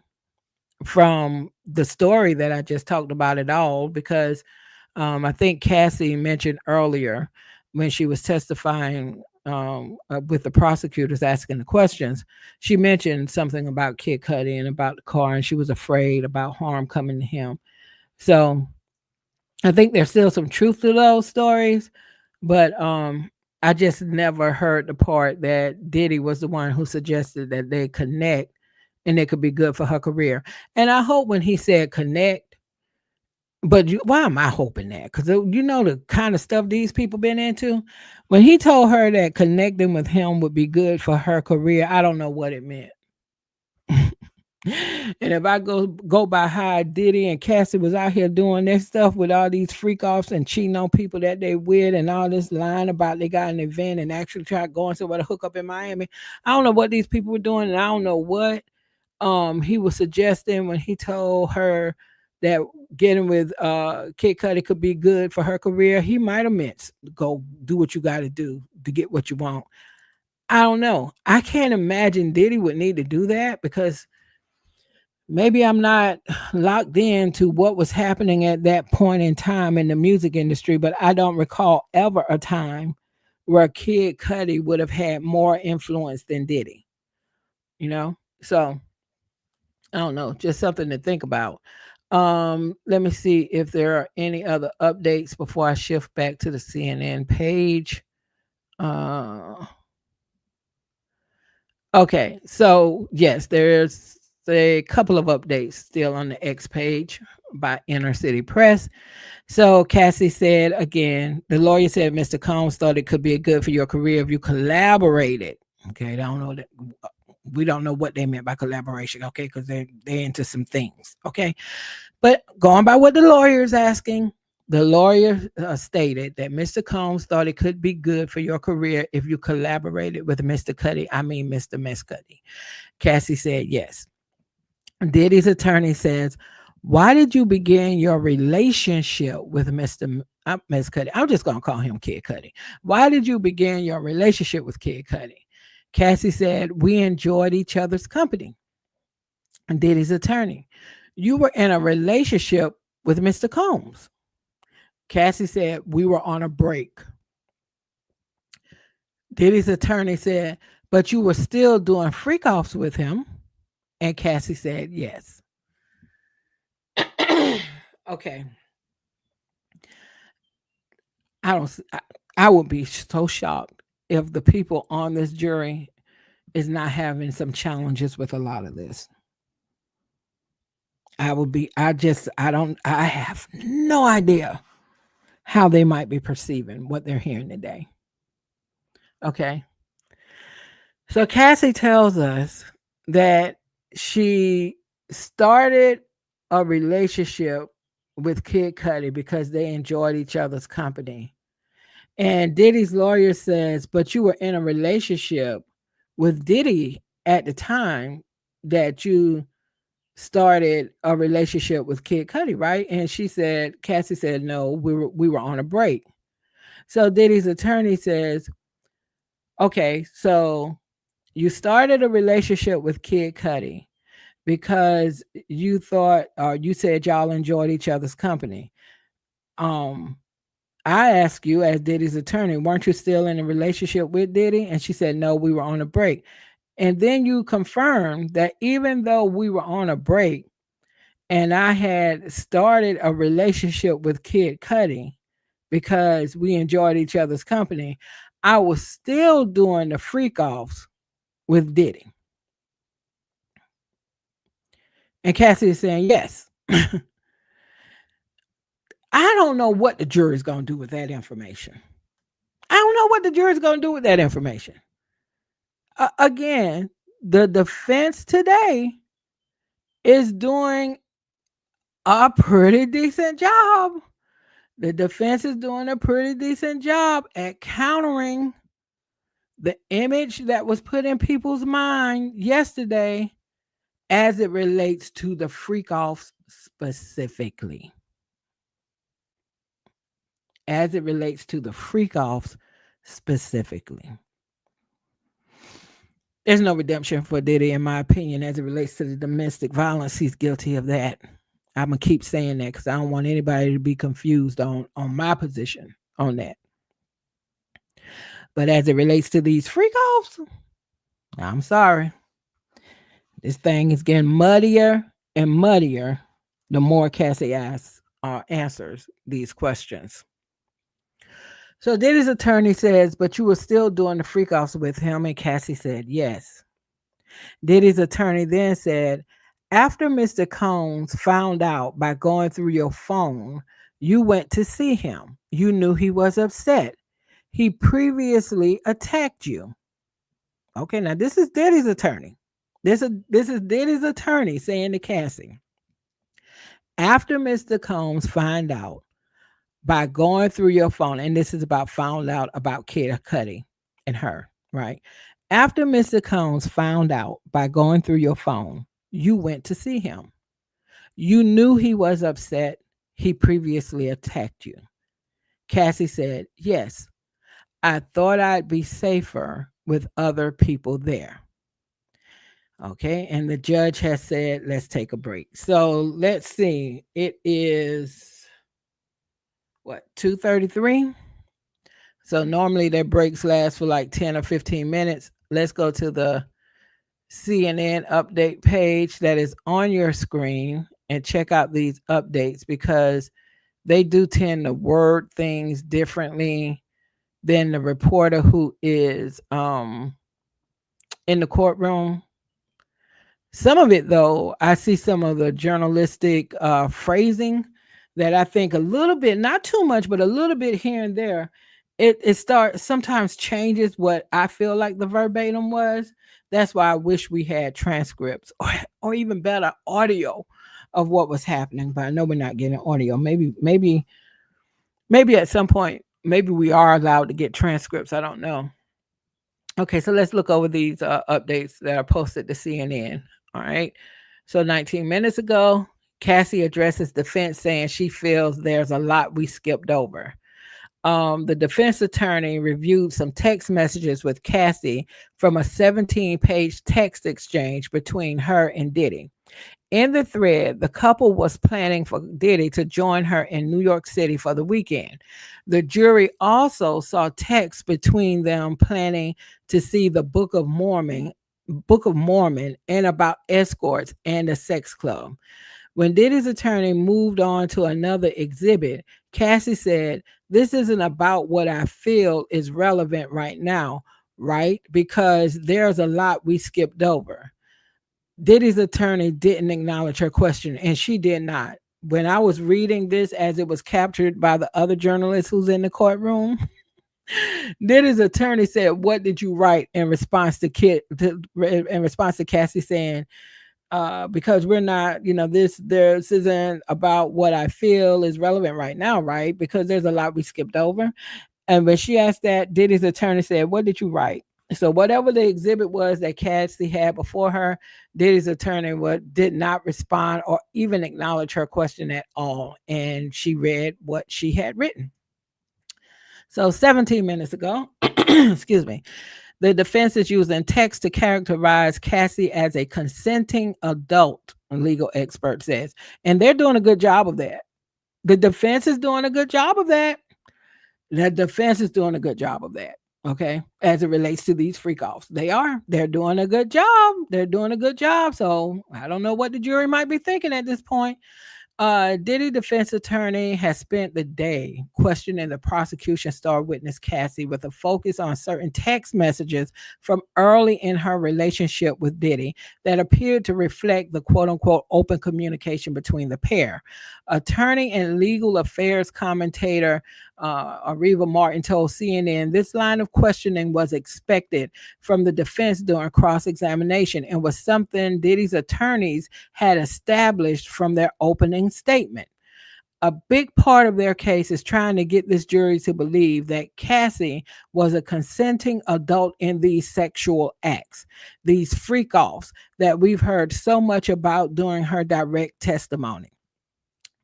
from the story that I just talked about at all, because I think Cassie mentioned earlier when she was testifying with the prosecutors asking the questions, she mentioned something about Kid Cudi and about the car, and she was afraid about harm coming to him. So I think there's still some truth to those stories, but I just never heard the part that Diddy was the one who suggested that they connect and it could be good for her career. And I hope when he said connect, but why am I hoping that? Because you know the kind of stuff these people been into. When he told her that connecting with him would be good for her career, I don't know what it meant. And if I go by how Diddy and Cassie was out here doing their stuff with all these freak offs and cheating on people that they with, and all this lying about they got an event and actually tried going somewhere to hook up in Miami, I don't know what these people were doing, and I don't know what he was suggesting when he told her that getting with Kid Cudi could be good for her career. He might have meant go do what you got to do to get what you want. I don't know. I can't imagine Diddy would need to do that, because maybe I'm not locked in to what was happening at that point in time in the music industry, but I don't recall ever a time where Kid Cudi would have had more influence than Diddy, you know? So I don't know, just something to think about. Let me see if there are any other updates before I shift back to the CNN page. Uh, okay, so yes, there's a couple of updates still on the X page by Inner City Press. So Cassie said again, the lawyer said Mr. Combs thought it could be good for your career if you collaborated. Okay, I don't know that we don't know what they meant by collaboration, okay, because they're into some things, okay. But going by what the lawyer is asking, the lawyer stated that Mr. Combs thought it could be good for your career if you collaborated with Mr. Cuddy. I mean, Mr. Miss Cuddy. Cassie said yes. Diddy's attorney says, why did you begin your relationship with Mr. Miss Cuddy? I'm just going to call him Kid Cuddy. Why did you begin your relationship with Kid Cuddy? Cassie said, we enjoyed each other's company. And Diddy's attorney, you were in a relationship with Mr. Combs. Cassie said, we were on a break. Diddy's attorney said, but you were still doing freak offs with him. And Cassie said, yes. Okay. I would be so shocked if the people on this jury is not having some challenges with a lot of this. I have no idea how they might be perceiving what they're hearing today. Okay. So Cassie tells us that she started a relationship with Kid Cudi because they enjoyed each other's company. And Diddy's lawyer says, but you were in a relationship with Diddy at the time that you started a relationship with Kid Cudi, right? And she said, Cassie said, no, we were on a break. So Diddy's attorney says, okay, so you started a relationship with Kid Cudi because you thought, or you said y'all enjoyed each other's company. Um, I asked you as Diddy's attorney, weren't you still in a relationship with Diddy? And she said, no, we were on a break. And then you confirmed that even though we were on a break and I had started a relationship with Kid Cudi because we enjoyed each other's company, I was still doing the freak offs with Diddy. And Cassie is saying, yes. I don't know what the jury's going to do with that information. I don't know what the jury's going to do with that information. Again, the defense today is doing a pretty decent job. The defense is doing a pretty decent job at countering the image that was put in people's mind yesterday as it relates to the freak offs specifically. As it relates to the freak offs specifically. There's no redemption for Diddy, in my opinion, as it relates to the domestic violence. He's guilty of that. I'm gonna keep saying that because I don't want anybody to be confused on my position on that. But as it relates to these freak offs, I'm sorry. This thing is getting muddier and muddier the more Cassie asks answers these questions. So Diddy's attorney says, but you were still doing the freak offs with him, and Cassie said yes. Diddy's attorney then said, after Mr. Combs found out by going through your phone, you went to see him. You knew he was upset. He previously attacked you. Okay, now this is Diddy's attorney. This is Diddy's attorney saying to Cassie, after Mr. Combs find out by going through your phone, and this is about found out about Kid Cudi and her, right? After Mr. Combs found out by going through your phone, you went to see him. You knew he was upset. He previously attacked you. Cassie said, yes, I thought I'd be safer with other people there. Okay. And the judge has said, let's take a break. So let's see. It is what, 2:33? So normally their breaks last for like 10 or 15 minutes. Let's go to the CNN update page that is on your screen and check out these updates because they do tend to word things differently than the reporter who is in the courtroom. Some of it, though, I see some of the journalistic phrasing that I think a little bit, not too much, but a little bit here and there. It starts sometimes changes what I feel like the verbatim was. That's why I wish we had transcripts or even better audio of what was happening. But I know we're not getting audio. Maybe at some point, maybe we are allowed to get transcripts. I don't know. Okay, so let's look over these updates that are posted to CNN. All right. So 19 minutes ago, Cassie addresses defense saying she feels there's a lot we skipped over. The defense attorney reviewed some text messages with Cassie from a 17-page text exchange between her and Diddy. In the thread, the couple was planning for Diddy to join her in New York City for the weekend. The jury also saw texts between them planning to see the Book of Mormon, and about escorts and a sex club. When Diddy's attorney moved on to another exhibit, Cassie said, this isn't about what I feel is relevant right now, right? Because there's a lot we skipped over. Diddy's attorney didn't acknowledge her question, and she did not. When I was reading this as it was captured by the other journalist who's in the courtroom, Diddy's attorney said, "What did you write?" in response to Cassie saying, "Because we're not, this isn't about what I feel is relevant right now, right? Because there's a lot we skipped over." And when she asked that, Diddy's attorney said, "What did you write?" So whatever the exhibit was that Cassie had before her, Diddy's attorney did not respond or even acknowledge her question at all, and she read what she had written. So 17 minutes ago, excuse me, the defense is using text to characterize Cassie as a consenting adult, a legal expert says, and they're doing a good job of that. The defense is doing a good job of that. The defense is doing a good job of that. Okay, as it relates to these freak offs, they're doing a good job. They're doing a good job. So I don't know what the jury might be thinking at this point. Diddy defense attorney has spent the day questioning the prosecution star witness Cassie with a focus on certain text messages from early in her relationship with Diddy that appeared to reflect the quote unquote open communication between the pair. Attorney and legal affairs commentator Ariva Martin told CNN this line of questioning was expected from the defense during cross examination and was something Diddy's attorneys had established from their opening statement. A big part of their case is trying to get this jury to believe that Cassie was a consenting adult in these sexual acts, these freak offs that we've heard so much about during her direct testimony.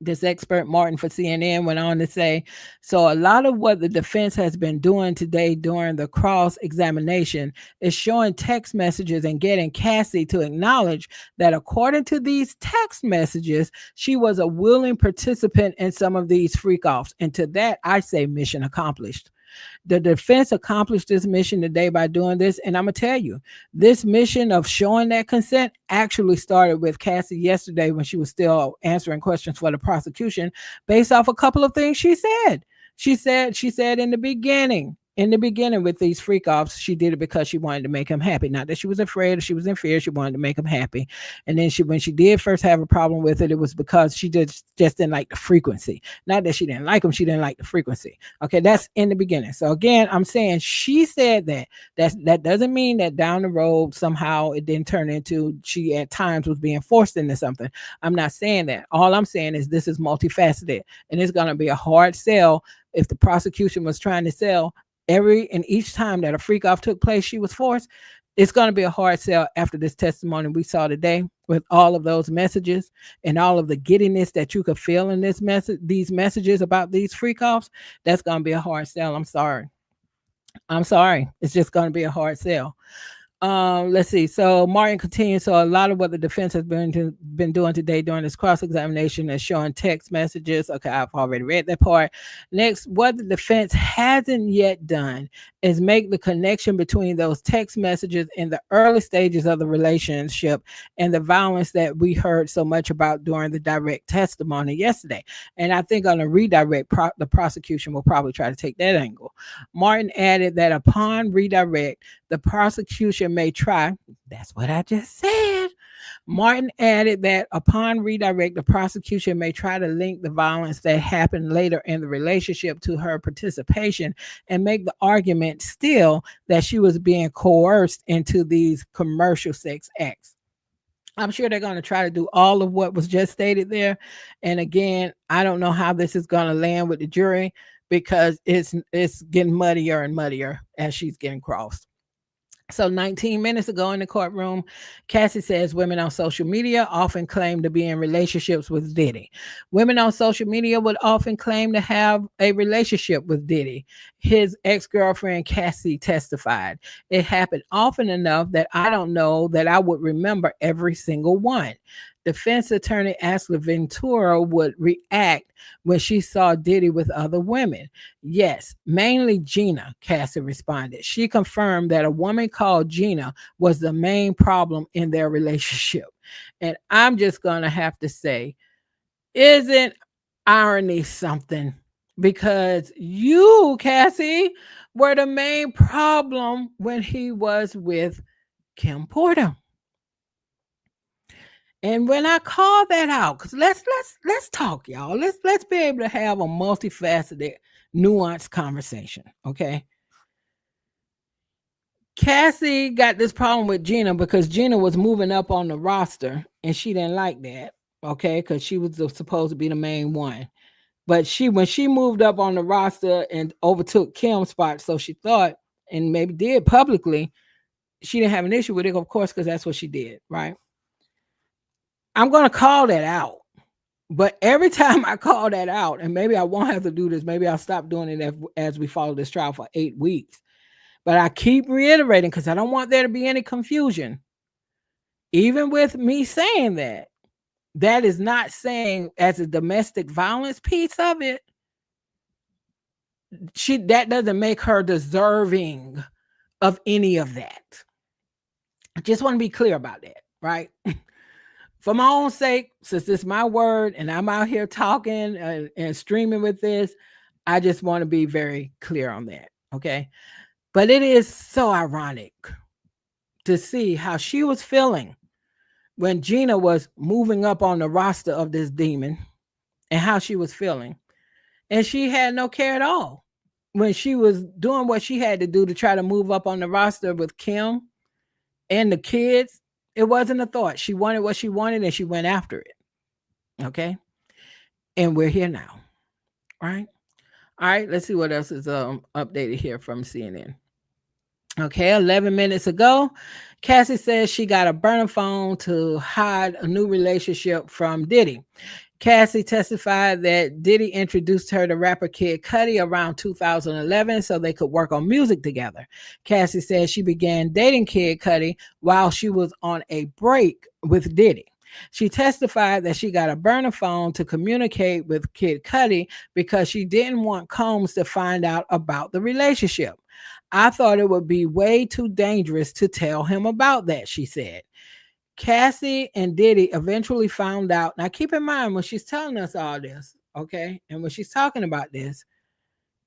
This expert Martin for CNN went on to say, so a lot of what the defense has been doing today during the cross examination is showing text messages and getting Cassie to acknowledge that according to these text messages, she was a willing participant in some of these freak offs. And to that, I say mission accomplished. The defense accomplished this mission today by doing this. And I'm going to tell you, this mission of showing that consent actually started with Cassie yesterday when she was still answering questions for the prosecution based off a couple of things she said. She said in the beginning with these freak offs, she did it because she wanted to make him happy. Not that she was afraid or she was in fear. She wanted to make him happy. And then when she did first have a problem with it, it was because she just didn't like the frequency. Not that she didn't like him, she didn't like the frequency. Okay, that's in the beginning. So again, I'm saying she said that. That doesn't mean that down the road somehow it didn't turn into she at times was being forced into something. I'm not saying that. All I'm saying is this is multifaceted, and it's going to be a hard sell if the prosecution was trying to sell every and each time that a freak off took place, she was forced. It's going to be a hard sell after this testimony we saw today with all of those messages and all of the giddiness that you could feel in these messages about these freak offs. That's going to be a hard sell. I'm sorry. It's just going to be a hard sell. Let's see. So Martin continues. So a lot of what the defense has been doing today during this cross examination is showing text messages. Okay, I've already read that part. Next, what the defense hasn't yet done is make the connection between those text messages in the early stages of the relationship and the violence that we heard so much about during the direct testimony yesterday. And I think on a redirect, the prosecution will probably try to take that angle. Martin added that upon redirect, the prosecution may try, that's what I just said. Martin added that upon redirect, the prosecution may try to link the violence that happened later in the relationship to her participation and make the argument still that she was being coerced into these commercial sex acts. I'm sure they're going to try to do all of what was just stated there. And again, I don't know how this is going to land with the jury because it's getting muddier and muddier as she's getting crossed. So 19 minutes ago in the courtroom, Cassie says women on social media often claim to be in relationships with Diddy. Women on social media would often claim to have a relationship with Diddy. His ex-girlfriend Cassie testified. It happened often enough that I don't know that I would remember every single one. Defense attorney Ashley Ventura would react when she saw Diddy with other women. Yes, mainly Gina, Cassie responded. She confirmed that a woman called Gina was the main problem in their relationship. And I'm just going to have to say, isn't irony something? Because you, Cassie, were the main problem when he was with Kim Porter. And when I call that out, because let's talk, y'all. Let's be able to have a multifaceted, nuanced conversation. Okay. Cassie got this problem with Gina because Gina was moving up on the roster and she didn't like that. Okay, because she was supposed to be the main one. But when she moved up on the roster and overtook Kim's spot, so she thought, and maybe did publicly, she didn't have an issue with it, of course, because that's what she did, right? I'm going to call that out. But every time I call that out, and maybe I won't have to do this, maybe I'll stop doing it as we follow this trial for 8 weeks. But I keep reiterating because I don't want there to be any confusion. Even with me saying that, that is not saying as a domestic violence piece of it, that doesn't make her deserving of any of that. I just want to be clear about that, right? For my own sake, since this is my word and I'm out here talking and streaming with this, I just want to be very clear on that. Okay. But it is so ironic to see how she was feeling when Gina was moving up on the roster of this demon and how she was feeling. And she had no care at all when she was doing what she had to do to try to move up on the roster with Kim and the kids. It wasn't a thought. She wanted what she wanted and she went after it. Okay. And we're here now. Right. All right. Let's see what else is updated here from CNN. Okay. 11 minutes ago, Cassie says she got a burner phone to hide a new relationship from Diddy. Cassie testified that Diddy introduced her to rapper Kid Cudi around 2011 so they could work on music together. Cassie said she began dating Kid Cudi while she was on a break with Diddy. She testified that she got a burner phone to communicate with Kid Cudi because she didn't want Combs to find out about the relationship. I thought it would be way too dangerous to tell him about that, she said. Cassie and Diddy eventually found out. Now, keep in mind when she's telling us all this, okay, and when she's talking about this,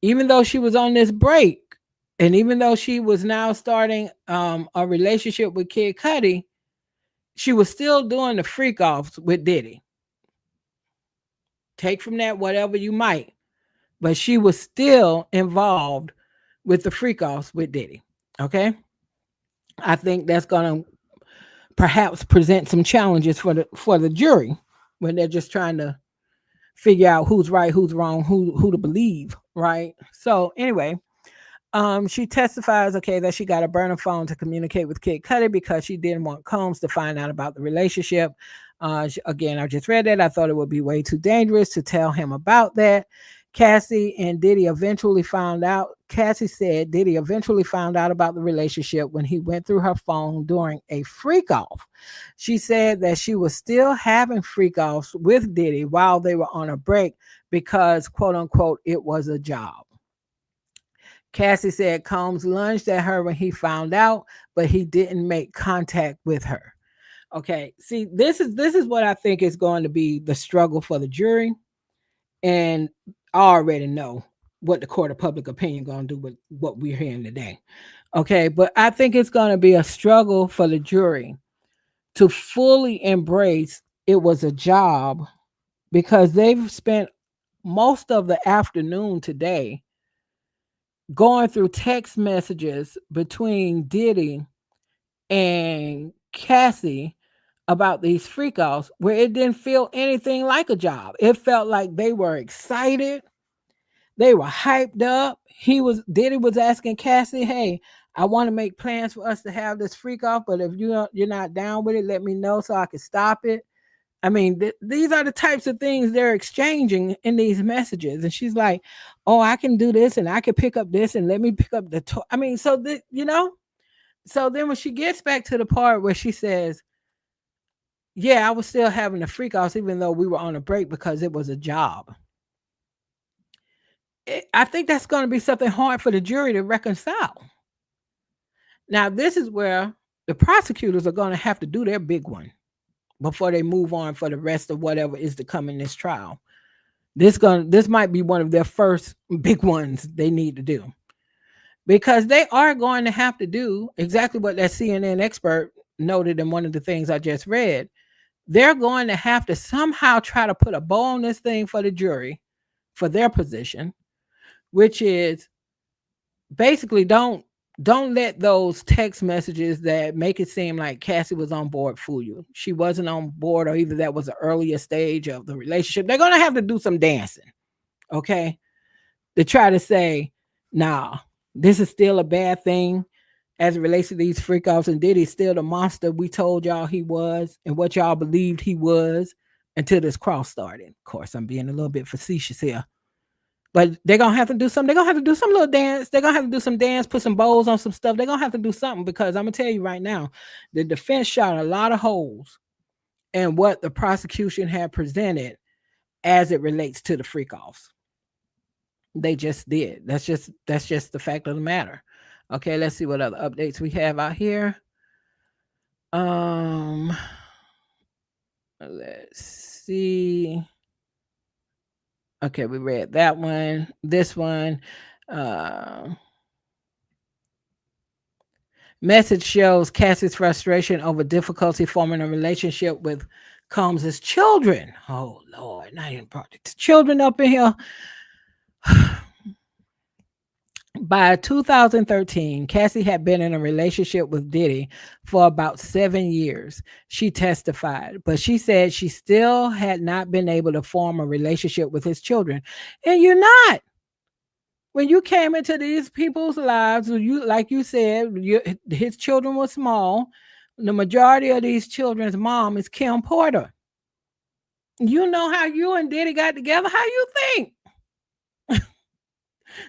even though she was on this break, and even though she was now starting a relationship with Kid Cudi, she was still doing the freak offs with Diddy. Take from that whatever you might, but she was still involved with the freak offs with Diddy. Okay, I think that's gonna perhaps present some challenges for the jury when they're just trying to figure out who's right, who's wrong, who to believe, right? So anyway, she testifies, okay, that she got a burner phone to communicate with Kid Cudi because she didn't want Combs to find out about the relationship. Again, I just read that. I thought it would be way too dangerous to tell him about that. Cassie and Diddy eventually found out. Cassie said Diddy eventually found out about the relationship when he went through her phone during a freak off. She said that she was still having freak offs with Diddy while they were on a break because, quote unquote, it was a job. Cassie said Combs lunged at her when he found out, but he didn't make contact with her. Okay, see, this is what I think is going to be the struggle for the jury, and I already know what the court of public opinion going to do with what we're hearing today. Okay, but I think it's going to be a struggle for the jury to fully embrace it was a job because they've spent most of the afternoon today going through text messages between Diddy and Cassie about these freak offs where it didn't feel anything like a job. It felt like they were excited. They were hyped up. Diddy was asking Cassie, hey, I want to make plans for us to have this freak off, but if you're not down with it, let me know so I can stop it. I mean, these are the types of things they're exchanging in these messages. And she's like, oh, I can do this and I can pick up this and let me pick up the toy. I mean, so so then when she gets back to the part where she says, yeah, I was still having the freak offs even though we were on a break because it was a job. I think that's going to be something hard for the jury to reconcile. Now, this is where the prosecutors are going to have to do their big one before they move on for the rest of whatever is to come in this trial. This might be one of their first big ones they need to do, because they are going to have to do exactly what that CNN expert noted in one of the things I just read. They're going to have to somehow try to put a bow on this thing for the jury, for their position, which is basically don't let those text messages that make it seem like Cassie was on board fool you. She wasn't on board, or either that was the earlier stage of the relationship. They're going to have to do some dancing, okay, to try to say, nah, This is still a bad thing as it relates to these freak offs, and Diddy's still the monster we told y'all he was and what y'all believed he was until this cross started. Of course, I'm being a little bit facetious here. But they're gonna have to do something. They're gonna have to do some little dance. They're gonna have to do some dance, put some bows on some stuff. They're gonna have to do something because I'm gonna tell you right now, the defense shot a lot of holes in what the prosecution had presented as it relates to the freak offs. They just did. That's just the fact of the matter. Okay, let's see what other updates we have out here. Um, let's see. Okay, we read that one. This one. Uh, Message shows Cassie's frustration over difficulty forming a relationship with Combs's children. Oh Lord, now you brought the children up in here. By 2013, Cassie had been in a relationship with Diddy for about 7 years. She testified, but she said she still had not been able to form a relationship with his children. And you're not. When you came into these people's lives, you like you said, his children were small. The majority of these children's mom is Kim Porter. You know how you and Diddy got together. How you think?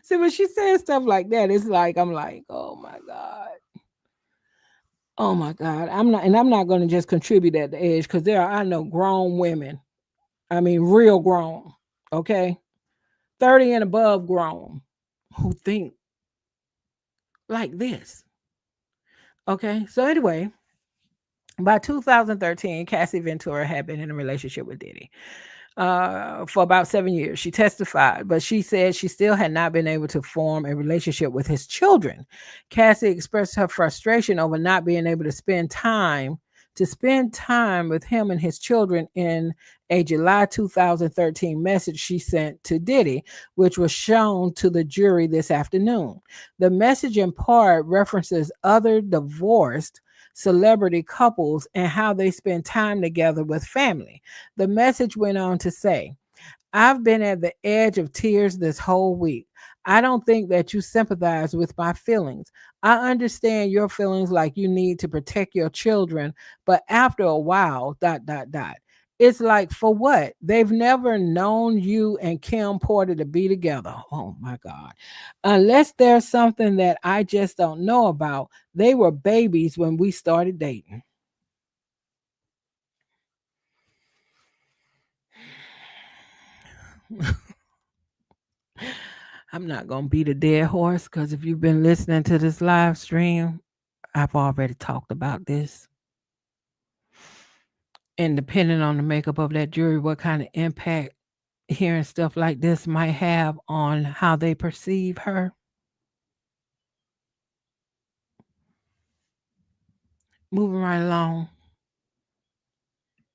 See, when she says stuff like that, it's like I'm like, oh my god, oh my god. I'm not going to just contribute at the age because I know grown women. I mean, real grown. Okay, 30 and above grown who think like this. Okay, so anyway, by 2013, Cassie Ventura had been in a relationship with Diddy for about 7 years. She testified, but she said she still had not been able to form a relationship with his children. Cassie expressed her frustration over not being able to spend time with him and his children in a July 2013 message she sent to Diddy, which was shown to the jury this afternoon. The message in part references other divorced celebrity couples and how they spend time together with family. The message went on to say, I've been at the edge of tears this whole week. I don't think that you sympathize with my feelings. I understand your feelings like you need to protect your children, but after a while, dot, dot, dot. It's like, for what? They've never known you and Kim Porter to be together. Oh my God. Unless there's something that I just don't know about, they were babies when we started dating. I'm not going to beat a dead horse because if you've been listening to this live stream, I've already talked about this. And depending on the makeup of that jury, what kind of impact hearing stuff like this might have on how they perceive her. Moving right along.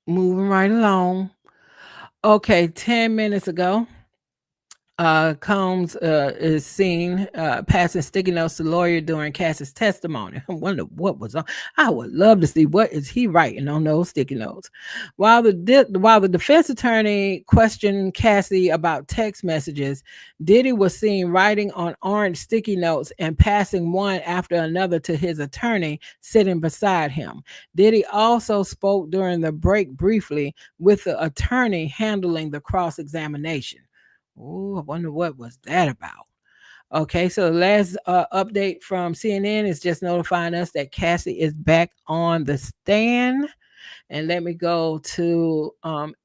Moving right along. Okay, 10 minutes ago, Combs is seen passing sticky notes to lawyer during Cass's testimony. I wonder what was on. I would love to see what is he writing on those sticky notes. While the defense attorney questioned Cassie about text messages, Diddy was seen writing on orange sticky notes and passing one after another to his attorney sitting beside him. Diddy also spoke during the break briefly with the attorney handling the cross examination. Oh, I wonder what was that about. Okay, so the last update from CNN is just notifying us that Cassie is back on the stand. And let me go to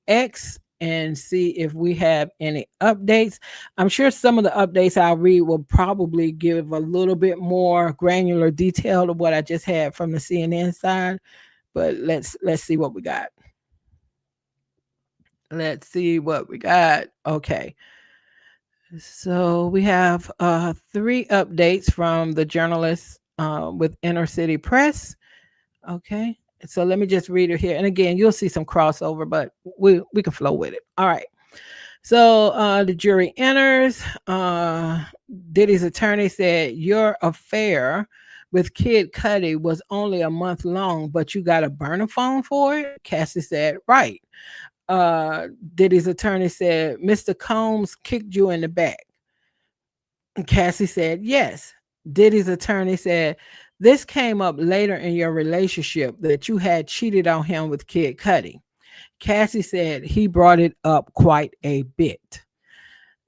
X and see if we have any updates. I'm sure some of the updates I'll read will probably give a little bit more granular detail to what I just had from the CNN side. But let's see what we got. Let's see what we got. Okay. So we have three updates from the journalists with Inner City Press. Okay. So let me just read it here. And again, you'll see some crossover, but we can flow with it. All right. So the jury enters. Diddy's attorney said, your affair with Kid Cudi was only a month long, but you got a burner phone for it? Cassie said, right. Diddy's attorney said, Mr. Combs kicked you in the back. And Cassie said, yes. Diddy's attorney said, this came up later in your relationship that you had cheated on him with Kid Cudi. Cassie said he brought it up quite a bit.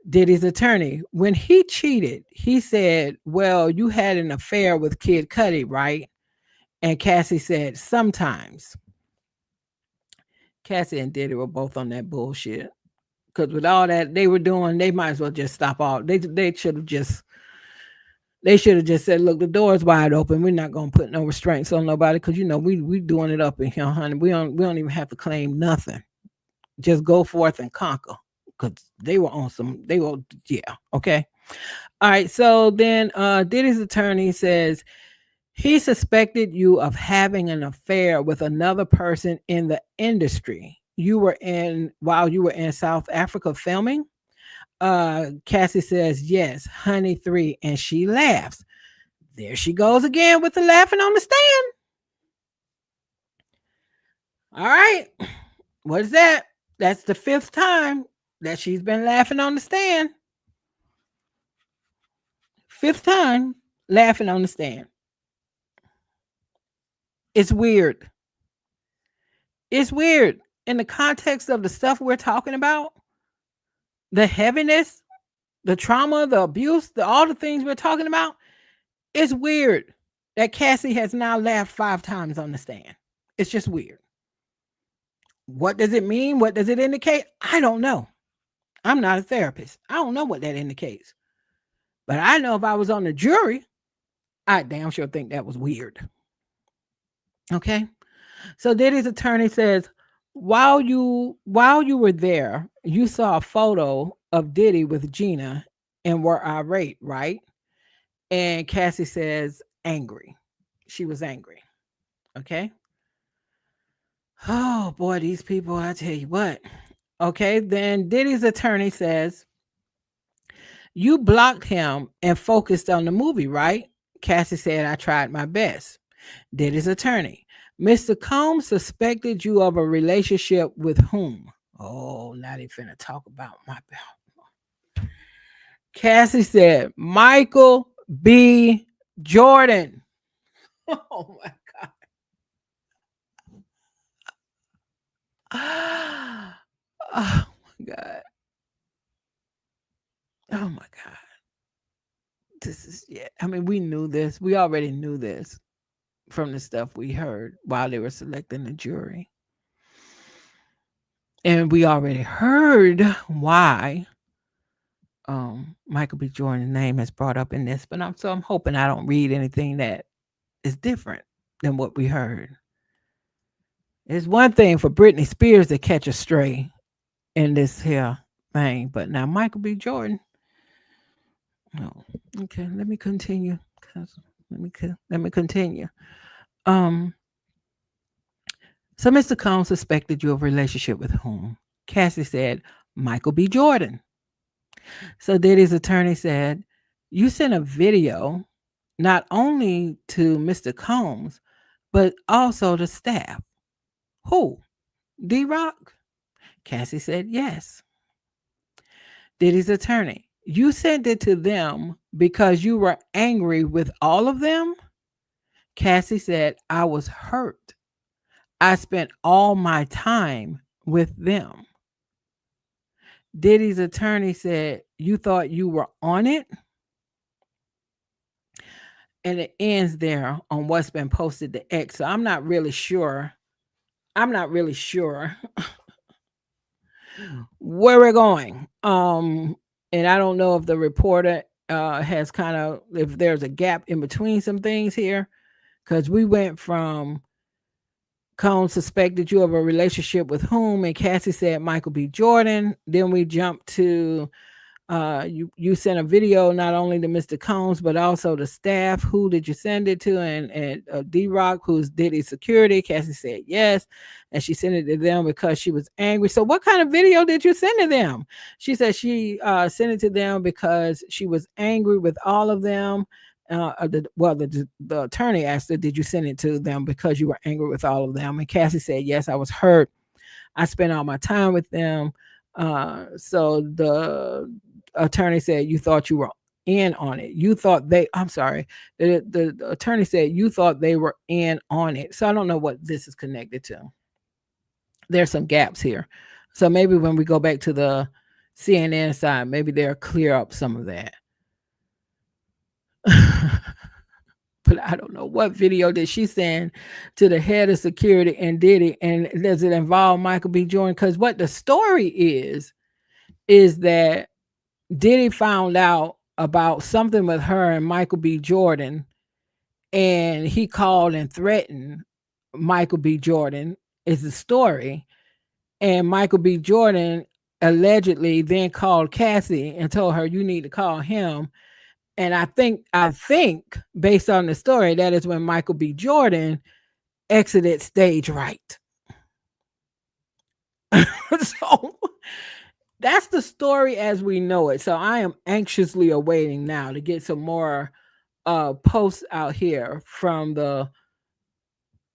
Diddy's attorney, when he cheated, he said, well, you had an affair with Kid Cudi, right? And Cassie said, sometimes. Cassie and Diddy were both on that bullshit. Because with all that they were doing, they might as well just stop all. They should have just said, look, the door is wide open. We're not gonna put no restraints on nobody because we doing it up in here, honey. We don't even have to claim nothing. Just go forth and conquer. Because they were on some, they were, yeah, okay. All right, so then Diddy's attorney says he suspected you of having an affair with another person in the industry. You were in while you were in South Africa filming. Cassie says, yes, honey, 3, and she laughs. There she goes again with the laughing on the stand. All right. What is that? That's the 5th time that she's been laughing on the stand. 5th time laughing on the stand. It's weird. It's weird in the context of the stuff we're talking about, the heaviness, the trauma, the abuse, all the things we're talking about. It's weird that Cassie has now laughed 5 times on the stand. It's just weird. What does it mean? What does it indicate? I don't know. I'm not a therapist. I don't know what that indicates. But I know if I was on the jury, I damn sure think that was weird. Okay. So Diddy's attorney says, while you were there, you saw a photo of Diddy with Gina and were irate, right? And Cassie says, angry. She was angry. Okay. Oh boy, these people, I tell you what. Okay, then Diddy's attorney says, you blocked him and focused on the movie, right? Cassie said, I tried my best. Diddy's attorney, Mr. Combs suspected you of a relationship with whom? Oh, now they finna talk about my belt. Cassie said, Michael B. Jordan. Oh my God. Oh my God. Oh my God. This is, yeah. I mean, we knew this. We already knew this from the stuff we heard while they were selecting the jury. And we already heard why Michael B. Jordan's name is brought up in this, but I'm hoping I don't read anything that is different than what we heard. It's one thing for Britney Spears to catch a stray in this here thing, but now Michael B. Jordan. No, okay. Let me continue. Let me continue. Um. So Mr. Combs suspected you of a relationship with whom? Cassie said Michael B. Jordan. So Diddy's attorney said, you sent a video not only to Mr. Combs, but also to staff. Who? D-Rock? Cassie said yes. Diddy's attorney, you sent it to them because you were angry with all of them? Cassie said, I was hurt. I spent all my time with them. Diddy's attorney said, you thought you were on it? And it ends there on what's been posted to X. So I'm not really sure. I'm not really sure where we're going. And I don't know if the reporter has kind of, if there's a gap in between some things here, because we went from Combs suspected you of a relationship with whom, and Cassie said Michael B. Jordan. Then we jumped to you sent a video not only to Mr. Combs but also to staff. Who did you send it to? And D-Rock, who's Diddy's security. Cassie said yes, and she sent it to them because she was angry. So what kind of video did you send to them? She said she sent it to them because she was angry with all of them. The attorney asked her, did you send it to them because you were angry with all of them? And Cassie said, yes, I was hurt. I spent all my time with them. So the attorney said, you thought you were in on it. You thought they, I'm sorry, the attorney said you thought they were in on it. So I don't know what this is connected to. There's some gaps here. So maybe when we go back to the CNN side, maybe they'll clear up some of that. But I don't know what video did she send to the head of security and Diddy, and does it involve Michael B. Jordan? Because what the story is that Diddy found out about something with her and Michael B. Jordan, and he called and threatened Michael B. Jordan. Is the story, and Michael B. Jordan allegedly then called Cassie and told her you need to call him. And I think based on the story, that is when Michael B. Jordan exited stage right. So that's the story as we know it. So I am anxiously awaiting now to get some more posts out here from the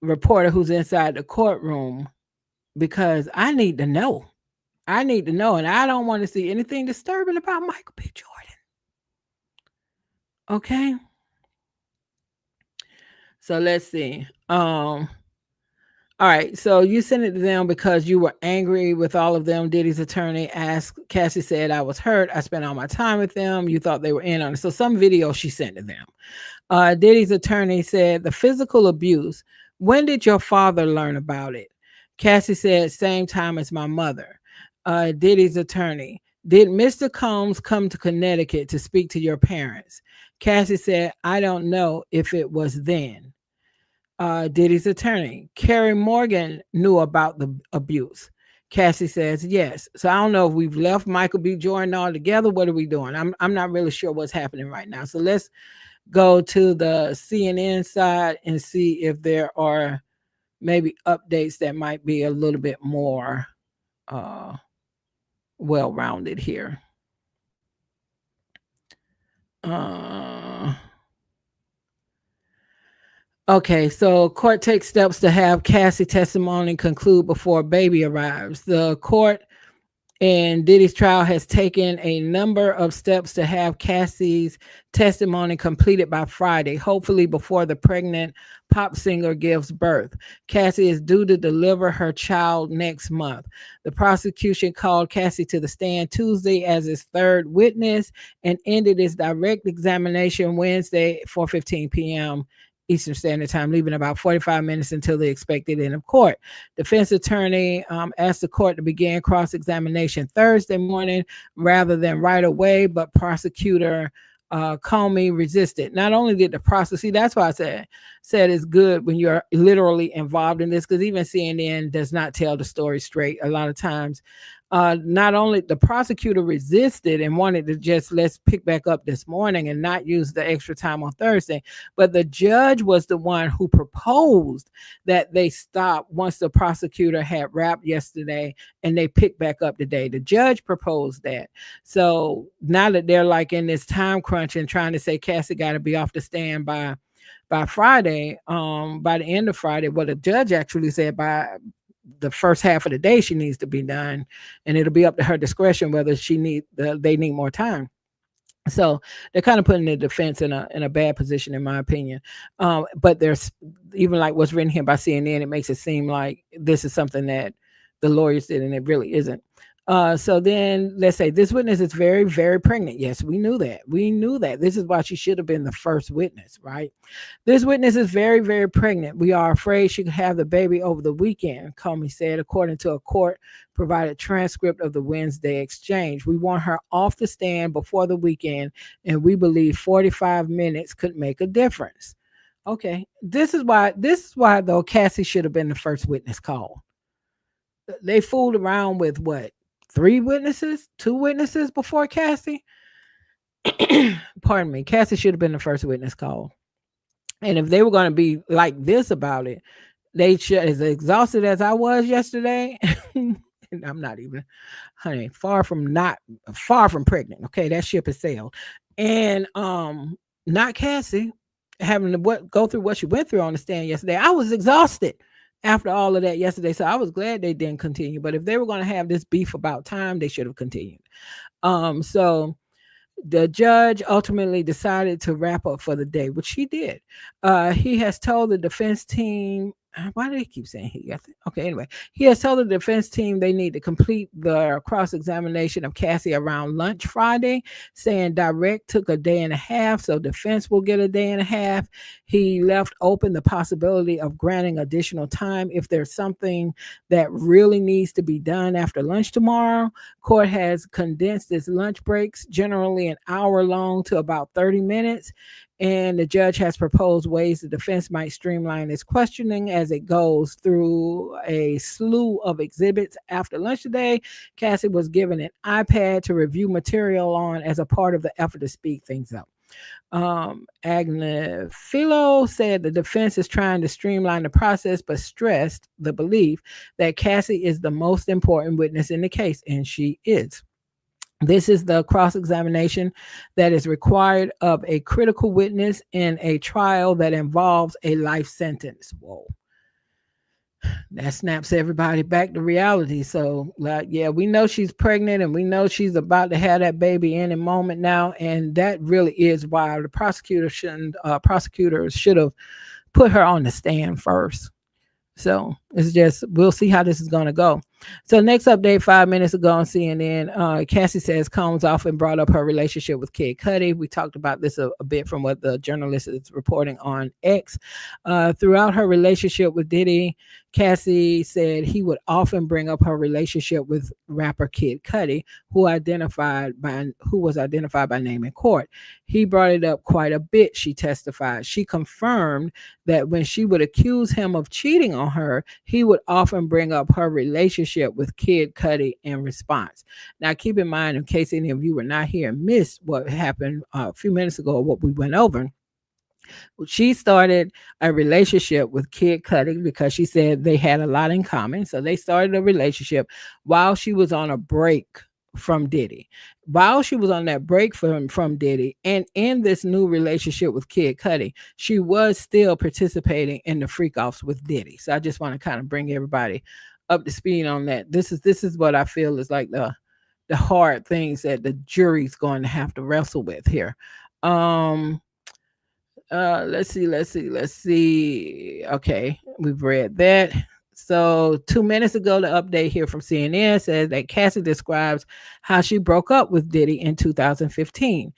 reporter who's inside the courtroom, because I need to know. I need to know, and I don't want to see anything disturbing about Michael B. Jordan. Okay. So let's see. All right. So you sent it to them because you were angry with all of them. Diddy's attorney asked, Cassie said, I was hurt. I spent all my time with them. You thought they were in on it. So some video she sent to them. Diddy's attorney said, the physical abuse, when did your father learn about it? Cassie said, same time as my mother. Diddy's attorney, did Mr. Combs come to Connecticut to speak to your parents? Cassie said, I don't know if it was then. Diddy's attorney, Carrie Morgan knew about the abuse. Cassie says yes. So I don't know if we've left Michael B. Jordan altogether. What are we doing? I'm not really sure what's happening right now. So let's go to the CNN side and see if there are maybe updates that might be a little bit more well rounded here. Uh, Okay, so court takes steps to have Cassie testimony conclude before baby arrives. The court in Diddy's trial has taken a number of steps to have Cassie's testimony completed by Friday, hopefully before the pregnant pop singer gives birth. Cassie is due to deliver her child next month. The prosecution called Cassie to the stand Tuesday as its third witness and ended its direct examination Wednesday at 4:15 p.m. Eastern Standard Time, leaving about 45 minutes until the expected end of court. Defense attorney asked the court to begin cross-examination Thursday morning rather than right away, but prosecutor Comey resisted. Not only did the process, see, that's why I said it's good when you're literally involved in this, because even CNN does not tell the story straight a lot of times. Not only the prosecutor resisted and wanted to just let's pick back up this morning and not use the extra time on Thursday, but the judge was the one who proposed that they stop once the prosecutor had wrapped yesterday and they pick back up today. The judge proposed that. So now that they're like in this time crunch and trying to say Cassie got to be off the stand by Friday, by the end of Friday, well, the judge actually said by the first half of the day she needs to be done, and it'll be up to her discretion whether they need more time. So they're kind of putting the defense in a bad position, in my opinion. But there's even like what's written here by CNN, it makes it seem like this is something that the lawyers did, and it really isn't. So then let's say this witness is very, very pregnant. Yes, we knew that. We knew that. This is why she should have been the first witness, right? This witness is very, very pregnant. We are afraid she could have the baby over the weekend, Comey said, according to a court provided transcript of the Wednesday exchange. We want her off the stand before the weekend, and we believe 45 minutes could make a difference. Okay. This is why though Cassie should have been the first witness called. They fooled around with what? 2 witnesses before Cassie. Pardon me. Cassie should have been the first witness called. And if they were going to be like this about it, they should, as exhausted as I was yesterday. And I'm not even, honey, far from pregnant. Okay, that ship has sailed. And not Cassie having to go through what she went through on the stand yesterday. I was exhausted after all of that yesterday. So I was glad they didn't continue. But if they were going to have this beef about time, they should have continued. So The judge ultimately decided to wrap up for the day, which he did. He has told the defense team. Why do they keep saying he? Okay, anyway, he has told the defense team they need to complete the cross examination of Cassie around lunch Friday, saying direct took a day and a half, so defense will get a day and a half. He left open the possibility of granting additional time if there's something that really needs to be done after lunch tomorrow. Court has condensed its lunch breaks, generally an hour long, to about 30 minutes. And the judge has proposed ways the defense might streamline its questioning as it goes through a slew of exhibits. After lunch today, Cassie was given an iPad to review material on as a part of the effort to speed things up. Agnes Philo said the defense is trying to streamline the process, but stressed the belief that Cassie is the most important witness in the case, and she is. This is the cross examination that is required of a critical witness in a trial that involves a life sentence. Whoa. That snaps everybody back to reality. So, like, yeah, we know she's pregnant and we know she's about to have that baby any moment now. And that really is why the prosecutors should have put her on the stand first. So it's just, we'll see how this is going to go. So next update, 5 minutes ago on CNN, Cassie says Combs often brought up her relationship with Kid Cudi. We talked about this a bit from what the journalist is reporting on X. Throughout her relationship with Diddy, Cassie said he would often bring up her relationship with rapper Kid Cudi, who was identified by name in court. He brought it up quite a bit, she testified. She confirmed that when she would accuse him of cheating on her, he would often bring up her relationship with Kid Cudi in response. Now, keep in mind, in case any of you were not here and missed what happened a few minutes ago, what we went over, she started a relationship with Kid Cudi because she said they had a lot in common. So they started a relationship while she was on a break from Diddy. While she was on that break from Diddy and in this new relationship with Kid Cudi, she was still participating in the freak offs with Diddy. So I just want to kind of bring everybody up to speed on that. This is what I feel is like the hard things that the jury's going to have to wrestle with here. Um let's see. Okay, we've read that. So 2 minutes ago, the update here from CNN says that Cassie describes how she broke up with Diddy in 2015.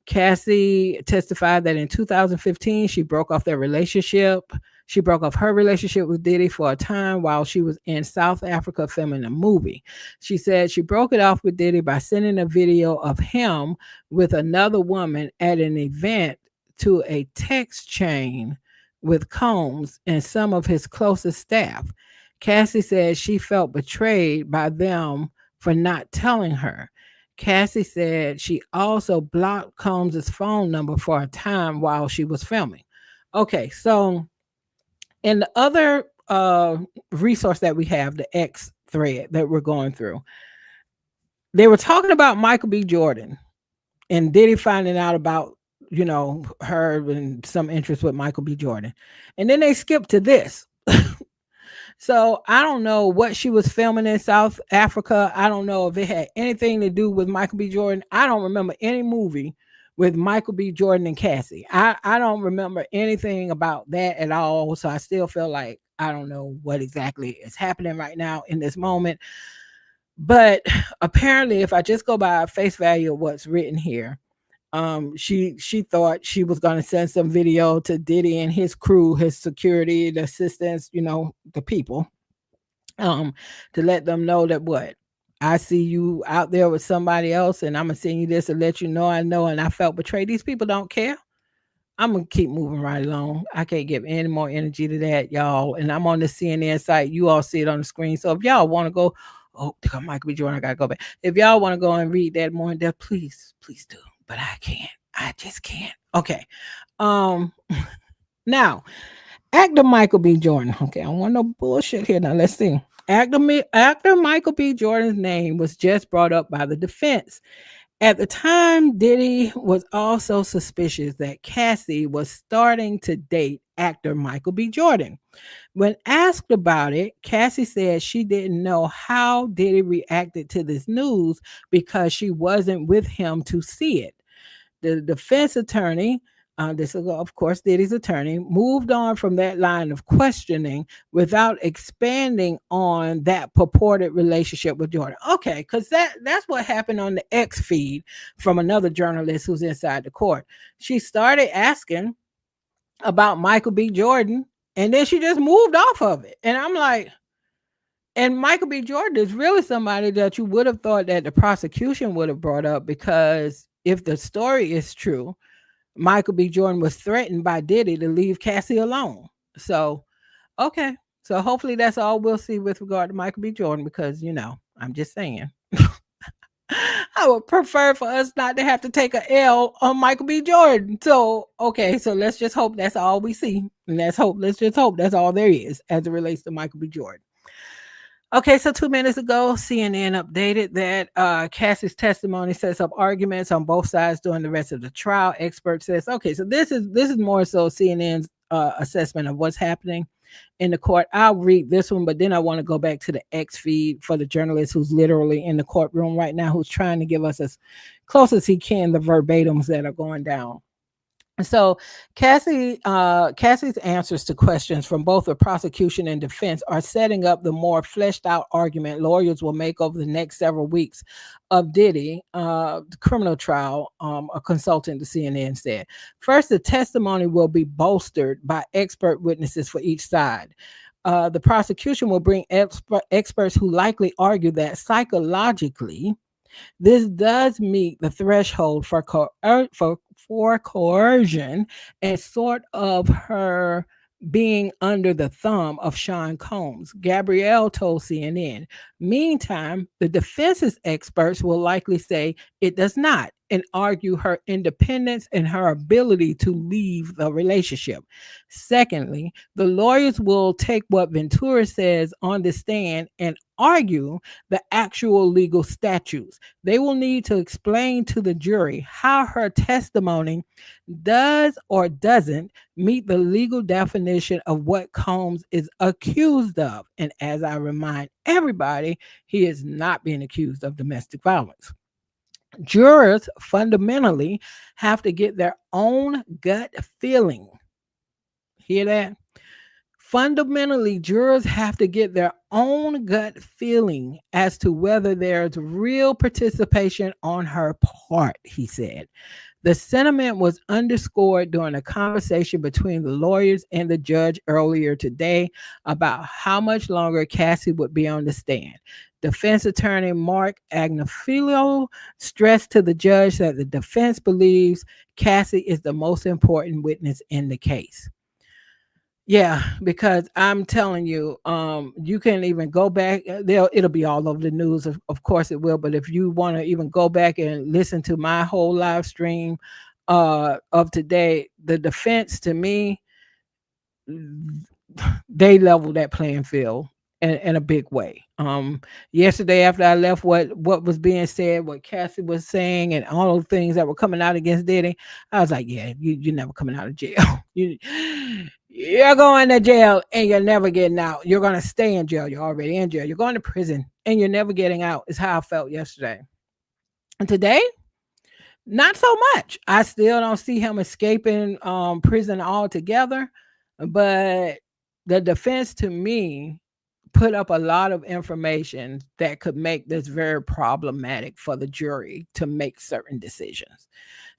Cassie testified that in 2015 she broke off their relationship. She broke off her relationship with Diddy for a time while she was in South Africa filming a movie. She said she broke it off with Diddy by sending a video of him with another woman at an event to a text chain with Combs and some of his closest staff. Cassie said she felt betrayed by them for not telling her. Cassie said she also blocked Combs's phone number for a time while she was filming. Okay, so in the other resource that we have, the X thread that we're going through, they were talking about Michael B. Jordan and Diddy finding out about, her and some interest with Michael B. Jordan. And then they skipped to this. So I don't know what she was filming in South Africa. I don't know if it had anything to do with Michael B. Jordan. I don't remember any movie with Michael B. Jordan and Cassie. I don't remember anything about that at all. So I still feel like I don't know what exactly is happening right now in this moment. But apparently, if I just go by face value of what's written here, she thought she was going to send some video to Diddy and his crew, his security, the assistants, the people, to let them know that what I see you out there with somebody else, and I'm gonna send you this and let you know I know, and I felt betrayed. These people don't care. I'm gonna keep moving right along. I can't give any more energy to that, y'all. And I'm on the CNN site. You all see it on the screen. So if y'all want to go, oh, Michael B. Jordan, I gotta go back. If y'all want to go and read that more in depth, please do. But I can't. I just can't. Okay. Now, actor Michael B. Jordan. Okay, I don't want no bullshit here. Now let's see. Actor Michael B. Jordan's name was just brought up by the defense. At the time, Diddy was also suspicious that Cassie was starting to date actor Michael B. Jordan. When asked about it, Cassie said she didn't know how Diddy reacted to this news because she wasn't with him to see it. The defense attorney, this is of course Diddy's attorney, moved on from that line of questioning without expanding on that purported relationship with Jordan. Okay, because that's what happened on the X feed from another journalist who's inside the court. She started asking about Michael B. Jordan, and then she just moved off of it. And I'm like, and Michael B. Jordan is really somebody that you would have thought that the prosecution would have brought up, because if the story is true, Michael B. Jordan was threatened by Diddy to leave Cassie alone. So, okay. So hopefully that's all we'll see with regard to Michael B. Jordan, because, I'm just saying. I would prefer for us not to have to take a L on Michael B. Jordan. So, okay, so let's just hope that's all we see. And let's just hope that's all there is as it relates to Michael B. Jordan. Okay, so 2 minutes ago, CNN updated that Cassie's testimony sets up arguments on both sides during the rest of the trial. Expert says, okay, so this is more so CNN's assessment of what's happening in the court. I'll read this one, but then I want to go back to the X feed for the journalist who's literally in the courtroom right now, who's trying to give us as close as he can the verbatims that are going down. So Cassie's answers to questions from both the prosecution and defense are setting up the more fleshed out argument lawyers will make over the next several weeks of Diddy, the criminal trial, a consultant to CNN said. First, the testimony will be bolstered by expert witnesses for each side. The prosecution will bring experts who likely argue that psychologically, this does meet the threshold for coercion and sort of her being under the thumb of Sean Combs, Gabrielle told CNN. Meantime, the defense's experts will likely say it does not and argue her independence and her ability to leave the relationship. Secondly, the lawyers will take what Ventura says on the stand and argue the actual legal statutes. They will need to explain to the jury how her testimony does or doesn't meet the legal definition of what Combs is accused of. And as I remind everybody, he is not being accused of domestic violence. Jurors fundamentally have to get their own gut feeling. Hear that? Fundamentally, jurors have to get their own gut feeling as to whether there's real participation on her part, he said. The sentiment was underscored during a conversation between the lawyers and the judge earlier today about how much longer Cassie would be on the stand. Defense attorney Mark Agnifilo stressed to the judge that the defense believes Cassie is the most important witness in the case. Yeah, because I'm telling you, you can even go back. It'll be all over the news, of course it will. But if you want to even go back and listen to my whole live stream of today, the defense to me, they leveled that playing field in a big way. Yesterday after I left, what was being said, what Cassie was saying, and all those things that were coming out against Diddy, I was like, yeah, you're never coming out of jail. You're going to jail and you're never getting out. You're going to stay in jail. You're already in jail. You're going to prison and you're never getting out, is how I felt yesterday. And today, not so much. I still don't see him escaping prison altogether. But the defense to me put up a lot of information that could make this very problematic for the jury to make certain decisions.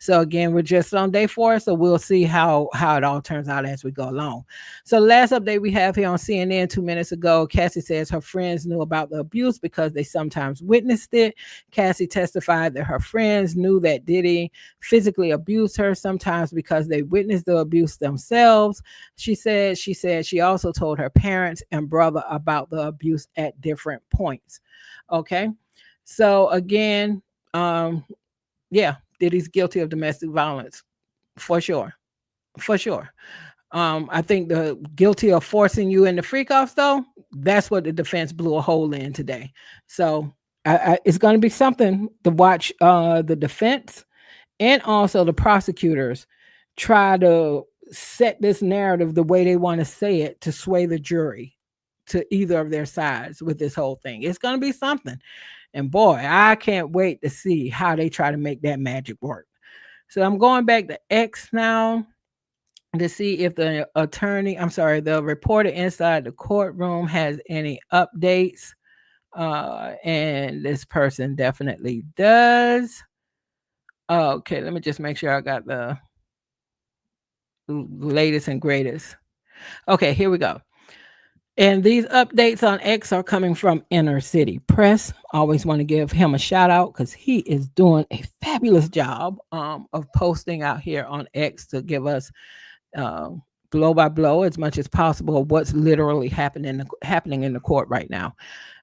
So again, we're just on day 4, so we'll see how it all turns out as we go along. So last update we have here on CNN 2 minutes ago, Cassie says her friends knew about the abuse because they sometimes witnessed it. Cassie testified that her friends knew that Diddy physically abused her, sometimes because they witnessed the abuse themselves. She said she also told her parents and brother about the abuse at different points. Okay. So again, yeah, Diddy's guilty of domestic violence for sure. For sure. I think the guilty of forcing you into freak offs, though, that's what the defense blew a hole in today. So it's going to be something to watch the defense and also the prosecutors try to set this narrative the way they want to say it to sway the jury to either of their sides with this whole thing. It's going to be something. And boy, I can't wait to see how they try to make that magic work. So I'm going back to X now to see if the the reporter inside the courtroom has any updates. And this person definitely does. Okay, let me just make sure I got the latest and greatest. Okay, here we go. And these updates on X are coming from Inner City Press. Always want to give him a shout out because he is doing a fabulous job of posting out here on X to give us uh, blow by blow as much as possible of what's literally happening in the court right now.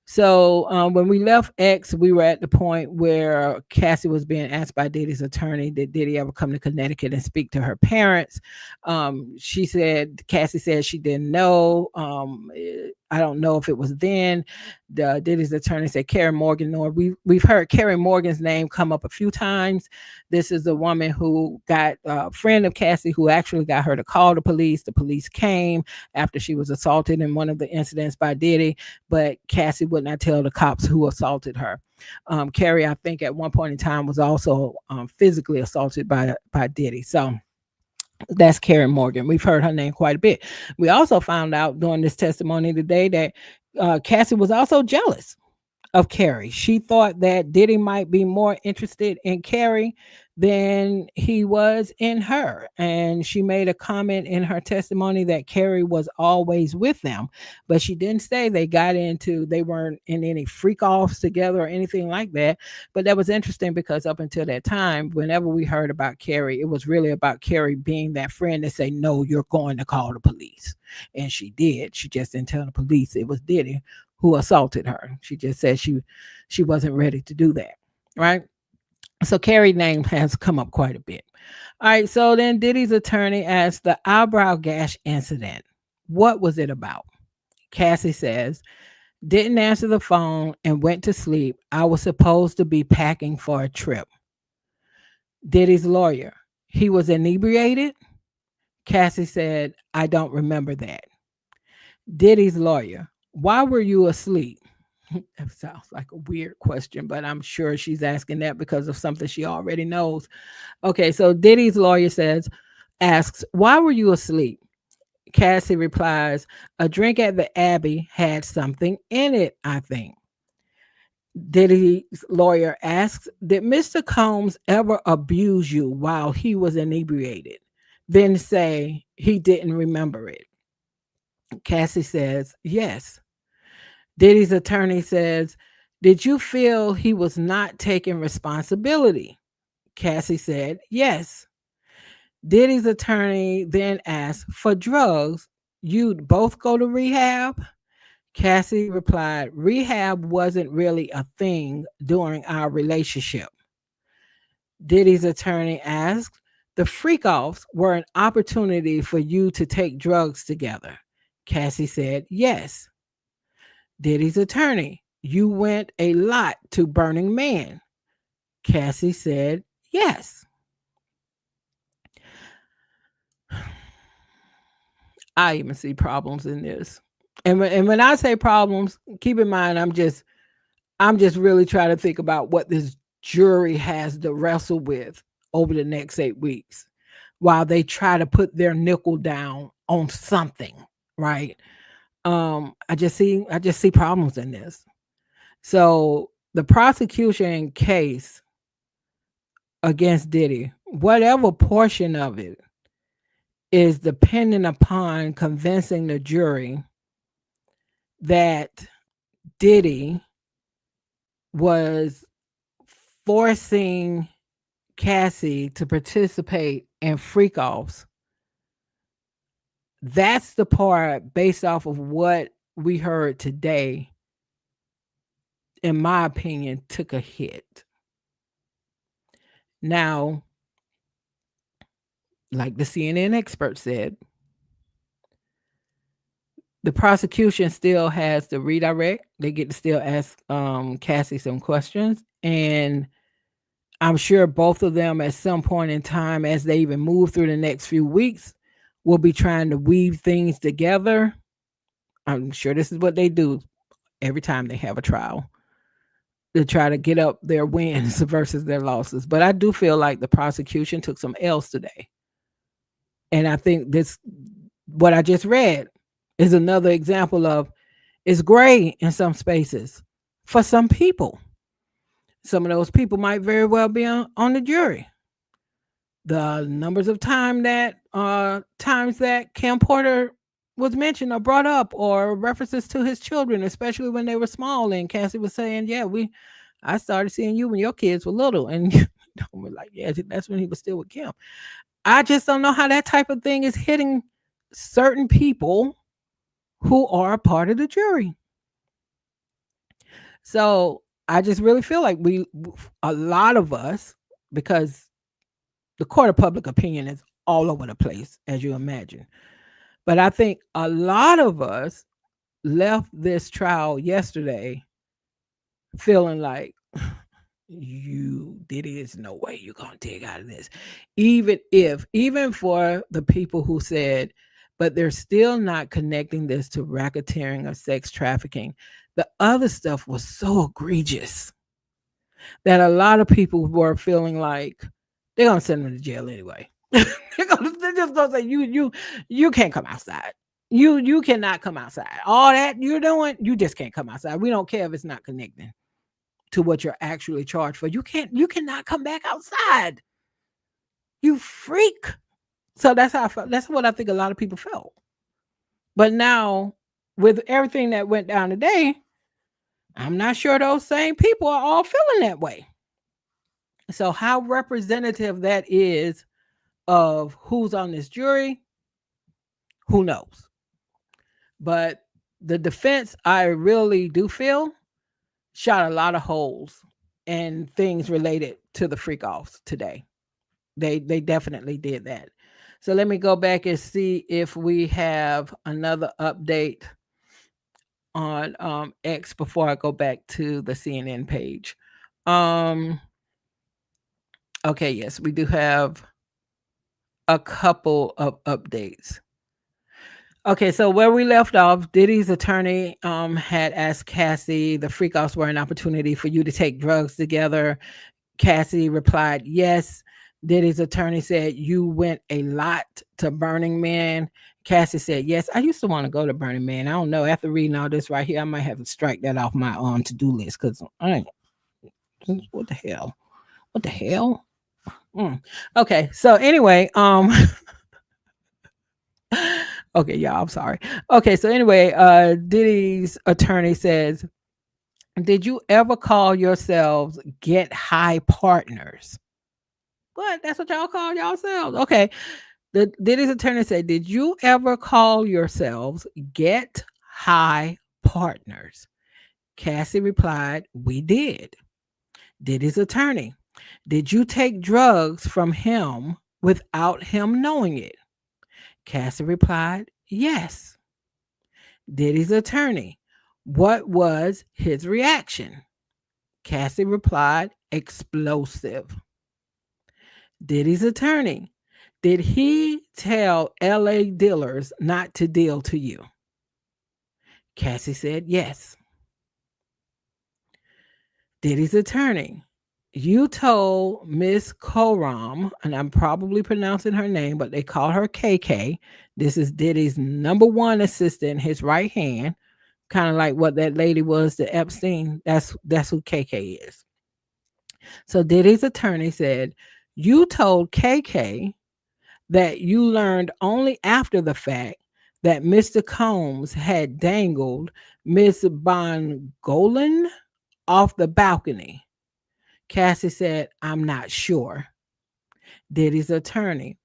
So when we left X, we were at the point where Cassie was being asked by Diddy's attorney, did Diddy ever come to Connecticut and speak to her parents? Cassie said she didn't know. I don't know if it was then. Diddy's attorney said Carrie Morgan, or we've heard Carrie Morgan's name come up a few times. This is the woman who got a friend of Cassie who actually got her to call the police. The police came after she was assaulted in one of the incidents by Diddy, but Cassie would not tell the cops who assaulted her. Carrie, I think, at one point in time was also physically assaulted by Diddy. So that's Karen Morgan. We've heard her name quite a bit. We also found out during this testimony today that Cassie was also jealous of Carrie. She thought that Diddy might be more interested in Carrie than he was in her. And she made a comment in her testimony that Carrie was always with them, but she didn't say they weren't in any freak offs together or anything like that. But that was interesting because up until that time, whenever we heard about Carrie, it was really about Carrie being that friend that say, no, you're going to call the police. And she did. She just didn't tell the police it was Diddy who assaulted her. She just said she wasn't ready to do that. Right. So Carrie's name has come up quite a bit. All right. So then Diddy's attorney asked the eyebrow gash incident. What was it about? Cassie says, didn't answer the phone and went to sleep. I was supposed to be packing for a trip. Diddy's lawyer, he was inebriated. Cassie said, I don't remember that. Diddy's lawyer, why were you asleep? That sounds like a weird question, but I'm sure she's asking that because of something she already knows. Okay, so Diddy's lawyer asks, why were you asleep? Cassie replies, a drink at the Abbey had something in it, I think. Diddy's lawyer asks, did Mr. Combs ever abuse you while he was inebriated? Then say he didn't remember it. Cassie says, yes. Diddy's attorney says, did you feel he was not taking responsibility? Cassie said, yes. Diddy's attorney then asked, for drugs, you'd both go to rehab? Cassie replied, rehab wasn't really a thing during our relationship. Diddy's attorney asked, the freak offs were an opportunity for you to take drugs together. Cassie said, yes. Diddy's attorney, you went a lot to Burning Man. Cassie said, yes. I even see problems in this. And when I say problems, keep in mind I'm just really trying to think about what this jury has to wrestle with over the next 8 weeks while they try to put their nickel down on something, right? I just see problems in this. So the prosecution case against Diddy, whatever portion of it is dependent upon convincing the jury that Diddy was forcing Cassie to participate in freak offs. That's the part based off of what we heard today, in my opinion, took a hit. Now, like the CNN expert said, the prosecution still has to redirect. They get to still ask Cassie some questions. And I'm sure both of them at some point in time, as they even move through the next few weeks, will be trying to weave things together. I'm sure this is what they do every time they have a trial. to try to get up their wins versus their losses. But I do feel like the prosecution took some L's today. And I think this, what I just read, is another example of it's gray in some spaces for some people. Some of those people might very well be on the jury. The numbers of times that Cam Porter was mentioned or brought up, or references to his children, especially when they were small. And Cassie was saying, "Yeah, I started seeing you when your kids were little," and we're like, "Yeah, that's when he was still with Kim." I just don't know how that type of thing is hitting certain people who are a part of the jury. So I just really feel like a lot of us, because the court of public opinion is all over the place, as you imagine. But I think a lot of us left this trial yesterday feeling like you did it. There's no way you're gonna dig out of this. Even for the people who said, but they're still not connecting this to racketeering or sex trafficking. The other stuff was so egregious that a lot of people were feeling like they're gonna send them to jail anyway. They're just gonna say you can't come outside. You cannot come outside. All that you're doing, you just can't come outside. We don't care if it's not connecting to what you're actually charged for. You cannot come back outside. You freak. So that's how I felt. That's what I think a lot of people felt. But now, with everything that went down today, I'm not sure those same people are all feeling that way. So how representative that is of who's on this jury, who knows? But the defense, I really do feel, shot a lot of holes and things related to the freak offs today. They definitely did that. So let me go back and see if we have another update on X before I go back to the CNN page. Um okay, yes, we do have a couple of updates. Okay, so where we left off, Diddy's attorney had asked Cassie, the freak offs were an opportunity for you to take drugs together. Cassie replied, yes. Diddy's attorney said, you went a lot to Burning Man. Cassie said, yes. I used to want to go to Burning Man. I don't know. After reading all this right here, I might have to strike that off my to-do list because what the hell? What the hell? Okay, so anyway, okay, y'all, I'm sorry. Okay, so anyway, Diddy's attorney says, did you ever call yourselves get high partners? What? That's what y'all call yourselves? Okay. The Diddy's attorney said, did you ever call yourselves get high partners? Cassie replied, we did. Diddy's attorney, did you take drugs from him without him knowing it? Cassie replied, yes. Diddy's attorney, what was his reaction? Cassie replied, explosive. Diddy's attorney, did he tell LA dealers not to deal to you? Cassie said, yes. Diddy's attorney, you told Miss Coram, and I'm probably pronouncing her name, but they call her KK. This is Diddy's number one assistant, his right hand, kind of like what that lady was to Epstein. That's who KK is. So Diddy's attorney said, you told KK that you learned only after the fact that Mr. Combs had dangled Miss Bongolan off the balcony. Cassie said, I'm not sure. Diddy's attorney,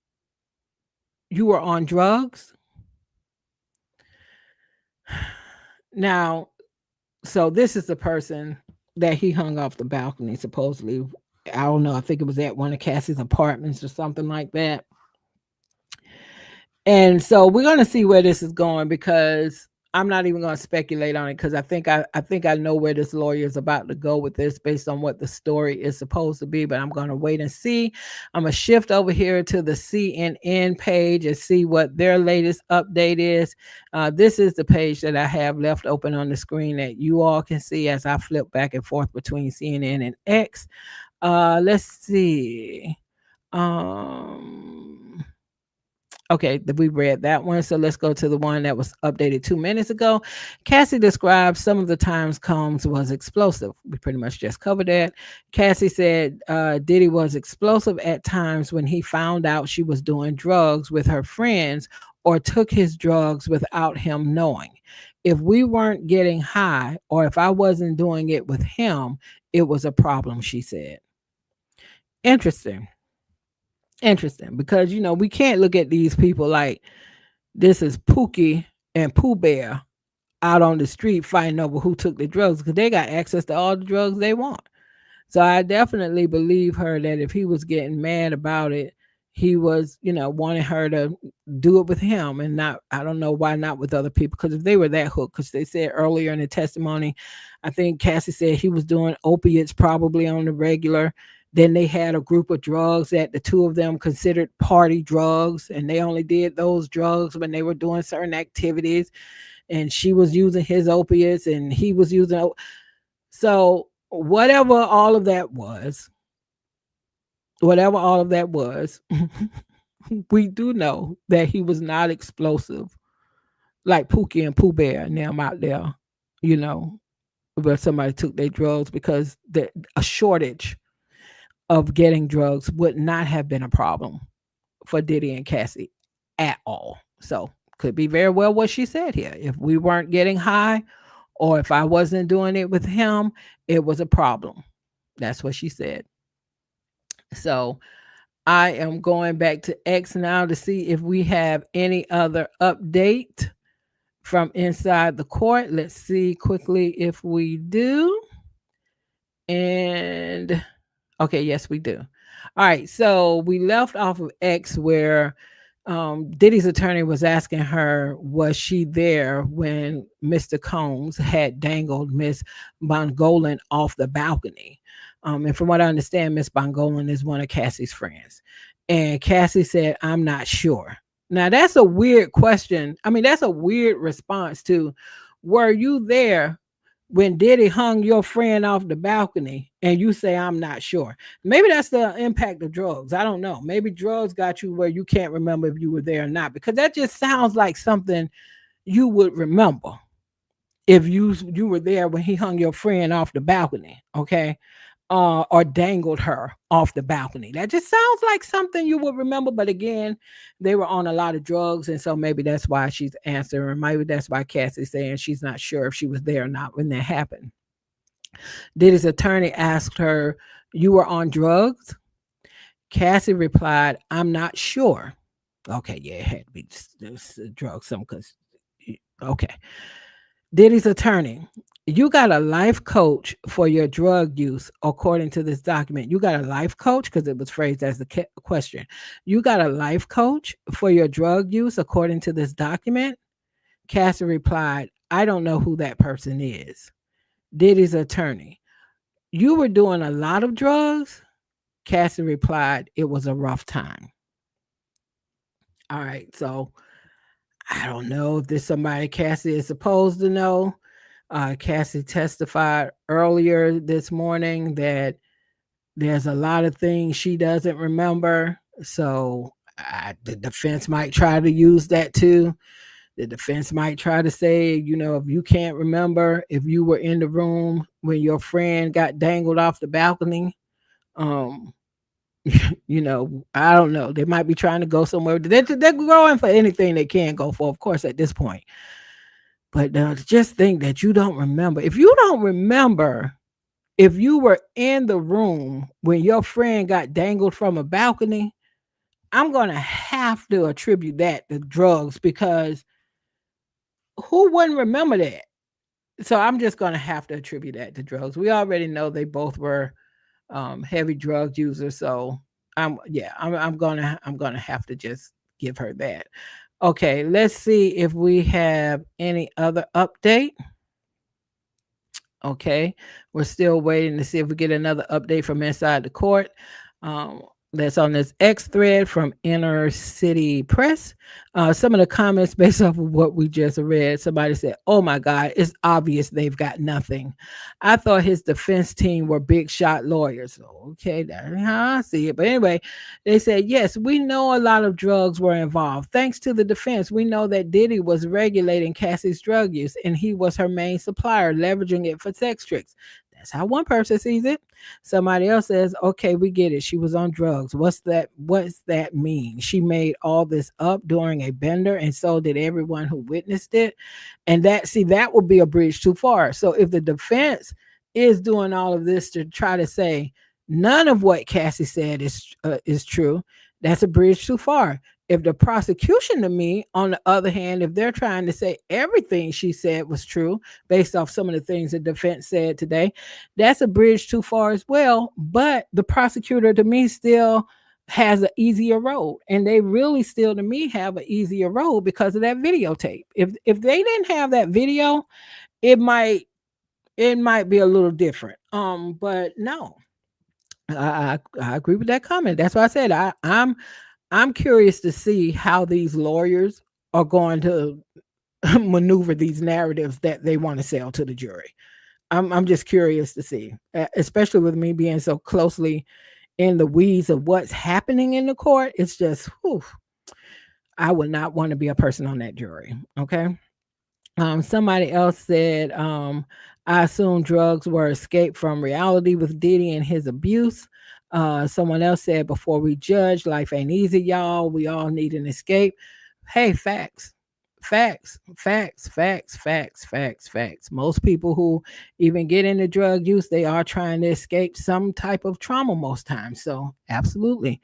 you were on drugs? Now, so this is the person that he hung off the balcony, supposedly. I don't know. I think it was at one of Cassie's apartments or something like that. And so we're going to see where this is going because I'm not even going to speculate on it because I think I know where this lawyer is about to go with this based on what the story is supposed to be. But I'm going to wait and see. I'm gonna shift over here to the CNN page and see what their latest update is. This is the page that I have left open on the screen that you all can see as I flip back and forth between CNN and X. Let's see. Um, Okay, we read that one. So let's go to the one that was updated 2 minutes ago. Cassie described some of the times Combs was explosive. We pretty much just covered that. Cassie said Diddy was explosive at times when he found out she was doing drugs with her friends or took his drugs without him knowing. If we weren't getting high or if I wasn't doing it with him, it was a problem, she said. Interesting. Interesting. Because, we can't look at these people like this is Pookie and Pooh Bear out on the street fighting over who took the drugs because they got access to all the drugs they want. So I definitely believe her that if he was getting mad about it, he was, wanting her to do it with him and not, I don't know why not with other people. Because if they were that hooked, because they said earlier in the testimony, I think Cassie said he was doing opiates probably on the regular. Then they had a group of drugs that the two of them considered party drugs, and they only did those drugs when they were doing certain activities. And she was using his opiates, and he was using. So whatever all of that was, we do know that he was not explosive like Pookie and Pooh Bear and them out there, you know, where somebody took their drugs because a shortage of getting drugs would not have been a problem for Diddy and Cassie at all. So could be very well what she said here. If we weren't getting high or if I wasn't doing it with him, it was a problem. That's what she said. So I am going back to X now to see if we have any other update from inside the court. Let's see quickly if we do. And okay, yes, we do. All right, so we left off of X where Diddy's attorney was asking her, was she there when Mr. Combs had dangled Miss Bongolan off the balcony? And from what I understand, Miss Bongolan is one of Cassie's friends. And Cassie said, I'm not sure. Now, that's a weird question. I mean, that's a weird response to, were you there when Diddy hung your friend off the balcony and you say, I'm not sure? Maybe that's the impact of drugs. I don't know. Maybe drugs got you where you can't remember if you were there or not, because that just sounds like something you would remember if you were there when he hung your friend off the balcony, okay? Or dangled her off the balcony. That just sounds like something you would remember. But again, they were on a lot of drugs. And so maybe that's why she's answering. Maybe that's why Cassie's saying she's not sure if she was there or not when that happened. Diddy's attorney asked her, you were on drugs? Cassie replied, I'm not sure. Okay, yeah, it had to be drugs. Okay. Diddy's attorney, you got a life coach for your drug use, according to this document. You got a life coach because it was phrased as the question. You got a life coach for your drug use, according to this document? Cassie replied, I don't know who that person is. Diddy's attorney, you were doing a lot of drugs? Cassie replied, it was a rough time. All right, so I don't know if there's somebody Cassie is supposed to know. Cassie testified earlier this morning that there's a lot of things she doesn't remember. So the defense might try to use that too. The defense might try to say, if you can't remember if you were in the room when your friend got dangled off the balcony, um, I don't know. They might be trying to go somewhere. They're going for anything they can go for, of course, at this point. But just think that you don't remember. If you don't remember if you were in the room when your friend got dangled from a balcony, I'm going to have to attribute that to drugs, because who wouldn't remember that? So I'm just going to have to attribute that to drugs. We already know they both were heavy drug users. So I'm gonna have to just give her that. Okay, let's see if we have any other update. Okay, we're still waiting to see if we get another update from inside the court. Um, that's on this X thread from Inner City Press. Some of the comments based off of what we just read. Somebody said, "Oh my God, it's obvious they've got nothing. I thought his defense team were big shot lawyers." Okay, that's how I see it. But anyway, they said, "Yes, we know a lot of drugs were involved. Thanks to the defense, we know that Diddy was regulating Cassie's drug use and he was her main supplier, leveraging it for sex tricks." That's how one person sees it. Somebody else says, "Okay, we get it. She was on drugs. What's that? What's that mean? She made all this up during a bender, and so did everyone who witnessed it." And that, see, that would be a bridge too far. So if the defense is doing all of this to try to say none of what Cassie said is true, that's a bridge too far. If the prosecution, to me, on the other hand, if they're trying to say everything she said was true based off some of the things the defense said today, that's a bridge too far as well. But the prosecutor, to me, still has an easier road, and they really still, to me, have an easier road because of that videotape. If they didn't have that video, it might be a little different. But no, I agree with that comment. That's why I said I'm curious to see how these lawyers are going to maneuver these narratives that they want to sell to the jury. I'm just curious to see, especially with me being so closely in the weeds of what's happening in the court. It's just, whew, I would not want to be a person on that jury. Okay. Somebody else said, I assume drugs were escape from reality with Diddy and his abuse. Someone else said, before we judge, life ain't easy, y'all. We all need an escape. Hey, facts. Facts, facts, facts, facts, facts, facts. Most people who even get into drug use, they are trying to escape some type of trauma most times. So, absolutely.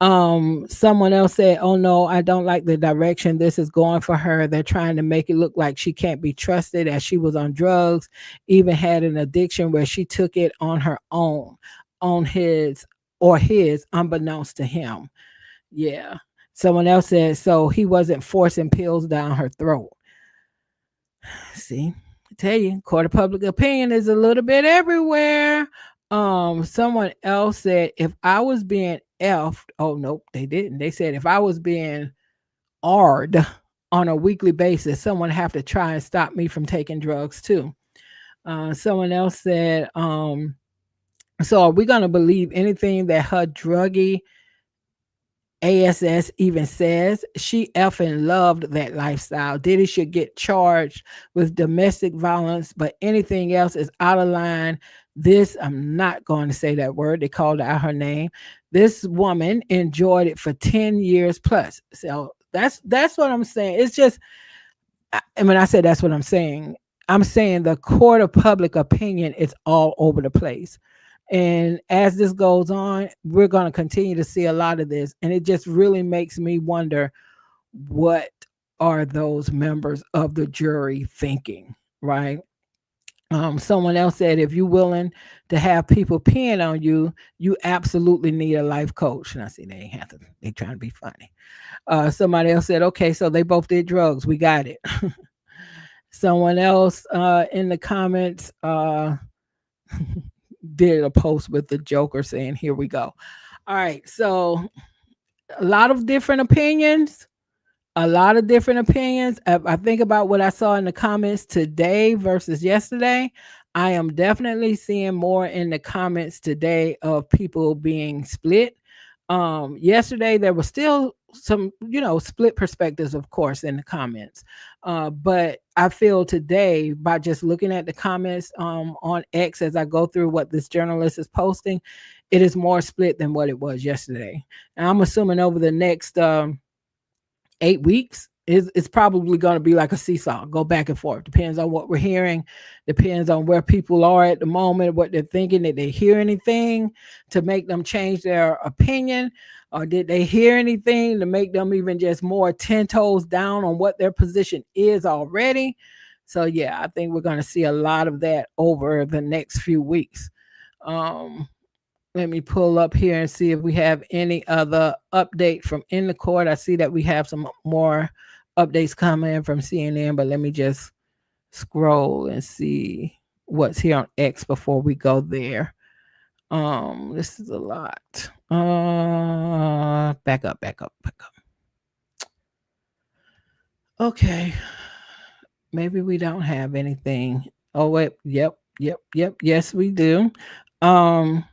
Someone else said, "Oh no, I don't like the direction this is going for her. They're trying to make it look like she can't be trusted as she was on drugs, even had an addiction where she took it on her own, on his unbeknownst to him." Yeah. Someone else said, "So he wasn't forcing pills down her throat." See, I tell you, court of public opinion is a little bit everywhere. Someone else said, "If I was being effed," oh nope, they didn't. They said, "If I was being r'd on a weekly basis, someone have to try and stop me from taking drugs too." Someone else said, "So are we gonna believe anything that her druggie ASS even says? She effing loved that lifestyle. Diddy should get charged with domestic violence, but anything else is out of line. This, I'm not going to say that word. They called out her name. This woman enjoyed it for 10 years plus." So that's what I'm saying. It's just, and when I say that's what I'm saying the court of public opinion is all over the place. And as this goes on, we're going to continue to see a lot of this. And it just really makes me wonder, what are those members of the jury thinking, right? Someone else said, "If you're willing to have people peeing on you, you absolutely need a life coach." And I see they ain't have to, they trying to be funny. Somebody else said, "Okay, so they both did drugs. We got it." Someone else in the comments did a post with the Joker saying, "Here we go." All right, so a lot of different opinions. A lot of different opinions. I think about what I saw in the comments today versus yesterday. I am definitely seeing more in the comments today of people being split. Yesterday there was still some, split perspectives, of course, in the comments. But I feel today, by just looking at the comments on X as I go through what this journalist is posting, it is more split than what it was yesterday. And I'm assuming over the next 8 weeks, it's probably going to be like a seesaw, go back and forth. Depends on what we're hearing, depends on where people are at the moment, what they're thinking. Did they hear anything to make them change their opinion? Or did they hear anything to make them even just more 10 toes down on what their position is already? So, yeah, I think we're going to see a lot of that over the next few weeks. Let me pull up here and see if we have any other update from in the court. I see that we have some more updates coming from CNN, but let me just scroll and see what's here on X before we go there. This is a lot. Back up, back up, back up. Okay, maybe we don't have anything. Oh wait, yep, yep, yep. Yes, we do. Um,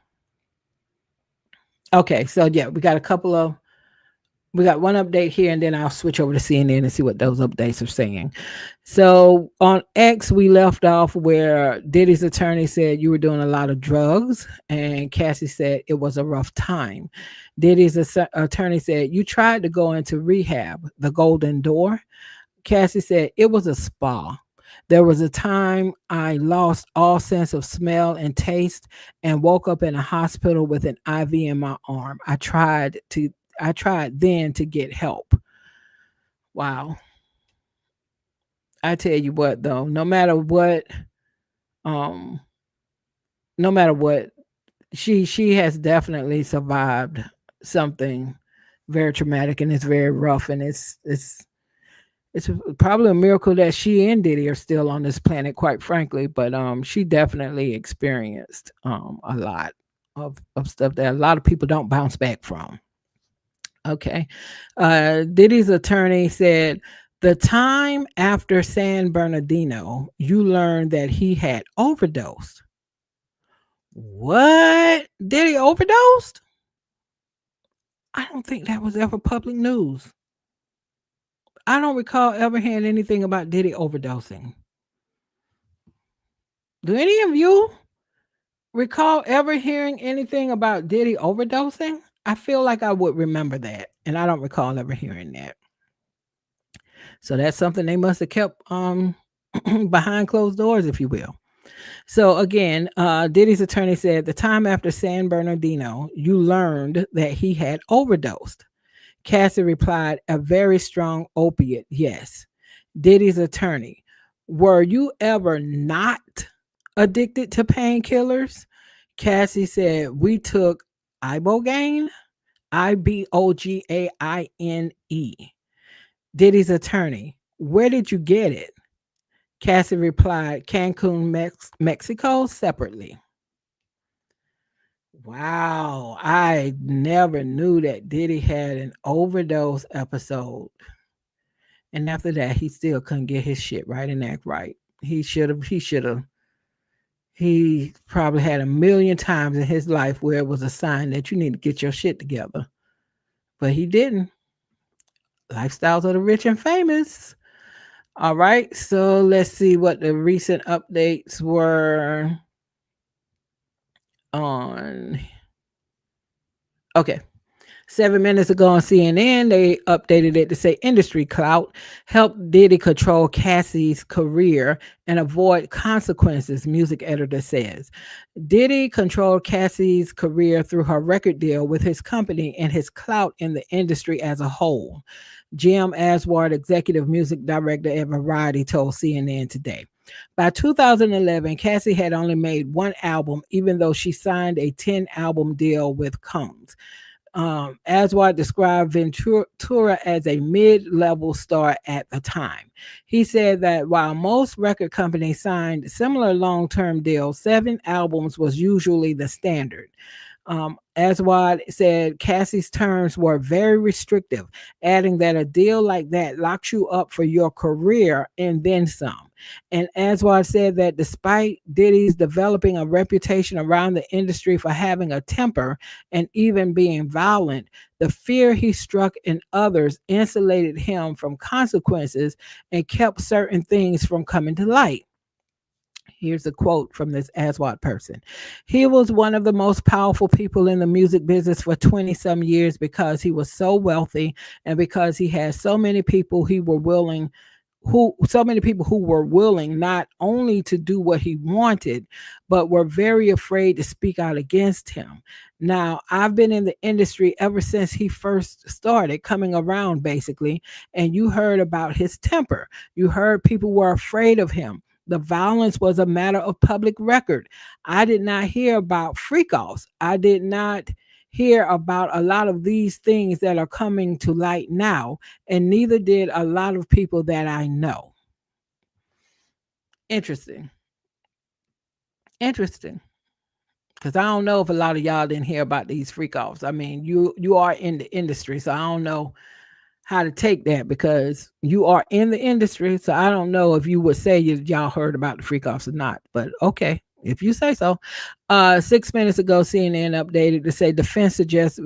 okay, so yeah, we got one update here, and then I'll switch over to CNN and see what those updates are saying. So on X, we left off where Diddy's attorney said you were doing a lot of drugs, and Cassie said it was a rough time. Diddy's attorney said you tried to go into rehab, the Golden Door. Cassie said it was a spa. There was a time I lost all sense of smell and taste and woke up in a hospital with an IV in my arm. I tried then to get help. Wow. I tell you what though, um no matter what, she has definitely survived something very traumatic, and it's very rough, and it's probably a miracle that she and Diddy are still on this planet, quite frankly. But she definitely experienced a lot of stuff that a lot of people don't bounce back from. Okay. Diddy's attorney said the time after San Bernardino, you learned that he had overdosed. What? Diddy overdosed? I don't think that was ever public news. I don't recall ever hearing anything about Diddy overdosing. Do any of you recall ever hearing anything about Diddy overdosing? I feel like I would remember that, and I don't recall ever hearing that. So that's something they must have kept behind closed doors, if you will. So again, Diddy's attorney said the time after San Bernardino, you learned that he had overdosed. Cassie replied, a very strong opiate, yes. Diddy's attorney, were you ever not addicted to painkillers? Cassie said, we took ibogaine, Ibogaine. Diddy's attorney, where did you get it? Cassie replied, Cancun, Mexico, separately. Wow, I never knew that Diddy had an overdose episode. And after that, he still couldn't get his shit right and act right. He probably had a million times in his life where it was a sign that you need to get your shit together. But he didn't. Lifestyles of the rich and famous. All right, so let's see what the recent updates were on. Okay. 7 minutes ago on CNN, they updated it to say industry clout helped Diddy control Cassie's career and avoid consequences, music editor says. Diddy controlled Cassie's career through her record deal with his company and his clout in the industry as a whole. Jim Aswad, executive music director at Variety, told CNN today. By 2011, Cassie had only made one album, even though she signed a 10-album deal with Combs. Aswad described Ventura as a mid-level star at the time. He said that while most record companies signed similar long-term deals, 7 albums was usually the standard. Aswad said Cassie's terms were very restrictive, adding that a deal like that locks you up for your career and then some. And Aswad said that despite Diddy's developing a reputation around the industry for having a temper and even being violent, the fear he struck in others insulated him from consequences and kept certain things from coming to light. Here's a quote from this Aswad person. He was one of the most powerful people in the music business for 20 some years because he was so wealthy and because he had so many people who were willing not only to do what he wanted, but were very afraid to speak out against him. Now, I've been in the industry ever since he first started coming around, basically, and you heard about his temper. You heard people were afraid of him. The violence was a matter of public record. I did not hear about freak offs. I did not hear about a lot of these things that are coming to light now, and neither did a lot of people that I know. Interesting. Interesting. Because I don't know if a lot of y'all didn't hear about these freak offs. I mean, you are in the industry, so I don't know how to take that because you are in the industry. So I don't know if you would say y'all heard about the freak offs or not. But okay, if you say so. 6 minutes ago, CNN updated to say defense suggests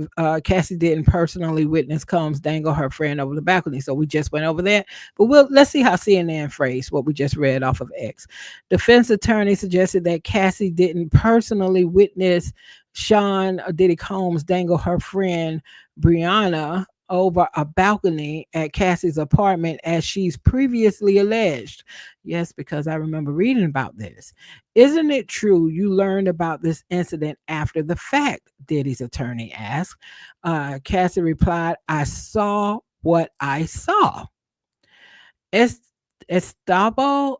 Cassie didn't personally witness Combs dangle her friend over the balcony. So we just went over that. But let's see how CNN phrased what we just read off of X. Defense attorney suggested that Cassie didn't personally witness Sean Diddy Combs dangle her friend Brianna over a balcony at Cassie's apartment as she's previously alleged. Yes, because I remember reading about this. Isn't it true you learned about this incident after the fact? Diddy's attorney asked. Cassie replied, I saw what I saw. Es- Estevio,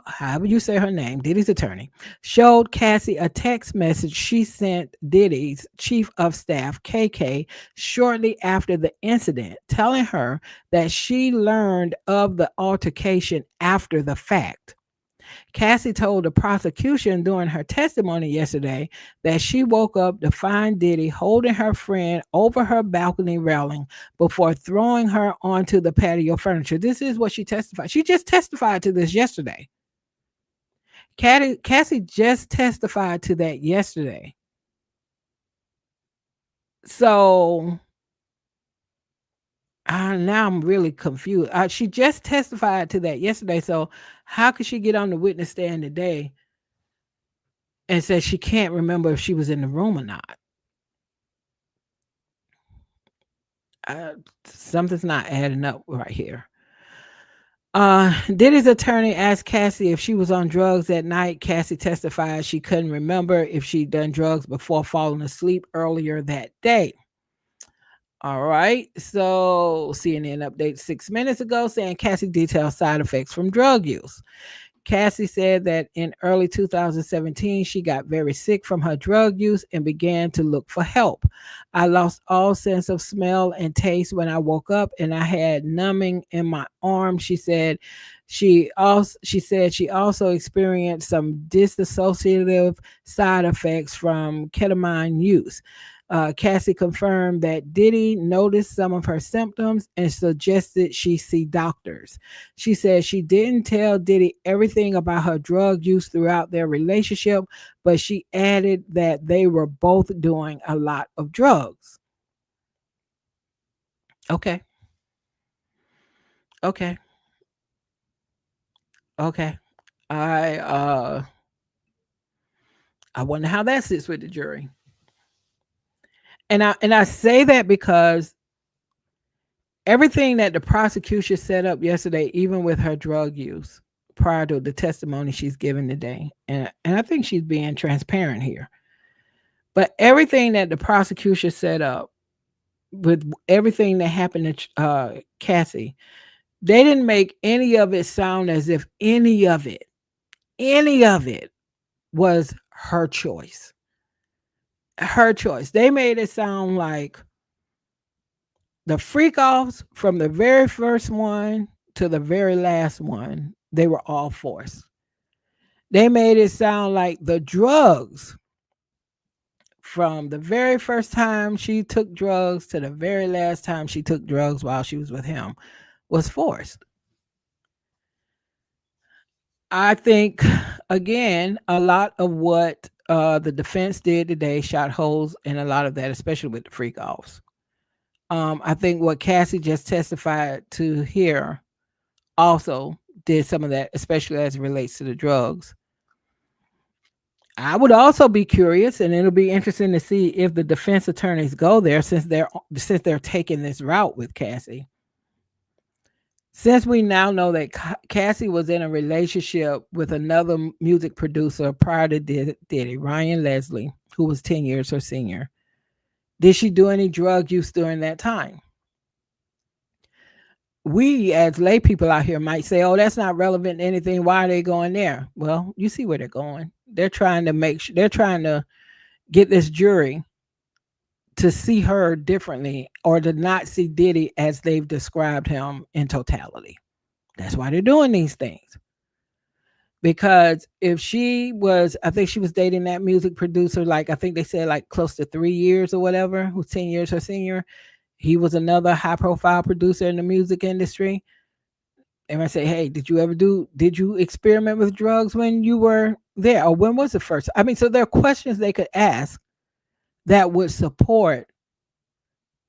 however you say her name, Diddy's attorney, showed Cassie a text message she sent Diddy's chief of staff, KK, shortly after the incident, telling her that she learned of the altercation after the fact. Cassie told the prosecution during her testimony yesterday that she woke up to find Diddy holding her friend over her balcony railing before throwing her onto the patio furniture. This is what she testified. She just testified to this yesterday. Cassie just testified to that yesterday. So now I'm really confused. She just testified to that yesterday. So how could she get on the witness stand today and said she can't remember if she was in the room or not? Something's not adding up right here. Diddy's attorney asked Cassie if she was on drugs that night. Cassie testified she couldn't remember if she'd done drugs before falling asleep earlier that day. All right. So CNN update 6 minutes ago saying Cassie detailed side effects from drug use. Cassie said that in early 2017, she got very sick from her drug use and began to look for help. I lost all sense of smell and taste when I woke up, and I had numbing in my arm. She also experienced some dissociative side effects from ketamine use. Cassie confirmed that Diddy noticed some of her symptoms and suggested she see doctors. She said she didn't tell Diddy everything about her drug use throughout their relationship, but she added that they were both doing a lot of drugs. Okay. Okay. Okay. I uh I wonder how that sits with the jury. And I say that because everything that the prosecution set up yesterday, even with her drug use, prior to the testimony she's given today, and I think she's being transparent here. But everything that the prosecution set up with everything that happened to Cassie, they didn't make any of it sound as if any of it was her choice. Her choice. They made it sound like the freak offs from the very first one to the very last one, they were all forced. They made it sound like the drugs from the very first time she took drugs to the very last time she took drugs while she was with him was forced. I think, again, a lot of what the defense did today shot holes in a lot of that, especially with the freak offs. I think what Cassie just testified to here also did some of that, especially as it relates to the drugs. I would also be curious, and it'll be interesting to see if the defense attorneys go there since they're taking this route with Cassie. Since we now know that Cassie was in a relationship with another music producer prior to Diddy, Ryan Leslie, who was 10 years her senior, did she do any drug use during that time? We as lay people out here might say, "Oh, that's not relevant to anything. Why are they going there?" Well, you see where they're going. They're trying to get this jury to see her differently or to not see Diddy as they've described him in totality. That's why they're doing these things. Because if she was, I think she was dating that music producer, like I think they said like close to 3 years or whatever, who's 10 years her senior. He was another high profile producer in the music industry. And I say, hey, did you experiment with drugs when you were there? Or when was the first? I mean, so there are questions they could ask that would support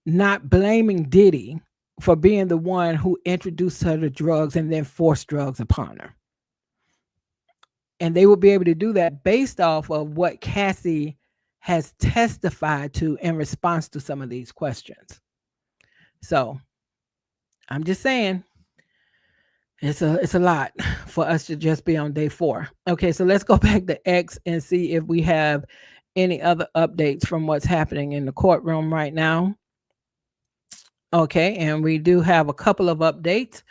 not blaming Diddy for being the one who introduced her to drugs and then forced drugs upon her. And they will be able to do that based off of what Cassie has testified to in response to some of these questions. So I'm just saying it's a lot for us to just be on day 4. Okay, so let's go back to X and see if we have any other updates from what's happening in the courtroom right now. Okay, and we do have a couple of updates.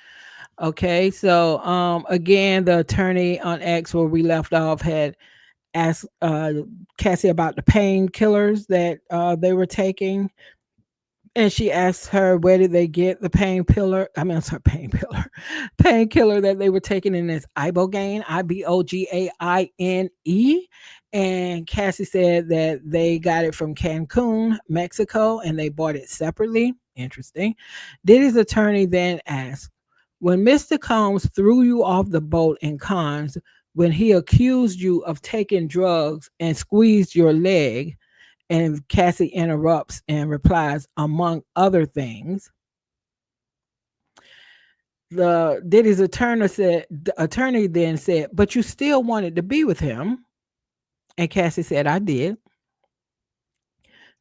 Okay, so again, the attorney on X where we left off had asked Cassie about the painkillers that they were taking, and she asked her where did they get the painkiller. I mean, sorry, painkiller that they were taking in this ibogaine, Ibogaine. And Cassie said that they got it from Cancun, Mexico, and they bought it separately. Interesting. Diddy's attorney then asked, when Mr. Combs threw you off the boat in Cannes, when he accused you of taking drugs and squeezed your leg, and Cassie interrupts and replies, among other things. The Diddy's attorney then said, but you still wanted to be with him. And Cassie said, I did.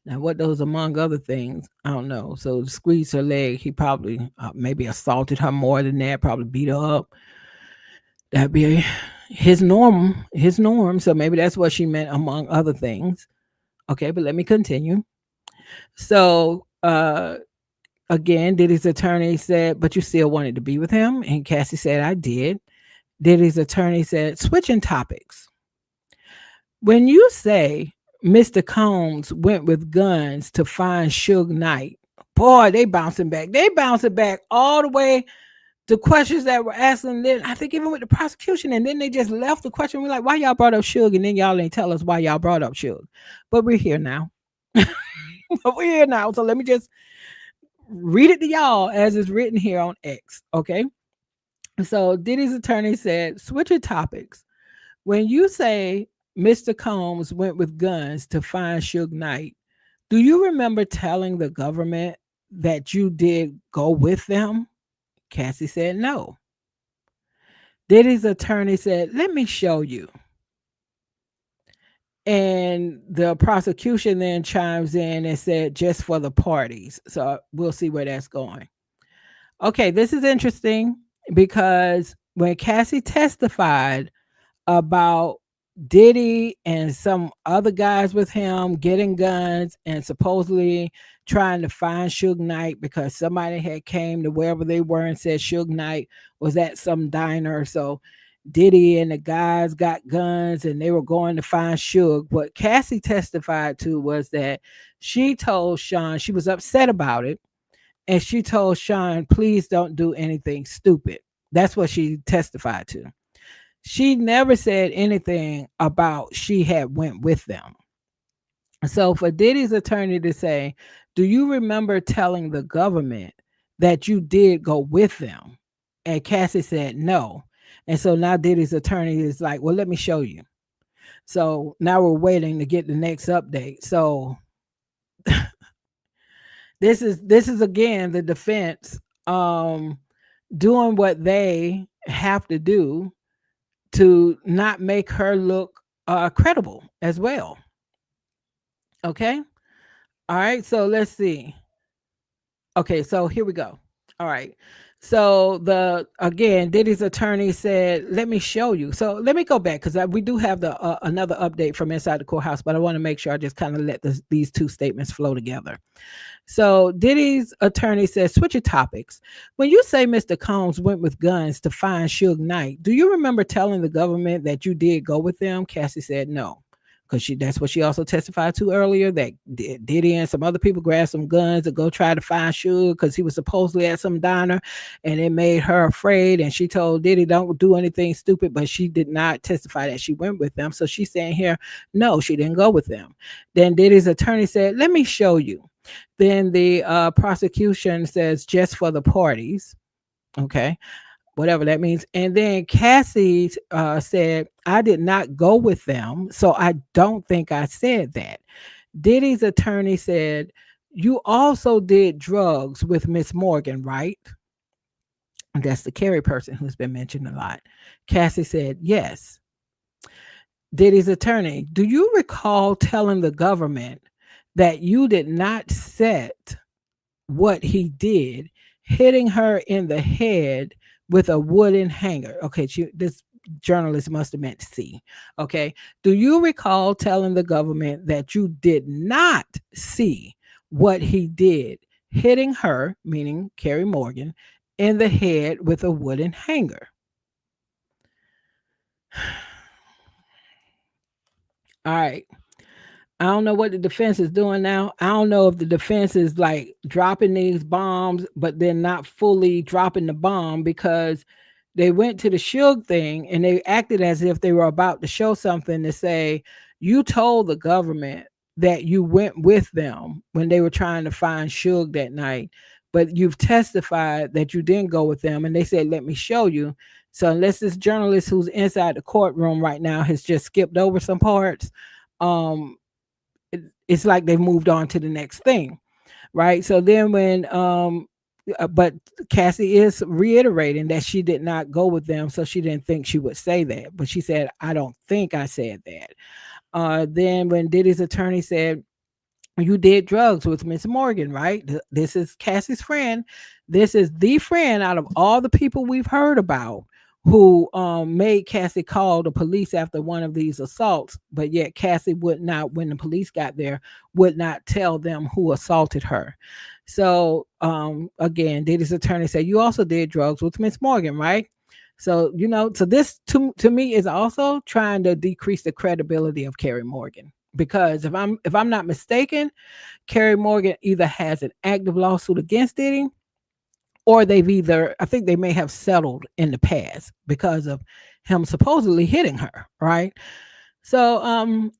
Now, what those among other things, I don't know. So to squeeze her leg, he probably maybe assaulted her more than that, probably beat her up. That'd be his norm. So maybe that's what she meant, among other things. Okay, but let me continue. So again, Diddy's attorney said, but you still wanted to be with him? And Cassie said, I did. Diddy's attorney said, switching topics. When you say Mr. Combs went with guns to find Suge Knight, boy, they bouncing back. They bouncing back all the way to questions that were asked, and then I think even with the prosecution, and then they just left the question. We're like, why y'all brought up Suge, and then y'all ain't tell us why y'all brought up Suge. But we're here now. So let me just read it to y'all as it's written here on X. Okay. So Diddy's attorney said, switching topics. When you say Mr. Combs went with guns to find Suge Knight, do you remember telling the government that you did go with them? Cassie said no. Diddy's attorney said, let me show you. And the prosecution then chimes in and said, just for the parties. So we'll see where that's going. Okay, this is interesting because when Cassie testified about Diddy and some other guys with him getting guns and supposedly trying to find Suge Knight because somebody had came to wherever they were and said Suge Knight was at some diner. So Diddy and the guys got guns and they were going to find Suge. What Cassie testified to was that she told Sean she was upset about it. And she told Sean, please don't do anything stupid. That's what she testified to. She never said anything about she had went with them. So for Diddy's attorney to say, do you remember telling the government that you did go with them? And Cassie said no. And so now Diddy's attorney is like, well, let me show you. So now we're waiting to get the next update. So this is again the defense doing what they have to do to not make her look credible as well. Okay. All right. So let's see. Okay. So here we go. All right. So Diddy's attorney said, let me show you. So let me go back because we do have the another update from inside the courthouse, but I want to make sure I just kind of let these two statements flow together. So Diddy's attorney says, switch your topics. When you say Mr. Combs went with guns to find Suge Knight, do you remember telling the government that you did go with them? Cassie said no. because that's what she also testified to earlier, that Diddy and some other people grabbed some guns to go try to find Suge because he was supposedly at some diner, and it made her afraid. And she told Diddy, "Don't do anything stupid," but she did not testify that she went with them. So she's saying here, no, she didn't go with them. Then Diddy's attorney said, "Let me show you." Then the prosecution says, "Just for the parties." Okay, whatever that means. And then Cassie said, "I did not go with them, so I don't think I said that." Diddy's attorney said, "You also did drugs with Miss Morgan, right?" That's the Carrie person who's been mentioned a lot. Cassie said, "Yes." Diddy's attorney, "Do you recall telling the government that you did not set what he did, hitting her in the head with a wooden hanger?" Okay, this journalist must have meant C. Okay. "Do you recall telling the government that you did not see what he did, hitting her," meaning Carrie Morgan, "in the head with a wooden hanger?" All right. I don't know what the defense is doing now. I don't know if the defense is like dropping these bombs, but then not fully dropping the bomb, because they went to the Suge thing and they acted as if they were about to show something to say, "You told the government that you went with them when they were trying to find Suge that night, but you've testified that you didn't go with them." And they said, "Let me show you." So unless this journalist who's inside the courtroom right now has just skipped over some parts, um, it's like they've moved on to the next thing, right? So then when but Cassie is reiterating that she did not go with them, so she didn't think she would say that, but she said, "I don't think I said that." Then when Diddy's attorney said, "You did drugs with Miss Morgan, right?" This is Cassie's friend. This is the friend out of all the people we've heard about who made Cassie call the police after one of these assaults, but yet Cassie would not, when the police got there, would not tell them who assaulted her. So again, Diddy's attorney said, "You also did drugs with Miss Morgan, right?" So so this to me is also trying to decrease the credibility of Carrie Morgan, because if I'm not mistaken, Carrie Morgan either has an active lawsuit against Diddy, or they've either, I think they may have settled in the past because of him supposedly hitting her, right? So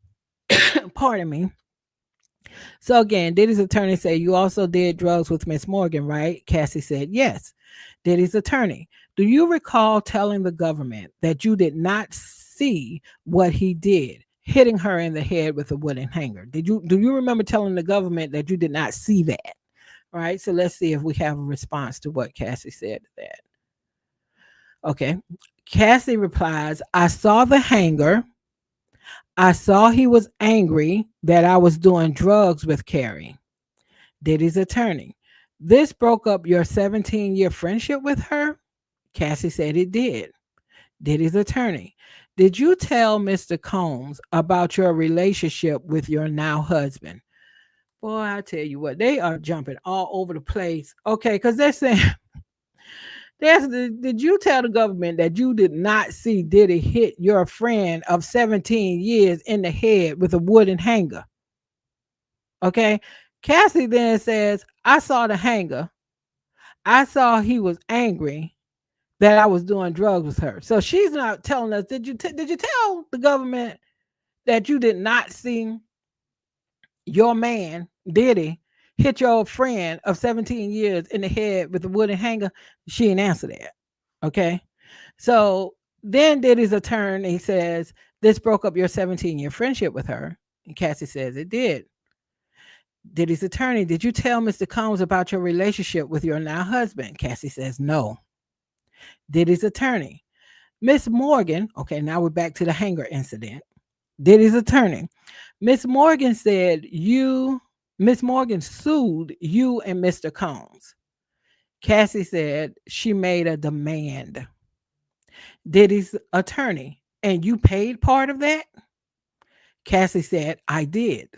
pardon me. So again, Diddy's attorney said, "You also did drugs with Miss Morgan, right?" Cassie said, "Yes." Diddy's attorney, "Do you recall telling the government that you did not see what he did, hitting her in the head with a wooden hanger? Do you remember telling the government that you did not see that?" Right. So let's see if we have a response to what Cassie said to that. Okay. Cassie replies, "I saw the hanger. I saw he was angry that I was doing drugs with Carrie." Diddy's attorney, "This broke up your 17-year friendship with her?" Cassie said it did. Diddy's attorney, "Did you tell Mr. Combs about your relationship with your now husband?" Boy, I tell you what, they are jumping all over the place. Okay, because they're saying, did you tell the government that you did not see Diddy hit your friend of 17 years in the head with a wooden hanger? Okay. Cassie then says, "I saw the hanger. I saw he was angry that I was doing drugs with her." So she's not telling us, did you tell the government that you did not see your man, Diddy, hit your friend of 17 years in the head with a wooden hanger? She didn't answer that. Okay. So then Diddy's attorney says, "This broke up your 17-year friendship with her." And Cassie says it did. Diddy's attorney, "Did you tell Mr. Combs about your relationship with your now husband?" Cassie says no. Diddy's attorney, "Miss Morgan," okay, now we're back to the hanger incident. Diddy's attorney, "Miss Morgan said Miss Morgan sued you and Mr. Combs." Cassie said she made a demand. Diddy's attorney, "And you paid part of that?" Cassie said, "I did."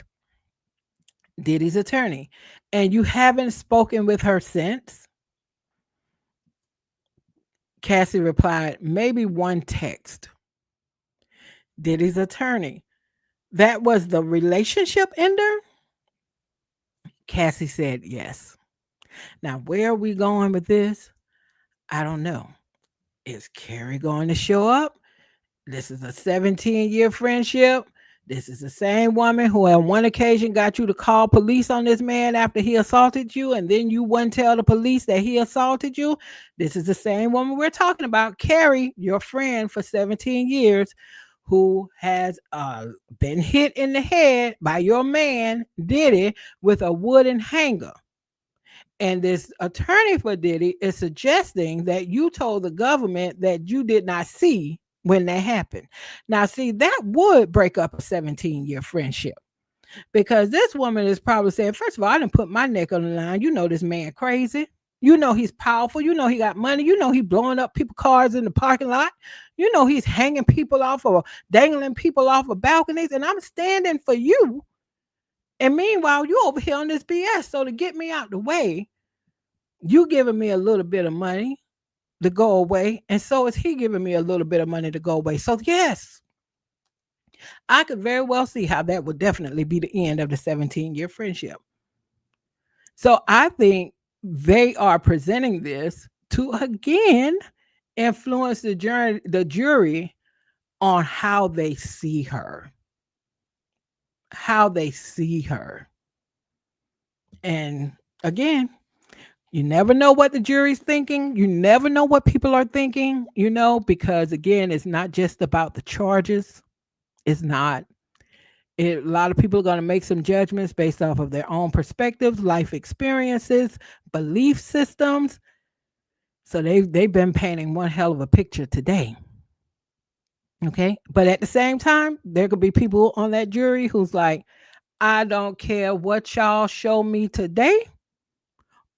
Diddy's attorney, "And you haven't spoken with her since?" Cassie replied, "Maybe one text." Diddy's attorney, That was the relationship ender? Cassie said yes. Now, where are we going with this? I don't know. Is Carrie going to show up? This is a 17-year friendship. This is the same woman who, on one occasion, got you to call police on this man after he assaulted you, and then you wouldn't tell the police that he assaulted you. This is the same woman we're talking about, Carrie, your friend for 17 years, who has been hit in the head by your man, Diddy, with a wooden hanger. And this attorney for Diddy is suggesting that you told the government that you did not see when that happened. Now, see, that would break up a 17-year friendship because this woman is probably saying, first of all, I didn't put my neck on the line. You know, this man crazy. You know, he's powerful. You know, he got money. You know, he's blowing up people's cars in the parking lot. You know, he's hanging people off or dangling people off of balconies. And I'm standing for you. And meanwhile, you over here on this BS. So to get me out the way, you giving me a little bit of money to go away, and so is he giving me a little bit of money to go away. So yes, I could very well see how that would definitely be the end of the 17-year friendship. So I think they are presenting this to again influence the jury on how they see her. How they see her. And again, you never know what the jury's thinking. You never know what people are thinking, because again, it's not just about the charges. It's not. A lot of people are going to make some judgments based off of their own perspectives, life experiences, belief systems. So they've been painting one hell of a picture today. Okay. But at the same time, there could be people on that jury who's like, I don't care what y'all show me today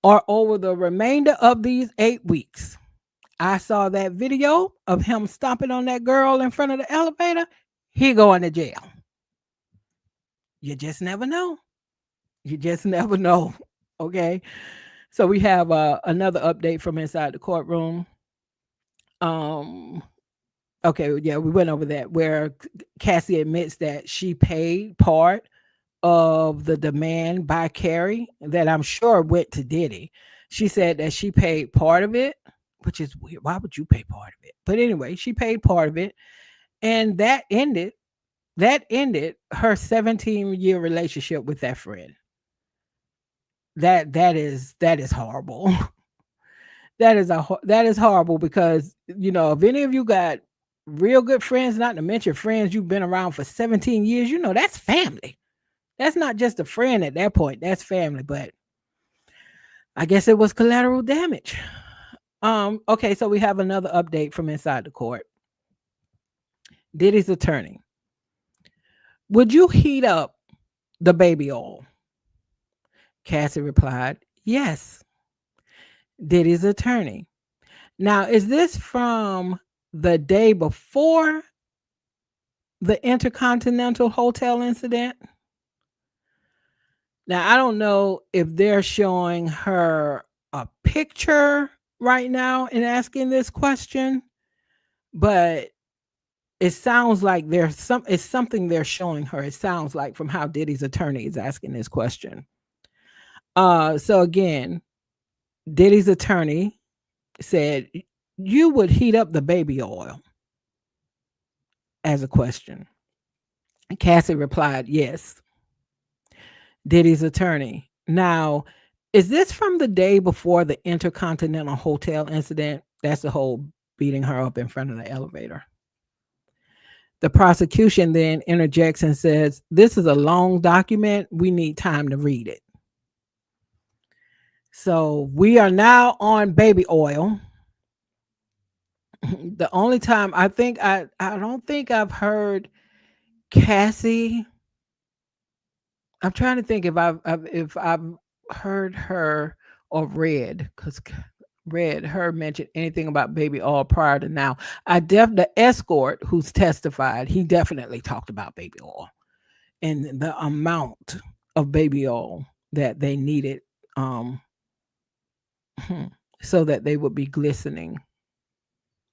or over the remainder of these 8 weeks. I saw that video of him stomping on that girl in front of the elevator. He going to jail. You just never know. You just never know. Okay. So we have another update from inside the courtroom. Um. Okay. Yeah, we went over that where Cassie admits that she paid part of the demand by Carrie that I'm sure went to Diddy. She said that she paid part of it, which is weird. Why would you pay part of it? But anyway, she paid part of it, and that ended her 17-year relationship with that friend. That is horrible. That is horrible because if any of you got real good friends, not to mention friends you've been around for 17 years, that's family. That's not just a friend at that point. That's family. But I guess it was collateral damage. Okay, so we have another update from inside the court. Diddy's attorney. Would you heat up the baby oil? Cassie replied, yes. Diddy's attorney. Now, is this from the day before the Intercontinental Hotel incident? Now, I don't know if they're showing her a picture right now and asking this question, but it sounds like it's something they're showing her. It sounds like from how Diddy's attorney is asking this question. So again, Diddy's attorney said, you would heat up the baby oil as a question. Cassie replied, yes. Diddy's attorney. Now, is this from the day before the Intercontinental Hotel incident? That's the whole beating her up in front of the elevator. The prosecution then interjects and says, this is a long document. We need time to read it. So we are now on baby oil. The only time I don't think I've heard Cassie. I'm trying to think if I've heard her or read her mention anything about baby oil prior to now. The escort who's testified, he definitely talked about baby oil and the amount of baby oil that they needed so that they would be glistening.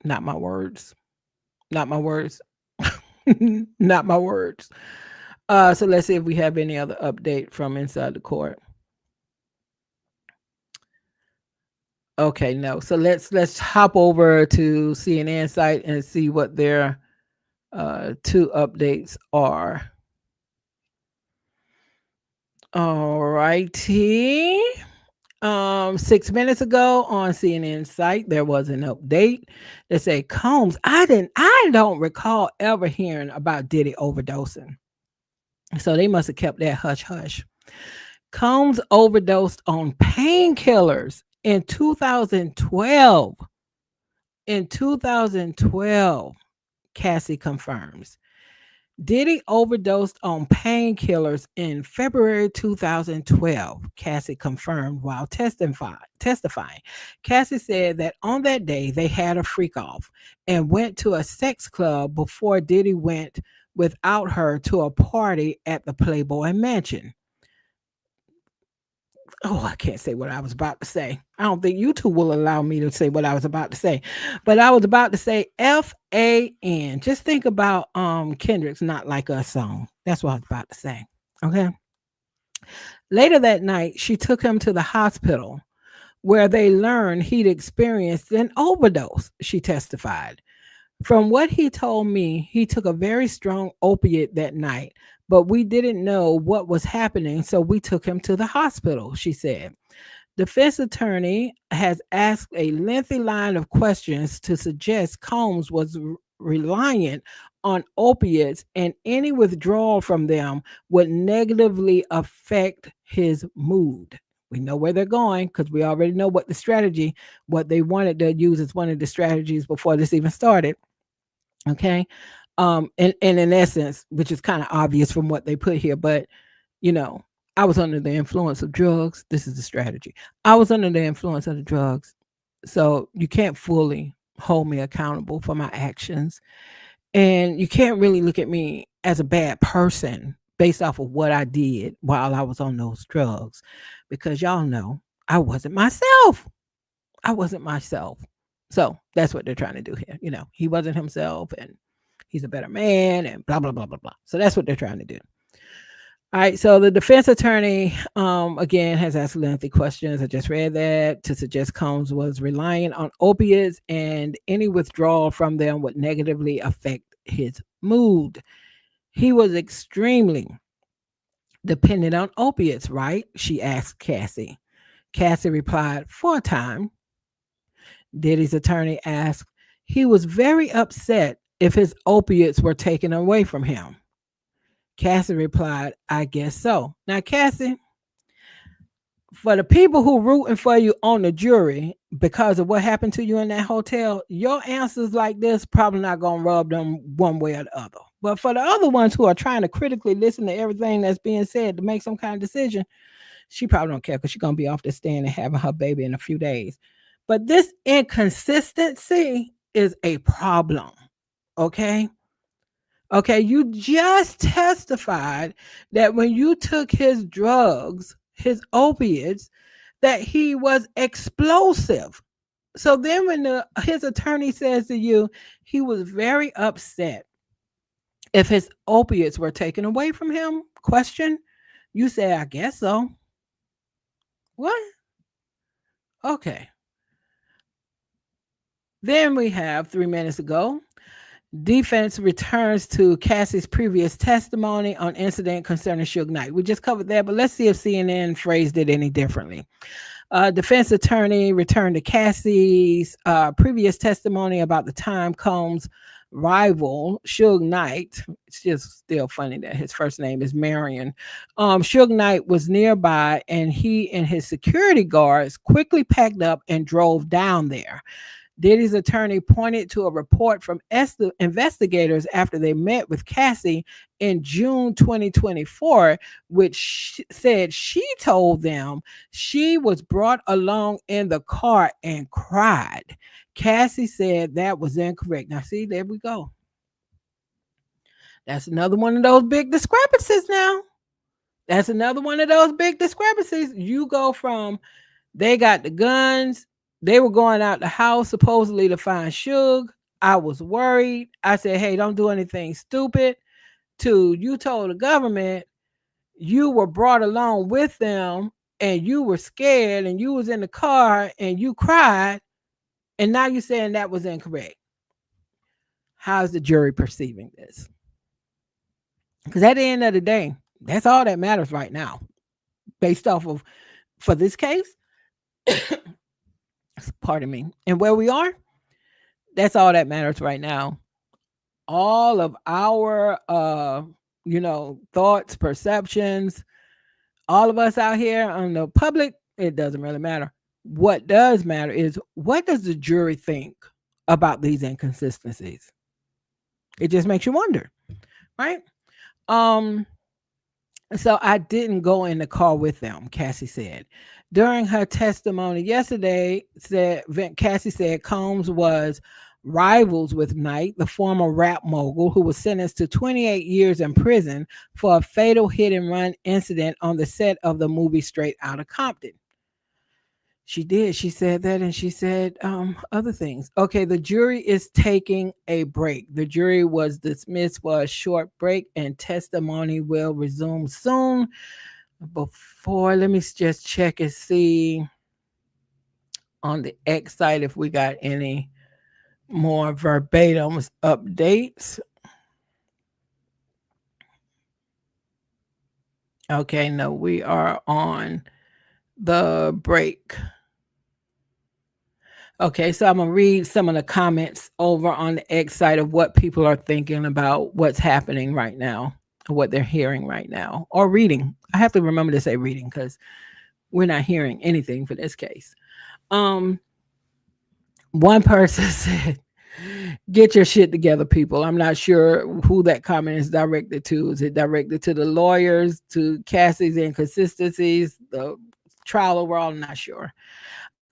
Not my words. Not my words. Not my words. So let's see if we have any other update from inside the court. Okay, no. So let's hop over to CNN site and see what their two updates are. All righty. 6 minutes ago on CNN site, there was an update that said Combs. I don't recall ever hearing about Diddy overdosing. So they must have kept that hush hush. Combs overdosed on painkillers in 2012. In 2012, Cassie confirms. Diddy overdosed on painkillers in February 2012, Cassie confirmed while testifying. Cassie said that on that day they had a freak off and went to a sex club before Diddy went without her to a party at the Playboy Mansion. Oh, I can't say what I was about to say. I don't think you two will allow me to say what I was about to say. But I was about to say FAN. Just think about Kendrick's Not Like Us song. That's what I was about to say. Okay. Later that night, she took him to the hospital where they learned he'd experienced an overdose, she testified. From what he told me, he took a very strong opiate that night, but we didn't know what was happening, so we took him to the hospital, she said. Defense attorney has asked a lengthy line of questions to suggest Combs was reliant on opiates and any withdrawal from them would negatively affect his mood. We know where they're going because we already know what the strategy, what they wanted to use as one of the strategies before this even started. Okay. And in essence, which is kind of obvious from what they put here, but you know, I was under the influence of drugs. This is the strategy. I was under the influence of the drugs. So you can't fully hold me accountable for my actions. And you can't really look at me as a bad person based off of what I did while I was on those drugs. Because y'all know I wasn't myself. I wasn't myself. So that's what they're trying to do here. You know, he wasn't himself and he's a better man and blah, blah, blah, blah, blah. So that's what they're trying to do. All right. So the defense attorney, again, has asked lengthy questions. I just read that to suggest Combs was relying on opiates and any withdrawal from them would negatively affect his mood. He was extremely dependent on opiates, right? She asked Cassie. Cassie replied, for a time. Diddy's attorney asked, he was very upset if his opiates were taken away from him. Cassie replied, I guess so. Now, Cassie, for the people who rooting for you on the jury because of what happened to you in that hotel, your answers like this probably not gonna rub them one way or the other. But for the other ones who are trying to critically listen to everything that's being said to make some kind of decision, she probably don't care because she's gonna be off the stand and having her baby in a few days. But this inconsistency is a problem. Okay. Okay. You just testified that when you took his drugs, his opiates, that he was explosive. So then when his attorney says to you, he was very upset if his opiates were taken away from him, question, you say, I guess so. What? Okay. Then we have 3 minutes ago. Defense returns to Cassie's previous testimony on incident concerning Suge Knight. We just covered that, but let's see if CNN phrased it any differently. Defense attorney returned to Cassie's previous testimony about the time Combs' rival, Suge Knight, it's just still funny that his first name is Marion. Suge Knight was nearby and he and his security guards quickly packed up and drove down there. Diddy's attorney pointed to a report from investigators after they met with Cassie in June 2024, which said she told them she was brought along in the car and cried. Cassie said that was incorrect. Now, see, there we go. That's another one of those big discrepancies now. That's another one of those big discrepancies. You go from they got the guns, they were going out the house supposedly to find Suge. I was worried. I said, hey, don't do anything stupid. to you told the government you were brought along with them and you were scared and you was in the car and you cried, and now you're saying that was incorrect. How's the jury perceiving this? Because at the end of the day, that's all that matters right now, based off of, for this case, pardon me, and where we are, that's all that matters right now. All of our thoughts, perceptions, all of us out here on the public, it doesn't really matter. What does matter is, what does the jury think about these inconsistencies? It just makes you wonder, right? Um, so I didn't go in the car with them, Cassie said. During her testimony yesterday, Cassie said Combs was rivals with Knight, the former rap mogul who was sentenced to 28 years in prison for a fatal hit and run incident on the set of the movie Straight Outta Compton. She did. She said that, and she said other things. Okay, the jury is taking a break. The jury was dismissed for a short break, and testimony will resume soon. Before, let me just check and see on the X site if we got any more verbatim updates. Okay, no, we are on the break. Okay, so I'm gonna read some of the comments over on the X site of what people are thinking about what's happening right now, what they're hearing right now, or reading. I have to remember to say reading because we're not hearing anything for this case. Um, One person said, "Get your shit together, people." I'm not sure who that comment is directed to. Is it directed to the lawyers, to Cassie's inconsistencies, the trial overall? I'm not sure.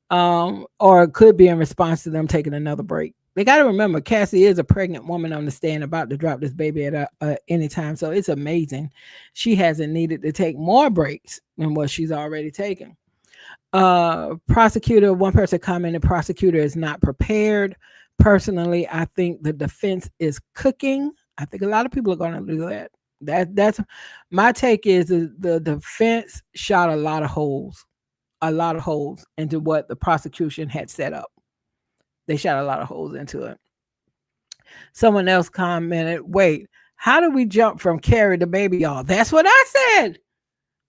Or it could be in response to them taking another break. They got to remember, Cassie is a pregnant woman on the stand about to drop this baby at any time. So it's amazing she hasn't needed to take more breaks than what she's already taken. Prosecutor, one person commented, prosecutor is not prepared. Personally, I think the defense is cooking. I think a lot of people are going to do that. That's my take. Is the defense shot a lot of holes into what the prosecution had set up. They shot a lot of holes into it. Someone else commented, "Wait, how do we jump from Carrie to Baby Y'all?" That's what I said.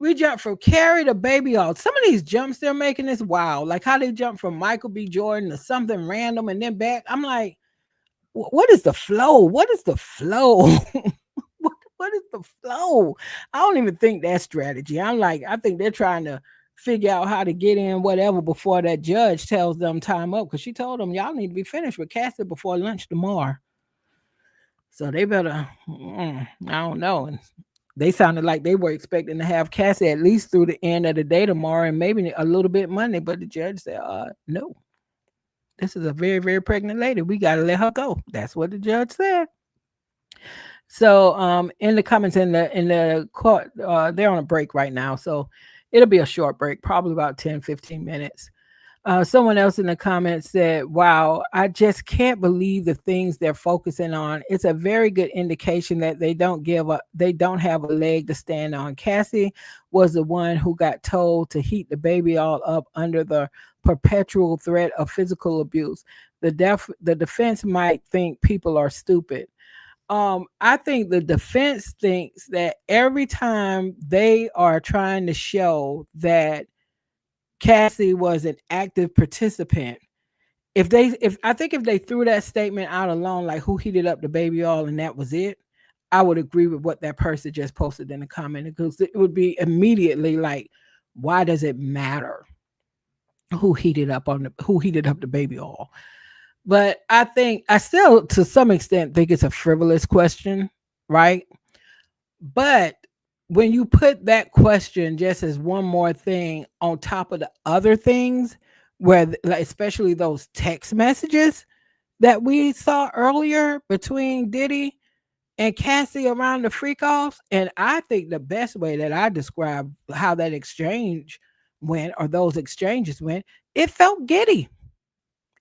We jumped from Carrie to Baby Y'all. Some of these jumps they're making is wow. Like how they jump from Michael B. Jordan to something random and then back. I'm like, what is the flow? What is the flow? what is the flow? I don't even think that's strategy. I'm like, I think they're trying to figure out how to get in whatever before that judge tells them time up. Because she told them, y'all need to be finished with Cassie before lunch tomorrow. So they better, I don't know. And they sounded like they were expecting to have Cassie at least through the end of the day tomorrow and maybe a little bit Monday. But the judge said, no, this is a very, very pregnant lady. We got to let her go. That's what the judge said. So in the comments in the court, they're on a break right now. So it'll be a short break, probably about 10-15 minutes. Someone else in the comments said, "Wow, I just can't believe the things they're focusing on. It's a very good indication that they don't have a leg to stand on. Cassie was the one who got told to heat the baby all up under the perpetual threat of physical abuse. The defense might think people are stupid. I think the defense thinks that every time they are trying to show that Cassie was an active participant. If they threw that statement out alone, like who heated up the baby all and that was it, I would agree with what that person just posted in the comment because it would be immediately like, why does it matter who heated up the baby all? But I still to some extent think it's a frivolous question, right? But when you put that question just as one more thing on top of the other things, where like, especially those text messages that we saw earlier between Diddy and Cassie around the freak offs, and I think the best way that I describe how that exchange went or those exchanges went, it felt giddy.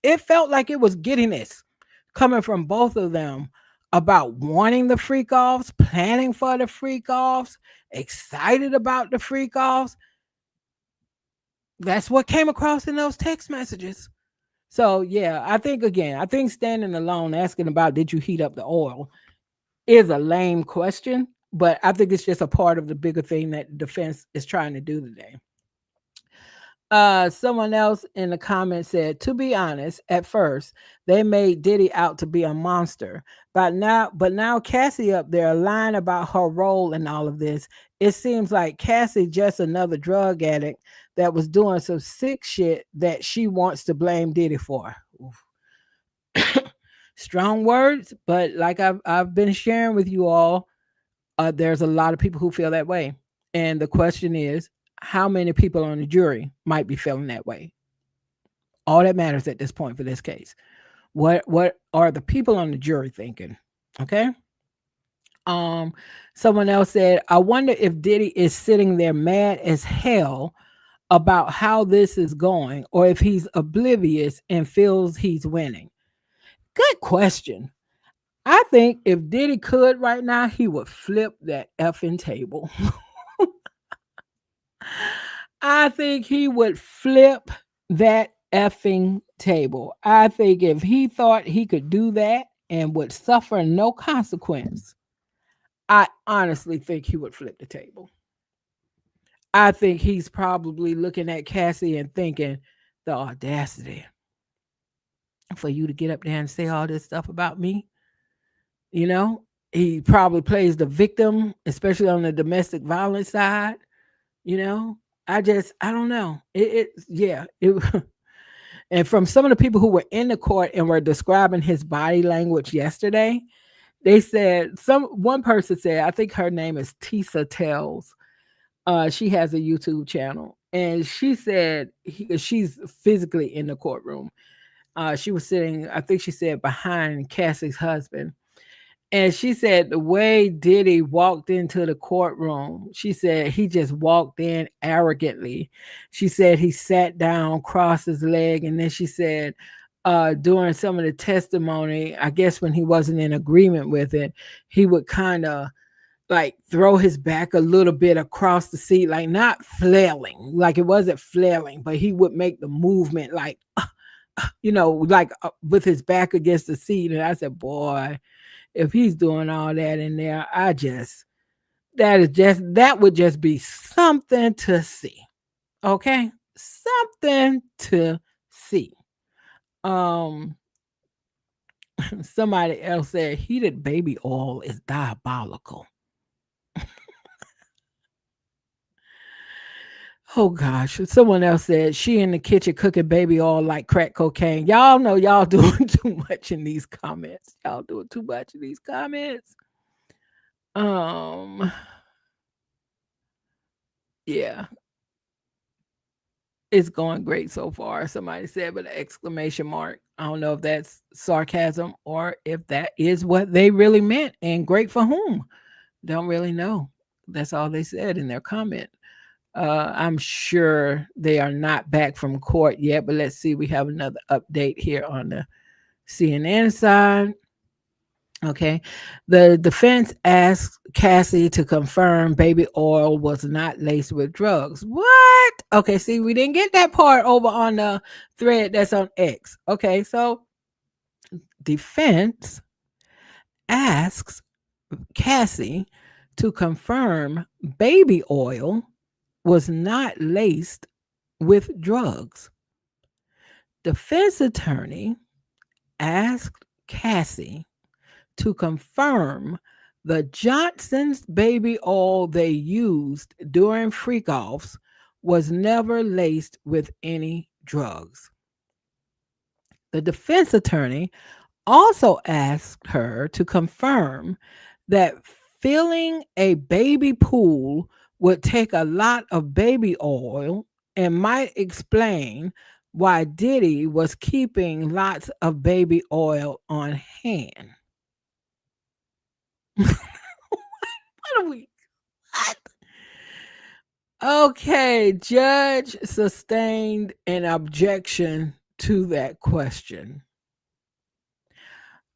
It felt like it was giddiness coming from both of them about wanting the freak offs, planning for the freak offs, excited about the freak offs. That's what came across in those text messages. So yeah, I think again, I think standing alone asking about did you heat up the oil is a lame question, but I think it's just a part of the bigger thing that the defense is trying to do today. Someone else in the comments said, to be honest, at first they made Diddy out to be a monster, but now Cassie up there lying about her role in all of this. It seems like Cassie just another drug addict that was doing some sick shit that she wants to blame Diddy for. Oof. Strong words, but like I've been sharing with you all, there's a lot of people who feel that way, and the question is, how many people on the jury might be feeling that way? All that matters at this point for this case. What are the people on the jury thinking? Okay. Um, Someone else said, I wonder if Diddy is sitting there mad as hell about how this is going, or if he's oblivious and feels he's winning. Good question. I think if Diddy could right now, he would flip that effing table. I think he would flip that effing table. I think if he thought he could do that and would suffer no consequence, I honestly think he would flip the table. I think he's probably looking at Cassie and thinking, the audacity for you to get up there and say all this stuff about me. You know, he probably plays the victim, especially on the domestic violence side. You know, I don't know. Yeah. And from some of the people who were in the court and were describing his body language yesterday, they said one person said, I think her name is Tisa Tells. She has a YouTube channel, and she said she's physically in the courtroom. She was sitting, I think she said, behind Cassie's husband. And she said the way Diddy walked into the courtroom, she said he just walked in arrogantly. She said he sat down, crossed his leg, and then she said during some of the testimony, I guess when he wasn't in agreement with it, he would kind of like throw his back a little bit across the seat, like not flailing, like it wasn't flailing, but he would make the movement like, like with his back against the seat. And I said, boy, if he's doing all that in there, that would just be something to see. Okay? Something to see. Um Somebody else said heated baby oil is diabolical. Oh gosh. Someone else said she in the kitchen cooking baby oil like crack cocaine. Y'all know y'all doing too much in these comments. Y'all doing too much in these comments. Um yeah, it's going great so far. Somebody said with an exclamation mark. I don't know if that's sarcasm or if that is what they really meant, and great for whom. Don't really know. That's all they said in their comment. I'm sure they are not back from court yet, but let's see. We have another update here on the CNN side. Okay. The defense asked Cassie to confirm baby oil was not laced with drugs. What? Okay. See, we didn't get that part over on the thread that's on X. Okay. So, defense asks Cassie to confirm baby oil was not laced with drugs. Defense attorney asked Cassie to confirm the Johnson's baby oil they used during freak offs was never laced with any drugs. The defense attorney also asked her to confirm that filling a baby pool would take a lot of baby oil and might explain why Diddy was keeping lots of baby oil on hand. What are we? What? Okay, judge sustained an objection to that question.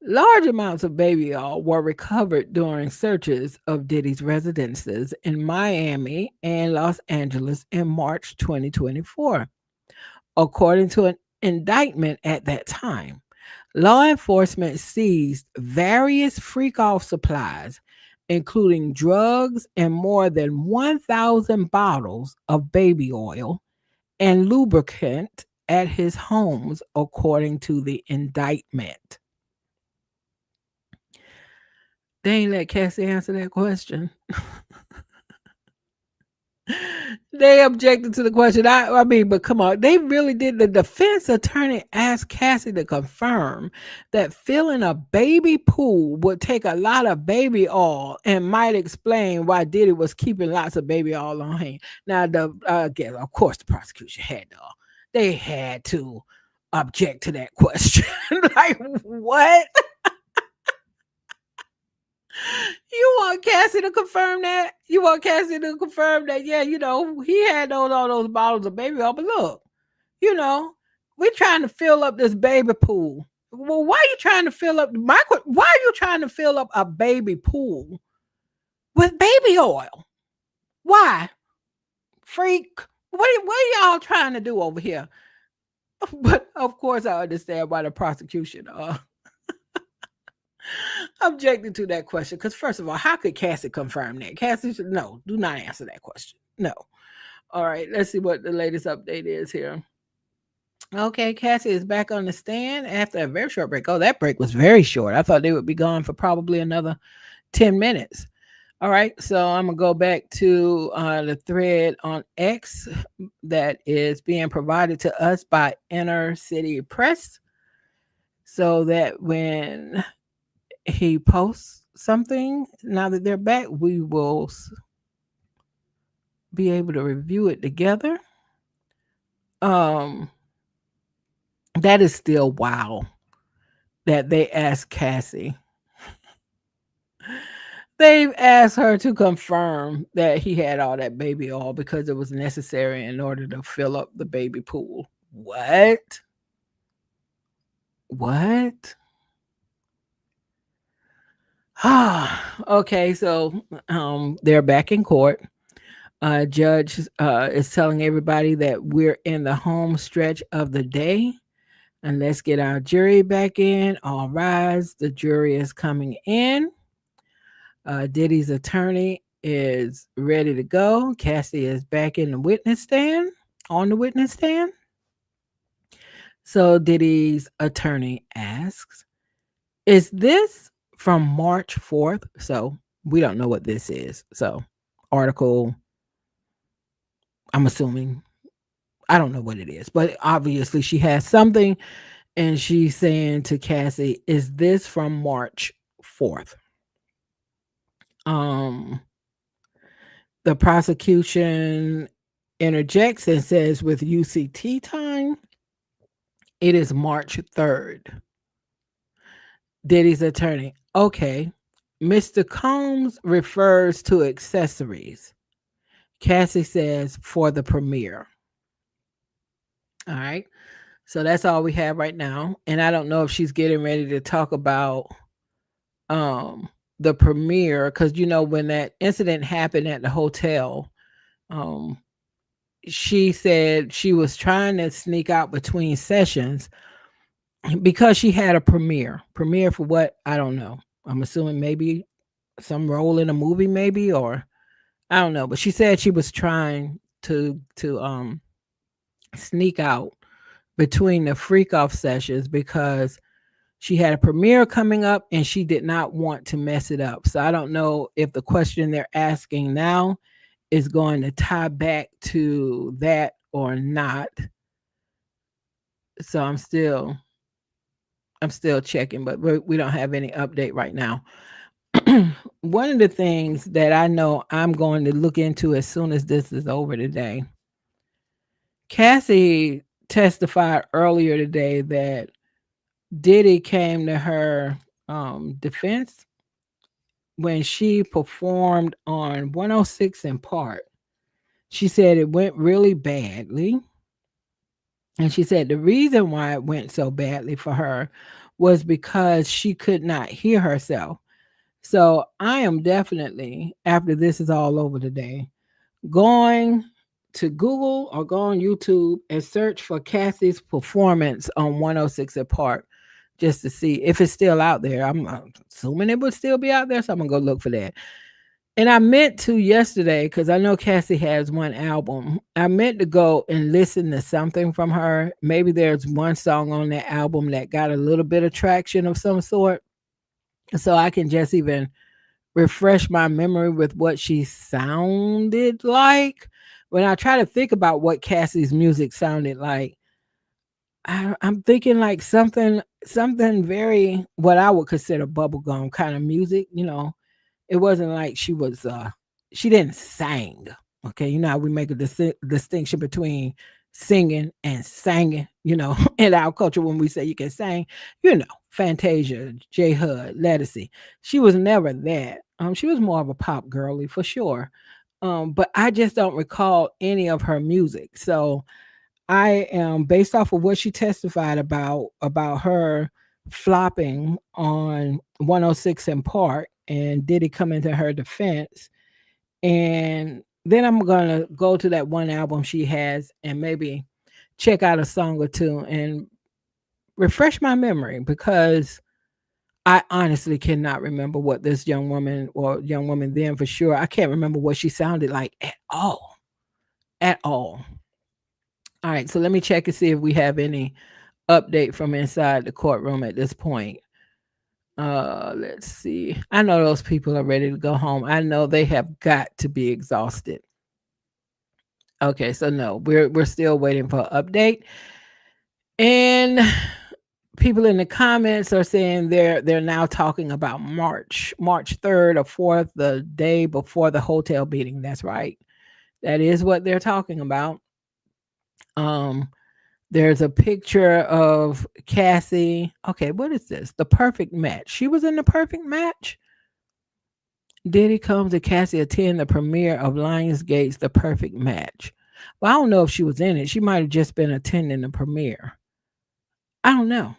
Large amounts of baby oil were recovered during searches of Diddy's residences in Miami and Los Angeles in March 2024, according to an indictment at that time. Law enforcement seized various freak off supplies, including drugs and more than 1,000 bottles of baby oil and lubricant at his homes, according to the indictment. They ain't let Cassie answer that question. They objected to the question. I mean, but come on, they really did. The defense attorney asked Cassie to confirm that filling a baby pool would take a lot of baby oil and might explain why Diddy was keeping lots of baby oil on hand. Now, again, of course, the prosecution had to. They had to object to that question. Like, what? You want Cassie to confirm that? You want Cassie to confirm that? Yeah, he had all those bottles of baby oil. But look, you know, we're trying to fill up this baby pool. Well, why are you trying to fill up why are you trying to fill up a baby pool with baby oil? Why? Freak. What are y'all trying to do over here? But of course I understand why the prosecution objected to that question. Because first of all, how could Cassie confirm that? Cassie should no, do not answer that question. No. All right, let's see what the latest update is here. Okay, Cassie is back on the stand after a very short break. Oh, that break was very short. I thought they would be gone for probably another 10 minutes. All right, so I'm going to go back to the thread on X that is being provided to us by Inner City Press so that when he posts something, now that they're back, we will be able to review it together. Um, that is still wow that they asked Cassie. They've asked her to confirm that he had all that baby oil because it was necessary in order to fill up the baby pool. What? What? Okay, so they're back in court. Judge is telling everybody that we're in the home stretch of the day. And let's get our jury back in. All rise. The jury is coming in. Diddy's attorney is ready to go. Cassie is back in the witness stand, on the witness stand. So Diddy's attorney asks, is this from March 4th? So we don't know what this is. So article, I'm assuming, I don't know what it is, but obviously she has something and she's saying to Cassie, is this from March 4th? The prosecution interjects and says with UCT time, it is March 3rd. Diddy's attorney, okay. Mr. Combs refers to accessories. Cassie says for the premiere. All right. So that's all we have right now. And I don't know if she's getting ready to talk about the premiere because when that incident happened at the hotel, she said she was trying to sneak out between sessions because she had a premiere. Premiere for what? I don't know. I'm assuming maybe some role in a movie, maybe, or I don't know. But she said she was trying to sneak out between the freak off sessions because she had a premiere coming up and she did not want to mess it up. So I don't know if the question they're asking now is going to tie back to that or not. So I'm still checking, but we don't have any update right now. One of the things that I know I'm going to look into as soon as this is over today, Cassie testified earlier today that Diddy came to her defense when she performed on 106 in Park. She said it went really badly. And she said the reason why it went so badly for her was because she could not hear herself. So I am definitely, after this is all over today, going to Google or go on YouTube and search for Cassie's performance on 106 at Park just to see if it's still out there. I'm assuming it would still be out there, so I'm gonna go look for that. And I meant to yesterday because I know Cassie has one album. I meant to go and listen to something from her. Maybe there's one song on that album that got a little bit of traction of some sort, so I can just even refresh my memory with what she sounded like. When I try to think about what Cassie's music sounded like, I'm thinking like something very what I would consider bubblegum kind of music. It wasn't like she didn't sing. Okay, you know how we make a distinction between singing and singing. In our culture when we say you can sing, Fantasia, J Hud, Lettucey. She was never that. She was more of a pop girly for sure. But I just don't recall any of her music. So I am based off of what she testified about her flopping on 106 in Park and Diddy coming to her defense. And then I'm gonna go to that one album she has and maybe check out a song or two and refresh my memory because I honestly cannot remember what this young woman then for sure. I can't remember what she sounded like at all. At all. All right, so let me check and see if we have any update from inside the courtroom at this point. Let's see. I know those people are ready to go home. I know they have got to be exhausted. Okay, so no, we're still waiting for an update. And people in the comments are saying they're now talking about March 3rd or 4th, the day before the hotel beating. That's right. That is what they're talking about. Um there's a picture of Cassie. Okay, what is this? The perfect match. She was in the perfect match. Diddy comes to Cassie attend the premiere of Lionsgate's The Perfect Match. Well, I don't know if she was in it. She might have just been attending the premiere. I don't know.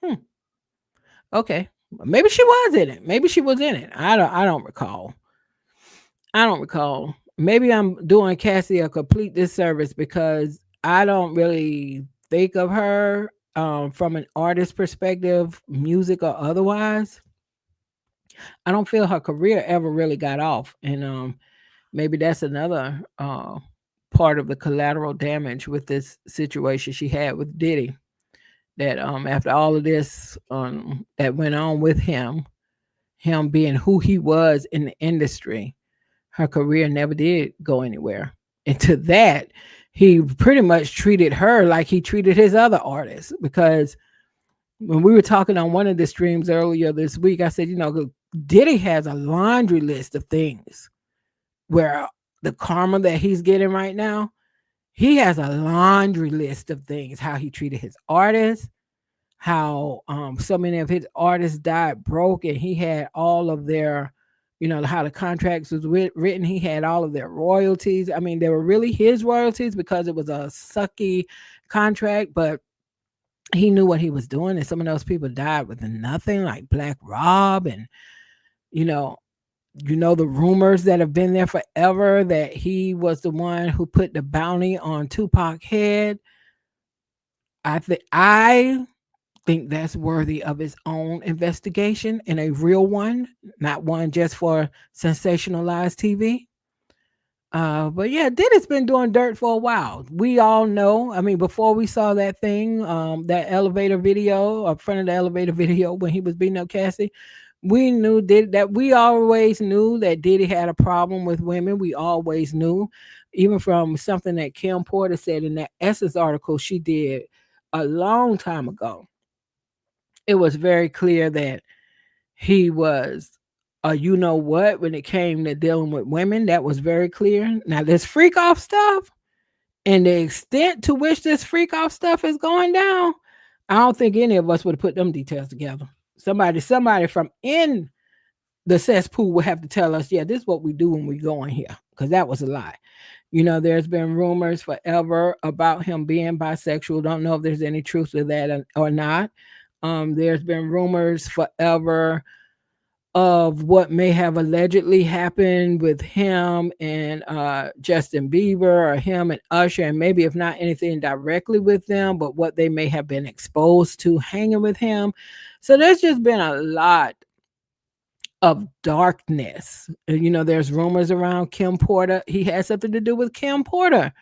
Hmm. Okay. Maybe she was in it. Maybe she was in it. I don't recall. I don't recall. Maybe I'm doing Cassie a complete disservice because I don't really think of her from an artist perspective, music or otherwise. I don't feel her career ever really got off, and maybe that's another part of the collateral damage with this situation she had with Diddy. That after all of this that went on with him being who he was in the industry, her career never did go anywhere. And to that, he pretty much treated her like he treated his other artists. Because when we were talking on one of the streams earlier this week, I said, Diddy has a laundry list of things where the karma that he's getting right now, he has a laundry list of things, how he treated his artists, how so many of his artists died broke and he had all of their how the contracts was written. He had all of their royalties. I mean, they were really his royalties because it was a sucky contract, but he knew what he was doing. And some of those people died with nothing, like Black Rob. And you know the rumors that have been there forever that he was the one who put the bounty on Tupac head. I think that's worthy of its own investigation, and a real one, not one just for sensationalized TV. But yeah, Diddy's been doing dirt for a while. We all know. I mean, before we saw that thing, that elevator video, or front of the elevator video when he was beating up Cassie, we knew that we always knew that Diddy had a problem with women. We always knew, even from something that Kim Porter said in that Essence article she did a long time ago. It was very clear that he was you know what when it came to dealing with women. That was very clear. Now this freak off stuff and the extent to which this freak off stuff is going down, I don't think any of us would have put them details together. Somebody from in the cesspool would have to tell us, yeah, this is what we do when we go in here, because that was a lie. There's been rumors forever about him being bisexual. Don't know if there's any truth to that or not. There's been rumors forever of what may have allegedly happened with him and Justin Bieber, or him and Usher, and maybe if not anything directly with them, but what they may have been exposed to hanging with him. So there's just been a lot of darkness. And, there's rumors around Kim Porter. He had something to do with Kim Porter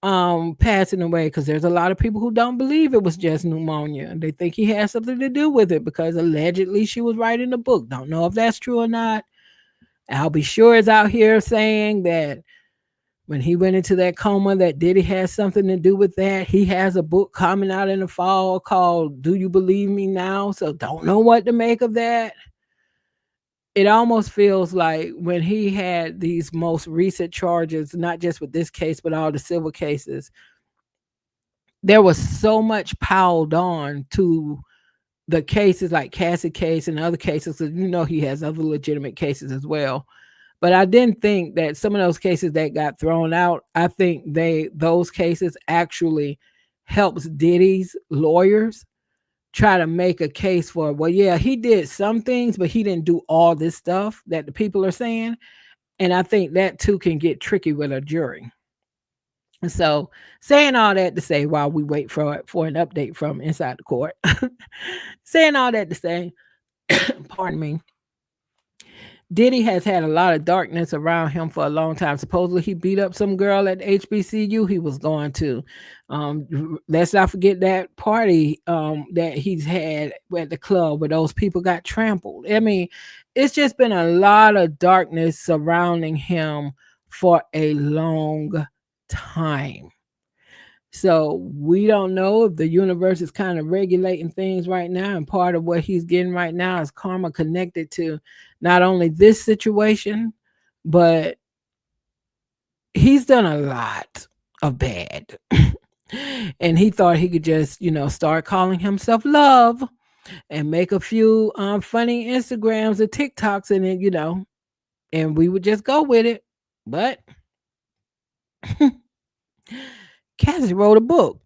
passing away, because there's a lot of people who don't believe it was just pneumonia. They think he has something to do with it because allegedly she was writing a book. Don't know if that's true or not. I'll be sure is out here saying that when he went into that coma, that Diddy has something to do with that. He has a book coming out in the fall called Do You Believe Me Now? So don't know what to make of that. It almost feels like when he had these most recent charges, not just with this case, but all the civil cases, there was so much piled on to the cases like Cassie case and other cases, because he has other legitimate cases as well. But I didn't think that some of those cases that got thrown out, I think those cases actually helps Diddy's lawyers try to make a case for, well, yeah, he did some things, but he didn't do all this stuff that the people are saying. And I think that too can get tricky with a jury. And so, saying all that to say, while we wait for an update from inside the court, saying all that to say, pardon me, Diddy has had a lot of darkness around him for a long time. Supposedly, he beat up some girl at HBCU he was going to. Let's not forget that party that he's had at the club where those people got trampled. I mean, it's just been a lot of darkness surrounding him for a long time. So we don't know if the universe is kind of regulating things right now. And part of what he's getting right now is karma connected to not only this situation, but he's done a lot of bad. And he thought he could just, start calling himself love and make a few funny Instagrams and TikToks, and then, and we would just go with it. But Cassie wrote a book.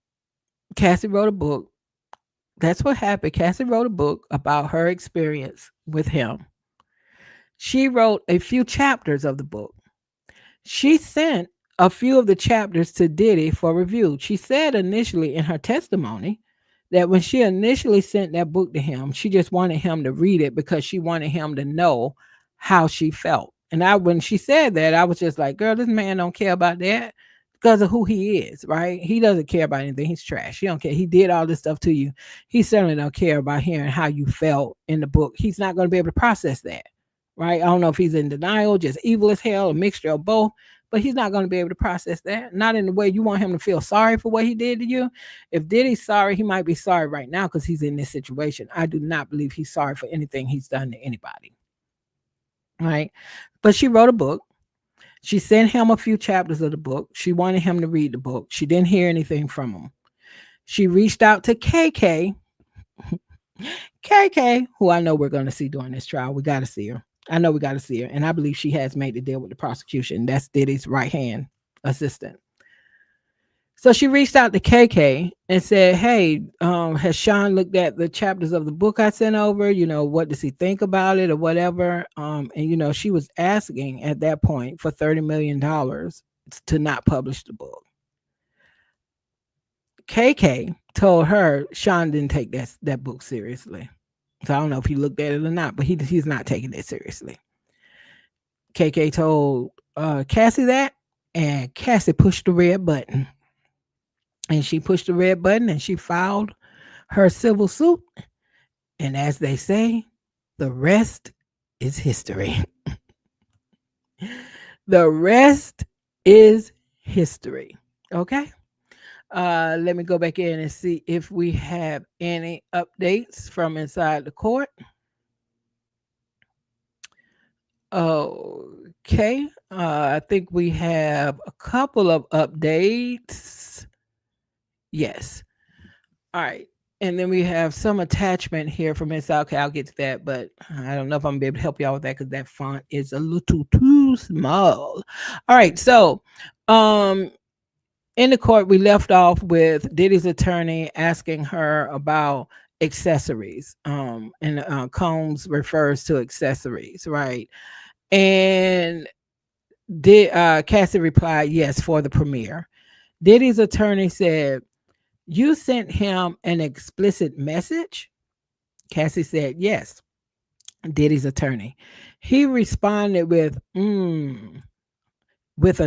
Cassie wrote a book. That's what happened. Cassie wrote a book about her experience with him. She wrote a few chapters of the book. She sent a few of the chapters to Diddy for review. She said initially in her testimony that when she initially sent that book to him, she just wanted him to read it because she wanted him to know how she felt. And when she said that, I was just like, girl, this man don't care about that because of who he is, right? He doesn't care about anything. He's trash. He don't care. He did all this stuff to you. He certainly don't care about hearing how you felt in the book. He's not going to be able to process that, right? I don't know if he's in denial, just evil as hell, a mixture of both, but he's not going to be able to process that. Not in the way you want him to feel sorry for what he did to you. If Diddy's sorry, he might be sorry right now because he's in this situation. I do not believe he's sorry for anything he's done to anybody, right? But she wrote a book. She sent him a few chapters of the book. She wanted him to read the book. She didn't hear anything from him. She reached out to KK, who I know we're going to see during this trial. We got to see her. I know we got to see her. And I believe she has made the deal with the prosecution. That's Diddy's right hand assistant. So she reached out to KK and said, hey, has Sean looked at the chapters of the book I sent over? What does he think about it or whatever? And, she was asking at that point for $30 million to not publish the book. KK told her Sean didn't take that book seriously. So I don't know if he looked at it or not, but he's not taking it seriously. KK told Cassie that, and Cassie pushed the red button. And she pushed the red button and she filed her civil suit. And as they say, the rest is history. The rest is history. Okay. Let me go back in and see if we have any updates from inside the court. Okay. I think we have a couple of updates. Yes. All right. And then we have some attachment here from inside. Okay, I'll get to that, but I don't know if I'm gonna be able to help y'all with that because that font is a little too small. All right, so in the court, we left off with Diddy's attorney asking her about accessories. And Combs refers to accessories, right? And did Cassie replied, yes, for the premiere. Diddy's attorney said, you sent him an explicit message? Cassie said, yes. Diddy's attorney. He responded with a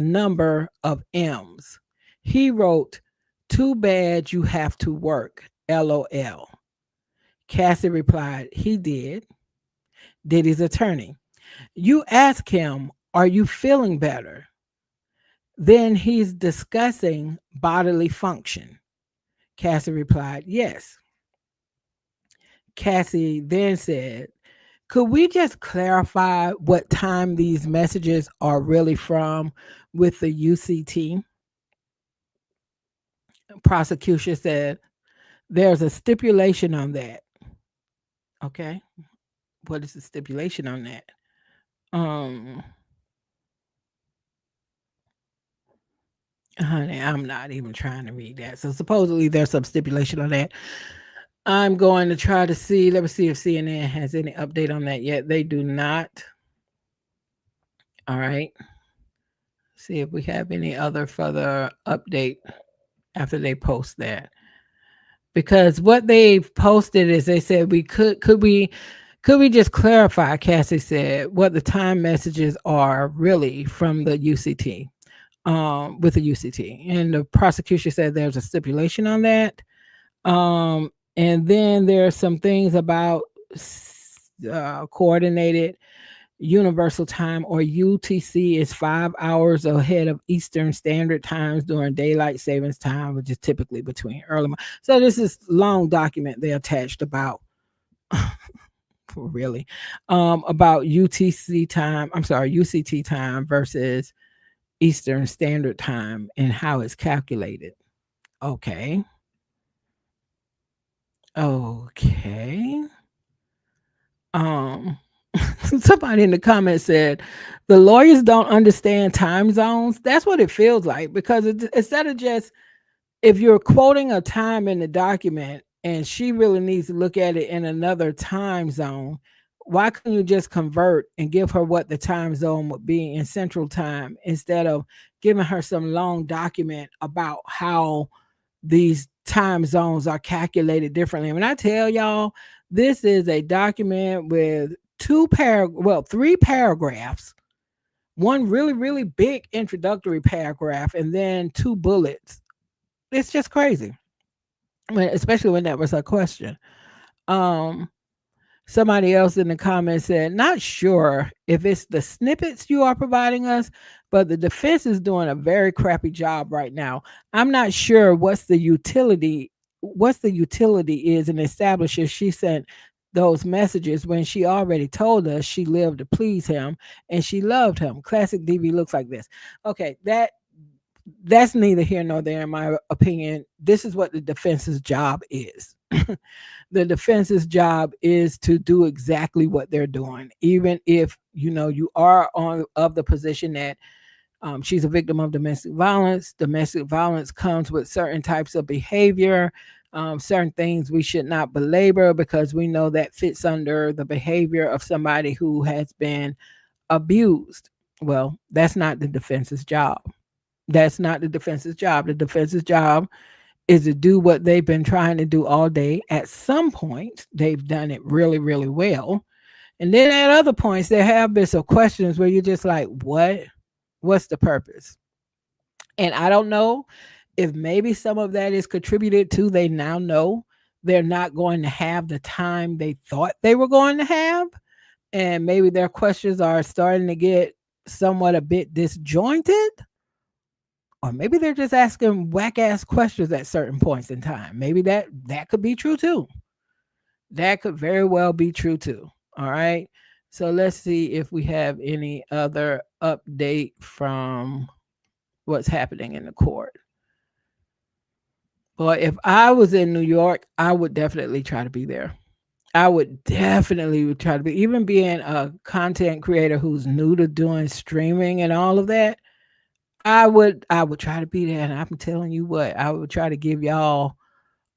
number of M's. He wrote, too bad you have to work. LOL. Cassie replied, he did. Diddy's attorney. You ask him, are you feeling better? Then he's discussing bodily function. Cassie replied, yes. Cassie then said, could we just clarify what time these messages are really from with the UCT? Prosecution said, there's a stipulation on that. Okay. What is the stipulation on that? Um, Honey, I'm not even trying to read that. So supposedly there's some stipulation on that. I'm going to try to see. Let me see if CNN has any update on that yet. They do not. All right. See if we have any other further update after they post that. Because what they've posted is they said we could we just clarify, Cassie said, what the time messages are really from the UCT, with the UCT. And the prosecution said there's a stipulation on that. And then there's some things about coordinated universal time, or UTC, is 5 hours ahead of Eastern Standard Times during daylight savings time, which is typically between early. So this is long document they attached about really about UTC time. I'm sorry, UCT time versus Eastern Standard Time and how it's calculated. Okay. Okay. Um, somebody in the comments said the lawyers don't understand time zones. That's what it feels like, because instead of just, if you're quoting a time in the document and she really needs to look at it in another time zone, why couldn't you just convert and give her what the time zone would be in Central Time, instead of giving her some long document about how these time zones are calculated differently? When I tell y'all, this is a document with three paragraphs, one really, really big introductory paragraph, and then two bullets. It's just crazy. Especially when that was a question. Um, Somebody else in the comments said, not sure if it's the snippets you are providing us, but the defense is doing a very crappy job right now. I'm not sure what's the utility is, and establishes she sent those messages when she already told us she lived to please him and she loved him. Classic DV looks like this. Okay, that's neither here nor there in my opinion. This is what the defense's job is. The defense's job is to do exactly what they're doing, even if you are on of the position that she's a victim of domestic violence. Domestic violence comes with certain types of behavior, certain things we should not belabor, because we know that fits under the behavior of somebody who has been abused. Well, that's not the defense's job. That's not the defense's job. The defense's job is to do what they've been trying to do all day. At some point, they've done it really, really well. And then at other points, there have been some questions where you're just like, what? What's the purpose? And I don't know if maybe some of that is contributed to they now know they're not going to have the time they thought they were going to have. And maybe their questions are starting to get somewhat a bit disjointed, or maybe they're just asking whack ass questions at certain points in time. Maybe that could be true too. That could very well be true too. All right. So let's see if we have any other update from what's happening in the court. Well, if I was in New York, I would definitely try to be there. I would definitely try to be, even being a content creator who's new to doing streaming and all of that. I would try to be there, and I'm telling you what, I would try to give y'all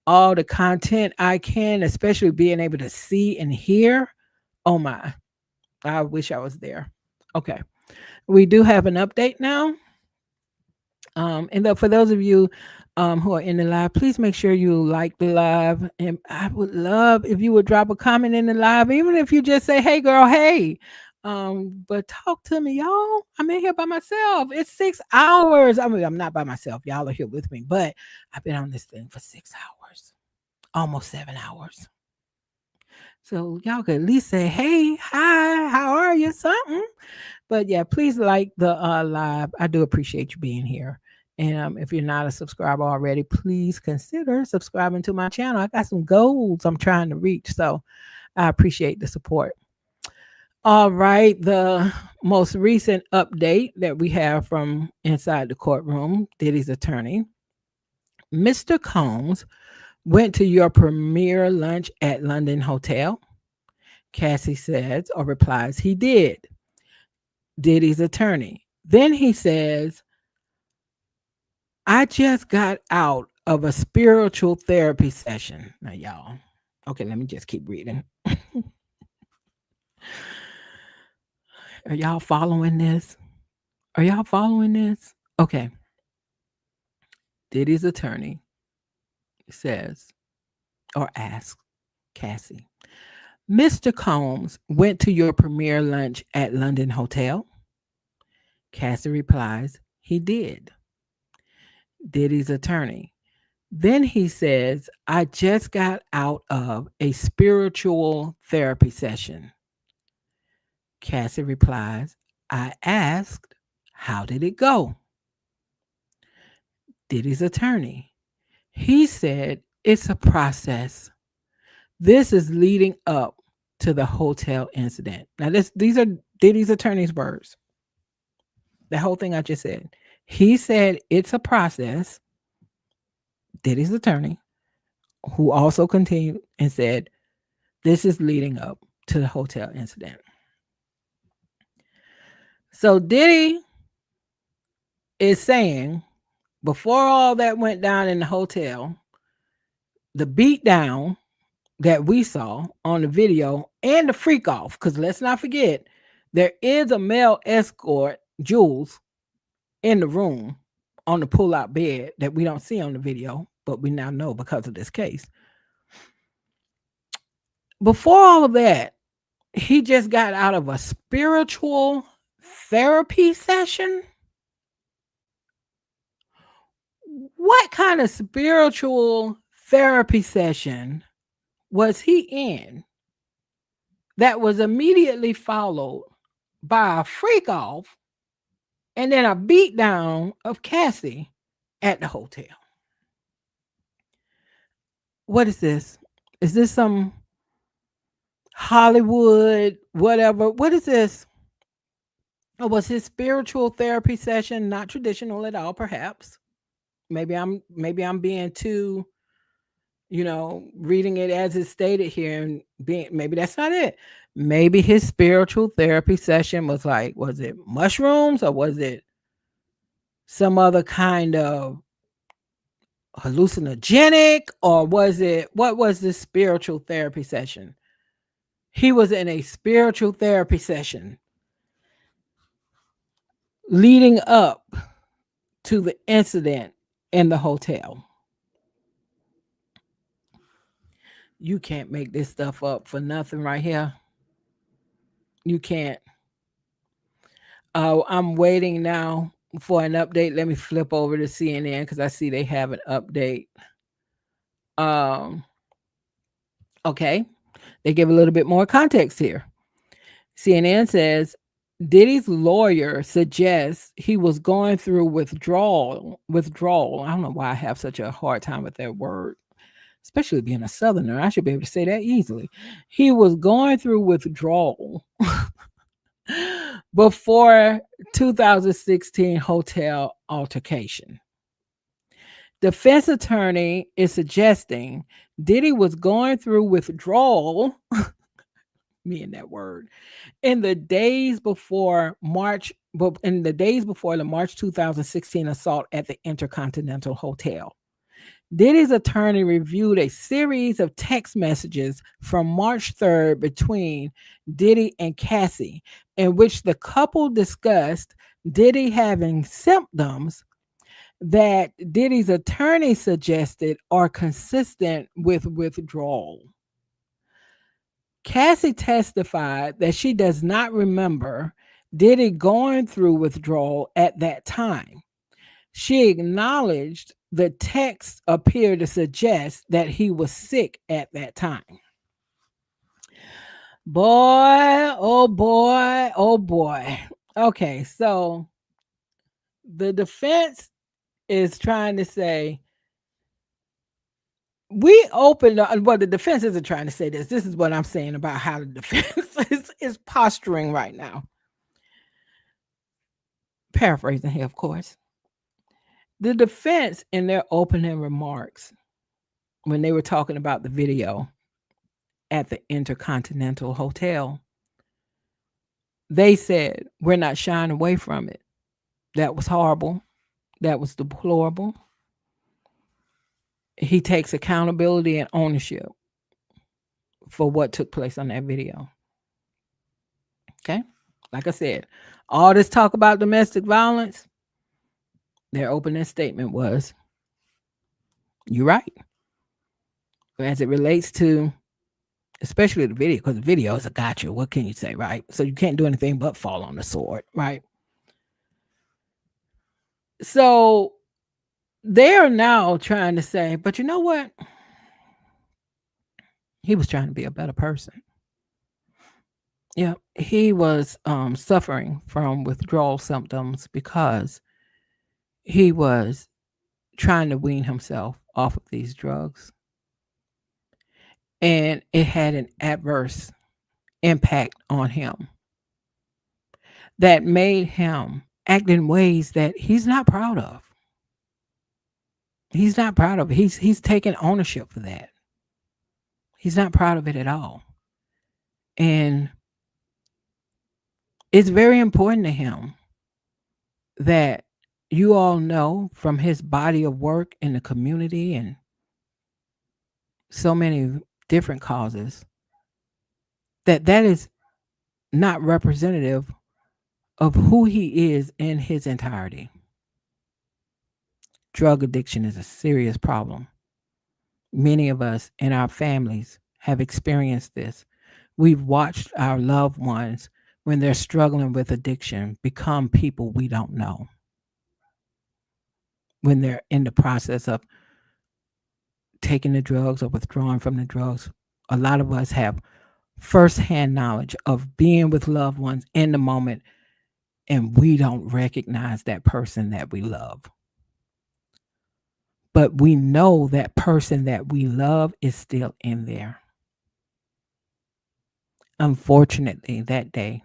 all the content I can, especially being able to see and hear. Oh my, I wish I was there. Okay. We do have an update now. For those of you who are in the live, please make sure you like the live. And I would love if you would drop a comment in the live, even if you just say, "Hey, girl, hey." But talk to me, y'all. I'm in here by myself. It's 6 hours. I mean, I'm not by myself. Y'all are here with me, but I've been on this thing for 6 hours, almost 7 hours. So y'all could at least say, "Hey, hi, how are you?" Something. But yeah, please like the live. I do appreciate you being here. And if you're not a subscriber already, please consider subscribing to my channel. I got some goals I'm trying to reach. So I appreciate the support. All right. The most recent update that we have from inside the courtroom, Diddy's attorney, Mr. Combs went to your premiere lunch at London Hotel. Cassie says or replies, he did. Diddy's attorney. Then he says, I just got out of a spiritual therapy session. Now, y'all, okay, let me just keep reading. Are y'all following this? Are y'all following this? Okay. Diddy's attorney says or asks Cassie, Mr. Combs went to your premiere lunch at London Hotel. Cassie replies, he did. Diddy's attorney. Then he says, I just got out of a spiritual therapy session. Cassie replies, I asked, how did it go? Diddy's attorney. He said, it's a process. This is leading up to the hotel incident. Now, these are Diddy's attorney's words. The whole thing I just said. He said, it's a process. Diddy's attorney, who also continued and said, this is leading up to the hotel incident. So Diddy is saying before all that went down in the hotel, the beat down that we saw on the video and the freak off, because let's not forget, there is a male escort, Jules, in the room on the pull out bed that we don't see on the video, but we now know because of this case. Before all of that, he just got out of a spiritual therapy session. What kind of spiritual therapy session was he in that was immediately followed by a freak off and then a beat down of Cassie at the hotel? What is this? Is this some Hollywood, whatever? What is this? Or was his spiritual therapy session not traditional at all, perhaps? Maybe I'm being too, reading it as it's stated here and being maybe that's not it. Maybe his spiritual therapy session was it mushrooms or was it some other kind of hallucinogenic or what was this spiritual therapy session? He was in a spiritual therapy session leading up to the incident in the hotel. You can't make this stuff up for nothing right here. You can't. I'm waiting now for an update. Let me flip over to CNN because I see they have an update. Um, okay. They give a little bit more context here. CNN says Diddy's lawyer suggests he was going through withdrawal. Withdrawal. I don't know why I have such a hard time with that word, especially being a Southerner. I should be able to say that easily. He was going through withdrawal before 2016 hotel altercation. Defense attorney is suggesting Diddy was going through withdrawal, me and that word, in the days before the March 2016 assault at the Intercontinental Hotel. Diddy's attorney reviewed a series of text messages from March 3rd between Diddy and Cassie, in which the couple discussed Diddy having symptoms that Diddy's attorney suggested are consistent with withdrawal. Cassie testified that she does not remember Diddy going through withdrawal at that time. She acknowledged the text appeared to suggest that he was sick at that time. Boy, oh boy, oh boy. Okay, so the defense is trying to say we opened well, the defense isn't trying to say this. This is what I'm saying about how the defense is posturing right now. Paraphrasing here, of course. The defense, in their opening remarks, when they were talking about the video at the Intercontinental Hotel, they said, we're not shying away from it. That was horrible. That was deplorable. He takes accountability and ownership for what took place on that video. Okay? Like I said, all this talk about domestic violence, their opening statement was, you're right. As it relates to, especially the video, because the video is a gotcha. What can you say, right? So you can't do anything but fall on the sword, right? So they're now trying to say, but you know what? He was trying to be a better person. Yeah, he was suffering from withdrawal symptoms because he was trying to wean himself off of these drugs. And it had an adverse impact on him that made him act in ways that he's not proud of. He's not proud of it. He's taking ownership for that. He's not proud of it at all. And it's very important to him that you all know from his body of work in the community and so many different causes that that is not representative of who he is in his entirety. Drug addiction is a serious problem. Many of us in our families have experienced this. We've watched our loved ones, when they're struggling with addiction, become people we don't know. When they're in the process of taking the drugs or withdrawing from the drugs, a lot of us have firsthand knowledge of being with loved ones in the moment, and we don't recognize that person that we love. But we know that person that we love is still in there. Unfortunately, that day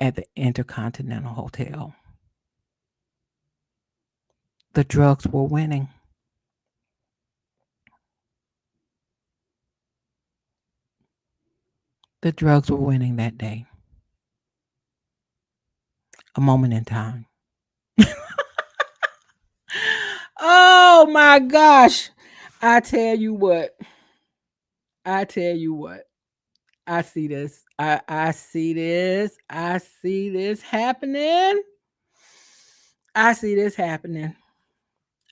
at the Intercontinental Hotel, the drugs were winning. The drugs were winning that day. A moment in time. Oh my gosh. I tell you what. I tell you what. I see this. I see this. I see this happening. I see this happening.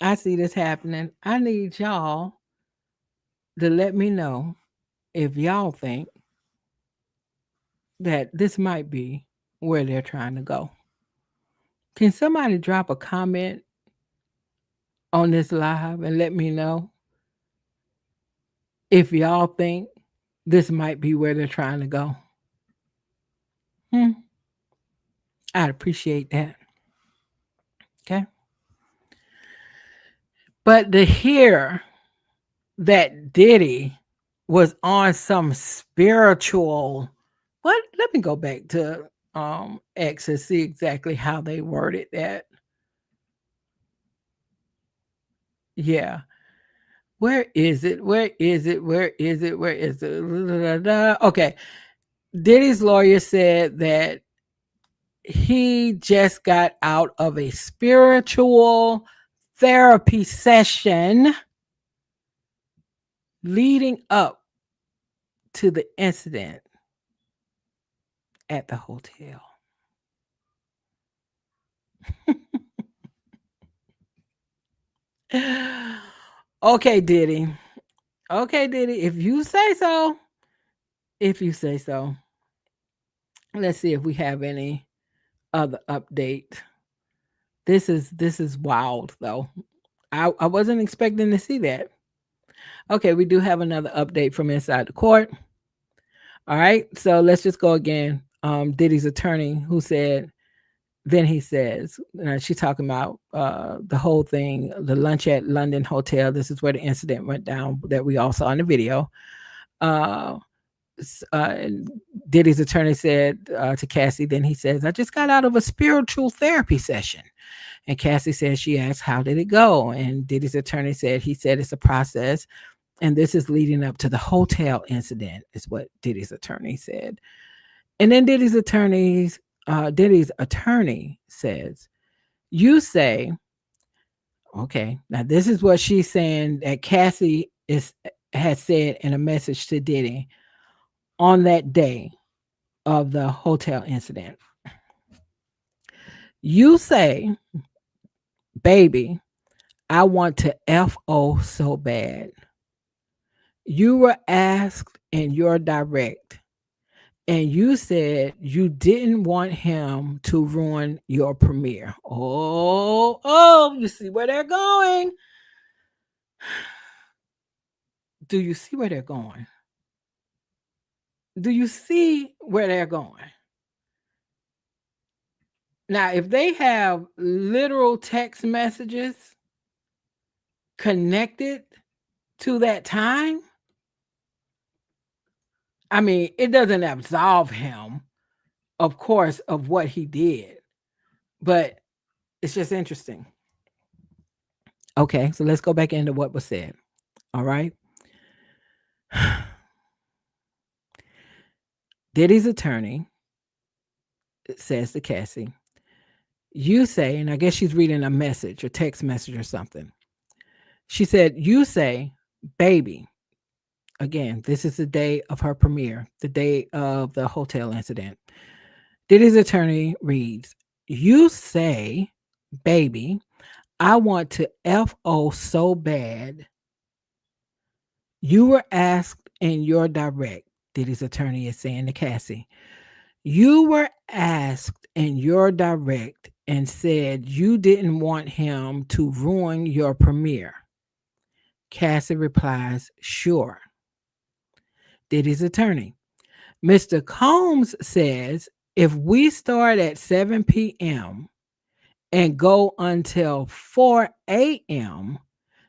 I see this happening. I need y'all to let me know if y'all think that this might be where they're trying to go. Can somebody drop a comment on this live and let me know if y'all think this might be where they're trying to go? I'd appreciate that. Okay. But to hear that Diddy was on some spiritual, what? Let me go back to X and see exactly how they worded that. Yeah. Where is it? Where is it? Where is it? Where is it? Okay. Diddy's lawyer said that he just got out of a spiritual therapy session leading up to the incident at the hotel. Okay, Diddy. Okay, Diddy. If you say so. If you say so. Let's see if we have any other update. This is wild though. I wasn't expecting to see that. Okay, we do have another update from inside the court. All right, so let's just go again. Diddy's attorney who said, then he says, she's talking about the whole thing, the lunch at London Hotel. This is where the incident went down that we all saw in the video. Uh, Diddy's attorney said to Cassie, then he says, I just got out of a spiritual therapy session. And Cassie said, she asked, how did it go? And Diddy's attorney said, he said it's a process. And this is leading up to the hotel incident, is what Diddy's attorney said. And then Diddy's attorney says, you say, okay, now this is what she's saying that Cassie has said in a message to Diddy on that day of the hotel incident. You say, baby, I want to FO so bad. You were asked in your direct, and you said you didn't want him to ruin your premiere. Oh, you see where they're going? Do you see where they're going? Do you see where they're going? Now, if they have literal text messages connected to that time, I mean, it doesn't absolve him, of course, of what he did, but it's just interesting. Okay, so let's go back into what was said. All right. Diddy's attorney says to Cassie, you say, and I guess she's reading a message, a text message or something. She said, you say, baby, again, this is the day of her premiere, the day of the hotel incident. Diddy's attorney reads, you say, baby, I want to FO so bad. You were asked in your direct, Diddy's attorney is saying to Cassie, you were asked in your direct and said you didn't want him to ruin your premiere. Cassie replies, sure. Diddy's attorney, Mr. Combs says if we start at 7 p.m. and go until 4 a.m.,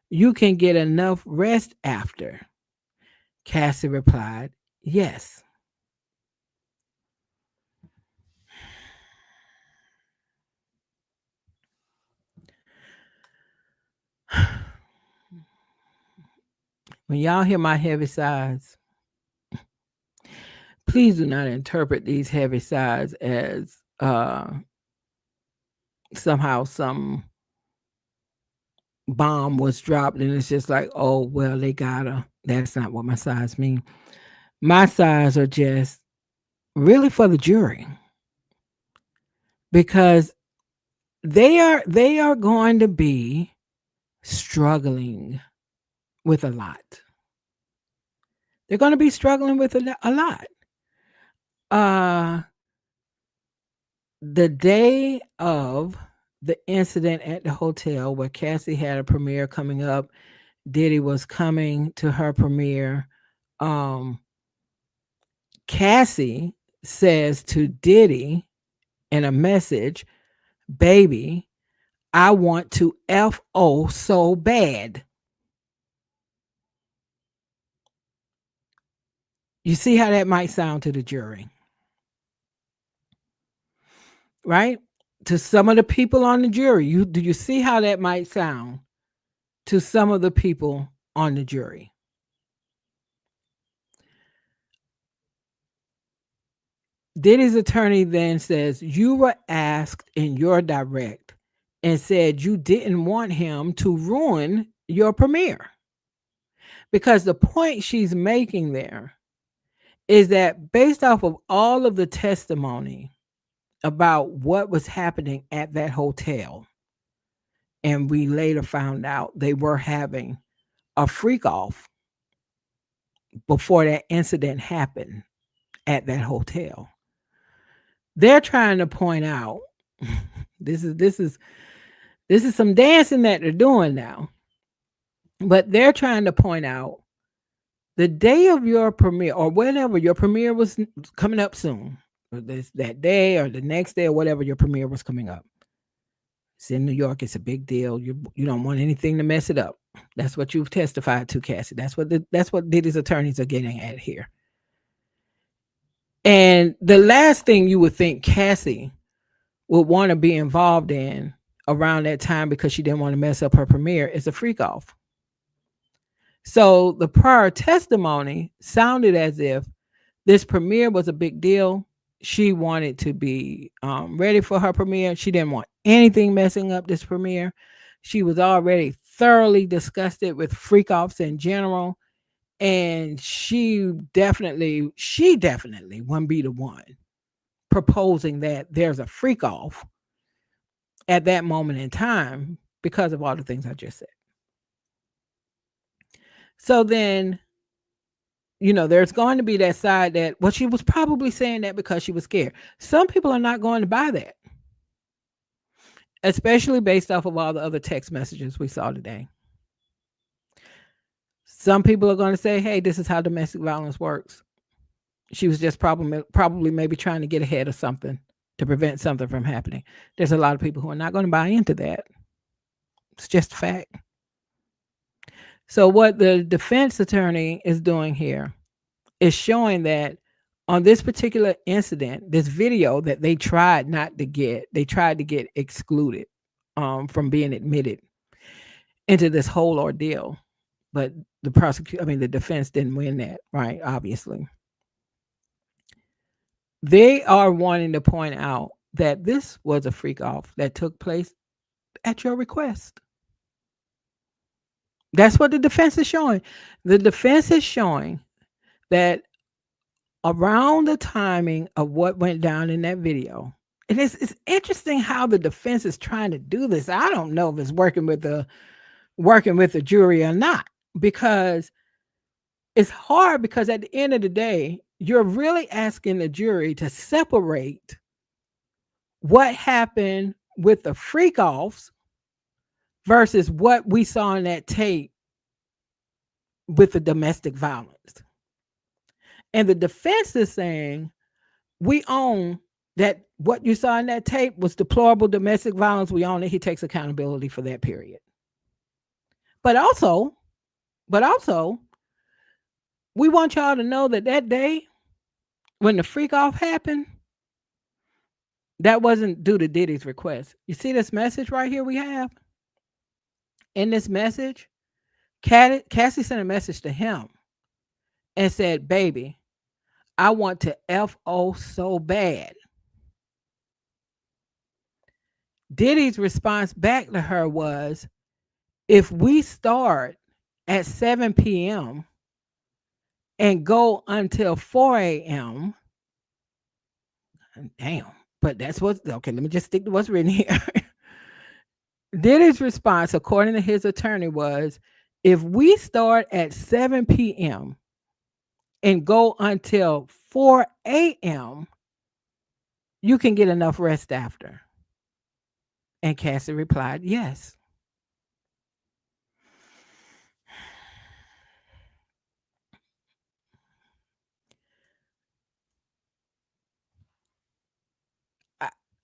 you can get enough rest after. Cassie replied, yes. When y'all hear my heavy sighs, please do not interpret these heavy sighs as somehow some bomb was dropped and it's just like, oh, well, they got her. That's not what my sighs mean. My sighs are just really for the jury because they are going to be struggling with a lot. They're going to be struggling with a lot. The day of the incident at the hotel where Cassie had a premiere coming up, Diddy was coming to her premiere. Cassie says to Diddy in a message, baby, I want to FO so bad. You see how that might sound to the jury, right? To some of the people on the jury, do you see how that might sound to some of the people on the jury? Diddy's attorney then says, you were asked in your direct and said you didn't want him to ruin your premiere. Because the point she's making there is that based off of all of the testimony about what was happening at that hotel, and we later found out they were having a freak off before that incident happened at that hotel. They're trying to point out this is this is this is some dancing that they're doing now, but they're trying to point out the day of your premiere or whenever your premiere was coming up soon, or this that day or the next day or whatever your premiere was coming up. It's in New York. It's a big deal. You don't want anything to mess it up. That's what you've testified to, Cassie. That's what Diddy's attorneys are getting at here. And the last thing you would think Cassie would want to be involved in around that time because she didn't want to mess up her premiere is a freak off. So the prior testimony sounded as if this premiere was a big deal. She wanted to be ready for her premiere. She didn't want anything messing up this premiere. She was already thoroughly disgusted with freak offs in general. And she definitely wouldn't be the one proposing that there's a freak off at that moment in time because of all the things I just said. So then, there's going to be that side that, well, she was probably saying that because she was scared. Some people are not going to buy that, especially based off of all the other text messages we saw today. Some people are going to say, hey, this is how domestic violence works. She was just probably maybe trying to get ahead of something to prevent something from happening. There's a lot of people who are not going to buy into that. It's just a fact. So what the defense attorney is doing here is showing that on this particular incident, this video that they tried to get excluded from being admitted into this whole ordeal. But the defense didn't win that, right? Obviously. They are wanting to point out that this was a freak off that took place at your request. That's what the defense is showing. The defense is showing that around the timing of what went down in that video, and it's interesting how the defense is trying to do this. I don't know if it's working with the jury or not, because it's hard, because at the end of the day, you're really asking the jury to separate what happened with the freak offs versus what we saw in that tape with the domestic violence. And the defense is saying, we own that what you saw in that tape was deplorable domestic violence. We own it. He takes accountability for that period. But also, we want y'all to know that that day when the freak off happened, that wasn't due to Diddy's request. You see this message right here we have? In this message, Cassie sent a message to him and said, baby, I want to FO so bad. Diddy's response back to her was, if we start at 7 p.m. and go until 4 a.m., damn, but that's what's okay. Let me just stick to what's written here. Diddy's response, according to his attorney, was, if we start at 7 p.m. and go until 4 a.m., you can get enough rest after. And Cassie replied, yes.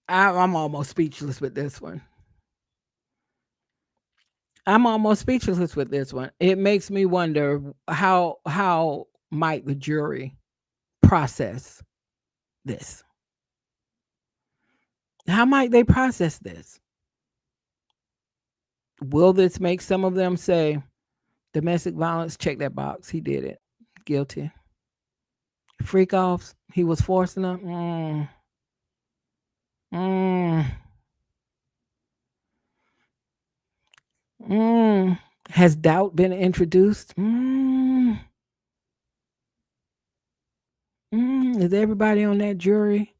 I'm almost speechless with this one. It makes me wonder how might the jury process this? How might they process this? Will this make some of them say, domestic violence, check that box, he did it, guilty. Freak offs, he was forcing them. Has doubt been introduced? Is everybody on that jury?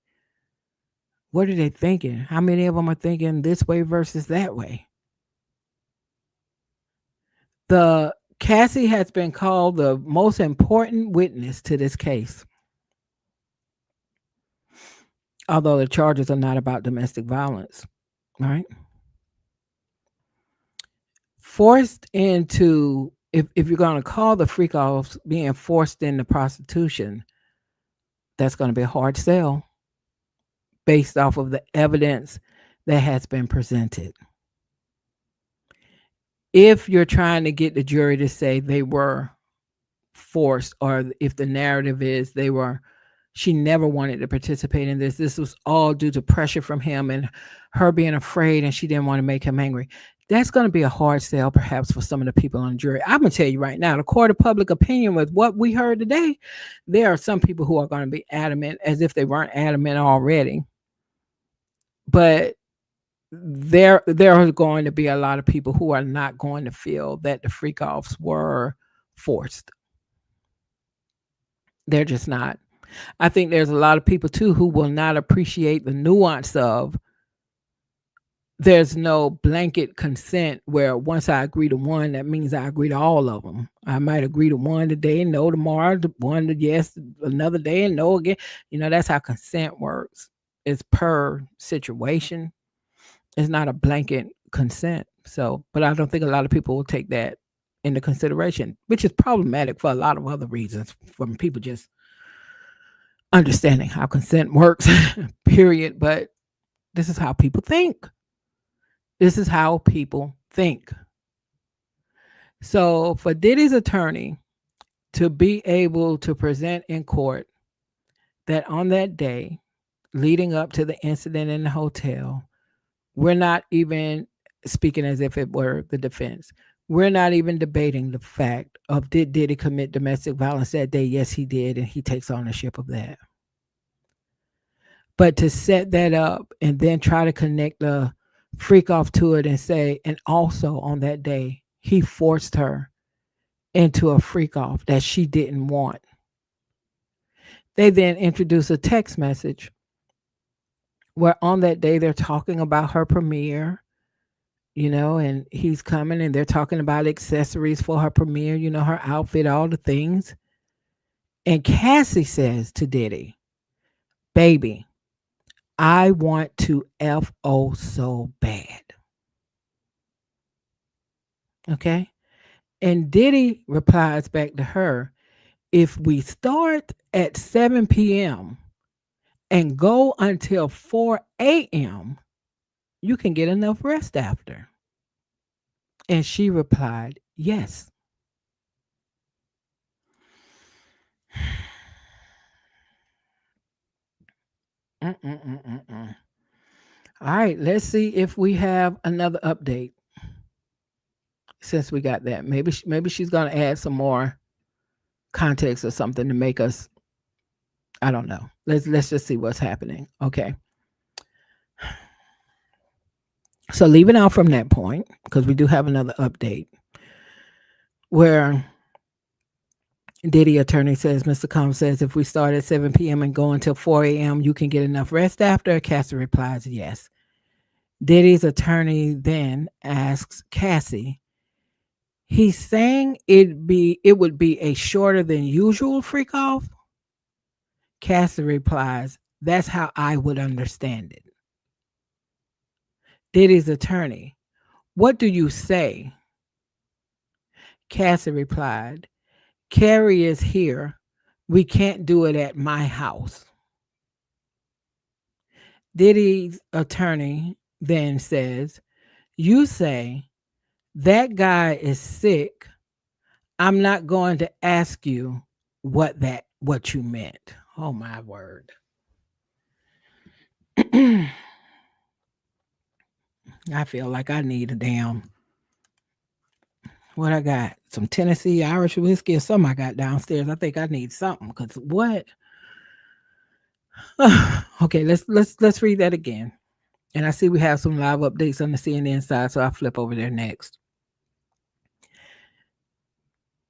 What are they thinking? How many of them are thinking this way versus that way? The Cassie has been called the most important witness to this case, although the charges are not about domestic violence, right? Forced into, if you're going to call the freak offs being forced into prostitution, that's going to be a hard sell based off of the evidence that has been presented. If you're trying to get the jury to say they were forced, or if the narrative is she never wanted to participate in this was all due to pressure from him and her being afraid and she didn't want to make him angry, that's going to be a hard sell perhaps for some of the people on the jury. I'm going to tell you right now, the court of public opinion with what we heard today, there are some people who are going to be adamant as if they weren't adamant already. But there are going to be a lot of people who are not going to feel that the freak offs were forced. They're just not. I think there's a lot of people too who will not appreciate the nuance of there's no blanket consent where once I agree to one, that means I agree to all of them. I might agree to one today and no tomorrow, one to yes, another day and no again. That's how consent works. It's per situation. It's not a blanket consent. So, but I don't think a lot of people will take that into consideration, which is problematic for a lot of other reasons, from people just understanding how consent works, period. But this is how people think. This is how people think. So for Diddy's attorney to be able to present in court that on that day leading up to the incident in the hotel, we're not even speaking as if it were the defense. We're not even debating the fact of did Diddy commit domestic violence that day? Yes, he did, and he takes ownership of that. But to set that up and then try to connect the freak off to it and say, and also on that day, he forced her into a freak off that she didn't want. They then introduce a text message where on that day they're talking about her premiere, and he's coming and they're talking about accessories for her premiere, her outfit, all the things. And Cassie says to Diddy, baby, I want to FO so bad. Okay. And Diddy replies back to her, if we start at 7 p.m. and go until 4 a.m., you can get enough rest after. And she replied, yes. Mm-mm-mm-mm-mm. All right, let's see if we have another update since we got that. Maybe she's going to add some more context or something to make us, I don't know. Let's just see what's happening. Okay. So leaving out from that point, because we do have another update where Diddy attorney says, Mr. Combs says, if we start at 7 p.m. and go until 4 a.m., you can get enough rest after. Cassie replies, yes. Diddy's attorney then asks Cassie, he's saying it would be a shorter than usual freak off. Cassie replies, that's how I would understand it. Diddy's attorney, what do you say? Cassie replied, Carrie is here. We can't do it at my house. Diddy's attorney then says, you say that guy is sick. I'm not going to ask you what you meant. Oh my word. I feel like I need a damn what I got? Some Tennessee Irish whiskey or something I got downstairs. I think I need something because what? Okay, let's read that again. And I see we have some live updates on the CNN side, so I'll flip over there next.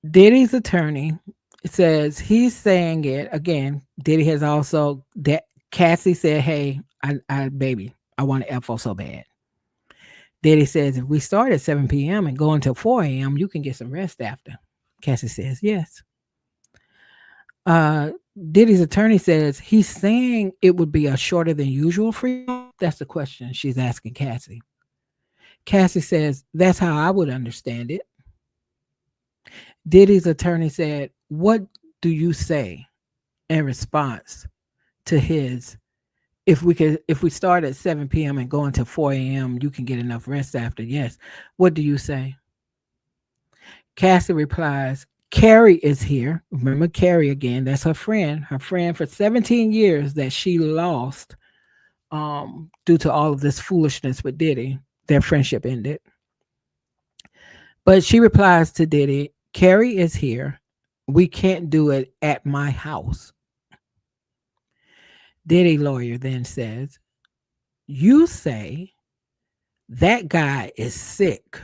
Diddy's attorney It says he's saying it again. Diddy has also that Cassie said, "Hey, baby, I want an FO so bad." Diddy says, "If we start at 7 p.m. and go until 4 a.m., you can get some rest after." Cassie says, "Yes." Uh, Diddy's attorney says he's saying it would be a shorter than usual freak off. That's the question she's asking Cassie. Cassie says, "That's how I would understand it." Diddy's attorney said, "What do you say in response to his if we start at 7 p.m. and go until 4 a.m., you can get enough rest after?" Yes. What do you say? Cassie replies, "Carrie is here." Remember Carrie again. That's her friend for 17 years that she lost due to all of this foolishness with Diddy. Their friendship ended. But she replies to Diddy, "Carrie is here. We can't do it at my house." Diddy lawyer then says, "You say that guy is sick."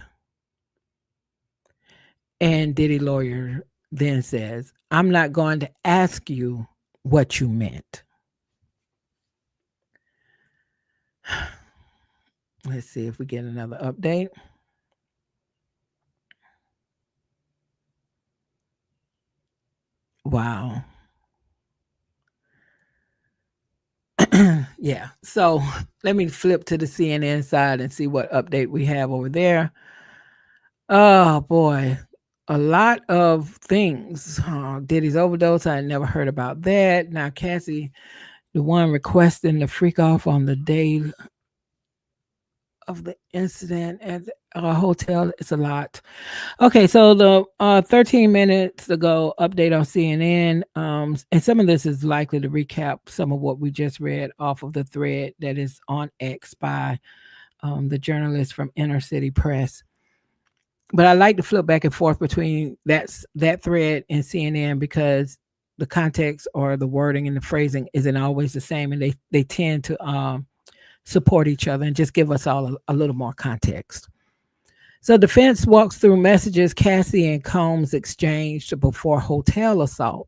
And Diddy lawyer then says, "I'm not going to ask you what you meant." Let's see if we get another update. Wow. Yeah. So let me flip to the CNN side and see what update we have over there. Oh boy. A lot of things. Diddy's overdose. I never heard about that. Now Cassie, the one requesting the freak off on the day of the incident at a hotel. It's a lot. Okay, so the 13 minutes ago update on CNN, and some of this is likely to recap some of what we just read off of the thread that is on X by the journalist from Inner City Press. But I like to flip back and forth between that thread and CNN because the context or the wording and the phrasing isn't always the same, and they tend to support each other and just give us all a little more context. So defense walks through messages Cassie and Combs exchanged before hotel assault.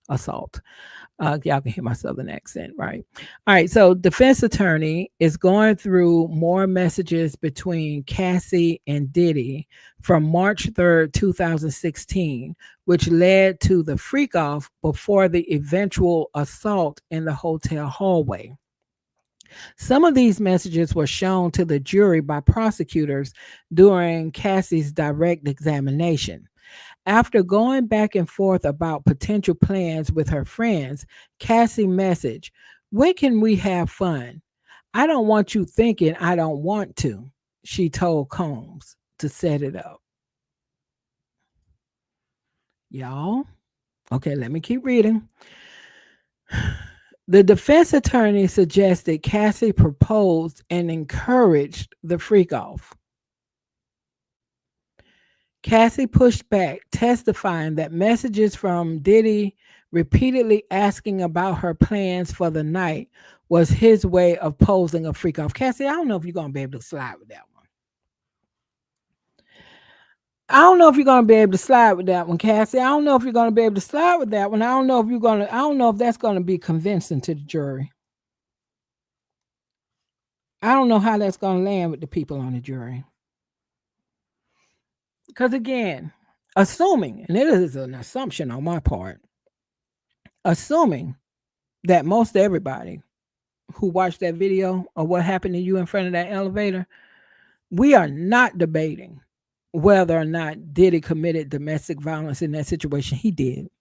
Y'all can hear my southern accent, right? All right. So defense attorney is going through more messages between Cassie and Diddy from March 3rd, 2016, which led to the freak off before the eventual assault in the hotel hallway. Some of these messages were shown to the jury by prosecutors during Cassie's direct examination. After going back and forth about potential plans with her friends, Cassie messaged, "When can we have fun? I don't want you thinking I don't want to," she told Combs to set it up. Y'all, okay, let me keep reading. The defense attorney suggested Cassie proposed and encouraged the freak off. Cassie pushed back, testifying that messages from Diddy repeatedly asking about her plans for the night was his way of posing a freak off. Cassie, I don't know if you're going to be able to slide with that one. I don't know if you're going to be able to slide with that one, Cassie. I don't know if you're going to be able to slide with that one. I don't know if that's going to be convincing to the jury. I don't know how that's going to land with the people on the jury. Because again, assuming, and it is an assumption on my part, assuming that most everybody who watched that video of what happened to you in front of that elevator, we are not debating whether or not Diddy committed domestic violence in that situation. He did.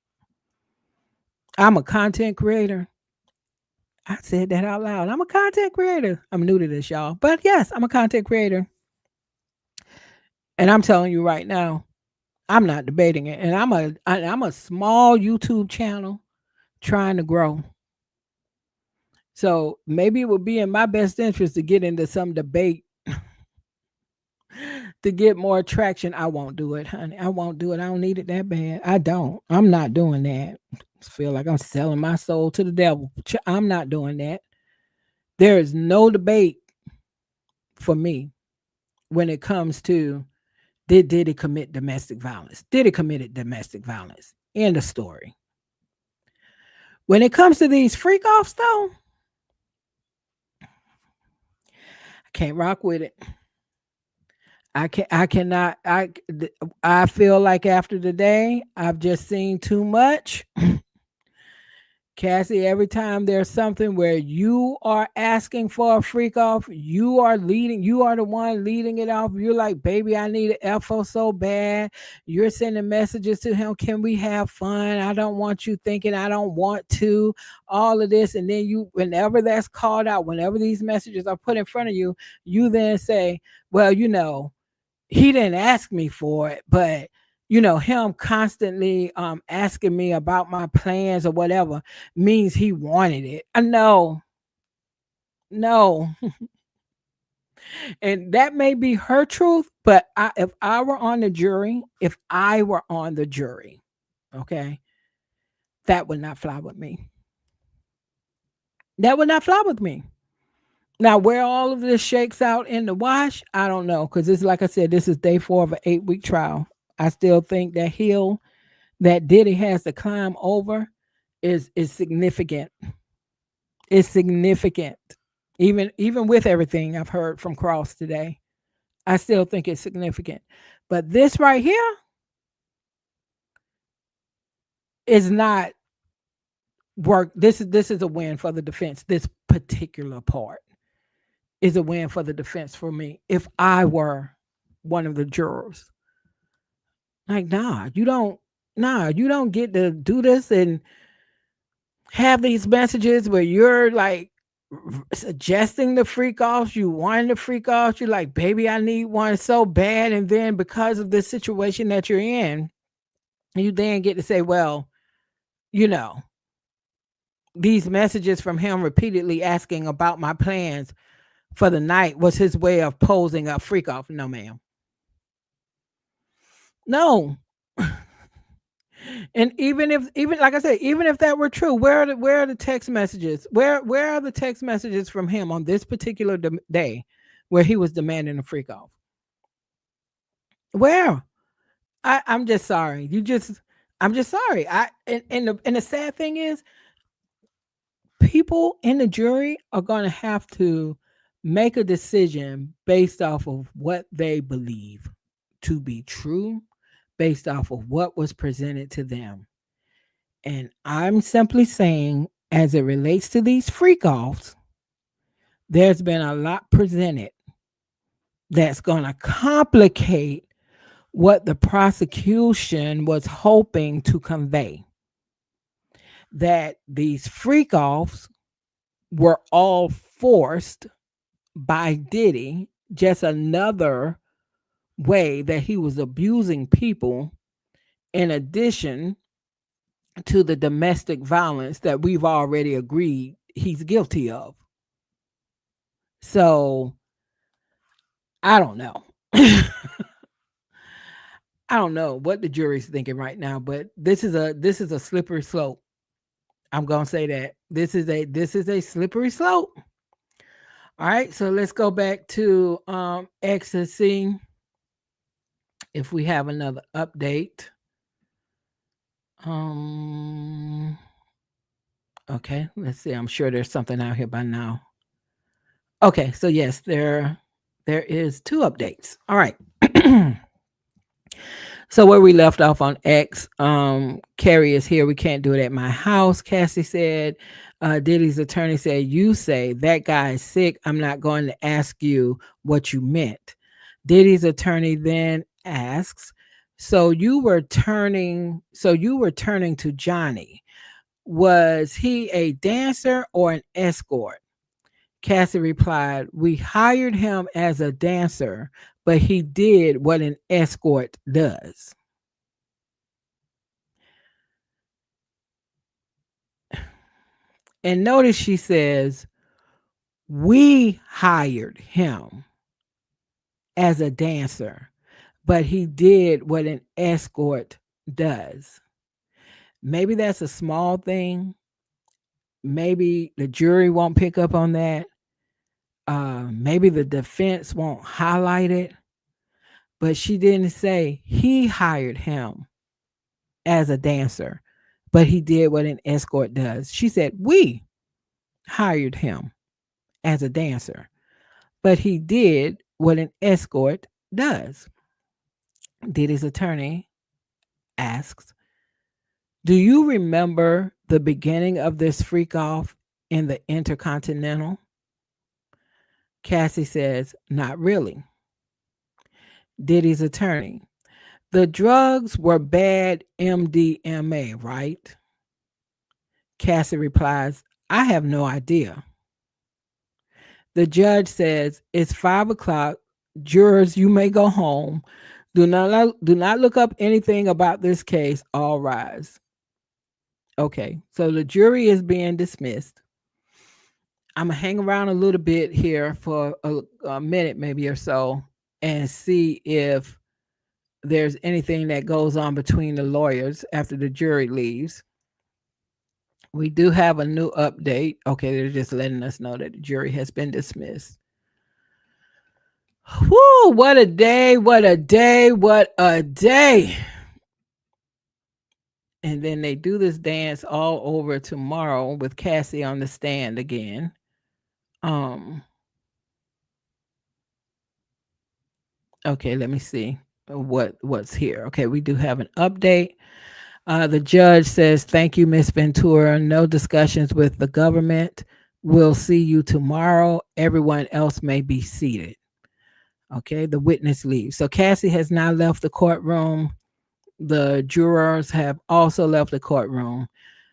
I'm a content creator. I said that out loud. I'm a content creator. I'm new to this, y'all. But yes, I'm a content creator. And I'm telling you right now, I'm not debating it. And I'm a small YouTube channel trying to grow. So maybe it would be in my best interest to get into some debate to get more traction. I won't do it, honey. I won't do it. I don't need it that bad. I don't. I'm not doing that. I feel like I'm selling my soul to the devil. I'm not doing that. There is no debate for me when it comes to did Diddy commit domestic violence? Diddy committed domestic violence. End of story. When it comes to these freak offs, though, I can't rock with it. I cannot. I feel like after the day, I've just seen too much. Cassie, every time there's something where you are asking for a freak off, you are the one leading it off. You're like, baby, I need an FO so bad. You're sending messages to him, can we have fun? I don't want you thinking I don't want to, all of this. And then whenever that's called out, whenever these messages are put in front of you, you then say, well, he didn't ask me for it, but him constantly asking me about my plans or whatever means he wanted it. I know, no. And that may be her truth, but if I were on the jury, okay, that would not fly with me. That would not fly with me. Now, where all of this shakes out in the wash, I don't know, because it's like I said, this is day 4 of an 8-week trial. I still think that hill that Diddy has to climb over is significant. It's significant. Even with everything I've heard from Cross today, I still think it's significant. But this right here is not work. This is a win for the defense. This particular part is a win for the defense for me. If I were one of the jurors, like, you don't get to do this and have these messages where you're like suggesting the freak offs, you want the freak offs, you're like, baby, I need one so bad. And then because of the situation that you're in, you then get to say, well, you know, these messages from him repeatedly asking about my plans for the night was his way of posing a freak off. No, ma'am. No. And even like I said, even if that were true, where are the text messages? Where are the text messages from him on this particular day where he was demanding a freak off? Where? I'm just sorry. I'm just sorry. And the sad thing is, people in the jury are going to have to make a decision based off of what they believe to be true, based off of what was presented to them. And I'm simply saying, as it relates to these freak offs, there's been a lot presented that's going to complicate what the prosecution was hoping to convey. That these freak offs were all forced by Diddy, just another way that he was abusing people, in addition to the domestic violence that we've already agreed he's guilty of. So I don't know. I don't know what the jury's thinking right now, but this is a slippery slope. I'm gonna say that this is a slippery slope. All right, so let's go back to X and see if we have another update. Um, okay, let's see. I'm sure there's something out here by now. Okay, so yes, there is 2 updates. All right. So where we left off on X, Carrie is here. We can't do it at my house. Cassie said, Diddy's attorney said, you say that guy is sick. I'm not going to ask you what you meant. Diddy's attorney then asks, so you were turning to Johnny. Was he a dancer or an escort? Cassie replied, we hired him as a dancer, but he did what an escort does. And notice she says, we hired him as a dancer, but he did what an escort does. Maybe that's a small thing. Maybe the jury won't pick up on that. Maybe the defense won't highlight it. But she didn't say he hired him as a dancer, but he did what an escort does. She said, we hired him as a dancer, but he did what an escort does. Diddy's attorney asks, do you remember the beginning of this freak off in the Intercontinental? Cassie says, not really. Diddy's attorney, the drugs were bad MDMA, right? Cassie replies, I have no idea. The judge says, it's 5 o'clock. Jurors, you may go home. Do not look up anything about this case. All rise. Okay, so the jury is being dismissed. I'm gonna hang around a little bit here for a minute, maybe or so, and see if there's anything that goes on between the lawyers after the jury leaves. We do have a new update. Okay, they're just letting us know that the jury has been dismissed. Whoo, what a day, what a day, what a day. And then they do this dance all over tomorrow with Cassie on the stand again. Um, okay, let me see what's here. Okay, we do have an update. The judge says, thank you, Miss Ventura. No discussions with the government. We'll see you tomorrow. Everyone else may be seated. Okay, the witness leaves. So Cassie has now left the courtroom. The jurors have also left the courtroom.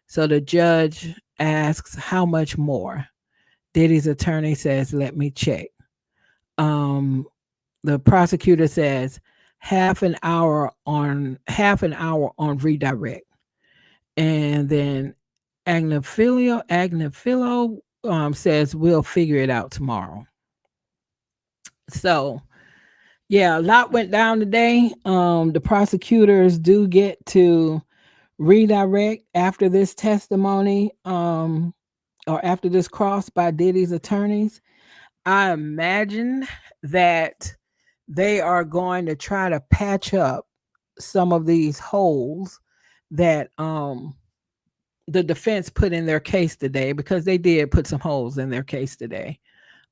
So the judge asks, how much more? Diddy's attorney says, let me check. Um, the prosecutor says, half an hour on redirect. And then Agnafilo says, we'll figure it out tomorrow. So yeah, a lot went down today. The prosecutors do get to redirect after this testimony, or after this cross by Diddy's attorneys. I imagine that they are going to try to patch up some of these holes that the defense put in their case today, because they did put some holes in their case today.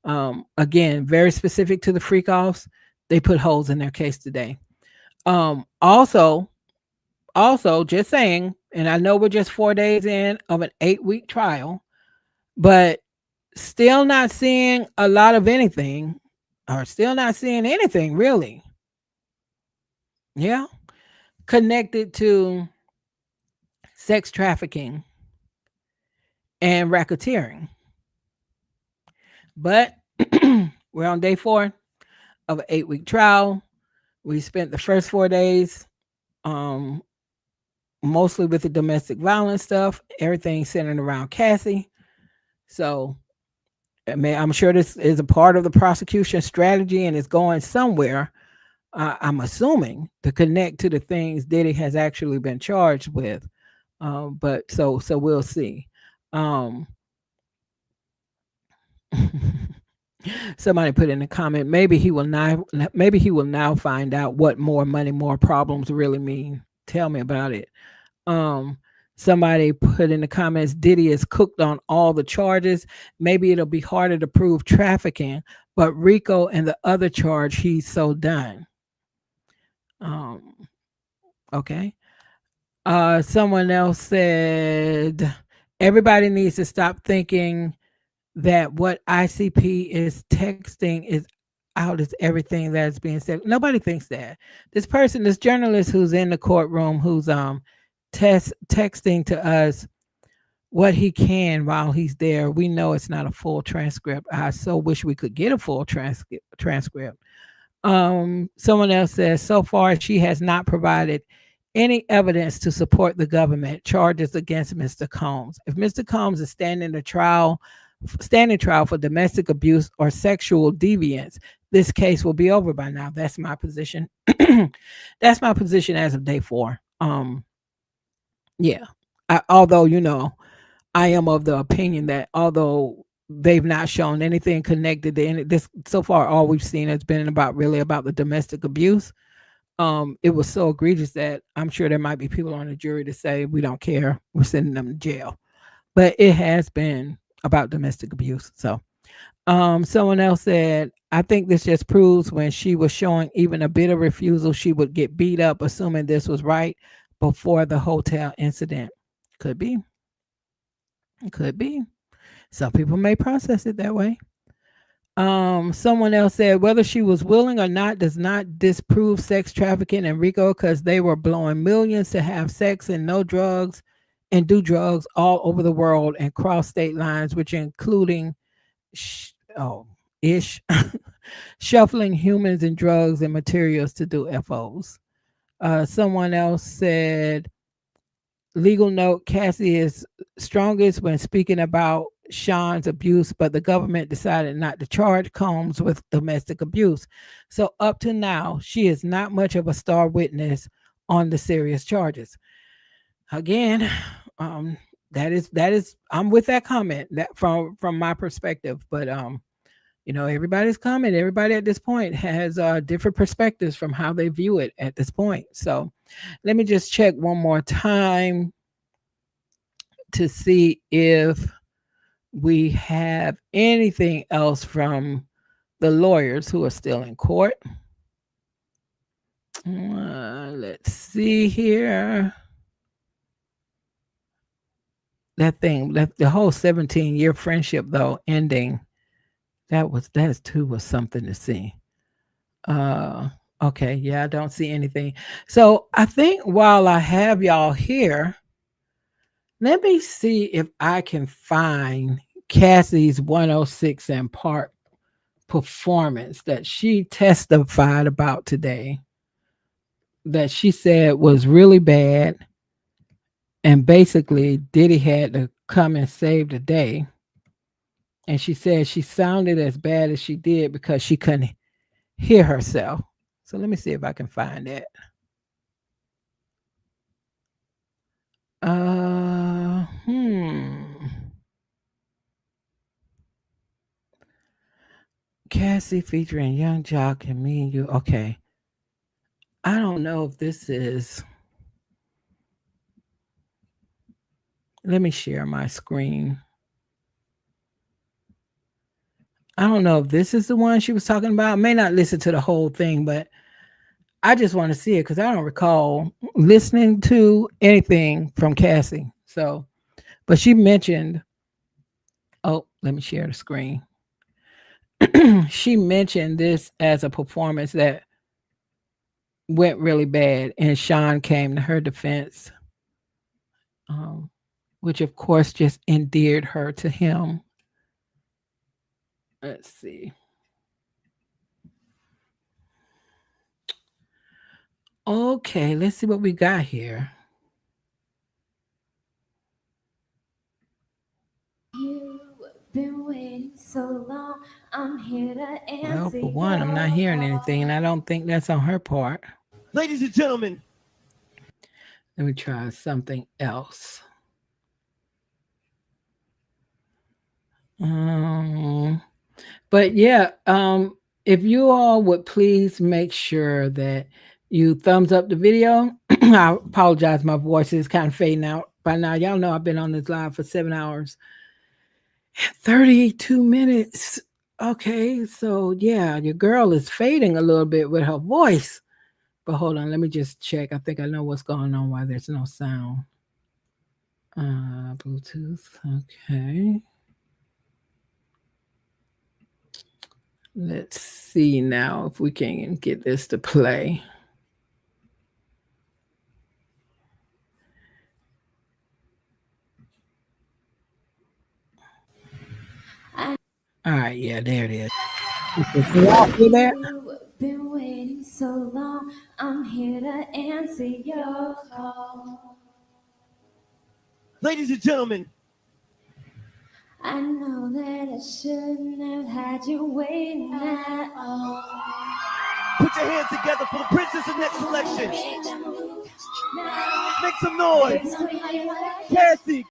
Again, very specific to the freak offs. They put holes in their case today. Also, just saying, and I know we're just 4 days in of an 8-week trial, but still not seeing a lot of anything, or still not seeing anything really. Yeah. Connected to sex trafficking and racketeering. But we're on day 4 of an 8-week trial. We spent the first 4 days um, mostly with the domestic violence stuff, everything centered around Cassie. So, I mean, I'm sure this is a part of the prosecution strategy and it's going somewhere. I'm assuming to connect to the things Diddy has actually been charged with. But so we'll see. Um, Somebody put in a comment, maybe he will now find out what more money, more problems really mean. Tell me about it. Um, Somebody put in the comments, Diddy is cooked on all the charges. Maybe it'll be harder to prove trafficking, but Rico and the other charge, he's so done. Um, okay. Someone else said, everybody needs to stop thinking that what ICP is texting is out as everything that's being said. Nobody thinks that. This journalist who's in the courtroom, who's texting to us what he can while he's there. We know it's not a full transcript. I so wish we could get a full transcript. Someone else says, so far she has not provided any evidence to support the government charges against Mr. Combs. If Mr. Combs is standing trial for domestic abuse or sexual deviance, this case will be over by now. That's my position. That's my position as of day 4. Yeah. Although, I am of the opinion that although they've not shown anything connected to this so far, all we've seen has been about the domestic abuse. it was so egregious that I'm sure there might be people on the jury to say we don't care, we're sending them to jail. But it has been about domestic abuse. So someone else said, I think this just proves when she was showing even a bit of refusal, she would get beat up, assuming this was right before the hotel incident. Could be. Could be. Some people may process it that way. Someone else said whether she was willing or not does not disprove sex trafficking in Rico because they were blowing millions to have sex and no drugs and do drugs all over the world and cross state lines, which including oh ish shuffling humans and drugs and materials to do FOs. Someone else said legal note Cassie is strongest when speaking about Sean's abuse, but the government decided not to charge Combs with domestic abuse. So up to now, she is not much of a star witness on the serious charges. Again, um, that is I'm with that comment that from my perspective, but everybody's comment, everybody at this point has different perspectives from how they view it at this point. So let me just check one more time to see if we have anything else from the lawyers who are still in court. Let's see here. That thing, the whole 17-year friendship though ending. That too was something to see. Uh, okay, yeah, I don't see anything. So I think while I have y'all here, let me see if I can find Cassie's 106 and Park performance that she testified about today that she said was really bad, and basically Diddy had to come and save the day. And she said she sounded as bad as she did because she couldn't hear herself. So let me see if I can find that. Hmm. Cassie featuring Young Jock and Me and You. Okay. I don't know if this is. Let me share my screen. I don't know if this is the one she was talking about. I may not listen to the whole thing, but I just want to see it because I don't recall listening to anything from Cassie. So, but she mentioned, oh, let me share the screen. She mentioned this as a performance that went really bad, and Sean came to her defense, um, which of course just endeared her to him. Let's see. Okay, let's see what we got here. Been waiting so long. I'm here to Well, answer for one, I'm not your hearing anything, and call. I don't think that's on her part. Ladies and gentlemen, Let me try something else. Um, but yeah, if you all would please make sure that you thumbs up the video. I apologize, my voice is kind of fading out by now. Y'all know I've been on this live for 7 hours, 32 minutes. Okay, so yeah, your girl is fading a little bit with her voice. But hold on, let me just check. I think I know what's going on why there's no sound. Bluetooth. Okay. Let's see now if we can get this to play. All right, yeah, there it is. Okay, can y'all hear that? You've been waiting so long. I'm here to answer your call. ladies and gentlemen, I know that I shouldn't have had you waiting at all. put your hands together for the princess of next selection. Make that move now. Make some noise. It's the way you like it. Cassie,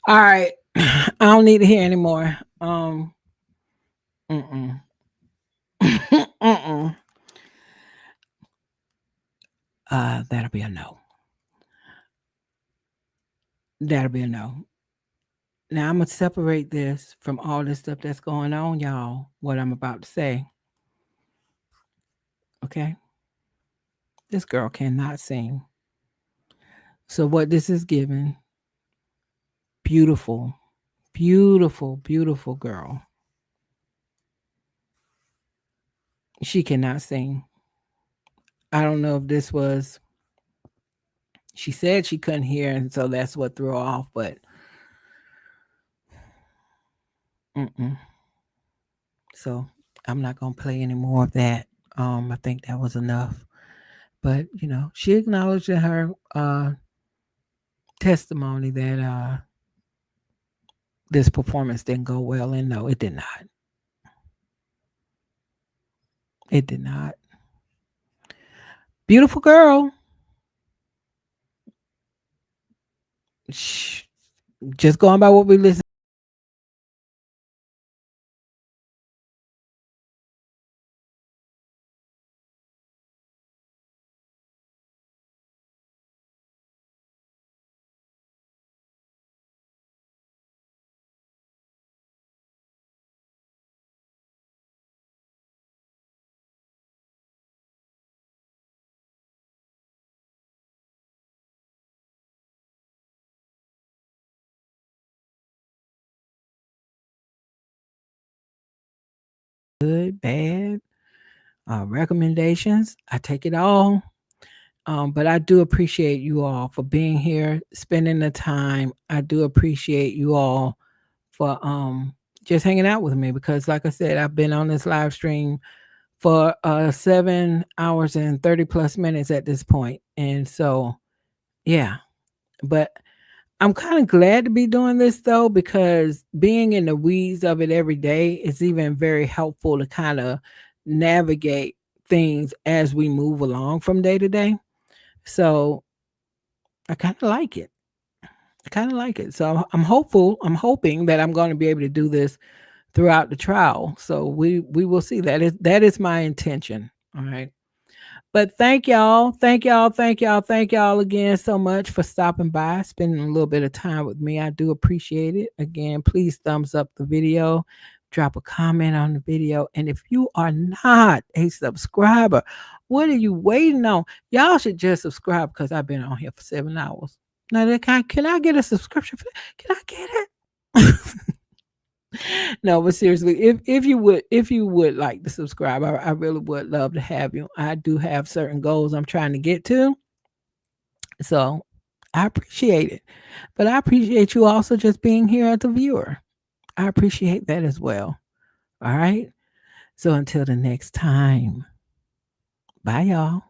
All right. I don't need to hear anymore. Mm-mm. Mm-mm. That'll be a no. That'll be a no. Now I'm gonna separate this from all this stuff that's going on, y'all. What I'm about to say, okay? This girl cannot sing. So what this is giving, beautiful, beautiful, beautiful girl. She cannot sing. I don't know if this was. She said she couldn't hear, and so that's what threw her off. But mm-mm. So I'm not gonna play any more of that. I think that was enough. But she acknowledged in her testimony that this performance didn't go well, and no, it did not. It did not. Beautiful girl. Shh. Just going by what we listened. Good, bad, recommendations. I take it all. But I do appreciate you all for being here, spending the time. I do appreciate you all for just hanging out with me because, like I said, I've been on this live stream for 7 hours and 30 plus minutes at this point. And so, yeah, but I'm kind of glad to be doing this though, because being in the weeds of it every day is even very helpful to kind of navigate things as we move along from day to day. So I kind of like it. I kind of like it. So I'm hopeful. I'm hoping that I'm going to be able to do this throughout the trial. So we will see. That is my intention. All right. But thank y'all. Thank y'all. Thank y'all. Thank y'all again so much for stopping by, spending a little bit of time with me. I do appreciate it. Again, please thumbs up the video, drop a comment on the video. And if you are not a subscriber, what are you waiting on? Y'all should just subscribe because I've been on here for 7 hours. Now, can I get a subscription? Can I get it? No, but seriously, if you would like to subscribe, I really would love to have you. I do have certain goals I'm trying to get to, so I appreciate it. But I appreciate you also just being here as a viewer. I appreciate that as well. All right. So until the next time, bye, y'all.